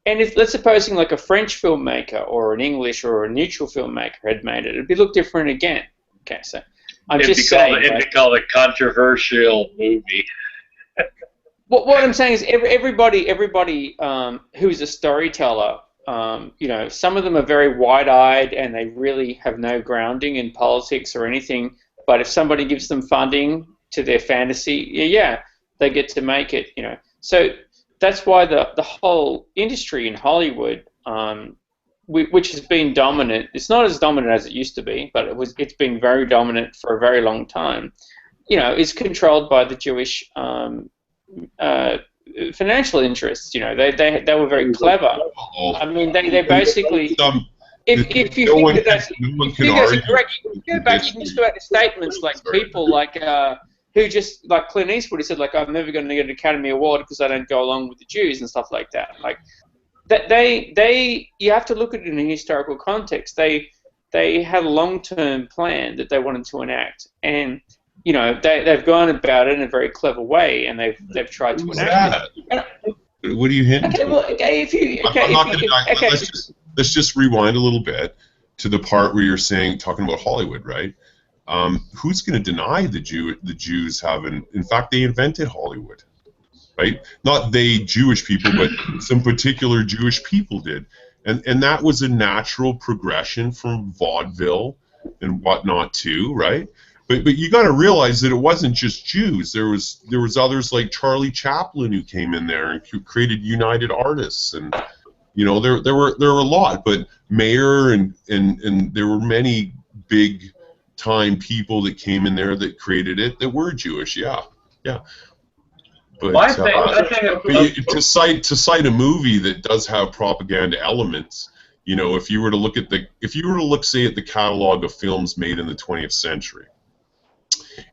[SPEAKER 18] And if, let's suppose, like a French filmmaker or an English or a neutral filmmaker had made it, it'd look different again. Okay, so
[SPEAKER 17] it'd be called a controversial movie.
[SPEAKER 18] What I'm saying is everybody who is a storyteller, some of them are very wide-eyed and they really have no grounding in politics or anything. But if somebody gives them funding to their fantasy, they get to make it, So that's why the whole industry in Hollywood, which has been dominant, it's not as dominant as it used to be, but it's been very dominant for a very long time, is controlled by the Jewish financial interests. They were very clever. I mean, they basically... If you think that's correct, you can go back, you can just go back to statements like people like... who just, like Clint Eastwood, he said, like, I'm never going to get an Academy Award because I don't go along with the Jews and stuff like that. Like, you have to look at it in a historical context. They had a long-term plan that they wanted to enact, and they've gone about it in a very clever way, and they've tried to enact it.
[SPEAKER 5] What are you hinting?
[SPEAKER 18] Okay, well,
[SPEAKER 5] Let's just rewind a little bit to the part where you're talking about Hollywood, right? Who's going to deny the Jews haven't? In fact, they invented Hollywood, right? Not they Jewish people, but some particular Jewish people did, and that was a natural progression from vaudeville and whatnot too, right? But you got to realize that it wasn't just Jews. There was others like Charlie Chaplin who came in there and who created United Artists, and there were a lot. But Mayer and there were many big time people that came in there that created it that were Jewish. Yeah. But, to cite a movie that does have propaganda elements, if you were to look say at the catalog of films made in the 20th century,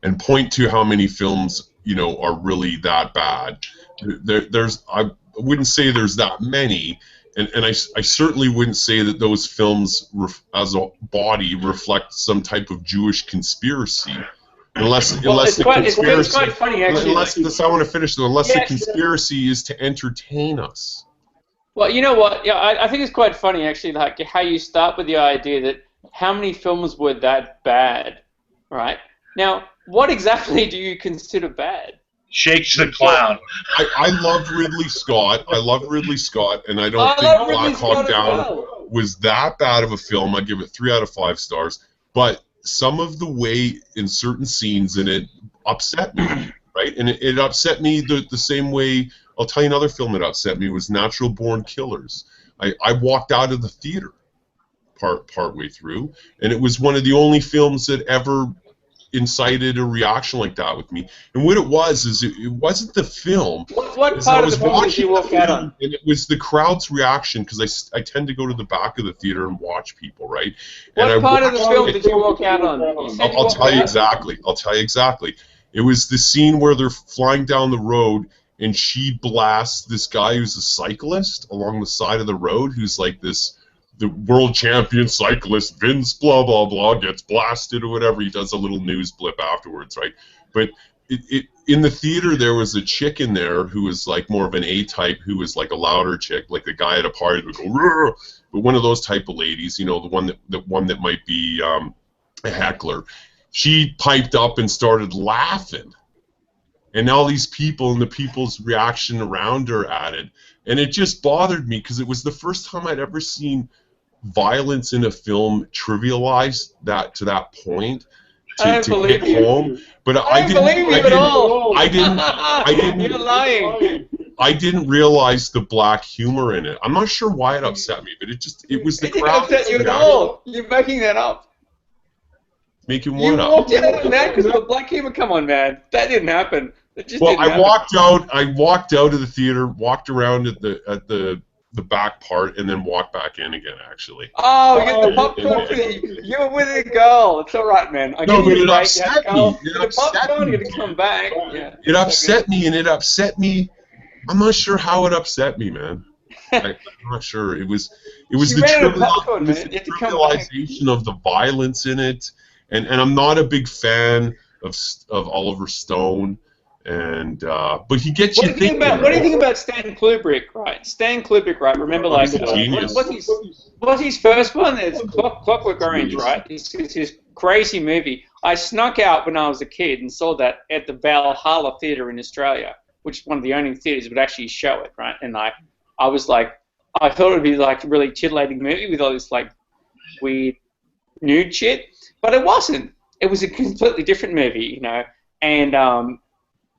[SPEAKER 5] and point to how many films are really that bad, I wouldn't say there's that many, and I certainly wouldn't say that those films as a body reflect some type of Jewish conspiracy. Unless the conspiracy is to entertain us.
[SPEAKER 18] Well, you know what? Yeah, I think it's quite funny actually, like how you start with the idea that how many films were that bad, right? Now, what exactly do you consider bad?
[SPEAKER 17] Shakes the Clown.
[SPEAKER 5] I loved Ridley Scott. And I don't think Black Hawk Down was that bad of a film. I'd give it 3 out of 5 stars. But some of the way in certain scenes in it upset me, right? And it upset me the same way. I'll tell you another film that upset me was Natural Born Killers. I walked out of the theater partway through, and it was one of the only films that ever incited a reaction like that with me. And what it was is it wasn't the film.
[SPEAKER 18] What part of the film did you walk out on?
[SPEAKER 5] And it was the crowd's reaction, because I tend to go to the back of the theater and watch people, right?
[SPEAKER 18] What part of the film did you walk out on?
[SPEAKER 5] I'll tell you exactly. It was the scene where they're flying down the road, and she blasts this guy who's a cyclist along the side of the road, who's like the world champion cyclist, Vince blah blah blah, gets blasted or whatever. He does a little news blip afterwards, right? But in the theater there was a chick in there who was like more of an A-type, who was like a louder chick, like the guy at a party would go, "Rrr!" But one of those type of ladies, the one that might be a heckler. She piped up and started laughing, and all these people and the people's reaction around her at it, and it just bothered me because it was the first time I'd ever seen violence in a film trivialized to that point to hit home. But I didn't.
[SPEAKER 18] You're lying.
[SPEAKER 5] I didn't realize the black humor in it. I'm not sure why it upset me, but it was the crowd.
[SPEAKER 18] It didn't upset you at all. You're making that up.
[SPEAKER 5] Making what up?
[SPEAKER 18] You walked out on that because of the black humor. Come on, man. That didn't happen.
[SPEAKER 5] I walked out of the theater, walked around at the back part, and then walked back in again. Actually.
[SPEAKER 18] Oh, you got the popcorn for you. You were with a girl. It's all right, man.
[SPEAKER 5] But it upset me.
[SPEAKER 18] You're gonna come back. Yeah.
[SPEAKER 5] It upset me, and it upset me. I'm not sure how it upset me, man. I'm not sure. It was the trivialization of the violence in it, and I'm not a big fan of Oliver Stone. And but he gets you thinking.
[SPEAKER 18] What do you think about Stan Kubrick, right? Stan Kubrick, right? Remember, like, what's his first one? It's Clockwork Orange, right? It's his crazy movie. I snuck out when I was a kid and saw that at the Valhalla Theatre in Australia, which is one of the only theatres that would actually show it, right? And I was like, I thought it would be like a really titillating movie with all this like weird nude shit, but it wasn't. It was a completely different movie, and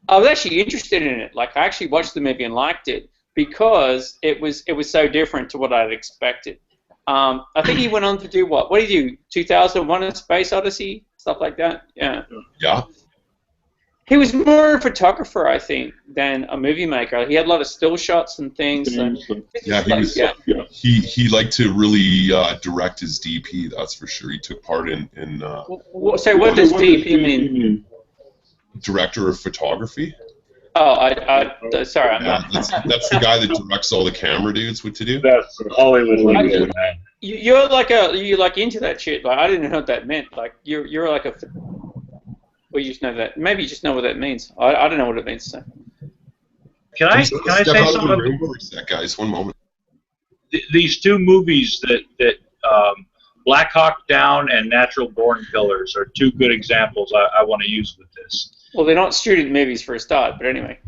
[SPEAKER 18] I was actually interested in it. Like, I actually watched the movie and liked it because it was so different to what I'd expected. I think he went on to do what? What did he do? 2001: A Space Odyssey, stuff like that. Yeah.
[SPEAKER 5] Yeah.
[SPEAKER 18] He was more a photographer, I think, than a movie maker. He had a lot of still shots and things.
[SPEAKER 5] He liked to really direct his DP. That's for sure. He took part in.
[SPEAKER 18] So what does DP mean?
[SPEAKER 5] Director of photography.
[SPEAKER 18] Oh, sorry, I'm not.
[SPEAKER 5] That's the guy that directs all the camera dudes what to do.
[SPEAKER 17] That's Hollywood lingo, man.
[SPEAKER 18] You're like into that shit. Like, I didn't know what that meant. Like, you're like a. Well, you just know that. Maybe you just know what that means. I don't know what it means. So.
[SPEAKER 17] Can I say something?
[SPEAKER 5] Guys, one moment.
[SPEAKER 17] These two movies that Black Hawk Down and Natural Born Killers are two good examples I want to use with this.
[SPEAKER 18] Well, they're not student movies for a start, but anyway.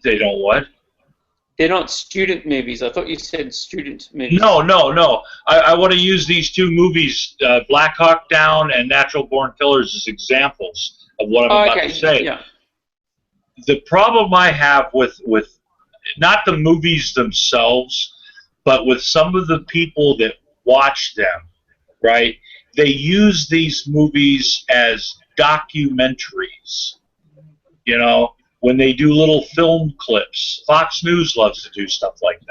[SPEAKER 17] They don't what?
[SPEAKER 18] They're not student movies. I thought you said student movies.
[SPEAKER 17] No. I want to use these two movies, Black Hawk Down and Natural Born Killers, as examples of what I'm about to say.
[SPEAKER 18] Yeah.
[SPEAKER 17] The problem I have with not the movies themselves, but with some of the people that watch them, right? They use these movies as documentaries, you know, when they do little film clips. Fox News loves to do stuff like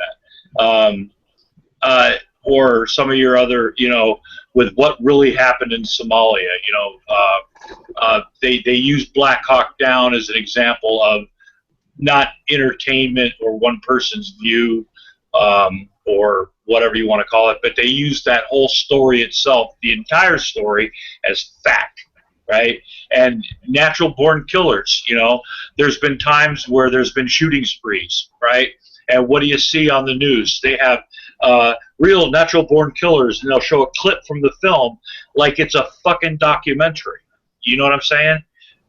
[SPEAKER 17] that. Or some of your other, you know, with what really happened in Somalia, you know, they use Black Hawk Down as an example of not entertainment or one person's view, or whatever you want to call it, but they use that whole story itself, the entire story, as fact, right? And Natural Born Killers, you know, there's been times where there's been shooting sprees, right? And what do you see on the news? They have real natural born killers, and they'll show a clip from the film like it's a fucking documentary. You know what I'm saying?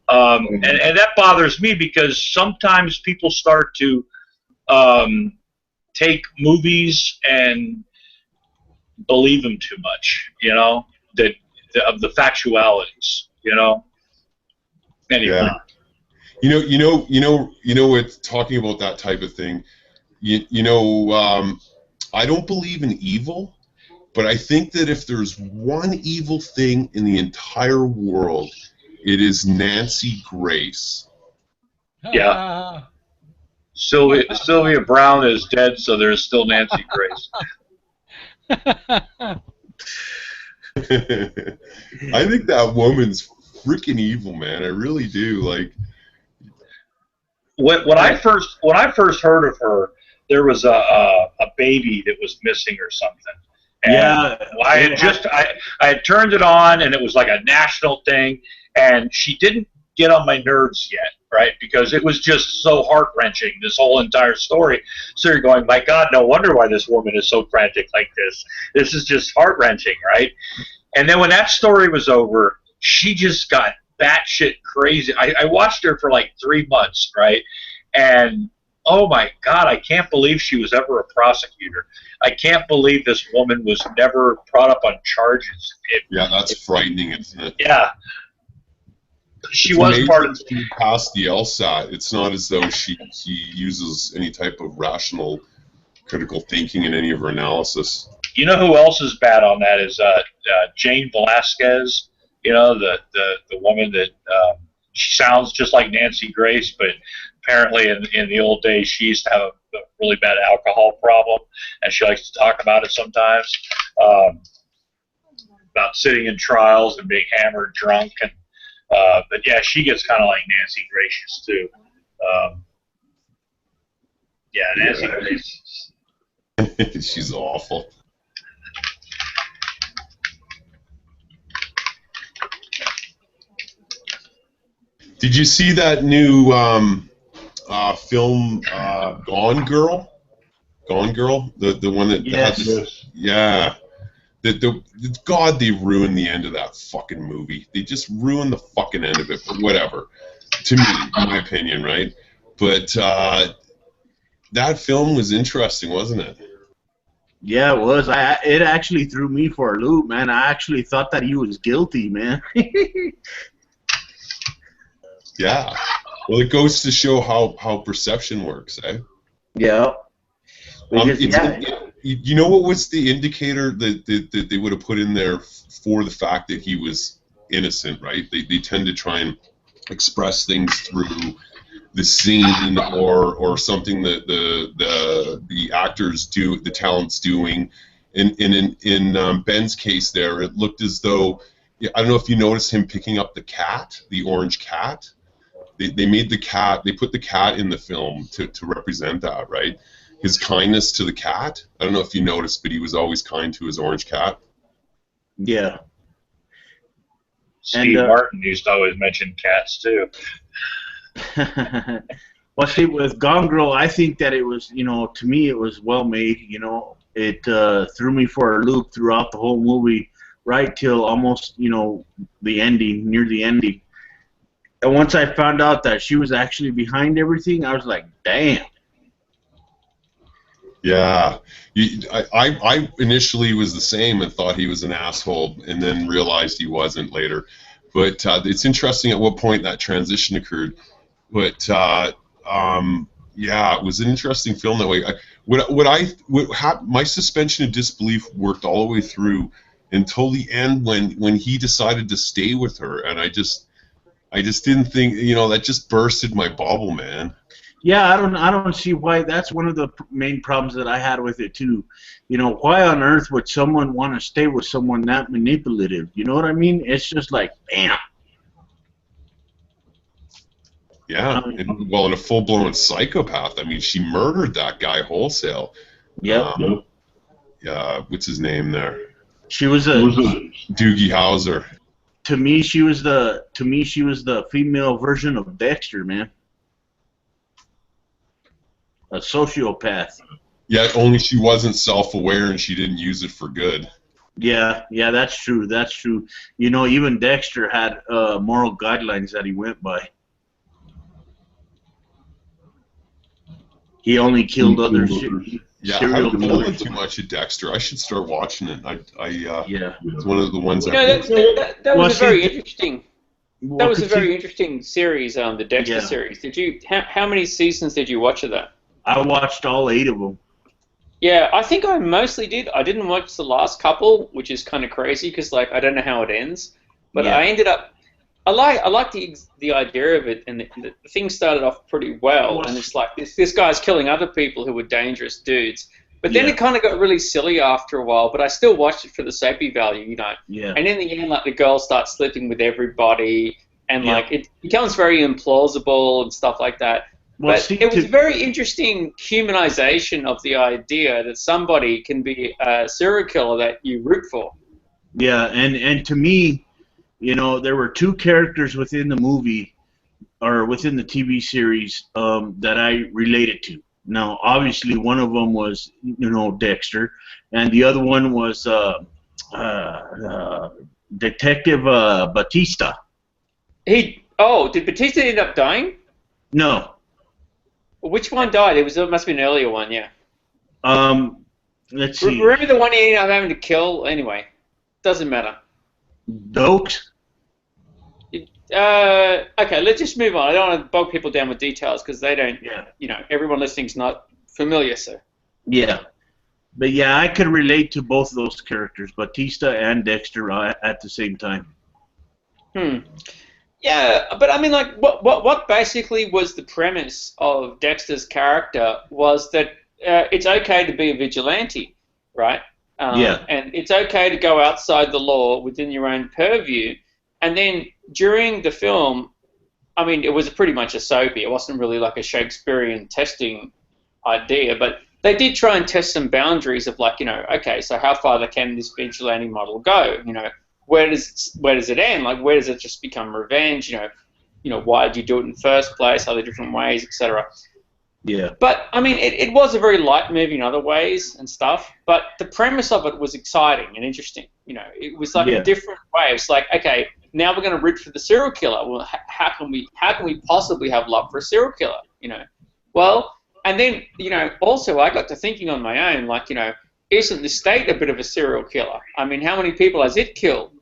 [SPEAKER 17] And that bothers me because sometimes people start to take movies and believe them too much, you know, of the factualities, you know. Anyway.
[SPEAKER 5] Yeah. You know what, talking about that type of thing, I don't believe in evil, but I think that if there's one evil thing in the entire world, it is Nancy Grace.
[SPEAKER 17] Yeah. Sylvia Brown is dead, so there's still Nancy Grace.
[SPEAKER 5] I think that woman's freaking evil, man. I really do. Like,
[SPEAKER 17] when I first heard of her, there was a baby that was missing or something. And I had turned it on, and it was like a national thing, and she didn't get on my nerves yet, right? Because it was just so heart-wrenching, this whole entire story. So you're going, my God, no wonder why this woman is so frantic like this. This is just heart-wrenching, right? And then when that story was over, she just got batshit crazy. I watched her for like 3 months, right? And oh my God, I can't believe she was ever a prosecutor. I can't believe this woman was never brought up on charges.
[SPEAKER 5] That's frightening, isn't it?
[SPEAKER 17] Yeah. She was part of.
[SPEAKER 5] She passed the LSAT. It's not as though she uses any type of rational, critical thinking in any of her analysis.
[SPEAKER 17] You know who else is bad on that is Jane Velasquez. You know, the woman that she sounds just like Nancy Grace, but apparently in the old days she used to have a really bad alcohol problem, and she likes to talk about it sometimes, about sitting in trials and being hammered drunk. And but yeah, she gets kind of like Nancy Gracious too. Nancy Gracious.
[SPEAKER 5] She's awful. Did you see that new film, Gone Girl? Gone Girl, the one that had this, yeah. God, they ruined the end of that fucking movie. They just ruined the fucking end of it. But whatever, to me, in my opinion, right? But that film was interesting, wasn't it?
[SPEAKER 1] Yeah, it was. It actually threw me for a loop, man. I actually thought that he was guilty, man.
[SPEAKER 5] Yeah. Well, it goes to show how perception works, eh?
[SPEAKER 1] Yeah.
[SPEAKER 5] You know what was the indicator that they would have put in there for the fact that he was innocent, right? They tend to try and express things through the scene or something that the actors do, the talent's doing. In Ben's case there, it looked as though, I don't know if you noticed him picking up the cat, the orange cat. They made the cat, they put the cat in the film to represent that, right? His kindness to the cat. I don't know if you noticed, but he was always kind to his orange cat.
[SPEAKER 1] Yeah.
[SPEAKER 17] Steve Martin used to always mention cats too.
[SPEAKER 1] Well, see, with Gone Girl, I think that it was, to me, it was well made. It threw me for a loop throughout the whole movie, right till almost, the ending, near the ending. And once I found out that she was actually behind everything, I was like, damn.
[SPEAKER 5] Yeah, I initially was the same and thought he was an asshole, and then realized he wasn't later. But it's interesting at what point that transition occurred. But yeah, it was an interesting film that way. My suspension of disbelief worked all the way through until the end when he decided to stay with her, and I just didn't think, that just bursted my bubble, man.
[SPEAKER 1] Yeah, I don't see why. That's one of the main problems that I had with it too. Why on earth would someone want to stay with someone that manipulative? You know what I mean? It's just like, bam.
[SPEAKER 5] Yeah, and a full-blown psychopath. I mean, she murdered that guy wholesale.
[SPEAKER 1] Yep.
[SPEAKER 5] Yeah, what's his name there?
[SPEAKER 1] She was a
[SPEAKER 5] Doogie Howser.
[SPEAKER 1] To me, she was the female version of Dexter, man. A sociopath.
[SPEAKER 5] Yeah, only she wasn't self-aware and she didn't use it for good.
[SPEAKER 1] Yeah, that's true. That's true. Even Dexter had moral guidelines that he went by. He only killed other
[SPEAKER 5] Yeah, I haven't followed too much of Dexter. I should start watching it.
[SPEAKER 1] Yeah.
[SPEAKER 5] It's one of the ones
[SPEAKER 18] that was a very interesting. That was a very interesting series, the Dexter series. Did you? How many seasons did you watch of that?
[SPEAKER 1] I watched all 8 of them.
[SPEAKER 18] Yeah, I think I mostly did. I didn't watch the last couple, which is kind of crazy because I don't know how it ends. But I ended up. I like the idea of it, and the thing started off pretty well. And it's like this guy's killing other people who were dangerous dudes. But then it kind of got really silly after a while. But I still watched it for the soapy value,
[SPEAKER 1] Yeah.
[SPEAKER 18] And in the end, the girl starts sleeping with everybody, and it becomes very implausible and stuff like that.
[SPEAKER 1] Well,
[SPEAKER 18] but it was a very interesting humanization of the idea that somebody can be a serial killer that you root for.
[SPEAKER 1] Yeah, and to me, there were 2 characters within the movie or within the TV series that I related to. Now, obviously, one of them was Dexter, and the other one was Detective Batista.
[SPEAKER 18] Did Batista end up dying?
[SPEAKER 1] No.
[SPEAKER 18] Which one died? It must have been an earlier one, yeah.
[SPEAKER 1] Let's see.
[SPEAKER 18] Remember the one he ended up having to kill? Anyway, doesn't matter.
[SPEAKER 1] Dokes?
[SPEAKER 18] Okay, let's just move on. I don't want to bog people down with details because they don't, everyone listening's not familiar, so.
[SPEAKER 1] Yeah. But yeah, I could relate to both of those characters, Batista and Dexter, at the same time.
[SPEAKER 18] Yeah, but I mean, what basically was the premise of Dexter's character was that it's okay to be a vigilante, right? And it's okay to go outside the law within your own purview. And then during the film, I mean, it was pretty much a soapy. It wasn't really like a Shakespearean testing idea, but they did try and test some boundaries of okay, so how far can this vigilante model go? Where does it end? Where does it just become revenge? Why did you do it in the first place? Are there different ways, etc.?
[SPEAKER 1] Yeah.
[SPEAKER 18] But I mean, it was a very light movie in other ways and stuff. But the premise of it was exciting and interesting. It was a different way. It's okay, now we're going to root for the serial killer. Well, how can we possibly have love for a serial killer? Well, and then also I got to thinking on my own, isn't the state a bit of a serial killer? I mean, how many people has it killed?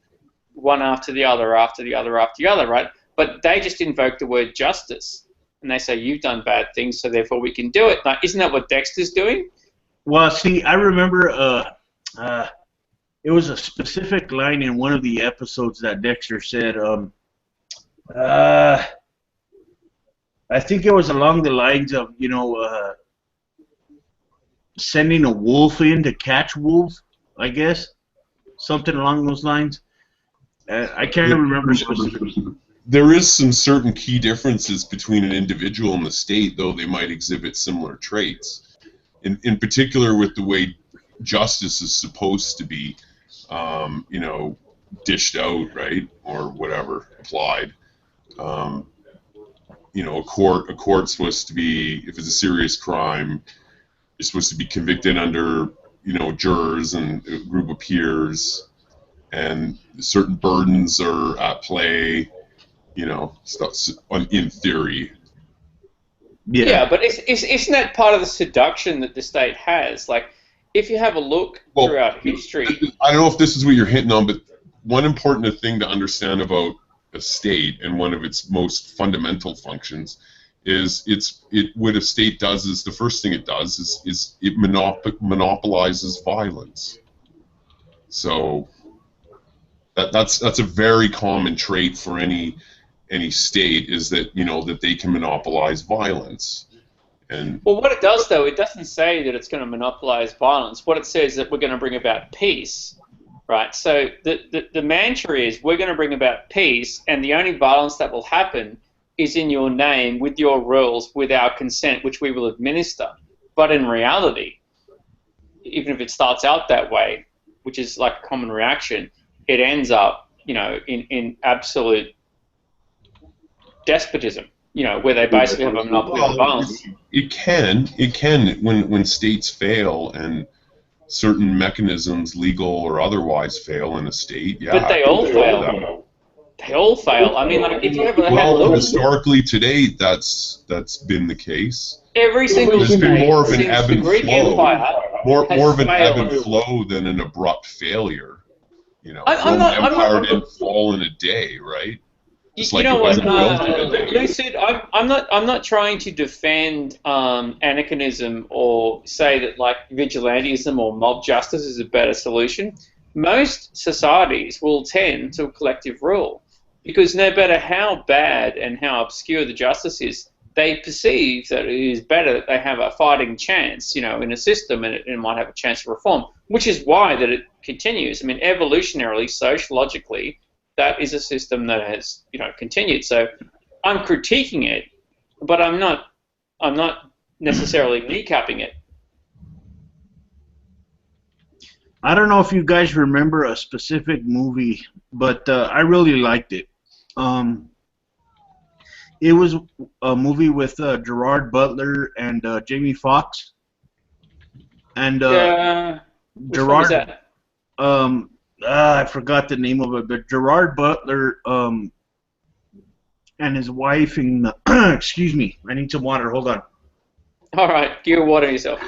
[SPEAKER 18] One after the other, after the other, after the other, right? But they just invoke the word justice. And they say, you've done bad things, so therefore we can do it. Now, isn't that what Dexter's doing?
[SPEAKER 1] Well, see, I remember it was a specific line in one of the episodes that Dexter said, I think it was along the lines of, sending a wolf in to catch wolves, I guess. Something along those lines. I can't remember specifically.
[SPEAKER 5] There is some certain key differences between an individual and the state, though they might exhibit similar traits. In particular, with the way justice is supposed to be, dished out, right, or whatever, applied. A court's supposed to be, if it's a serious crime, you're supposed to be convicted under, jurors and a group of peers, and certain burdens are at play. Stuff in theory.
[SPEAKER 18] Yeah, but isn't that part of the seduction that the state has? Like, if you have a look throughout history...
[SPEAKER 5] I don't know if this is what you're hitting on, but one important thing to understand about a state and one of its most fundamental functions is what a state does is the first thing it does is it monopolizes violence. So that's a very common trait for any state, is that that they can monopolize violence. And
[SPEAKER 18] well, what it does, though, it doesn't say that it's going to monopolize violence. What it says is that we're going to bring about peace, right? So the mantra is we're going to bring about peace, and the only violence that will happen is in your name, with your rules, with our consent, which we will administer. But in reality, even if it starts out that way, which is like a common reaction, it ends up, in absolute despotism, where they basically have a monopoly on violence.
[SPEAKER 5] It can when states fail and certain mechanisms, legal or otherwise, fail in a state. Yeah,
[SPEAKER 18] but they all fail. They all fail. I mean, like, if you ever had a look...
[SPEAKER 5] historically today, that's been the case.
[SPEAKER 18] Every single
[SPEAKER 5] There's been more of an
[SPEAKER 18] since
[SPEAKER 5] ebb
[SPEAKER 18] the
[SPEAKER 5] and
[SPEAKER 18] Greek
[SPEAKER 5] flow,
[SPEAKER 18] Empire
[SPEAKER 5] more of an ebb
[SPEAKER 18] failed.
[SPEAKER 5] and flow than an abrupt failure.
[SPEAKER 18] I'm
[SPEAKER 5] Empire
[SPEAKER 18] not-
[SPEAKER 5] didn't fall in a day, right? Just
[SPEAKER 18] You
[SPEAKER 5] like
[SPEAKER 18] know
[SPEAKER 5] it
[SPEAKER 18] what,
[SPEAKER 5] wasn't built in a day.
[SPEAKER 18] Lucid, I'm not trying to defend anarchism or say that like vigilantism or mob justice is a better solution. Most societies will tend to collective rule because no matter how bad and how obscure the justice is, they perceive that it is better that they have a fighting chance, in a system, and it might have a chance to reform, which is why that it continues. I mean, evolutionarily, sociologically, that is a system that has, continued. So I'm critiquing it, but I'm not necessarily kneecapping it.
[SPEAKER 1] I don't know if you guys remember a specific movie, but I really liked it. It was a movie with Gerard Butler and Jamie Foxx. And Gerard,
[SPEAKER 18] that?
[SPEAKER 1] I forgot the name of it, but Gerard Butler and his wife and excuse me, I need some water. Hold on.
[SPEAKER 18] All right, give water yourself.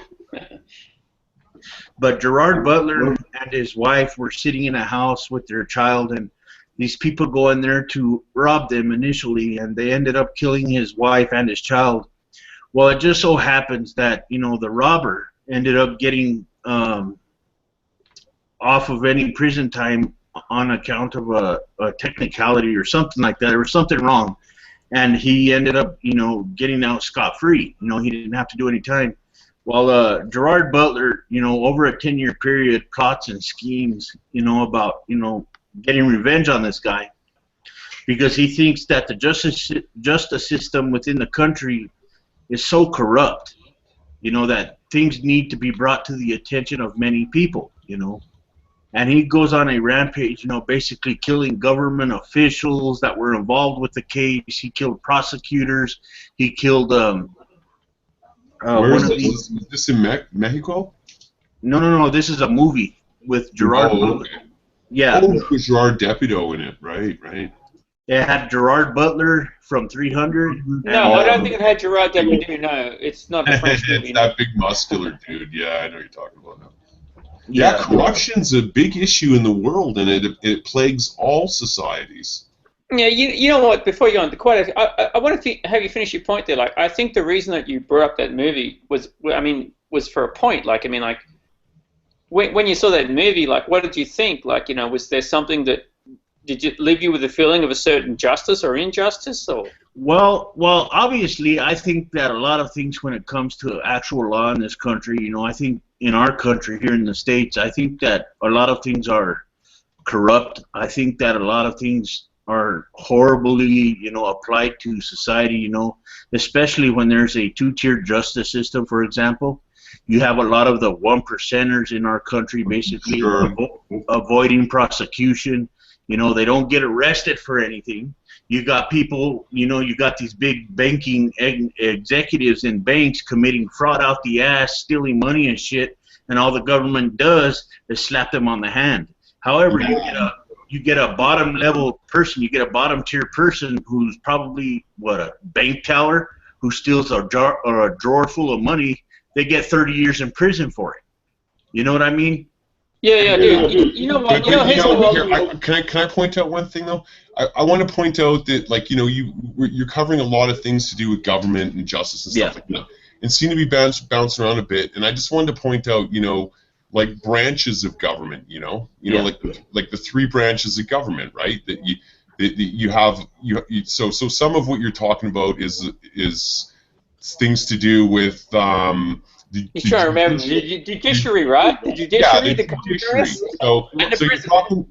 [SPEAKER 1] But Gerard Butler and his wife were sitting in a house with their child, and these people go in there to rob them initially, and they ended up killing his wife and his child. Well, it just so happens that, the robber ended up getting off of any prison time on account of a technicality or something like that. There was something wrong, and he ended up, getting out scot-free. He didn't have to do any time. While Gerard Butler, over a 10-year period, plots and schemes, about, getting revenge on this guy, because he thinks that the justice system within the country is so corrupt, that things need to be brought to the attention of many people, and he goes on a rampage, basically killing government officials that were involved with the case. He killed prosecutors. He killed
[SPEAKER 5] Where is this? Is this in Mexico?
[SPEAKER 1] No. This is a movie with Gerard Butler.
[SPEAKER 5] Okay.
[SPEAKER 1] Yeah.
[SPEAKER 5] Oh, with Gerard Deputo in it, right.
[SPEAKER 1] It had Gerard Butler from 300.
[SPEAKER 18] No, I don't think it had Gerard Depardieu. No, it's not a French movie.
[SPEAKER 5] It's that big muscular dude. Yeah, I know what you're talking about now. Yeah, corruption's a big issue in the world, and it plagues all societies.
[SPEAKER 18] Yeah, you know what? Before you go on the quote, I want to have you finish your point there. Like, I think the reason that you brought up that movie was for a point. Like, when you saw that movie, like, what did you think? Like, was there something that did it leave you with a feeling of a certain justice or injustice, or?
[SPEAKER 1] Well, obviously, I think that a lot of things when it comes to actual law in this country, I think in our country here in the States, I think that a lot of things are corrupt. I think that a lot of things are horribly, applied to society, especially when there's a two-tiered justice system, for example. You have a lot of the 1%ers in our country basically avoiding prosecution. They don't get arrested for anything. You got people, you got these big banking executives in banks committing fraud out the ass, stealing money and shit, and all the government does is slap them on the hand. However, you get a bottom level person, you get a bottom tier person who's probably a bank teller who steals a jar or a drawer full of money, they get 30 years in prison for it. You know what I mean?
[SPEAKER 18] Yeah, dude. You know what?
[SPEAKER 5] Can I point out one thing though? I want to point out that, like, you know, you're covering a lot of things to do with government and justice and stuff like that, and seem to be bouncing around a bit. And I just wanted to point out, you know, like branches of government. You know, like the 3 branches of government, right? That you have. So some of what you're talking about is things to do with.
[SPEAKER 18] You're trying to remember the judiciary, right? The judiciary, the Congress.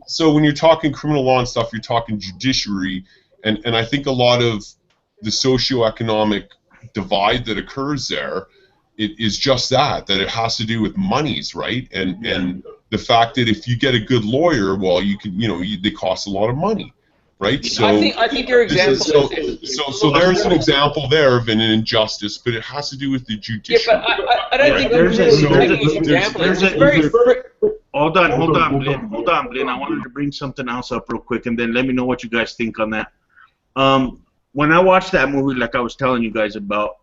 [SPEAKER 5] So when you're talking criminal law and stuff, you're talking judiciary, and I think a lot of the socioeconomic divide that occurs there, it is just that it has to do with monies, right? And the fact that if you get a good lawyer, well, you can, they cost a lot of money. Right, so
[SPEAKER 18] I think your example
[SPEAKER 5] so there's an example there of an injustice, but it has to do with the judiciary.
[SPEAKER 18] Yeah, but I don't think there's an example.
[SPEAKER 1] Hold on, Glenn. I wanted to bring something else up real quick, and then let me know what you guys think on that. When I watched that movie, like I was telling you guys about,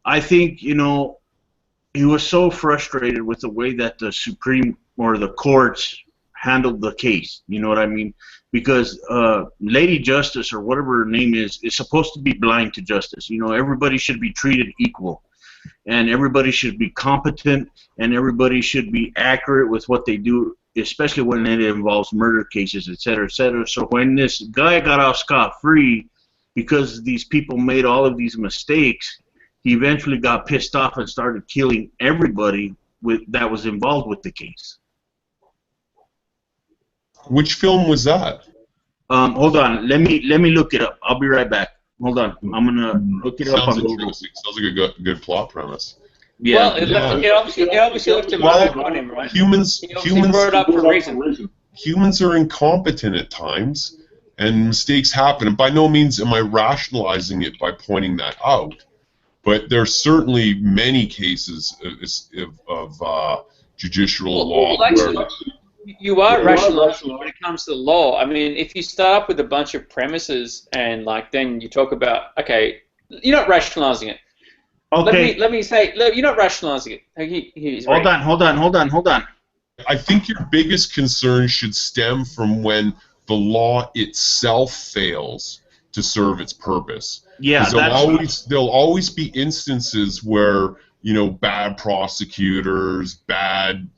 [SPEAKER 1] I think, he was so frustrated with the way that the Supreme or the courts handled the case. You know what I mean? Because Lady Justice, or whatever her name is supposed to be blind to justice. Everybody should be treated equal, and everybody should be competent, and everybody should be accurate with what they do, especially when it involves murder cases, etc., etc. So when this guy got off scot-free because these people made all of these mistakes, he eventually got pissed off and started killing everybody that was involved with the case.
[SPEAKER 5] Which film was that?
[SPEAKER 1] Hold on. Let me look it up. I'll be right back. Hold on. I'm gonna look it up on Google.
[SPEAKER 5] Sounds like a good plot premise.
[SPEAKER 1] Yeah.
[SPEAKER 18] Well, it obviously left a mark on him, right?
[SPEAKER 5] Humans
[SPEAKER 18] brought it up for a reason.
[SPEAKER 5] Humans are incompetent at times, and mistakes happen. And by no means am I rationalizing it by pointing that out, but there's certainly many cases of judicial law where.
[SPEAKER 18] You are rationalizing when it comes to the law. I mean, if you start up with a bunch of premises and then you talk about, okay, you're not rationalizing it.
[SPEAKER 1] Okay.
[SPEAKER 18] Let me say, you're not rationalizing it.
[SPEAKER 1] Hold on.
[SPEAKER 5] I think your biggest concern should stem from when the law itself fails to serve its purpose.
[SPEAKER 1] Yeah,
[SPEAKER 5] there'll always be instances where bad prosecutors, bad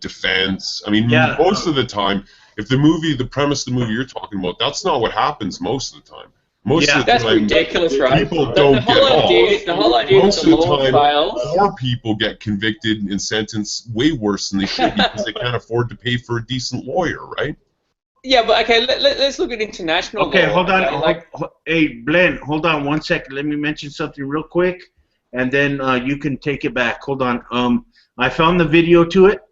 [SPEAKER 5] defense. I mean, most of the time, if the premise of the movie you're talking about, that's not what happens most of the time. Most of the
[SPEAKER 18] that's
[SPEAKER 5] time,
[SPEAKER 18] ridiculous, right?
[SPEAKER 5] People don't get off.
[SPEAKER 18] The whole idea
[SPEAKER 5] most
[SPEAKER 18] is
[SPEAKER 5] of
[SPEAKER 18] the
[SPEAKER 5] the time,
[SPEAKER 18] fails.
[SPEAKER 5] poor people get convicted and sentenced way worse than they should because they can't afford to pay for a decent lawyer, right?
[SPEAKER 18] Yeah, but okay, let's look at international law.
[SPEAKER 1] Okay, hold on. Hey, Glenn, hold on 1 second. Let me mention something real quick, and then you can take it back. Hold on. I found the video to it.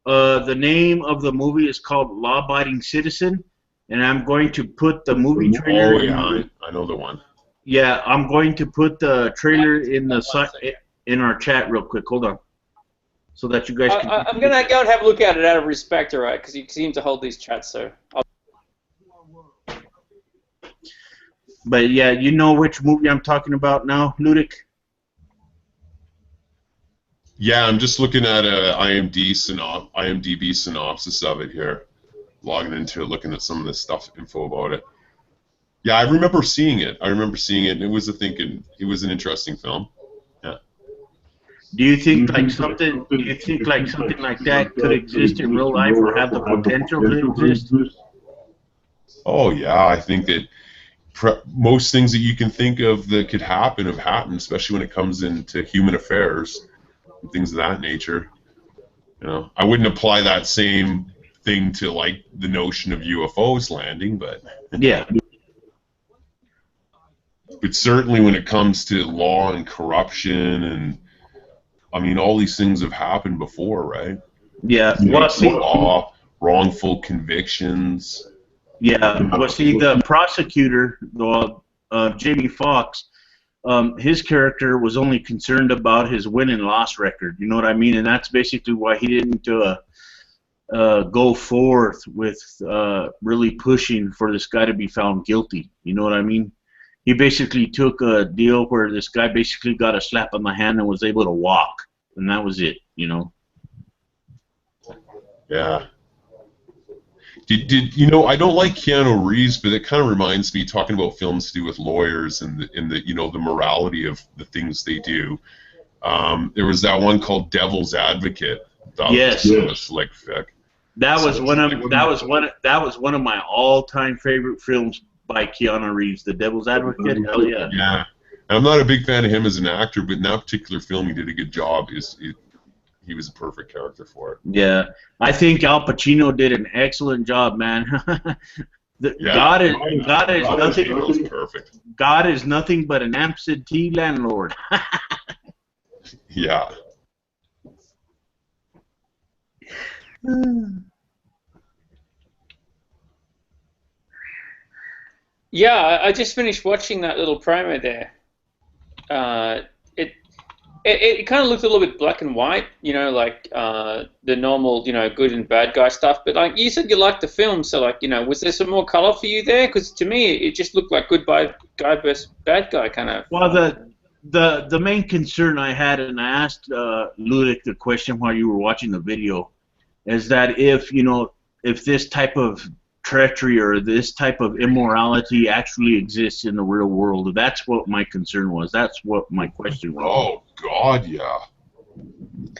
[SPEAKER 1] The name of the movie is called Law Abiding Citizen, and I'm going to put the movie trailer.
[SPEAKER 5] Oh yeah, I know the one.
[SPEAKER 1] Yeah, I'm going to put the trailer in our chat real quick. Hold on, so that you guys can.
[SPEAKER 18] I'm gonna go and have a look at it out of respect, all right? Because you seem to hold these chats, so.
[SPEAKER 1] But yeah, you know which movie I'm talking about now, Ludic?
[SPEAKER 5] Yeah, I'm just looking at a IMDb synopsis of it here, logging into it, looking at some of the info about it. Yeah, I remember seeing it. And it was it was an interesting film. Yeah.
[SPEAKER 1] Do you think something like that could exist in real life or have the potential to exist?
[SPEAKER 5] Oh yeah, I think that most things that you can think of that could happen have happened, especially when it comes into human affairs. Things of that nature. I wouldn't apply that same thing to the notion of UFOs landing, but
[SPEAKER 1] yeah.
[SPEAKER 5] But certainly when it comes to law and corruption, and I mean all these things have happened before, right?
[SPEAKER 1] Yeah.
[SPEAKER 5] Law, wrongful convictions.
[SPEAKER 1] Yeah. Well, see, the prosecutor, Jamie Foxx. His character was only concerned about his win and loss record. You know what I mean? And that's basically why he didn't go forth with really pushing for this guy to be found guilty. You know what I mean? he basically took a deal where this guy basically got a slap on the hand and was able to walk, and that was it, you know.
[SPEAKER 5] Yeah. Did you know? I don't like Keanu Reeves, but it kind of reminds me, talking about films to do with lawyers and the you know, the morality of the things they do. There was that one called Devil's Advocate.
[SPEAKER 1] Yes.
[SPEAKER 5] Slick Vic.
[SPEAKER 1] That was one of my all-time favorite films by Keanu Reeves, The Devil's Advocate. Hell yeah.
[SPEAKER 5] Yeah. And I'm not a big fan of him as an actor, but in that particular film, he did a good job. He was a perfect character for it.
[SPEAKER 1] Yeah, I think Al Pacino did an excellent job, man. God is nothing.
[SPEAKER 5] Perfect.
[SPEAKER 1] God is nothing but an absentee landlord.
[SPEAKER 5] Yeah.
[SPEAKER 18] Yeah, I just finished watching that little promo there. It kind of looked a little bit black and white, you know, like the normal, you know, good and bad guy stuff. But like you said, you liked the film, so like, you know, was there some more color for you there? Because to me, it just looked like good guy versus bad guy kind of.
[SPEAKER 1] Well, the main concern I had, and I asked Ludic the question while you were watching the video, is that if this type of treachery or this type of immorality actually exists in the real world. That's what my concern was. That's what my question was.
[SPEAKER 5] Oh God, yeah.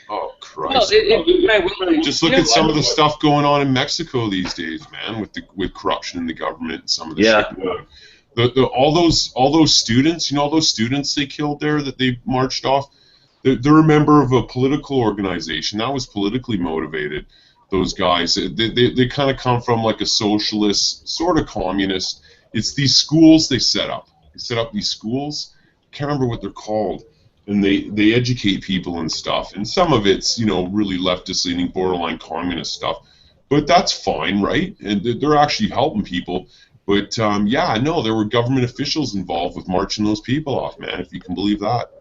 [SPEAKER 5] Oh Christ.
[SPEAKER 18] Well,
[SPEAKER 5] just look at some of the stuff going on in Mexico these days, man, with corruption in the government and some of the shit. All those students, you know, all those students they killed there that they marched off. They're a member of a political organization that was politically motivated. Those guys, they kind of come from like a socialist, sort of communist. It's these schools they set up. They set up these schools. I can't remember what they're called, and they educate people and stuff. And some of it's, you know, really leftist-leaning, borderline communist stuff. But that's fine, right? And they're actually helping people. But yeah, no, there were government officials involved with marching those people off, man. If you can believe that.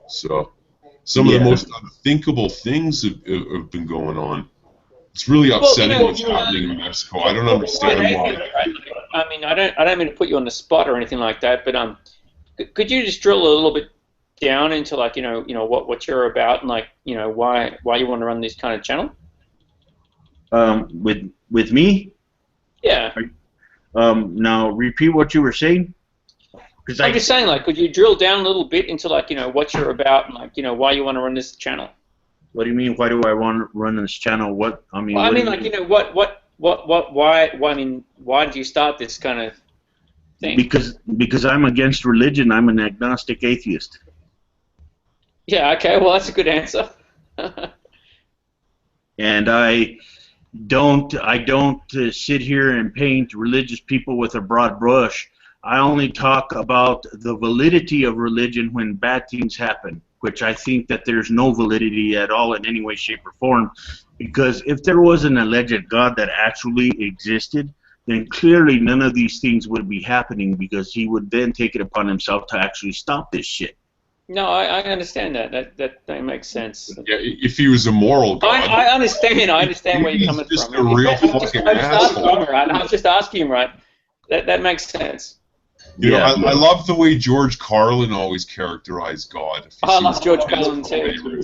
[SPEAKER 5] So some of the most unthinkable things have been going on. It's really upsetting what's happening in Mexico. I don't understand why.
[SPEAKER 18] I mean, I don't mean to put you on the spot or anything like that, but could you just drill a little bit down into like you know what you're about and like you know why you want to run this kind of channel?
[SPEAKER 1] With me?
[SPEAKER 18] Yeah.
[SPEAKER 1] Now repeat what you were saying.
[SPEAKER 18] I'm just saying, like, could you drill down a little bit into like you know what you're about and like you know why you want to run this channel?
[SPEAKER 1] What do you mean? Why do I want to run this channel? What I mean?
[SPEAKER 18] Well, I mean, like, you know, why? I mean, why did you start this kind of thing?
[SPEAKER 1] Because I'm against religion. I'm an agnostic atheist.
[SPEAKER 18] Yeah. Okay. Well, that's a good answer.
[SPEAKER 1] And I don't sit here and paint religious people with a broad brush. I only talk about the validity of religion when bad things happen, which I think that there's no validity at all in any way, shape, or form. Because if there was an alleged God that actually existed, then clearly none of these things would be happening because he would then take it upon himself to actually stop this shit.
[SPEAKER 18] No, I understand that. That makes sense.
[SPEAKER 5] Yeah, if he was a moral God.
[SPEAKER 18] I understand. I understand where you're coming
[SPEAKER 5] just
[SPEAKER 18] from.
[SPEAKER 5] A real fucking asshole.
[SPEAKER 18] I was just asking him, right? That makes sense.
[SPEAKER 5] You know, I love the way George Carlin always characterized God.
[SPEAKER 18] I love George Carlin too.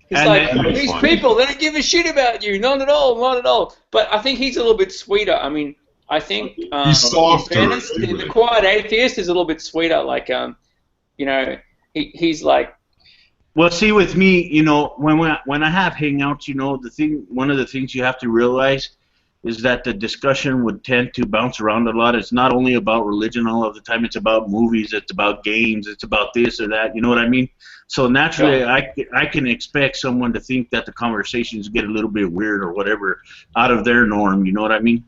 [SPEAKER 18] He's like, these people, they don't give a shit about you. Not at all, not at all. But I think he's a little bit sweeter. I mean, I think
[SPEAKER 5] he's softer.
[SPEAKER 18] Fairness, the Quiet Atheist is a little bit sweeter. Like, you know, he's like.
[SPEAKER 1] Well, see, with me, you know, when I have hangouts, you know, one of the things you have to realize is that the discussion would tend to bounce around a lot. It's not only about religion all of the time. It's about movies. It's about games. It's about this or that. You know what I mean? So naturally, I can expect someone to think that the conversations get a little bit weird or whatever out of their norm. You know what I mean?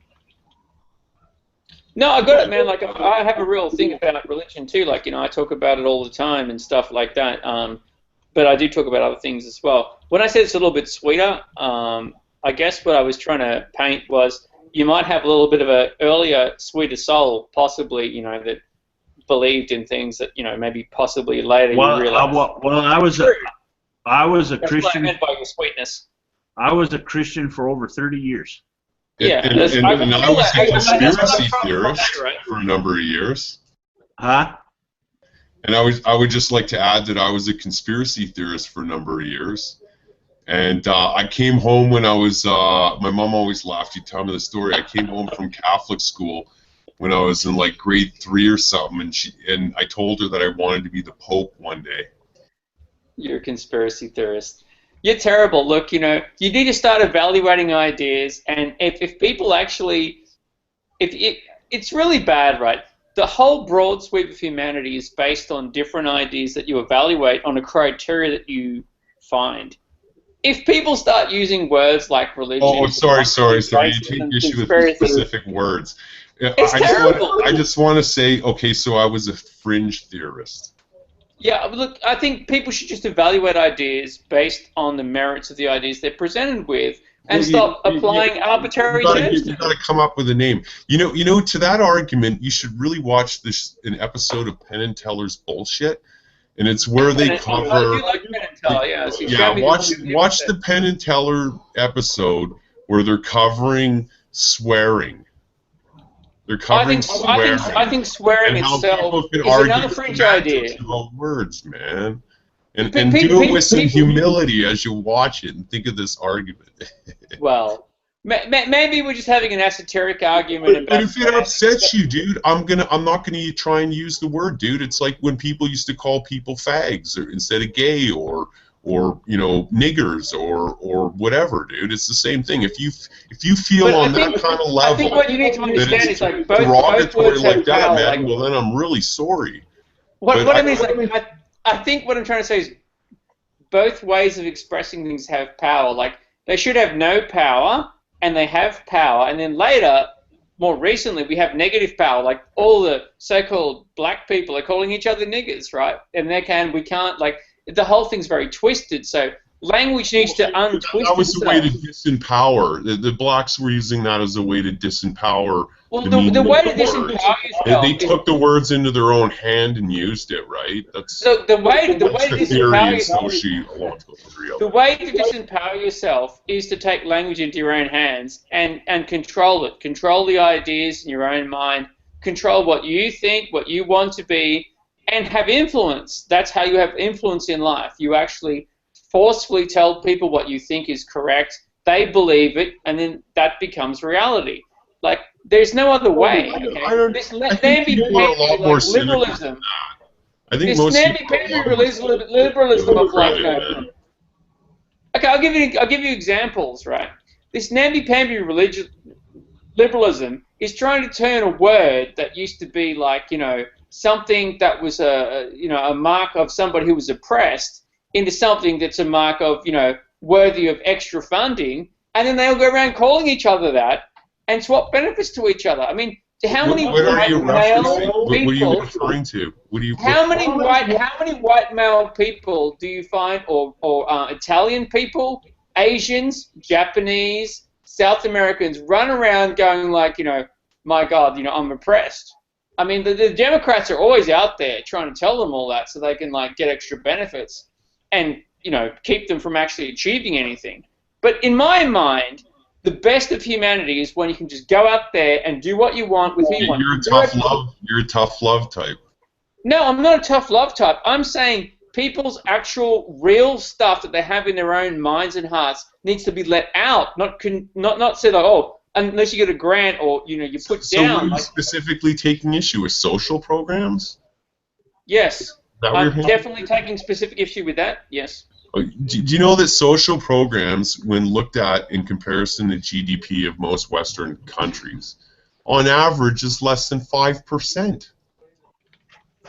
[SPEAKER 18] No, I got it, man. Like, I have a real thing about religion too. Like, you know, I talk about it all the time and stuff like that. But I do talk about other things as well. When I said it's a little bit sweeter, I guess what I was trying to paint was you might have a little bit of an earlier, sweeter soul, possibly, you know, that believed in things that, you know, maybe possibly later you realize.
[SPEAKER 1] I was a Christian.
[SPEAKER 18] That's what I meant by your sweetness.
[SPEAKER 1] I was a Christian for over 30 years.
[SPEAKER 18] Yeah,
[SPEAKER 5] and I was a conspiracy theorist for a number of years.
[SPEAKER 1] Huh?
[SPEAKER 5] And I would just like to add that I was a conspiracy theorist for a number of years. And I came home when I was, my mom always laughed. She'd tell me the story. I came home from Catholic school when I was in like grade 3 or something, and I told her that I wanted to be the Pope one day.
[SPEAKER 18] You're a conspiracy theorist. You're terrible. Look, you need to start evaluating ideas, and if people actually, it's really bad, right? The whole broad sweep of humanity is based on different ideas that you evaluate on a criteria that you find. If people start using words like religion...
[SPEAKER 5] Oh, sorry. You take issue with specific words. I just want to say, okay, so I was a fringe theorist.
[SPEAKER 18] Yeah, look, I think people should just evaluate ideas based on the merits of the ideas they're presented with, and stop applying arbitrary terms.
[SPEAKER 5] You got to come up with a name. You know, to that argument, you should really watch an episode of Penn and Teller's Bullshit, and it's where they cover.
[SPEAKER 18] I do like Penn and Teller, yeah. So
[SPEAKER 5] watch the Penn and Teller episode where they're covering swearing. They're covering swearing.
[SPEAKER 18] I think swearing itself is another fringe idea.
[SPEAKER 5] Words, man. And do it with some humility as you watch it and think of this argument.
[SPEAKER 18] Well, maybe we're just having an esoteric argument about.
[SPEAKER 5] But if it upsets you, dude, I'm not gonna try and use the word, dude. It's like when people used to call people fags instead of gay or niggers or whatever, dude. It's the same thing. If you feel on that kind of level,
[SPEAKER 18] I think what you need to understand is like both
[SPEAKER 5] derogatory like that,
[SPEAKER 18] power,
[SPEAKER 5] man. Well, then I'm really sorry.
[SPEAKER 18] What I mean is like. I think what I'm trying to say is both ways of expressing things have power. Like, they should have no power, and they have power, and then later, more recently, we have negative power. Like, all the so-called black people are calling each other niggers, right? And we can't, like, the whole thing's very twisted, so language needs to untwist
[SPEAKER 5] That was
[SPEAKER 18] itself.
[SPEAKER 5] a way to disempower. The blacks were using that as a way to disempower.
[SPEAKER 18] Well, the way to disempower yourself.
[SPEAKER 5] They took the words into their own hand and used it, right? That's
[SPEAKER 18] so the way to disempower
[SPEAKER 5] yourself.
[SPEAKER 18] The way to disempower yourself is to take language into your own hands and control it. Control the ideas in your own mind. Control what you think, what you want to be, and have influence. That's how you have influence in life. You actually forcefully tell people what you think is correct. They believe it, and then that becomes reality. Like, there's no other way. Okay? This namby-pamby liberalism.
[SPEAKER 5] I think
[SPEAKER 18] this
[SPEAKER 5] most
[SPEAKER 18] namby-pamby liberalism of like. Okay, I'll give you examples, right? This namby-pamby liberalism is trying to turn a word that used to be like, something that was a mark of somebody who was oppressed into something that's a mark of, worthy of extra funding, and then they'll go around calling each other that and swap benefits to each other. I mean, how many white male people?
[SPEAKER 5] What are you referring to?
[SPEAKER 18] How many white male people do you find, or Italian people, Asians, Japanese, South Americans run around going like, my God, I'm oppressed. I mean, the Democrats are always out there trying to tell them all that so they can like get extra benefits and keep them from actually achieving anything. But in my mind, the best of humanity is when you can just go out there and do what you want with who you want.
[SPEAKER 5] You're a tough love type.
[SPEAKER 18] No, I'm not a tough love type. I'm saying people's actual real stuff that they have in their own minds and hearts needs to be let out, not said like, oh, unless you get a grant or you put down.
[SPEAKER 5] So, are you specifically taking issue with social programs?
[SPEAKER 18] Yes, I'm definitely taking specific issue with that. Yes.
[SPEAKER 5] Do you know that social programs, when looked at in comparison to GDP of most Western countries, on average is less than 5%?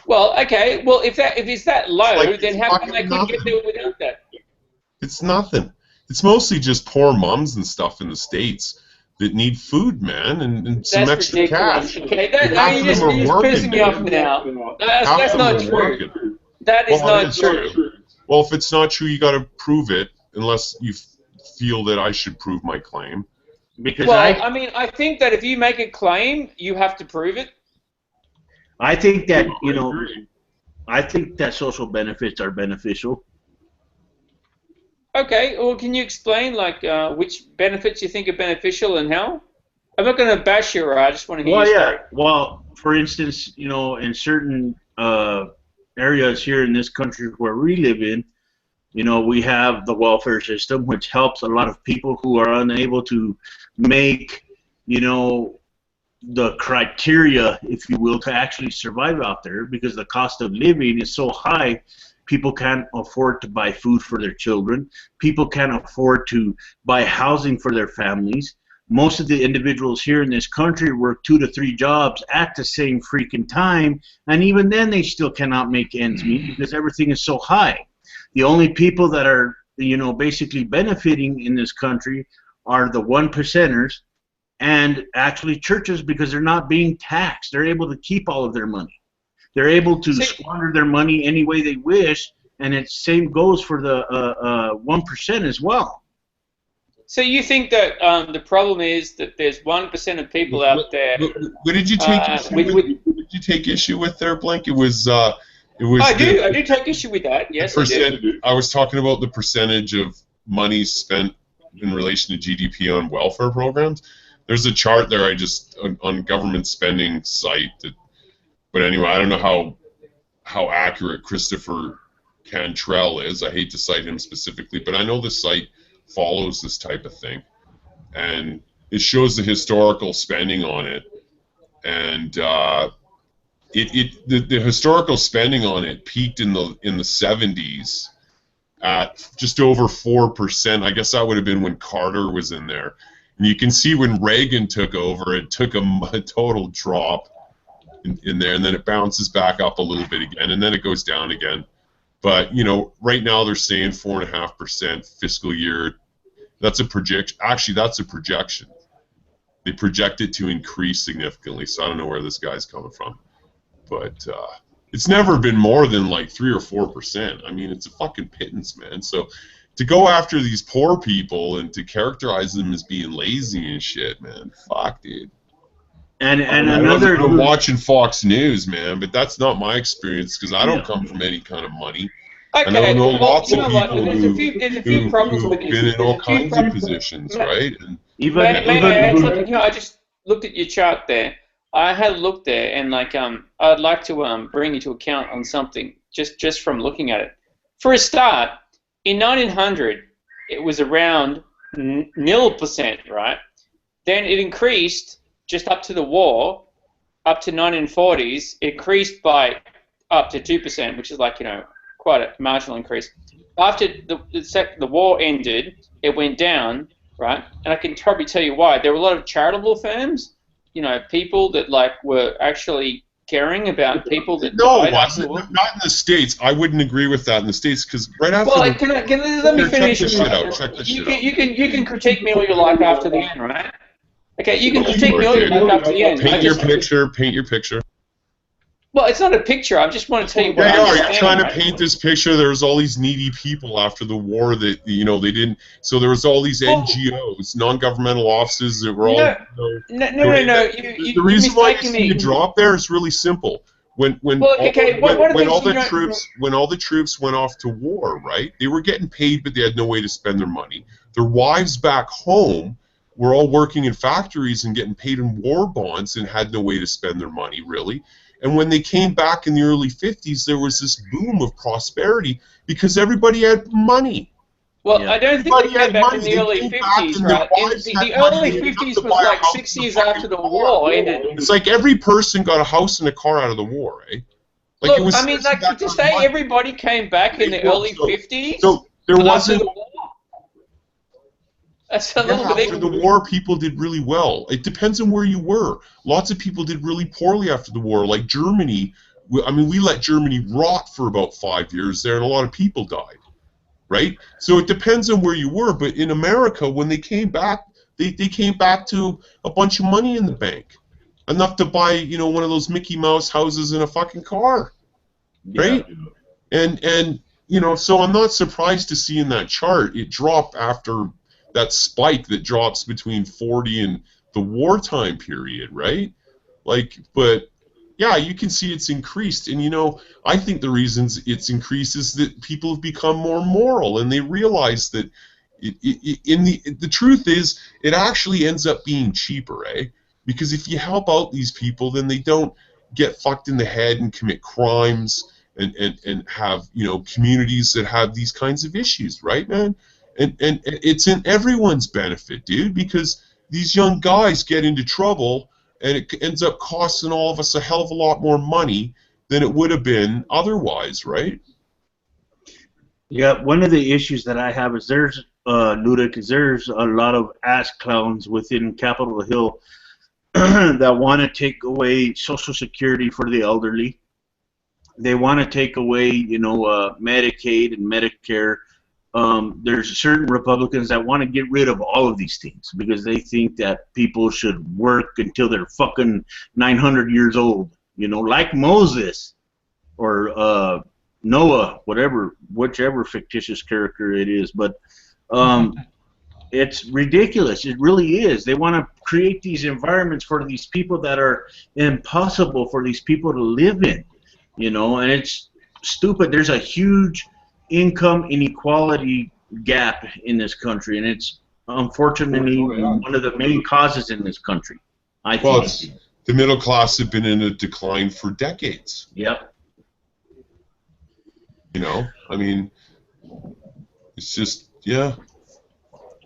[SPEAKER 18] Well, okay. Well, if it's that low, then how come they couldn't get there without that?
[SPEAKER 5] It's nothing. It's mostly just poor mums and stuff in the States that need food, man, and some extra cash.
[SPEAKER 18] Okay, you're just pissing me off now. That's not true. That is not true.
[SPEAKER 5] Well, if it's not true, you got to prove it, unless you feel that I should prove my claim.
[SPEAKER 18] I think that if you make a claim, you have to prove it.
[SPEAKER 1] I think that I think that social benefits are beneficial.
[SPEAKER 18] Okay, well, can you explain like which benefits you think are beneficial and how? I'm not going to bash you, I just want to hear your story.
[SPEAKER 1] Well, for instance, in certain areas here in this country where we live in, you know, we have the welfare system, which helps a lot of people who are unable to make, you know, the criteria, if you will, to actually survive out there, because the cost of living is so high. People can't afford to buy food for their children. People can't afford to buy housing for their families. Most of the individuals here in this country work 2 to 3 jobs at the same freaking time, and even then they still cannot make ends meet because everything is so high. The only people that are, you know, basically benefiting in this country are the 1%ers and actually churches, because they're not being taxed. They're able to keep all of their money. They're able to squander their money any way they wish, and it same goes for the 1% as well.
[SPEAKER 18] So you think that the problem is that there's 1% of people out there?
[SPEAKER 5] What did you take issue with? What did you take issue with there, Blank? It was. I
[SPEAKER 18] do take issue with that. Yes, I do.
[SPEAKER 5] I was talking about the percentage of money spent in relation to GDP on welfare programs. There's a chart there on government spending site. But anyway, I don't know how accurate Christopher Cantrell is. I hate to cite him specifically, but I know the site follows this type of thing, and it shows the historical spending on it, and the historical spending on it peaked in the 70s at just over 4%. I guess that would have been when Carter was in there, and you can see when Reagan took over, it took a total drop in there, and then it bounces back up a little bit again, and then it goes down again. But, you know, right now they're saying 4.5% fiscal year. That's a projection. Actually, that's a projection. They project it to increase significantly, so I don't know where this guy's coming from. But it's never been more than like 3 or 4%. I mean, it's a fucking pittance, man. So to go after these poor people and to characterize them as being lazy and shit, man, fuck, dude.
[SPEAKER 1] And
[SPEAKER 5] I'm watching Fox News, man, but that's not my experience because I don't come from any kind of money.
[SPEAKER 18] Okay,
[SPEAKER 5] and I know lots of people
[SPEAKER 18] there's a few problems
[SPEAKER 5] who've
[SPEAKER 18] with
[SPEAKER 5] been in all kinds of positions, right? And
[SPEAKER 18] I just looked at your chart there. I had looked there, and like I'd like to bring you to account on something just from looking at it. For a start, in 1900, it was around 0%, right? Then it increased just up to the war, up to 1940s. It increased by up to 2%, which is like, you know, quite a marginal increase. After the war ended, it went down, right? And I can probably tell you why. There were a lot of charitable firms, you know, people that like were actually caring about people that died after the war.
[SPEAKER 5] Not in the States. I wouldn't agree with that in the States because right after.
[SPEAKER 18] Well, let me finish.
[SPEAKER 5] Check this shit out.
[SPEAKER 18] You can critique me all you like after the end, right? Okay, you can critique me all you like after the end.
[SPEAKER 5] Paint your picture.
[SPEAKER 18] Well, it's not a picture. I just want to tell you what
[SPEAKER 5] you're trying to paint this picture. There's all these needy people after the war that, you know, they didn't. So there was all these NGOs, non-governmental offices that were all.
[SPEAKER 18] No.
[SPEAKER 5] The reason why you see a drop there is really simple. When all the troops went off to war, right? They were getting paid, but they had no way to spend their money. Their wives back home were all working in factories and getting paid in war bonds and had no way to spend their money, really. And when they came back in the early 50s, there was this boom of prosperity because everybody had money.
[SPEAKER 18] Well, I don't think they came back in the early 50s, right? The early 50s was like 6 years after the war ended.
[SPEAKER 5] It's like every person got a house and a car out of the war, eh?
[SPEAKER 18] Like look, it was, I mean, like to say everybody came back in the early 50s.
[SPEAKER 5] So there wasn't.
[SPEAKER 18] That's a little bit.
[SPEAKER 5] After the war, people did really well. It depends on where you were. Lots of people did really poorly after the war. Like Germany, I mean, we let Germany rot for about 5 years there, and a lot of people died, right? So it depends on where you were. But in America, when they came back, they came back to a bunch of money in the bank, enough to buy, you know, one of those Mickey Mouse houses and a fucking car, right? Yeah. And you know, so I'm not surprised to see in that chart it drop after that spike that drops between 40 and the wartime period, right? Like, but yeah, you can see it's increased, and you know, I think the reasons it's increased is that people have become more moral, and they realize that the truth is, it actually ends up being cheaper, eh? Because if you help out these people, then they don't get fucked in the head and commit crimes, and have, you know, communities that have these kinds of issues, right, man? And it's in everyone's benefit, dude, because these young guys get into trouble, and it ends up costing all of us a hell of a lot more money than it would have been otherwise, right?
[SPEAKER 1] Yeah, one of the issues that I have is there's Ludic, is there's a lot of ass clowns within Capitol Hill that want to take away Social Security for the elderly. They want to take away, you know, Medicaid and Medicare. There's certain Republicans that want to get rid of all of these things because they think that people should work until they're fucking 900 years old, you know, like Moses or Noah, whichever fictitious character it is. But it's ridiculous. It really is. They want to create these environments for these people that are impossible for these people to live in, you know, and it's stupid. There's a huge income inequality gap in this country, and it's unfortunately one of the main causes in this country. I think.
[SPEAKER 5] The middle class have been in a decline for decades.
[SPEAKER 1] Yep.
[SPEAKER 5] You know, I mean, it's just, yeah.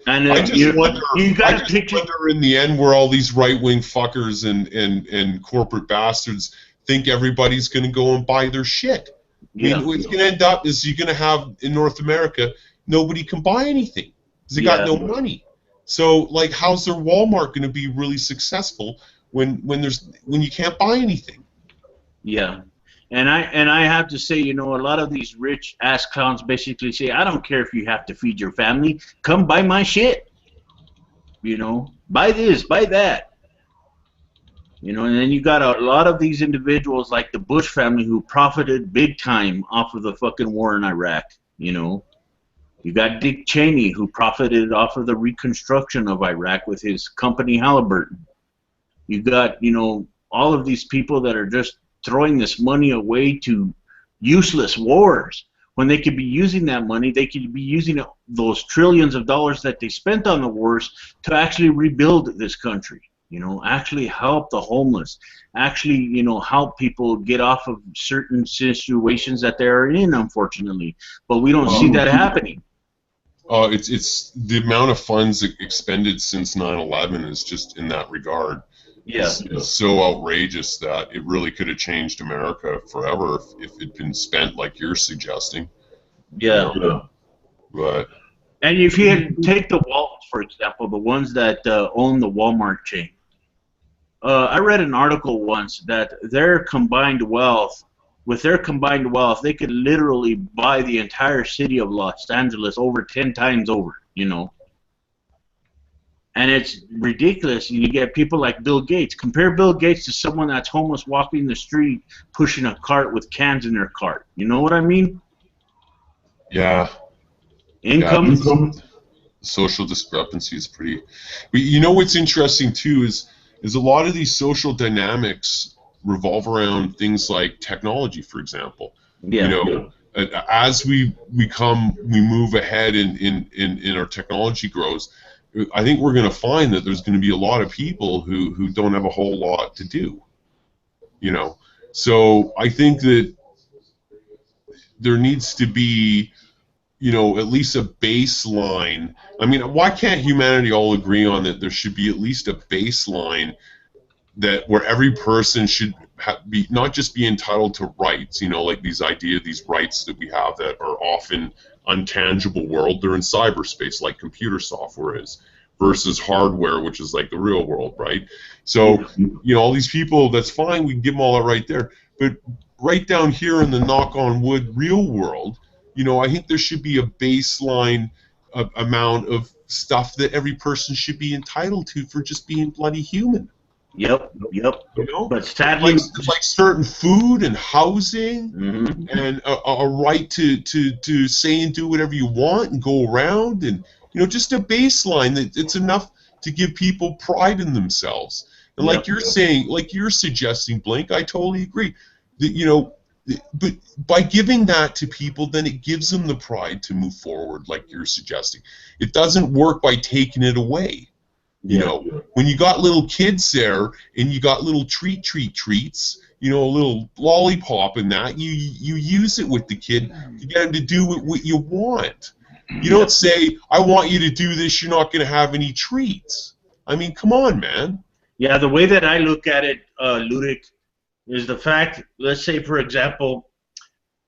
[SPEAKER 1] And
[SPEAKER 5] I just wonder in the end where all these right-wing fuckers and corporate bastards think everybody's going to go and buy their shit. I mean, what's going to end up is you're going to have, in North America, nobody can buy anything because they got no money. So, like, how's their Walmart going to be really successful when you can't buy anything?
[SPEAKER 1] Yeah. And I have to say, you know, a lot of these rich ass clowns basically say, I don't care if you have to feed your family, come buy my shit. You know, buy this, buy that. You know, and then you got a lot of these individuals like the Bush family who profited big time off of the fucking war in Iraq, you know. You got Dick Cheney who profited off of the reconstruction of Iraq with his company Halliburton. You got, you know, all of these people that are just throwing this money away to useless wars when they could be using that money. They could be using those trillions of dollars that they spent on the wars to actually rebuild this country, you know, actually help the homeless, actually, you know, help people get off of certain situations that they're in, unfortunately. But we don't see that happening.
[SPEAKER 5] It's the amount of funds expended since 9/11 is just in that regard.
[SPEAKER 1] Yeah.
[SPEAKER 5] It's so outrageous that it really could have changed America forever if it'd been spent like you're suggesting.
[SPEAKER 1] Yeah.
[SPEAKER 5] You know? But
[SPEAKER 1] and if you take the Waltons, for example, the ones that own the Walmart chain, I read an article once that their combined wealth, they could literally buy the entire city of Los Angeles over 10 times over, you know. And it's ridiculous. You get people like Bill Gates. Compare Bill Gates to someone that's homeless walking the street pushing a cart with cans in their cart. You know what I mean?
[SPEAKER 5] Yeah.
[SPEAKER 1] Income.
[SPEAKER 5] Social discrepancy is pretty. You know what's interesting too is a lot of these social dynamics revolve around things like technology, for example.
[SPEAKER 1] Yeah.
[SPEAKER 5] You know, as we move ahead in our technology grows, I think we're going to find that there's going to be a lot of people who don't have a whole lot to do, you know. So I think that there needs to be, you know, at least a baseline. I mean, why can't humanity all agree on that there should be at least a baseline that where every person should be not just be entitled to rights, you know, like these rights that we have that are often untangible world, they're in cyberspace like computer software is, versus hardware, which is like the real world, right? So, you know, all these people, that's fine, we can give them all that right there, but right down here in the knock on wood real world, you know, I think there should be a baseline amount of stuff that every person should be entitled to for just being bloody human.
[SPEAKER 1] Yep.
[SPEAKER 5] You know?
[SPEAKER 1] But sadly,
[SPEAKER 5] like certain food and housing, and a right to say and do whatever you want and go around, and you know, just a baseline that it's enough to give people pride in themselves. And like you're saying, like you're suggesting, Blink, I totally agree. That, you know, but by giving that to people, then it gives them the pride to move forward, like you're suggesting. It doesn't work by taking it away. You know, when you got little kids there and you got little treats, you know, a little lollipop and that, you use it with the kid to get him to do what you want. You don't say, I want you to do this, you're not going to have any treats. I mean, come on, man.
[SPEAKER 1] Yeah, the way that I look at it, Ludic, is the fact, let's say, for example,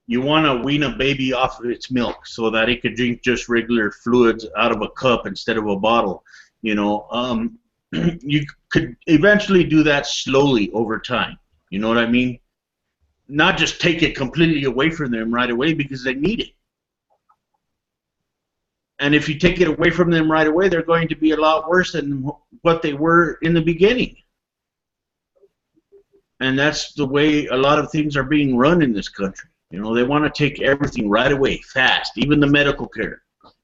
[SPEAKER 1] you want to wean a baby off of its milk so that it could drink just regular fluids out of a cup instead of a bottle. You know, you could eventually do that slowly over time. You know what I mean? Not just take it completely away from them right away because they need it. And if you take it away from them right away, they're going to be a lot worse than what they were in the beginning. And that's the way a lot of things are being run in this country. You know, they want to take everything right away, fast, even the medical care.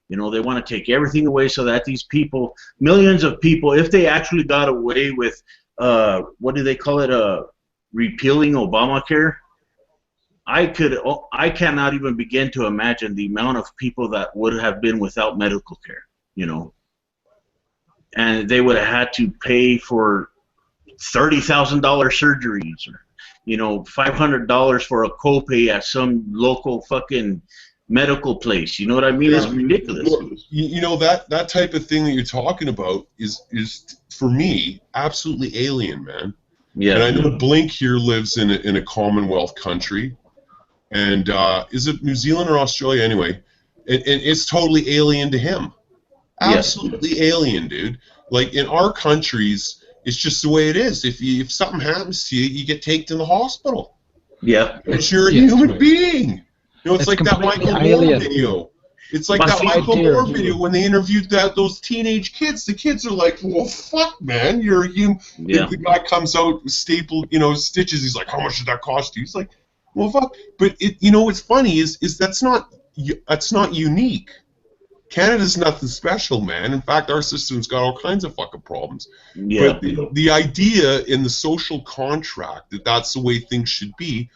[SPEAKER 1] You know, they want to take everything away so that these people, millions of people, if they actually got away with, what do they call it, repealing Obamacare, I cannot even begin to imagine the amount of people that would have been without medical care, you know. And they would have had to pay for $30,000 surgeries, or, you know, $500 for a copay at some local fucking medical place. You know what I mean? It's ridiculous.
[SPEAKER 5] You know, that type of thing that you're talking about is for me absolutely alien, man.
[SPEAKER 1] Yeah.
[SPEAKER 5] And I know Blink here lives in a Commonwealth country, and is it New Zealand or Australia anyway? And it's totally alien to him. Absolutely alien, dude. Like in our countries, it's just the way it is. If something happens to you, you get taken to the hospital.
[SPEAKER 1] Yeah.
[SPEAKER 5] Because you're a human being. You know, it's like that Michael Moore video. It's like that Michael Moore video when they interviewed those teenage kids. The kids are like, well, fuck, man, you're a human.
[SPEAKER 1] Yeah.
[SPEAKER 5] The guy comes out, stapled, you know, stitches. He's like, how much did that cost you? He's like, well, fuck. But, you know, what's funny is that's not unique. Canada's nothing special, man. In fact, our system's got all kinds of fucking problems.
[SPEAKER 1] Yeah.
[SPEAKER 5] But the idea in the social contract that that's the way things should be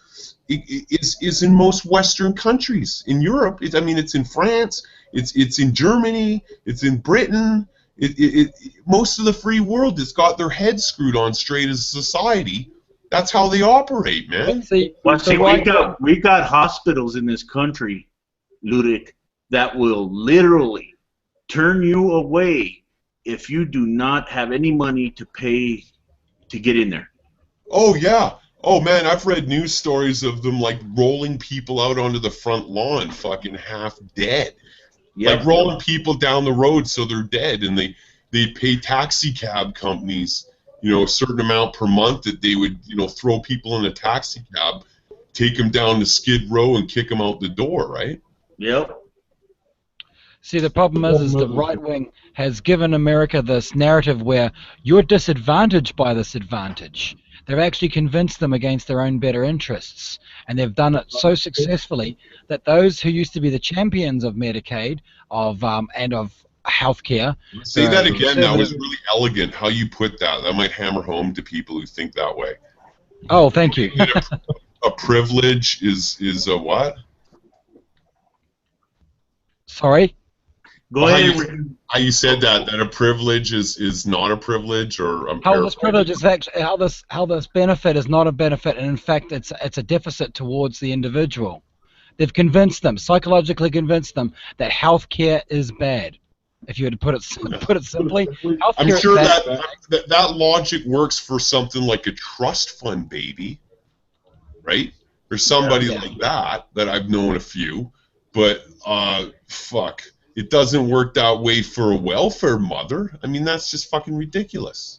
[SPEAKER 5] is in most Western countries. In Europe, I mean, it's in France, it's in Germany, it's in Britain. Most of the free world has got their heads screwed on straight as a society. That's how they operate, man.
[SPEAKER 1] We got hospitals in this country, Ludic, that will literally turn you away if you do not have any money to pay to get in there.
[SPEAKER 5] Oh, yeah. Oh, man, I've read news stories of them, like, rolling people out onto the front lawn, fucking half dead.
[SPEAKER 1] Yep.
[SPEAKER 5] Like, rolling people down the road so they're dead, and they pay taxi cab companies, you know, a certain amount per month that they would, you know, throw people in a taxi cab, take them down to Skid Row and kick them out the door, right?
[SPEAKER 1] Yep.
[SPEAKER 19] See, the problem is the right wing has given America this narrative where you're disadvantaged by this advantage. They've actually convinced them against their own better interests, and they've done it so successfully that those who used to be the champions of Medicaid and of healthcare.
[SPEAKER 5] Say that again. That was really elegant. How you put that. That might hammer home to people who think that way.
[SPEAKER 19] Oh, thank you.
[SPEAKER 5] A privilege is a what?
[SPEAKER 19] Sorry.
[SPEAKER 1] Go ahead.
[SPEAKER 5] How you said that a privilege is not a privilege, or
[SPEAKER 19] how this privilege is actually how this benefit is not a benefit, and in fact it's a deficit towards the individual. They've convinced them, psychologically convinced them, that healthcare is bad. If you were to put it simply,
[SPEAKER 5] I'm sure that logic works for something like a trust fund baby, right? Or somebody like that I've known a few, but fuck. It doesn't work that way for a welfare mother. I mean, that's just fucking ridiculous.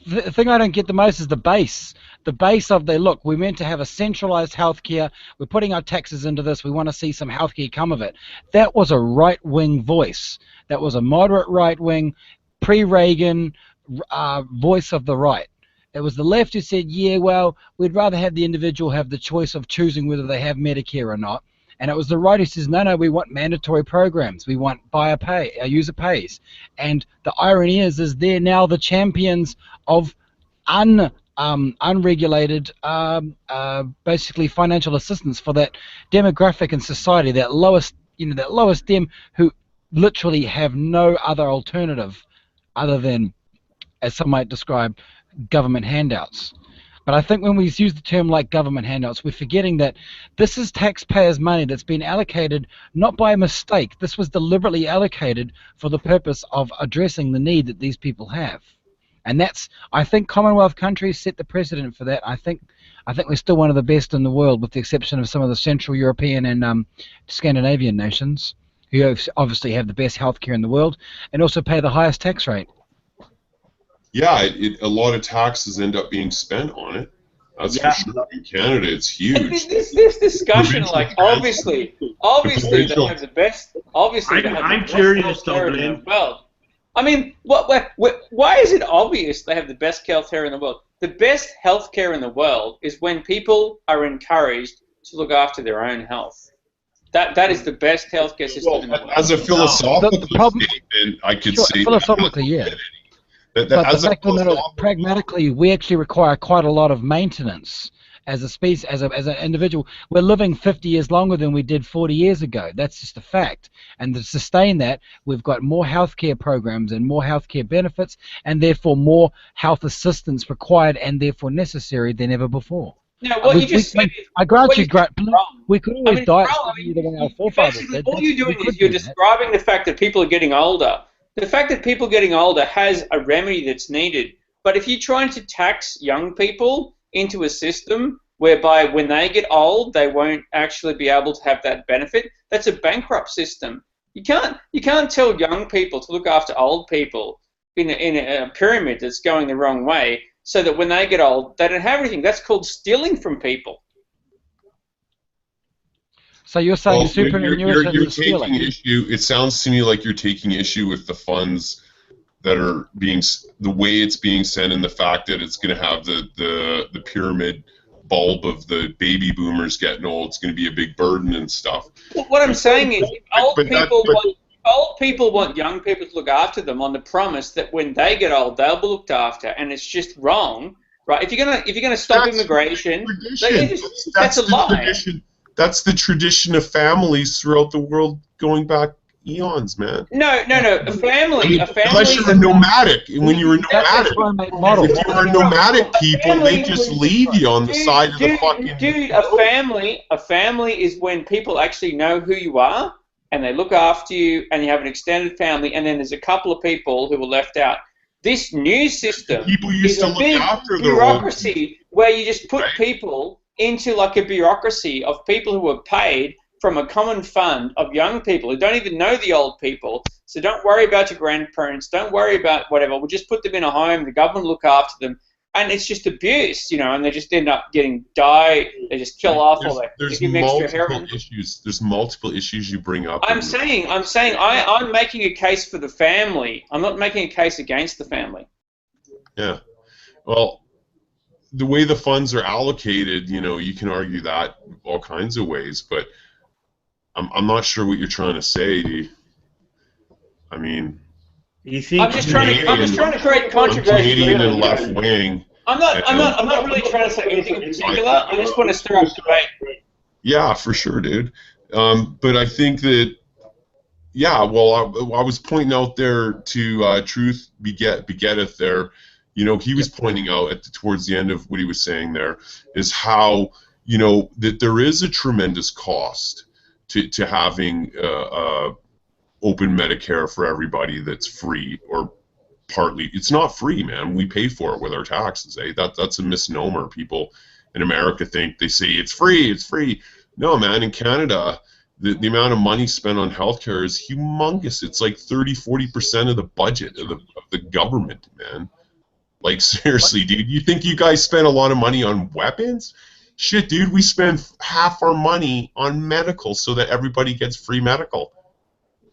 [SPEAKER 19] The thing I don't get the most is the base. The base of look, we're meant to have a centralized healthcare. We're putting our taxes into this. We want to see some healthcare come of it. That was a right-wing voice. That was a moderate right-wing, pre-Reagan voice of the right. It was the left who said, yeah, well, we'd rather have the individual have the choice of choosing whether they have Medicare or not. And it was the right who says, no, we want mandatory programs. We want user pays. And the irony is they're now the champions of unregulated, basically financial assistance for that demographic in society, that lowest dem who literally have no other alternative other than as some might describe, government handouts. But I think when we use the term like government handouts, we're forgetting that this is taxpayers' money that's been allocated not by mistake. This was deliberately allocated for the purpose of addressing the need that these people have. And that's, I think Commonwealth countries set the precedent for that. I think we're still one of the best in the world, with the exception of some of the Central European and Scandinavian nations, who obviously have the best healthcare in the world and also pay the highest tax rate.
[SPEAKER 5] Yeah, a lot of taxes end up being spent on it. That's for sure. In Canada, it's huge.
[SPEAKER 18] This discussion, like, obviously they have the best. Obviously, they have
[SPEAKER 20] I'm
[SPEAKER 18] the best
[SPEAKER 20] curious,
[SPEAKER 18] healthcare in the
[SPEAKER 20] Dublin.
[SPEAKER 18] world. I mean, why is it obvious they have the best healthcare in the world? The best healthcare in the world is when people are encouraged to look after their own health. That is the best healthcare system in the world.
[SPEAKER 5] As a philosophical statement, I could say
[SPEAKER 19] philosophically, yeah. But the fact of the matter is, pragmatically, we actually require quite a lot of maintenance as a species, as an individual. We're living 50 years longer than we did 40 years ago. That's just a fact. And to sustain that, we've got more healthcare programs and more healthcare benefits, and therefore more health assistance required and therefore necessary than ever before.
[SPEAKER 18] No, what you just said is,
[SPEAKER 19] I grant you,
[SPEAKER 18] wrong.
[SPEAKER 19] we could always die the way our forefathers
[SPEAKER 18] basically,
[SPEAKER 19] did.
[SPEAKER 18] all you're doing is you're describing the fact that people are getting older. The fact that people getting older has a remedy that's needed. But if you're trying to tax young people into a system whereby when they get old, they won't actually be able to have that benefit, that's a bankrupt system. You can't tell young people to look after old people in a pyramid that's going the wrong way, so that when they get old, they don't have anything. That's called stealing from people.
[SPEAKER 19] So you're saying superannuation
[SPEAKER 5] you're
[SPEAKER 19] is stealing?
[SPEAKER 5] taking issue. It sounds to me like you're taking issue with the funds that are the way it's being sent, and the fact that it's going to have the pyramid bulb of the baby boomers getting old. It's going to be a big burden and stuff.
[SPEAKER 18] Well, what I'm saying is, old people want young people to look after them on the promise that when they get old, they'll be looked after, and it's just wrong, right? If you're gonna stop immigration, that's a lie.
[SPEAKER 5] That's the tradition of families throughout the world going back eons, man.
[SPEAKER 18] No. A family.
[SPEAKER 5] Unless you're a nomadic, and when you were nomadic, if you were nomadic people, they just leave you on the side of the fucking.
[SPEAKER 18] Dude, a family is when people actually know who you are, and they look after you, and you have an extended family, and then there's a couple of people who are left out. This new system is a big bureaucracy where you just put people into like a bureaucracy of people who are paid from a common fund of young people who don't even know the old people. So don't worry about your grandparents. Don't worry about whatever. We'll just put them in a home. The government will look after them. And it's just abuse, and they just end up getting die. They just kill off all that.
[SPEAKER 5] There's multiple issues. There's multiple issues you bring up.
[SPEAKER 18] I'm making a case for the family. I'm not making a case against the family.
[SPEAKER 5] Yeah. Well, the way the funds are allocated, you can argue that all kinds of ways, but I'm not sure what you're trying to say. I mean,
[SPEAKER 18] I'm just trying to create controversy.
[SPEAKER 5] Canadian and left wing.
[SPEAKER 18] I'm not really trying to say anything in particular. I just want to stir up debate.
[SPEAKER 5] Yeah, for sure, dude. But I think that, I was pointing out there to Truth Begetteth there. He was pointing out towards the end of what he was saying there is how that there is a tremendous cost to having open Medicare for everybody that's free or partly. It's not free, man. We pay for it with our taxes. That's a misnomer. People in America they say it's free. It's free. No, man. In Canada, the amount of money spent on healthcare is humongous. It's like 30-40% of the budget of the government, man. Like, seriously, dude, you think you guys spend a lot of money on weapons? Shit, dude, we spend half our money on medical so that everybody gets free medical.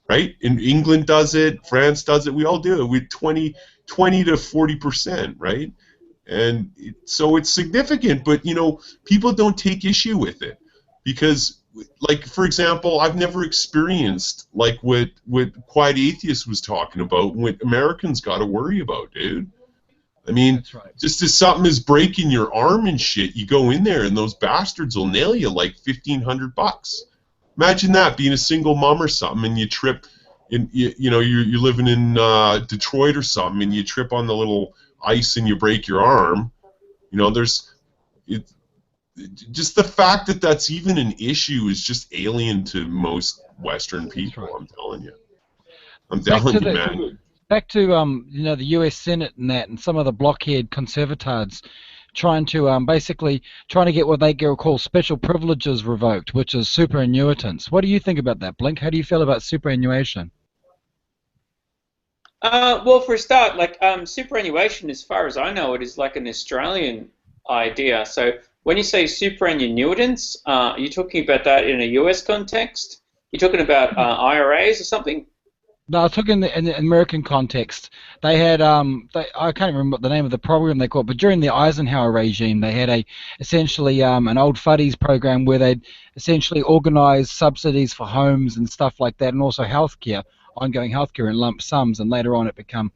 [SPEAKER 5] Right? And England does it, France does it, we all do it. We 20 to 40%, right? And so it's significant, but people don't take issue with it because, like, for example, I've never experienced like what Quiet Atheist was talking about, what Americans got to worry about, dude. I mean, just as something is breaking your arm and shit, you go in there and those bastards will nail you like $1,500. Imagine that, being a single mom or something, and you trip you're living in Detroit or something, and you trip on the little ice and you break your arm. Just the fact that that's even an issue is just alien to most Western people. I'm telling you. Man.
[SPEAKER 19] Back to the U.S. Senate and that, and some of the blockhead conservatards trying to basically trying to get what they call special privileges revoked, which is superannuitants. What do you think about that, Blink? How do you feel about superannuation?
[SPEAKER 18] Well, for a start, like superannuation, as far as I know, it is like an Australian idea. So when you say superannuitants, are you talking about that in a US context? You're talking about IRAs or something?
[SPEAKER 19] No, I took in the American context. They had I can't remember what the name of the program they called, but during the Eisenhower regime, they had essentially an old fuddies program where they'd essentially organise subsidies for homes and stuff like that, and also healthcare, ongoing healthcare in lump sums, and later on it became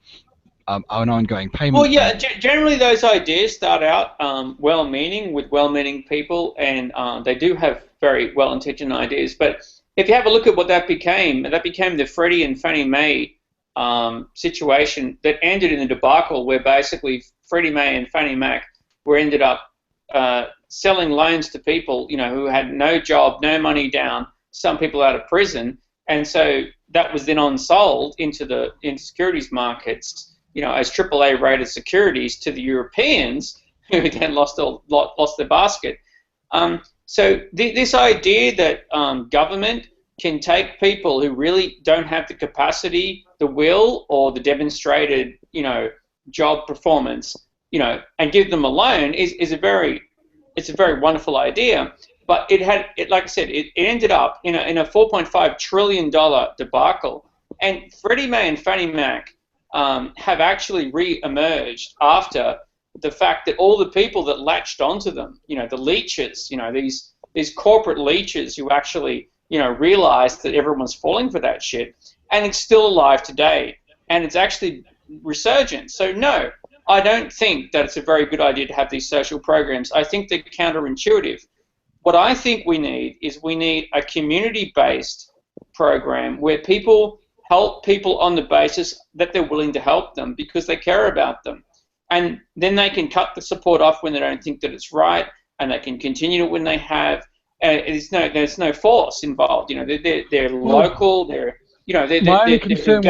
[SPEAKER 19] an ongoing payment.
[SPEAKER 18] Well, yeah, generally those ideas start out well-meaning with well-meaning people, and they do have very well-intentioned ideas. But if you have a look at what that became the Freddie and Fannie Mae situation that ended in a debacle where basically Freddie Mae and Fannie Mac ended up selling loans to people, who had no job, no money down, some people out of prison, and so that was then on-sold into securities markets, as AAA rated securities to the Europeans, who then lost their basket. So this idea that government can take people who really don't have the capacity, the will, or the demonstrated, job performance, and give them a loan is a very wonderful idea. But like I said, it ended up in a $4.5 trillion debacle, and Freddie Mae and Fannie Mac have actually re-emerged after the fact that all the people that latched onto them, the leeches, these corporate leeches who actually, realized that everyone's falling for that shit, and it's still alive today, and it's actually resurgent. So no, I don't think that it's a very good idea to have these social programs. I think they're counterintuitive. What I think we need is a community-based program where people help people on the basis that they're willing to help them because they care about them. And then they can cut the support off when they don't think that it's right, and they can continue it when they have. There's no force involved. They're local. They're
[SPEAKER 19] my only concern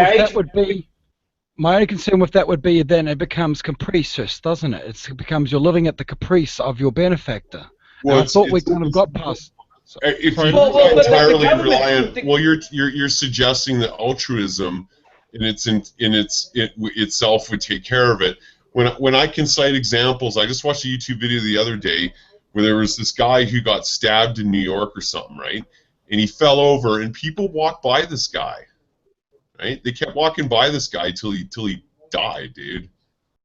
[SPEAKER 19] with that would be then it becomes capricious, doesn't it? It becomes you're living at the caprice of your benefactor. Well, I thought we kind of got past.
[SPEAKER 5] If you entirely rely on, well, you're suggesting that altruism, in itself would take care of it. When I can cite examples, I just watched a YouTube video the other day where there was this guy who got stabbed in New York or something, right? And he fell over, and people walked by this guy, right? They kept walking by this guy till he died, dude.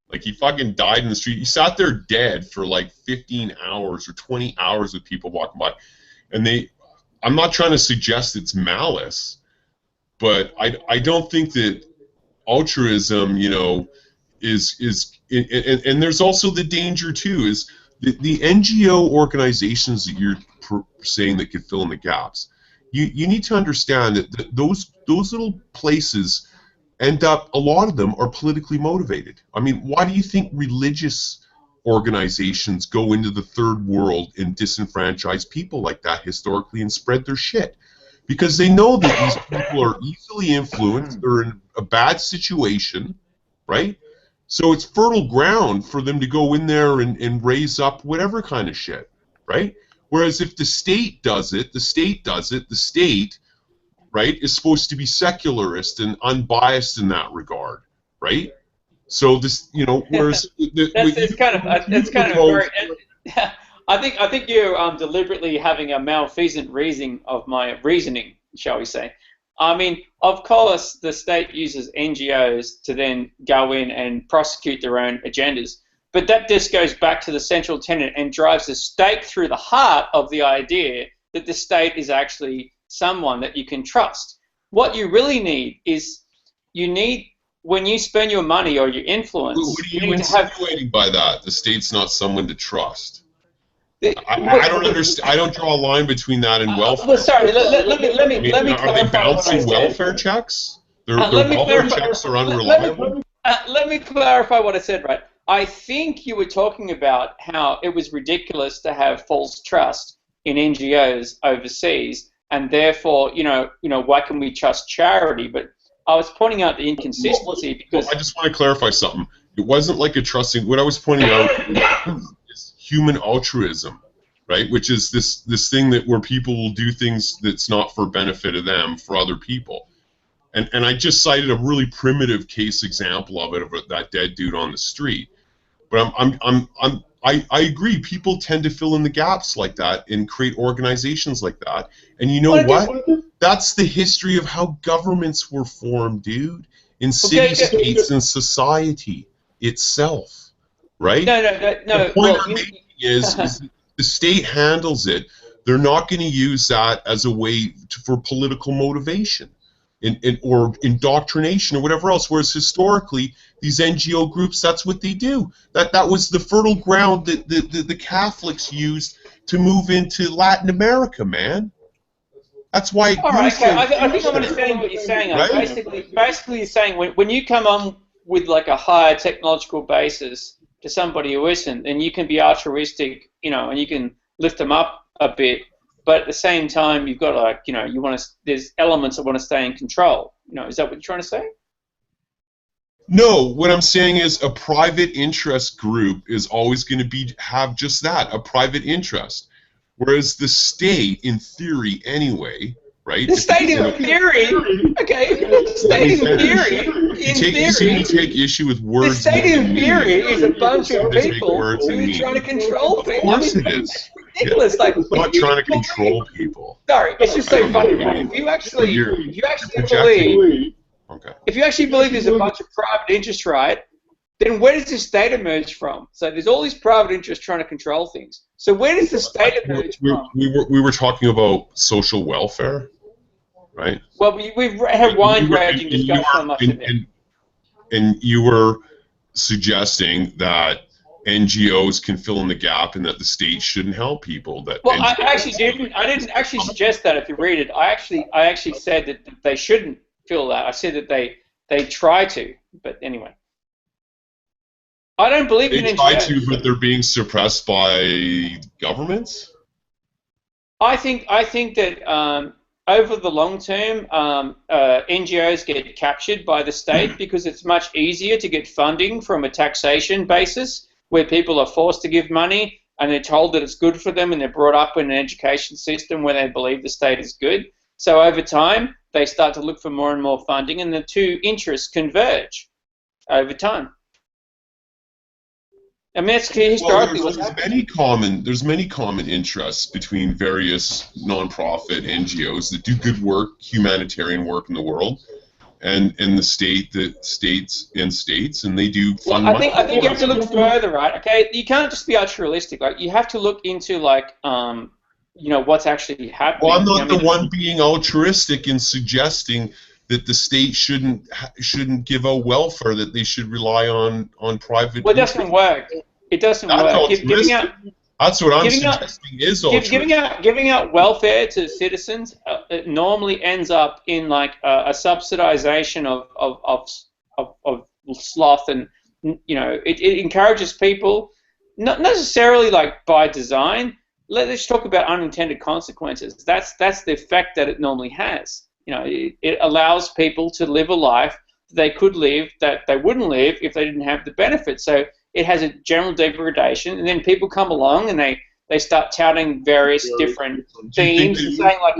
[SPEAKER 5] Like, he fucking died in the street. He sat there dead for like 15 hours or 20 hours with people walking by. And I'm not trying to suggest it's malice, but I don't think that altruism, is and there's also the danger too, is the NGO organizations that you're saying that could fill in the gaps. You need to understand that those little places end up, a lot of them are politically motivated. I mean, why do you think religious organizations go into the third world and disenfranchise people like that historically and spread their shit? Because they know that these people are easily influenced, they're in a bad situation, right? So it's fertile ground for them to go in there and raise up whatever kind of shit, right? Whereas if the state does it, the state, right, is supposed to be secularist and unbiased in that regard, right? So this, whereas
[SPEAKER 18] it's kind of very. I think you're deliberately having a malfeasant reasoning of my reasoning, shall we say? I mean, of course, the state uses NGOs to then go in and prosecute their own agendas, but that just goes back to the central tenet and drives a stake through the heart of the idea that the state is actually someone that you can trust. What you really need is when you spend your money or your influence.
[SPEAKER 5] What are you insinuating by that? The state's not someone to trust. I don't understand. I don't draw a line between that and welfare.
[SPEAKER 18] Well, sorry. Let me
[SPEAKER 5] Are they bouncing welfare checks? Their
[SPEAKER 18] let me
[SPEAKER 5] welfare
[SPEAKER 18] clarify.
[SPEAKER 5] checks are unreliable.
[SPEAKER 18] Let me clarify what I said, right? I think you were talking about how it was ridiculous to have false trust in NGOs overseas, and therefore, why can we trust charity? But I was pointing out the inconsistency because
[SPEAKER 5] I just want to clarify something. It wasn't like a trusting. What I was pointing out is human altruism, right? Which is this thing where people will do things that's not for benefit of them, for other people. And I just cited a really primitive case example of it, of that dead dude on the street. But I agree. People tend to fill in the gaps like that and create organizations like that. And you know what? That's the history of how governments were formed, dude. In city-states and society itself, right?
[SPEAKER 18] No.
[SPEAKER 5] The point I'm making is the state handles it. They're not going to use that as a way for political motivation. Or indoctrination or whatever else, whereas historically these NGO groups, that's what they do. That was the fertile ground that the Catholics used to move into Latin America, man. That's why.
[SPEAKER 18] All right, okay. I think I'm understanding what you're saying.
[SPEAKER 5] Right?
[SPEAKER 18] Basically, you're saying when you come on with like a higher technological basis to somebody who isn't, then you can be altruistic, and you can lift them up a bit. But at the same time, you've got to, there's elements that want to stay in control. Is that what you're trying to say?
[SPEAKER 5] No, what I'm saying is a private interest group is always going to have just that, a private interest. Whereas the state, in theory anyway, right?
[SPEAKER 18] The state in theory, okay, the state in theory,
[SPEAKER 5] you take issue with words.
[SPEAKER 18] The state in theory is a bunch of people who are trying to control people.
[SPEAKER 5] Of course it is.
[SPEAKER 18] Ridiculous.
[SPEAKER 5] Yeah. I'm not trying to control people.
[SPEAKER 18] Sorry, it's just so funny, right? If you actually believe there's a bunch of private interests, right? Then where does the state emerge from? So there's all these private interests trying to control things. So where does the state emerge from?
[SPEAKER 5] We were talking about social welfare, right?
[SPEAKER 18] Well, we've had wide-ranging discussion on much of it.
[SPEAKER 5] And you were suggesting that NGOs can fill in the gap and that the state shouldn't help people.
[SPEAKER 18] I didn't actually suggest that. If you read it, I actually said that they shouldn't fill that. I said that they try to, but anyway. I don't believe in NGOs.
[SPEAKER 5] They try to, but they're being suppressed by governments?
[SPEAKER 18] I think that over the long term, NGOs get captured by the state because it's much easier to get funding from a taxation basis where people are forced to give money and they're told that it's good for them and they're brought up in an education system where they believe the state is good. So over time, they start to look for more and more funding and the two interests converge over time. I mean, that's historically what's happened.
[SPEAKER 5] There's many common interests between various non-profit NGOs that do good work, humanitarian work in the world, and the states, and they do fund money.
[SPEAKER 18] I think you have to look further, right? Okay, you can't just be altruistic. Like you have to look into what's actually happening.
[SPEAKER 5] Well, I'm not the one being altruistic in suggesting that the state shouldn't give out welfare, that they should rely on private.
[SPEAKER 18] Well, it doesn't work. It doesn't work.
[SPEAKER 5] That's what I'm suggesting is altruistic.
[SPEAKER 18] Giving out welfare to citizens it normally ends up in like a subsidization of sloth, and it encourages people, not necessarily like by design. Let's talk about unintended consequences. That's the effect that it normally has. It allows people to live a life they could live that they wouldn't live if they didn't have the benefits. So it has a general degradation, and then people come along and they start touting various different themes and saying like,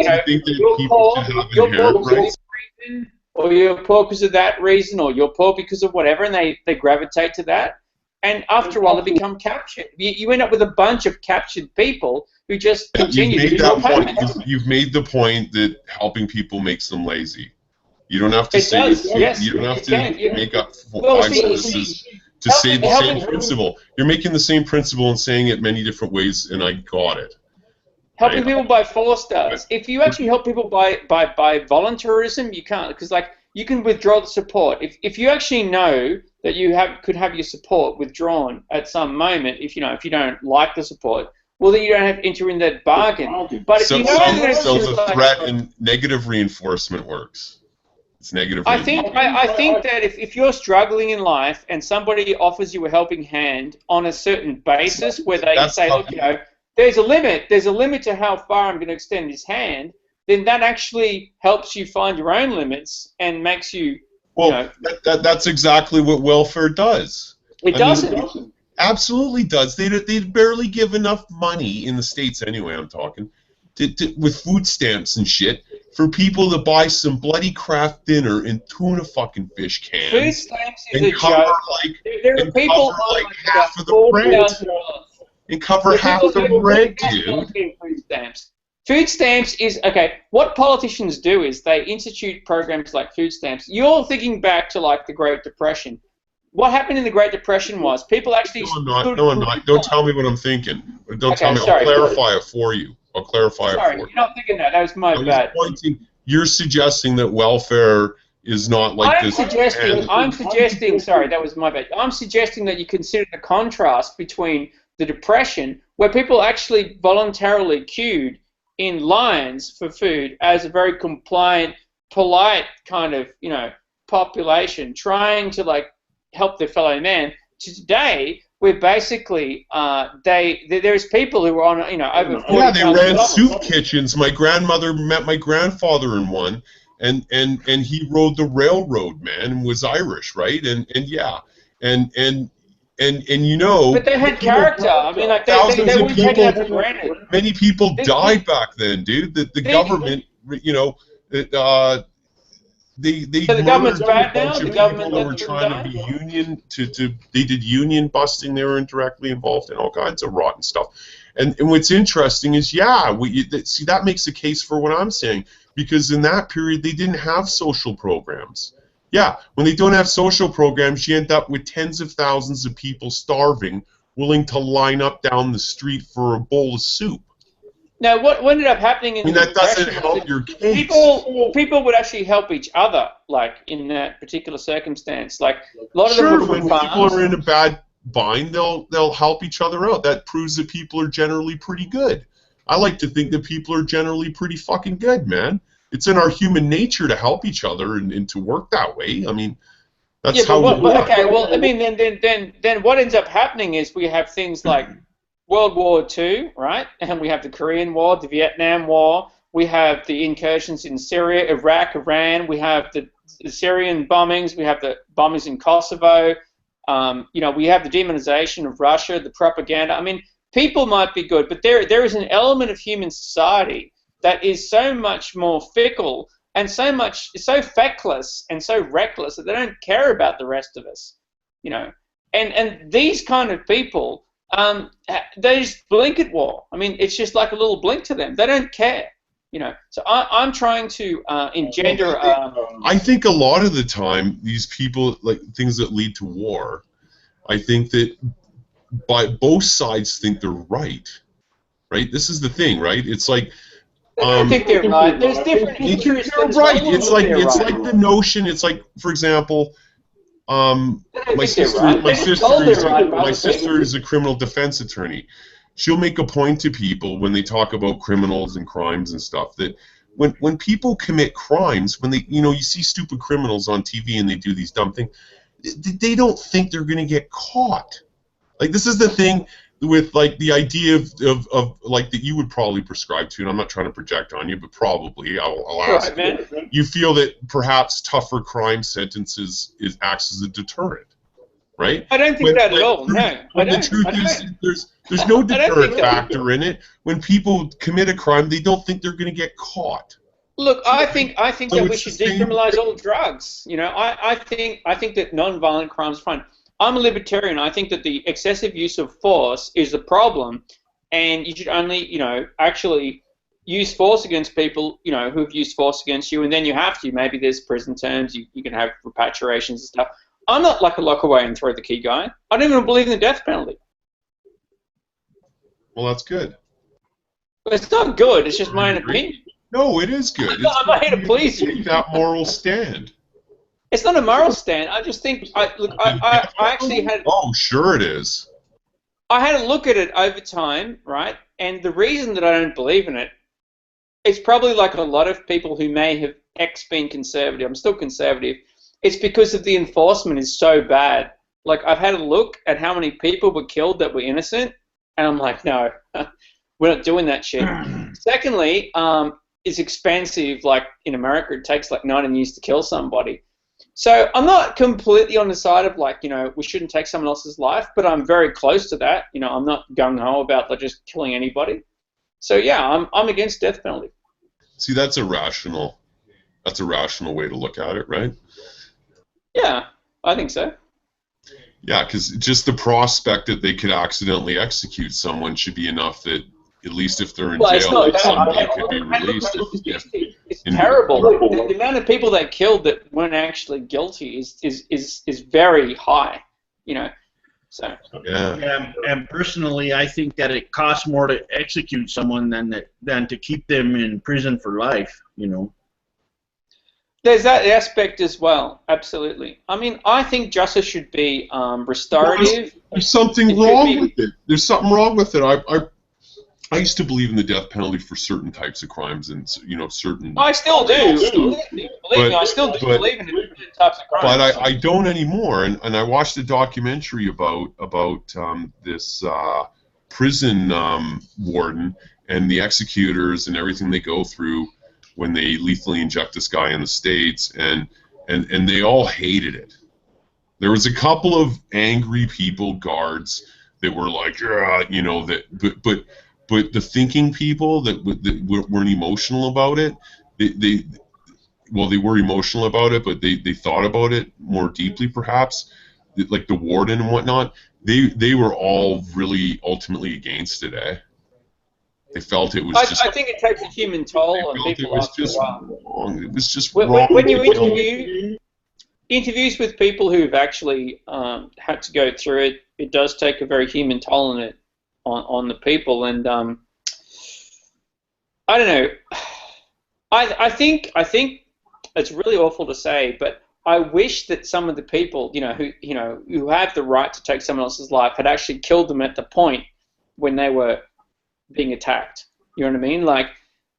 [SPEAKER 18] you're poor because of this reason, or you're poor because of that reason, or you're poor because of whatever, and they gravitate to that. And after a while, they become captured. You end up with a bunch of captured people who just continue to do that.
[SPEAKER 5] You've made the point that helping people makes them lazy. You don't have to you don't have to make up 5 sentences to say the same principle. You're making the same principle and saying it many different ways, and I got it.
[SPEAKER 18] Helping people by force does. If you actually help people by voluntarism, you can't, because like you can withdraw the support. If you actually know that you could have your support withdrawn at some moment, if you don't like the support, well then you don't have to enter in that bargain. But if you know that
[SPEAKER 5] the threat and negative reinforcement works. It's negative.
[SPEAKER 18] I think that if you're struggling in life and somebody offers you a helping hand on a certain basis, where they say, look, you know, there's a limit to how far I'm going to extend this hand, then that actually helps you find your own limits and makes you.
[SPEAKER 5] Well, that's exactly what welfare does.
[SPEAKER 18] It doesn't.
[SPEAKER 5] Absolutely does. They barely give enough money in the States anyway. I'm talking with food stamps and shit for people to buy some bloody Kraft dinner and tuna fucking fish cans.
[SPEAKER 18] Food stamps is
[SPEAKER 5] and
[SPEAKER 18] a
[SPEAKER 5] cover
[SPEAKER 18] joke. There are people
[SPEAKER 5] cover like half of the rent. And cover half the rent, dude.
[SPEAKER 18] Food stamps. Food stamps is okay. What politicians do is they institute programs like food stamps. You're thinking back to like the Great Depression. What happened in the Great Depression was people actually.
[SPEAKER 5] No, I'm not. Don't tell me what I'm thinking. Don't tell me. I'll clarify it for you. I'll clarify it for you.
[SPEAKER 18] You're not thinking that. That was my bad.
[SPEAKER 5] You're suggesting that welfare is not like this.
[SPEAKER 18] I'm suggesting. Sorry, that was my bad. I'm suggesting that you consider the contrast between the Depression, where people actually voluntarily queued in lines for food as a very compliant, polite kind of, you know, population trying to like help their fellow man, to today where basically there's people who are on, you know, over 40.
[SPEAKER 5] Yeah, they ran soup kitchens. My grandmother met my grandfather in one, and he rode the railroad, man, and was Irish, right? And you know.
[SPEAKER 18] But they had character. I mean, like they weren't taken out for granted.
[SPEAKER 5] Many people died back then, dude. The government, you know, they
[SPEAKER 18] so the government's bad now. The government
[SPEAKER 5] were trying to be union they did union busting. They were indirectly involved in all kinds of rotten stuff. And what's interesting is, see, that makes a case for what I'm saying, because in that period they didn't have social programs. Yeah, when they don't have social programs, you end up with tens of thousands of people starving, willing to line up down the street for a bowl of soup.
[SPEAKER 18] Now, what ended up happening in
[SPEAKER 5] that doesn't help your case.
[SPEAKER 18] People would actually help each other, like in that particular circumstance. Like a lot of them were from
[SPEAKER 5] when people are in a bad bind, they'll help each other out. That proves that people are generally pretty good. I like to think that people are generally pretty fucking good, man. It's in our human nature to help each other and to work that way. I mean, that's how we work.
[SPEAKER 18] Okay, well, I mean, then what ends up happening is we have things like World War II, right? And we have the Korean War, the Vietnam War. We have the incursions in Syria, Iraq, Iran. We have the Syrian bombings. We have the bombings in Kosovo. You know, we have the demonization of Russia, the propaganda. I mean, people might be good, but there is an element of human society that is so much more fickle and so feckless and so reckless that they don't care about the rest of us, you know. And these kind of people, they just blink at war. I mean, it's just like a little blink to them. They don't care, you know. So I'm trying to engender.
[SPEAKER 5] I think a lot of the time, these people, like things that lead to war, I think that both sides think they're right. Right? This is the thing, right? It's like.
[SPEAKER 18] I don't think they're right. There's different interests.
[SPEAKER 5] You're right. It's like the notion. It's like, for example, my sister is a criminal defense attorney. She'll make a point to people when they talk about criminals and crimes and stuff that when people commit crimes, when they, you know, you see stupid criminals on TV and they do these dumb things, they don't think they're going to get caught. Like, this is the thing with like the idea of like that you would probably prescribe to, and I'm not trying to project on you, but probably I'll ask.
[SPEAKER 18] Right,
[SPEAKER 5] you feel that perhaps tougher crime sentences acts as a deterrent, right?
[SPEAKER 18] I don't think that at all. No,
[SPEAKER 5] the truth is there's no deterrent factor in it. When people commit a crime, they don't think they're going to get caught.
[SPEAKER 18] Look, I think that we should decriminalize all drugs. You know, I think that non-violent crimes are fine. I'm a libertarian. I think that the excessive use of force is the problem, and you should only, you know, actually use force against people, you know, who've used force against you, and then you have to. Maybe there's prison terms. You can have repatriations and stuff. I'm not like a lock away and throw the key guy. I don't even believe in the death penalty.
[SPEAKER 5] Well, that's good.
[SPEAKER 18] But it's not good. It's just my own opinion.
[SPEAKER 5] No, it is good.
[SPEAKER 18] I'm not here to please you.
[SPEAKER 5] Take that moral stand.
[SPEAKER 18] It's not a moral stand. I just think I actually had.
[SPEAKER 5] Oh, sure it is.
[SPEAKER 18] I had a look at it over time, right? And the reason that I don't believe in it, it's probably like a lot of people who may have X being conservative, I'm still conservative, it's because of the enforcement is so bad. Like, I've had a look at how many people were killed that were innocent, and I'm like, no, we're not doing that shit. Secondly, it's expensive. Like, in America, it takes like 19 years to kill somebody. So I'm not completely on the side of, like, we shouldn't take someone else's life, but I'm very close to that. I'm not gung-ho about like, just killing anybody. So yeah, I'm against death penalty.
[SPEAKER 5] See, that's a rational way to look at it, right?
[SPEAKER 18] Yeah, I think so.
[SPEAKER 5] Yeah, because just the prospect that they could accidentally execute someone should be enough that at least if they're in jail, somebody could be released.
[SPEAKER 18] It's terrible. The amount of people they killed that weren't actually guilty is very high. So.
[SPEAKER 1] Yeah, and personally, I think that it costs more to execute someone than to keep them in prison for life.
[SPEAKER 18] There's that aspect as well, absolutely. I mean, I think justice should be restorative.
[SPEAKER 5] There's something wrong with it. There's something wrong with it. I used to believe in the death penalty for certain types of crimes and certain.
[SPEAKER 18] I still do. Believe me, I still do believe in certain types of crimes.
[SPEAKER 5] But I don't anymore. And I watched a documentary about this prison warden and the executors and everything they go through when they lethally inject this guy in the States, and they all hated it. There was a couple of angry people, guards, that were like, but the thinking people that weren't emotional about it, they were emotional about it, but they thought about it more deeply, perhaps, like the warden and whatnot. They were all really ultimately against it, eh? They felt it was just.
[SPEAKER 18] I think it takes a human toll on people after a while.
[SPEAKER 5] Wrong. It was just wrong.
[SPEAKER 18] When you interview interviews with people who've actually had to go through it, it does take a very human toll on it, on the people, and I don't know. I think it's really awful to say, but I wish that some of the people, who have the right to take someone else's life, had actually killed them at the point when they were being attacked. You know what I mean? Like,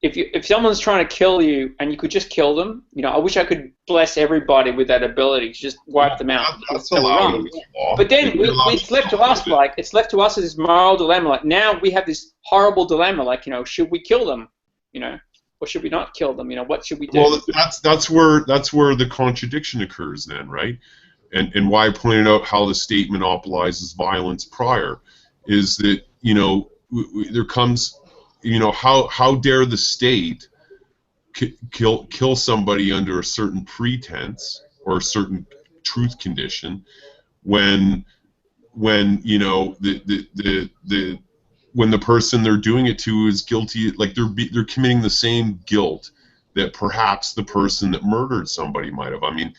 [SPEAKER 18] if someone's trying to kill you and you could just kill them, I wish I could bless everybody with that ability to just wipe them out.
[SPEAKER 5] That's allowed.
[SPEAKER 18] But then it's left to us, like, it's left to us as this moral dilemma. Like, now we have this horrible dilemma, like, should we kill them? Or should we not kill them? What should we do?
[SPEAKER 5] Well, that's where the contradiction occurs then, right? And why I pointed out how the state monopolizes violence prior is that, there comes, how dare the state kill somebody under a certain pretense or a certain truth condition when when the person they're doing it to is guilty, like they're committing the same guilt that perhaps the person that murdered somebody might have. I mean,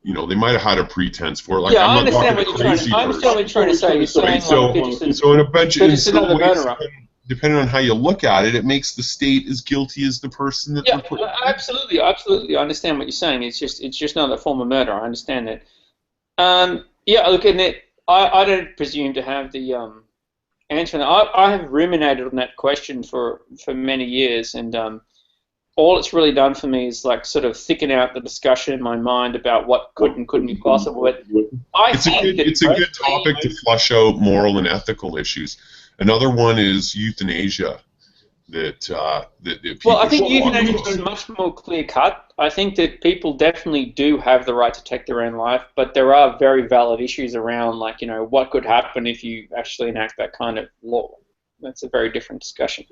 [SPEAKER 5] they might have had a pretense for it. Like,
[SPEAKER 18] yeah,
[SPEAKER 5] I'm
[SPEAKER 18] I understand what you're trying to. I'm still trying to say. You're saying,
[SPEAKER 5] so in a bunch of
[SPEAKER 18] another
[SPEAKER 5] ways,
[SPEAKER 18] murderer.
[SPEAKER 5] depending on how you look at it, it makes the state as guilty as the person that.
[SPEAKER 18] Yeah, absolutely. I understand what you're saying. It's just another form of murder. I understand that. Yeah, look, and I don't presume to have the answer. I have ruminated on that question for many years, and all it's really done for me is like sort of thicken out the discussion in my mind about what could and couldn't be possible. But
[SPEAKER 5] it's a good topic to flush out moral and ethical issues. Another one is euthanasia.
[SPEAKER 18] Well, I think euthanasia is much more clear cut. I think that people definitely do have the right to take their own life, but there are very valid issues around, like, what could happen if you actually enact that kind of law. That's a very different discussion.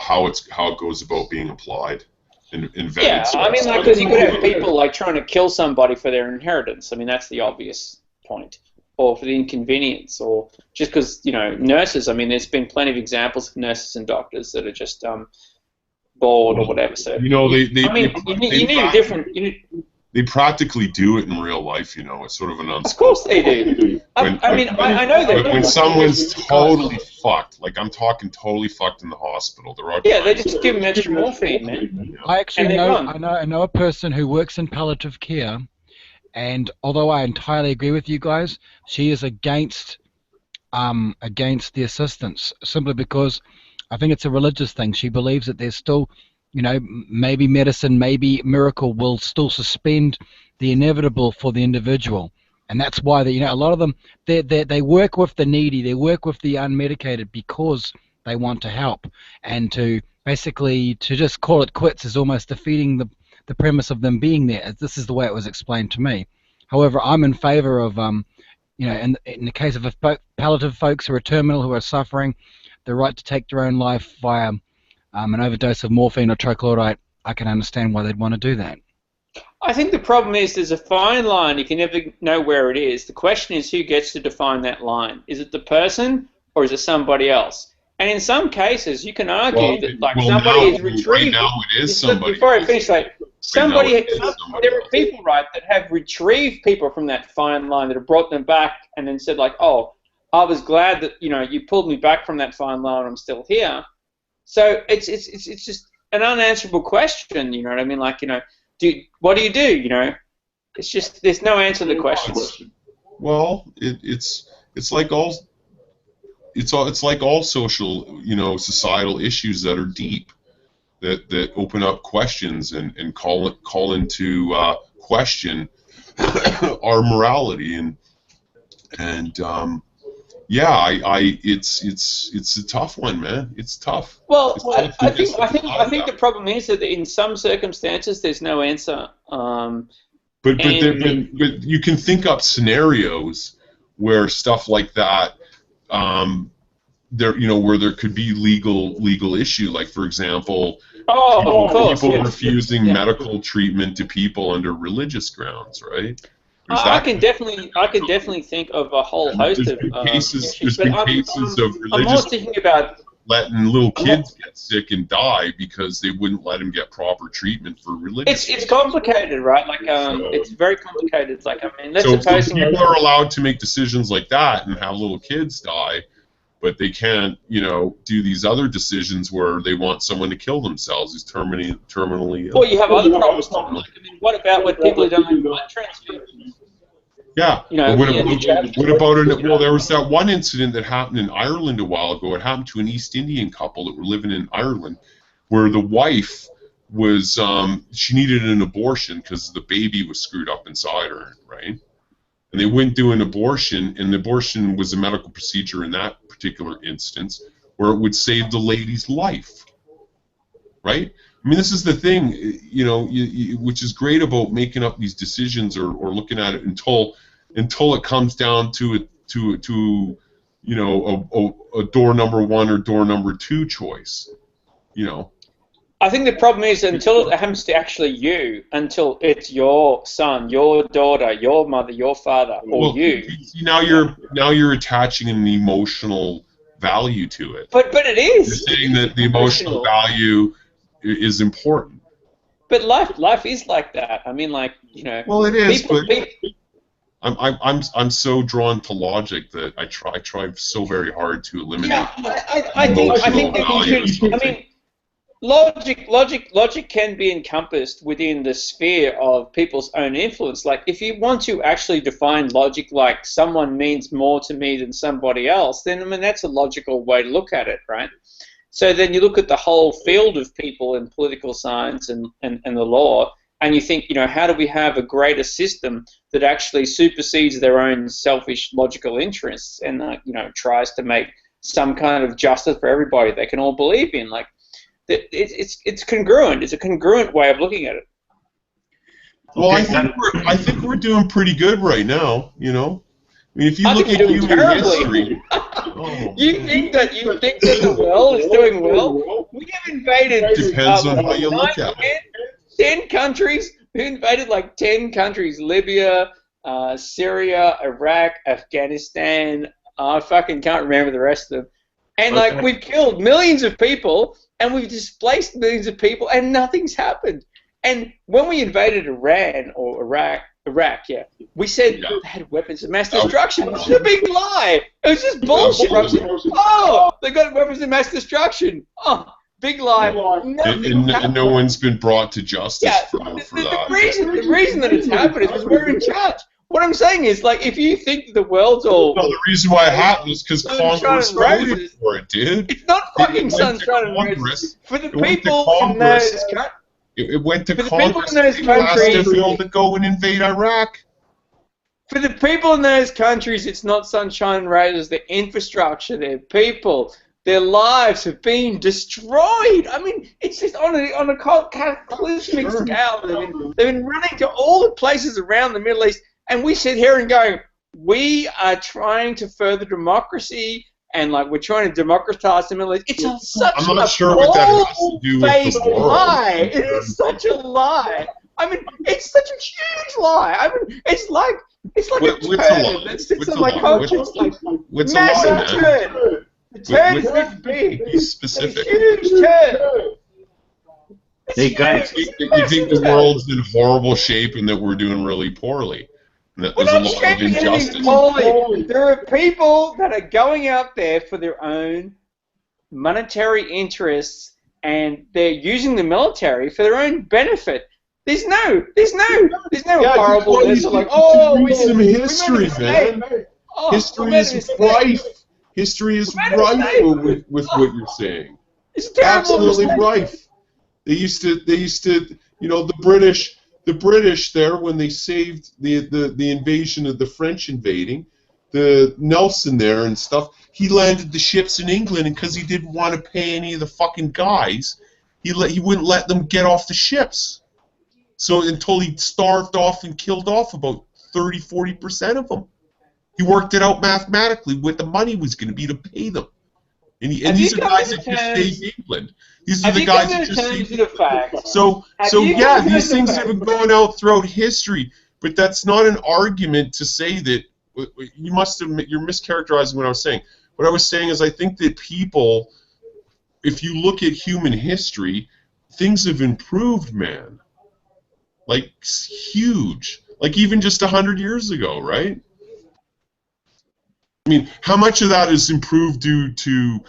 [SPEAKER 5] How it goes about being applied.
[SPEAKER 18] Yeah, I mean, like, because you could have people like trying to kill somebody for their inheritance. I mean, that's the obvious point. Or for the inconvenience, or just because, nurses, I mean, there's been plenty of examples of nurses and doctors that are just bored or whatever. So, you need a different.
[SPEAKER 5] They practically do it in real life, It's sort of an unspoken.
[SPEAKER 18] Of course they do. I know that.
[SPEAKER 5] When someone's totally fucked, like I'm talking totally fucked in the hospital,
[SPEAKER 18] they just give them extra morphine, man.
[SPEAKER 19] I actually know a person who works in palliative care. And although I entirely agree with you guys, she is against the assistance, simply because I think it's a religious thing. She believes that there's still maybe medicine, maybe miracle will still suspend the inevitable for the individual. And that's why a lot of them they work with the needy, they work with the unmedicated because they want to help. And to basically to just call it quits is almost defeating the premise of them being there. This is the way it was explained to me. However, I'm in favor of in the case of palliative folks who are terminal, who are suffering, the right to take their own life via an overdose of morphine or trichloride. I can understand why they'd want to do that.
[SPEAKER 18] I think the problem is there's a fine line. You can never know where it is. The question is who gets to define that line. Is it the person or is it somebody else? And in some cases, you can argue that somebody has retrieved.
[SPEAKER 5] Right now, it is somebody.
[SPEAKER 18] Before I finish, there are people, right, that have retrieved people from that fine line, that have brought them back and then said, like, oh, I was glad that you pulled me back from that fine line. I'm still here. So it's just an unanswerable question. You know what I mean? Like, what do you do? It's just there's no answer to the question.
[SPEAKER 5] Well, it's like all social societal issues that are deep, that open up questions and call into question our morality and it's a tough one, man. It's tough.
[SPEAKER 18] Well, I think the problem is that in some circumstances there's no answer.
[SPEAKER 5] But you can think up scenarios where stuff like that, where there could be legal issue, like for example, people refusing medical treatment to people under religious grounds, right?
[SPEAKER 18] I can definitely think of a whole host of
[SPEAKER 5] cases.
[SPEAKER 18] issues,
[SPEAKER 5] There's been cases of religious.
[SPEAKER 18] I'm more thinking about
[SPEAKER 5] letting little kids get sick and die because they wouldn't let them get proper treatment for religious.
[SPEAKER 18] It's complicated, right? Like it's very complicated. It's like let's suppose
[SPEAKER 5] people are allowed to make decisions like that and have little kids die, but they can't, do these other decisions where they want someone to kill themselves who's terminally ill.
[SPEAKER 18] Well, you have other problems. Like, what about when people who don't have blood transfusions?
[SPEAKER 5] Yeah. What about it? Well, there was that one incident that happened in Ireland a while ago. It happened to an East Indian couple that were living in Ireland, where the wife was she needed an abortion because the baby was screwed up inside her, right? And they went do an abortion, and the abortion was a medical procedure in that particular instance where it would save the lady's life, right? I mean, this is the thing, which is great about making up these decisions or looking at it until it comes down to a door number 1 or door number 2 choice,
[SPEAKER 18] I think the problem is until it happens to actually you, until it's your son, your daughter, your mother, your father, or you.
[SPEAKER 5] Now you're attaching an emotional value to it.
[SPEAKER 18] But it is.
[SPEAKER 5] You're saying that the emotional value is important.
[SPEAKER 18] But life is like that. I mean, like,
[SPEAKER 5] Well, it is, I'm so drawn to logic that I try so very hard to eliminate.
[SPEAKER 18] Yeah, I think that you should. I mean, logic can be encompassed within the sphere of people's own influence. Like, if you want to actually define logic like someone means more to me than somebody else, then that's a logical way to look at it, right? So then you look at the whole field of people in political science and the law, and you think, how do we have a greater system that actually supersedes their own selfish logical interests and, tries to make some kind of justice for everybody they can all believe in? Like, it's congruent. It's a congruent way of looking at it.
[SPEAKER 5] Well, I think we're doing pretty good right now. I mean, if you look at human history.
[SPEAKER 18] You think that the world is doing well? We have invaded.
[SPEAKER 5] Depends on how you look at it.
[SPEAKER 18] 10 countries. We invaded like 10 countries: Libya, Syria, Iraq, Afghanistan. I fucking can't remember the rest of them. And like we've killed millions of people, and we've displaced millions of people, and nothing's happened. And when we invaded Iran or Iraq, yeah, we said they had weapons of mass destruction. It was a big lie. It was just bullshit. Oh, they got weapons of mass destruction. Oh, big lie.
[SPEAKER 5] And no one's been brought to justice for that.
[SPEAKER 18] The reason that it's happened is because we're in charge. What I'm saying is, like, if you think that the world's all...
[SPEAKER 5] No, the reason why it happened is because Congress voted for it, dude.
[SPEAKER 18] It's not fucking sunshine and roses. For the people in those...
[SPEAKER 5] It went to
[SPEAKER 18] For the
[SPEAKER 5] Congress.
[SPEAKER 18] people in those
[SPEAKER 5] They asked
[SPEAKER 18] countries...
[SPEAKER 5] everyone to go and invade Iraq.
[SPEAKER 18] For the people in those countries, it's not sunshine and roses. Their infrastructure, their people, their lives have been destroyed. I mean, it's just on a cataclysmic scale. They've been running to all the places around the Middle East, and we sit here and go, we are trying to further democracy, and like we're trying to democratize the Middle East. It's such
[SPEAKER 5] I'm not
[SPEAKER 18] a
[SPEAKER 5] sure what that has to do with
[SPEAKER 18] bald-faced
[SPEAKER 5] the world.
[SPEAKER 18] lie. It is such a lie. I mean, it's such a huge lie. I mean, it's like a turd that sits on my culture. It's like massive turd. The turd is this big.
[SPEAKER 5] Be specific.
[SPEAKER 18] Huge turd.
[SPEAKER 1] Hey guys,
[SPEAKER 5] you think the world's in horrible shape and that we're doing really poorly? And that
[SPEAKER 18] We're
[SPEAKER 5] there's a
[SPEAKER 18] not
[SPEAKER 5] lot of
[SPEAKER 18] shaping anything
[SPEAKER 5] injustice.
[SPEAKER 18] poorly. There are people that are going out there for their own monetary interests, and they're using the military for their own benefit. There's no horribleness. Like, oh,
[SPEAKER 5] read some history, man. History is rife. History is rife with what you're saying.
[SPEAKER 18] It's terrible.
[SPEAKER 5] Absolutely rife. They used to, you know, the British there when they saved the invasion of the French invading, the Nelson there and stuff. He landed the ships in England, and because he didn't want to pay any of the fucking guys, he wouldn't let them get off the ships. So until he starved off and killed off about 30-40% of them. He worked it out mathematically what the money was going to be to pay them. And these are guys that just stayed in England. These are the guys that just stayed in England. So yeah, these things have been going out throughout history, but that's not an argument to say that you're mischaracterizing what I was saying. What I was saying is I think that people, if you look at human history, things have improved, man. Like, huge. Like, even just 100 years ago, right? I mean, how much of that is improved due to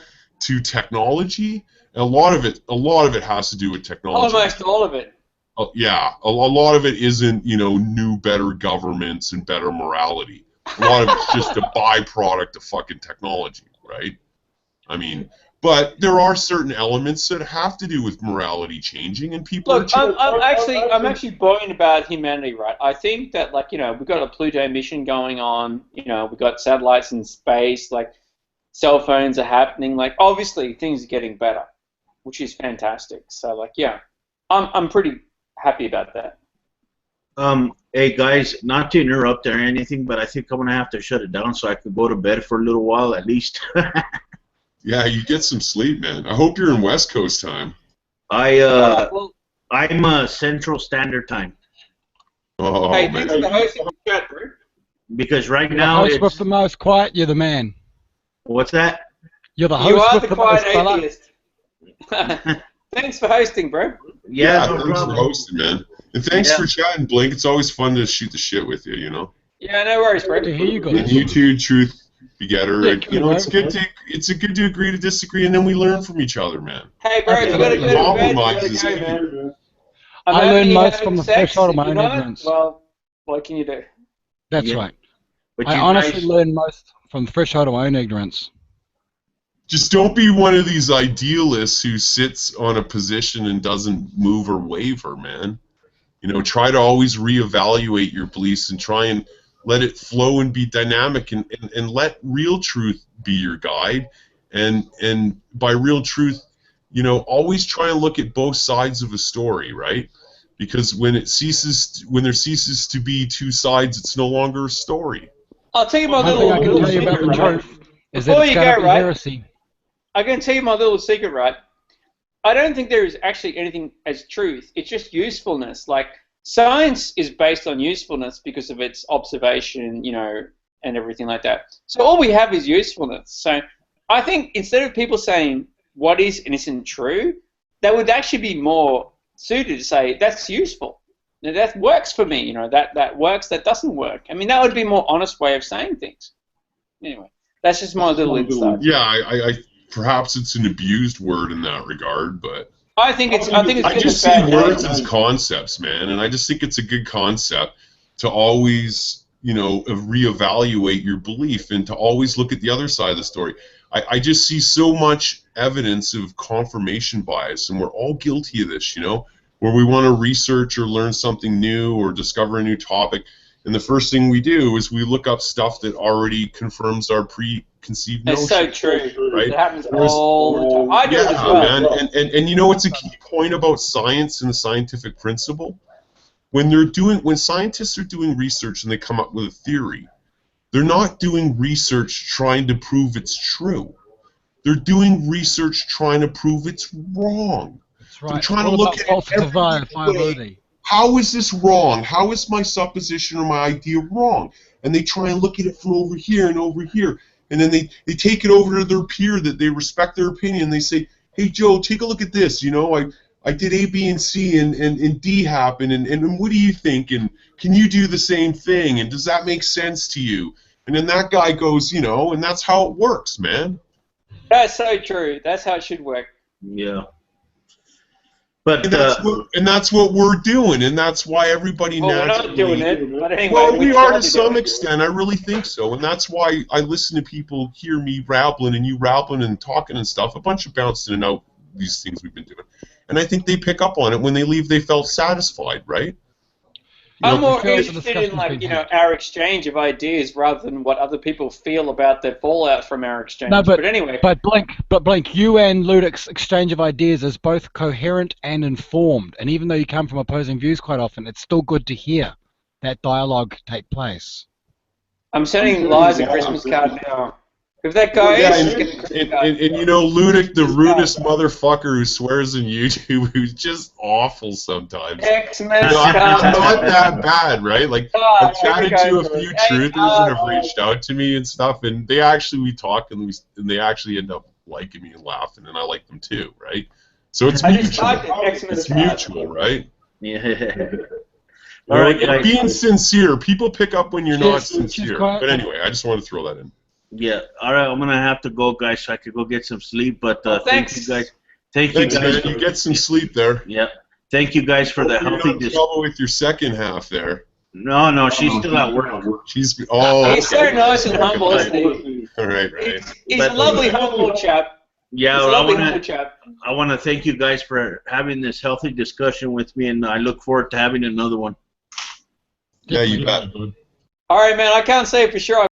[SPEAKER 5] technology? A lot of it has to do with technology.
[SPEAKER 18] Almost all of it.
[SPEAKER 5] Oh, yeah, a lot of it isn't, you know, new, better governments and better morality. A lot of it's just a byproduct of fucking technology, right? I mean, but there are certain elements that have to do with morality changing, and people.
[SPEAKER 18] Look, I'm actually buoyant about humanity, right? I think that, like, you know, we've got a Pluto mission going on. You know, we've got satellites in space. Like, cell phones are happening. Like, obviously, things are getting better, which is fantastic. So, like, yeah, I'm pretty happy about that.
[SPEAKER 1] Hey guys, not to interrupt or anything, but I think I'm gonna have to shut it down so I can go to bed for a little while at least.
[SPEAKER 5] Yeah, you get some sleep, man. I hope you're in West Coast time.
[SPEAKER 1] I'm Central Standard Time.
[SPEAKER 5] Oh,
[SPEAKER 18] hey,
[SPEAKER 5] man.
[SPEAKER 18] thanks for hosting the chat, bro.
[SPEAKER 1] Because right
[SPEAKER 19] You're
[SPEAKER 1] now
[SPEAKER 19] the host with the most quiet. You're the man.
[SPEAKER 1] What's that?
[SPEAKER 19] You're the
[SPEAKER 18] You
[SPEAKER 19] host
[SPEAKER 18] are
[SPEAKER 19] with
[SPEAKER 18] the
[SPEAKER 19] the most
[SPEAKER 18] quiet
[SPEAKER 19] fella.
[SPEAKER 18] atheist. Thanks for hosting, bro.
[SPEAKER 1] Yeah, no
[SPEAKER 5] thanks
[SPEAKER 1] problem.
[SPEAKER 5] for hosting, man. And thanks
[SPEAKER 1] Yeah.
[SPEAKER 5] for chatting, Blink. It's always fun to shoot the shit with you, you know.
[SPEAKER 18] Yeah, no worries, bro.
[SPEAKER 19] Here you go.
[SPEAKER 5] And you too, Truth Begetter.
[SPEAKER 19] Yeah,
[SPEAKER 5] You know, it's
[SPEAKER 19] cool,
[SPEAKER 5] good to agree to disagree, and then we learn from each other, man.
[SPEAKER 18] Hey, bro, you gotta go to bed.
[SPEAKER 5] Compromise
[SPEAKER 18] You
[SPEAKER 5] is
[SPEAKER 18] gotta
[SPEAKER 5] key.
[SPEAKER 18] go, man.
[SPEAKER 19] I
[SPEAKER 18] I'm
[SPEAKER 19] learn
[SPEAKER 18] only
[SPEAKER 19] most
[SPEAKER 18] having
[SPEAKER 19] from the
[SPEAKER 18] sex.
[SPEAKER 19] threshold of
[SPEAKER 18] If
[SPEAKER 19] my
[SPEAKER 18] you're
[SPEAKER 19] own
[SPEAKER 18] not,
[SPEAKER 19] ignorance.
[SPEAKER 18] well, what can you do?
[SPEAKER 19] That's
[SPEAKER 1] Yeah.
[SPEAKER 19] right.
[SPEAKER 1] But
[SPEAKER 19] I
[SPEAKER 1] you
[SPEAKER 19] honestly
[SPEAKER 1] guys,
[SPEAKER 19] learn most from the threshold of my own ignorance.
[SPEAKER 5] Just don't be one of these idealists who sits on a position and doesn't move or waver, man. You know, try to always reevaluate your beliefs and try and let it flow and be dynamic, and let real truth be your guide. And by real truth, you know, always try and look at both sides of a story, right? Because when there ceases to be two sides, it's no longer a story.
[SPEAKER 18] I'll tell you my
[SPEAKER 19] One thing I can
[SPEAKER 18] little
[SPEAKER 19] tell you about the
[SPEAKER 18] secret, right?
[SPEAKER 19] truth is
[SPEAKER 18] Before
[SPEAKER 19] that it's
[SPEAKER 18] you
[SPEAKER 19] going to
[SPEAKER 18] go,
[SPEAKER 19] be
[SPEAKER 18] right?
[SPEAKER 19] heresy.
[SPEAKER 18] I can tell you my little secret, right? I don't think there is actually anything as truth. It's just usefulness. Like, science is based on usefulness because of its observation, you know, and everything like that. So all we have is usefulness. So I think instead of people saying what is and isn't true, that would actually be more suited to say that's useful. Now, that works for me, you know, that works, that doesn't work. I mean, that would be a more honest way of saying things. Anyway, that's just my little insight.
[SPEAKER 5] Yeah, I perhaps it's an abused word in that regard, but
[SPEAKER 18] I think it's
[SPEAKER 5] I
[SPEAKER 18] good
[SPEAKER 5] just
[SPEAKER 18] and
[SPEAKER 5] see
[SPEAKER 18] bad.
[SPEAKER 5] words as concepts, man, and I just think it's a good concept to always, reevaluate your belief and to always look at the other side of the story. I just see so much evidence of confirmation bias, and we're all guilty of this, where we want to research or learn something new or discover a new topic, and the first thing we do is we look up stuff that already confirms our preconceived notions.
[SPEAKER 18] That's so true.
[SPEAKER 5] Right?
[SPEAKER 18] It happens all the time. I do it as well.
[SPEAKER 5] Man. And you know what's a key point about science and the scientific principle? When scientists are doing research and they come up with a theory, they're not doing research trying to prove it's true. They're doing research trying to prove it's wrong.
[SPEAKER 19] That's right.
[SPEAKER 5] They're trying to look at
[SPEAKER 19] verifiability.
[SPEAKER 5] How is this wrong? How is my supposition or my idea wrong? And they try and look at it from over here and over here. And then they take it over to their peer that they respect their opinion. They say, hey, Joe, take a look at this. I did A, B, and C, and D happened. And what do you think? And can you do the same thing? And does that make sense to you? And then that guy goes, and that's how it works, man.
[SPEAKER 18] That's so true. That's how it should work.
[SPEAKER 1] Yeah. But
[SPEAKER 5] and that's what we're doing, and that's why everybody naturally.
[SPEAKER 18] We're not doing it, but anyway.
[SPEAKER 5] Well, we are to some extent. I really think so, and that's why I listen to people hear me rattling and you rattling and talking and stuff. A bunch of bouncing and out these things we've been doing, and I think they pick up on it. When they leave, they felt satisfied, right?
[SPEAKER 18] I'm more interested in our exchange of ideas rather than what other people feel about the fallout from our exchange.
[SPEAKER 19] No, but
[SPEAKER 18] anyway.
[SPEAKER 19] But Blink, you and Ludic's exchange of ideas is both coherent and informed, and even though you come from opposing views quite often, it's still good to hear that dialogue take place.
[SPEAKER 18] I'm sending Lies a Christmas card now. If that guy is,
[SPEAKER 5] and Ludic, the rudest motherfucker who swears on YouTube, who's just awful sometimes.
[SPEAKER 18] Xmas
[SPEAKER 5] not that bad, right? Like, I've chatted to a few truthers and have reached out to me and stuff, and we talk and they actually end up liking me and laughing, and I like them too, right? So it's mutual. It's mutual, right?
[SPEAKER 1] Yeah. All right, guys.
[SPEAKER 5] Being sincere, people pick up when you're not sincere. But anyway, I just want to throw that in.
[SPEAKER 1] Yeah. All right. I'm gonna have to go, guys, so I could go get some sleep. But thank you guys. Thanks,
[SPEAKER 5] man. You get some sleep there.
[SPEAKER 1] Yeah. Thank you guys for the healthy.
[SPEAKER 5] You're not in trouble with your second half there.
[SPEAKER 1] No, she's still at work.
[SPEAKER 5] He's
[SPEAKER 18] so nice and humble, isn't he?
[SPEAKER 5] All right.
[SPEAKER 18] He's a lovely, humble chap.
[SPEAKER 1] Yeah, I want to thank you guys for having this healthy discussion with me, and I look forward to having another one.
[SPEAKER 5] Yeah, you bet.
[SPEAKER 18] All right, man. I can't say for sure.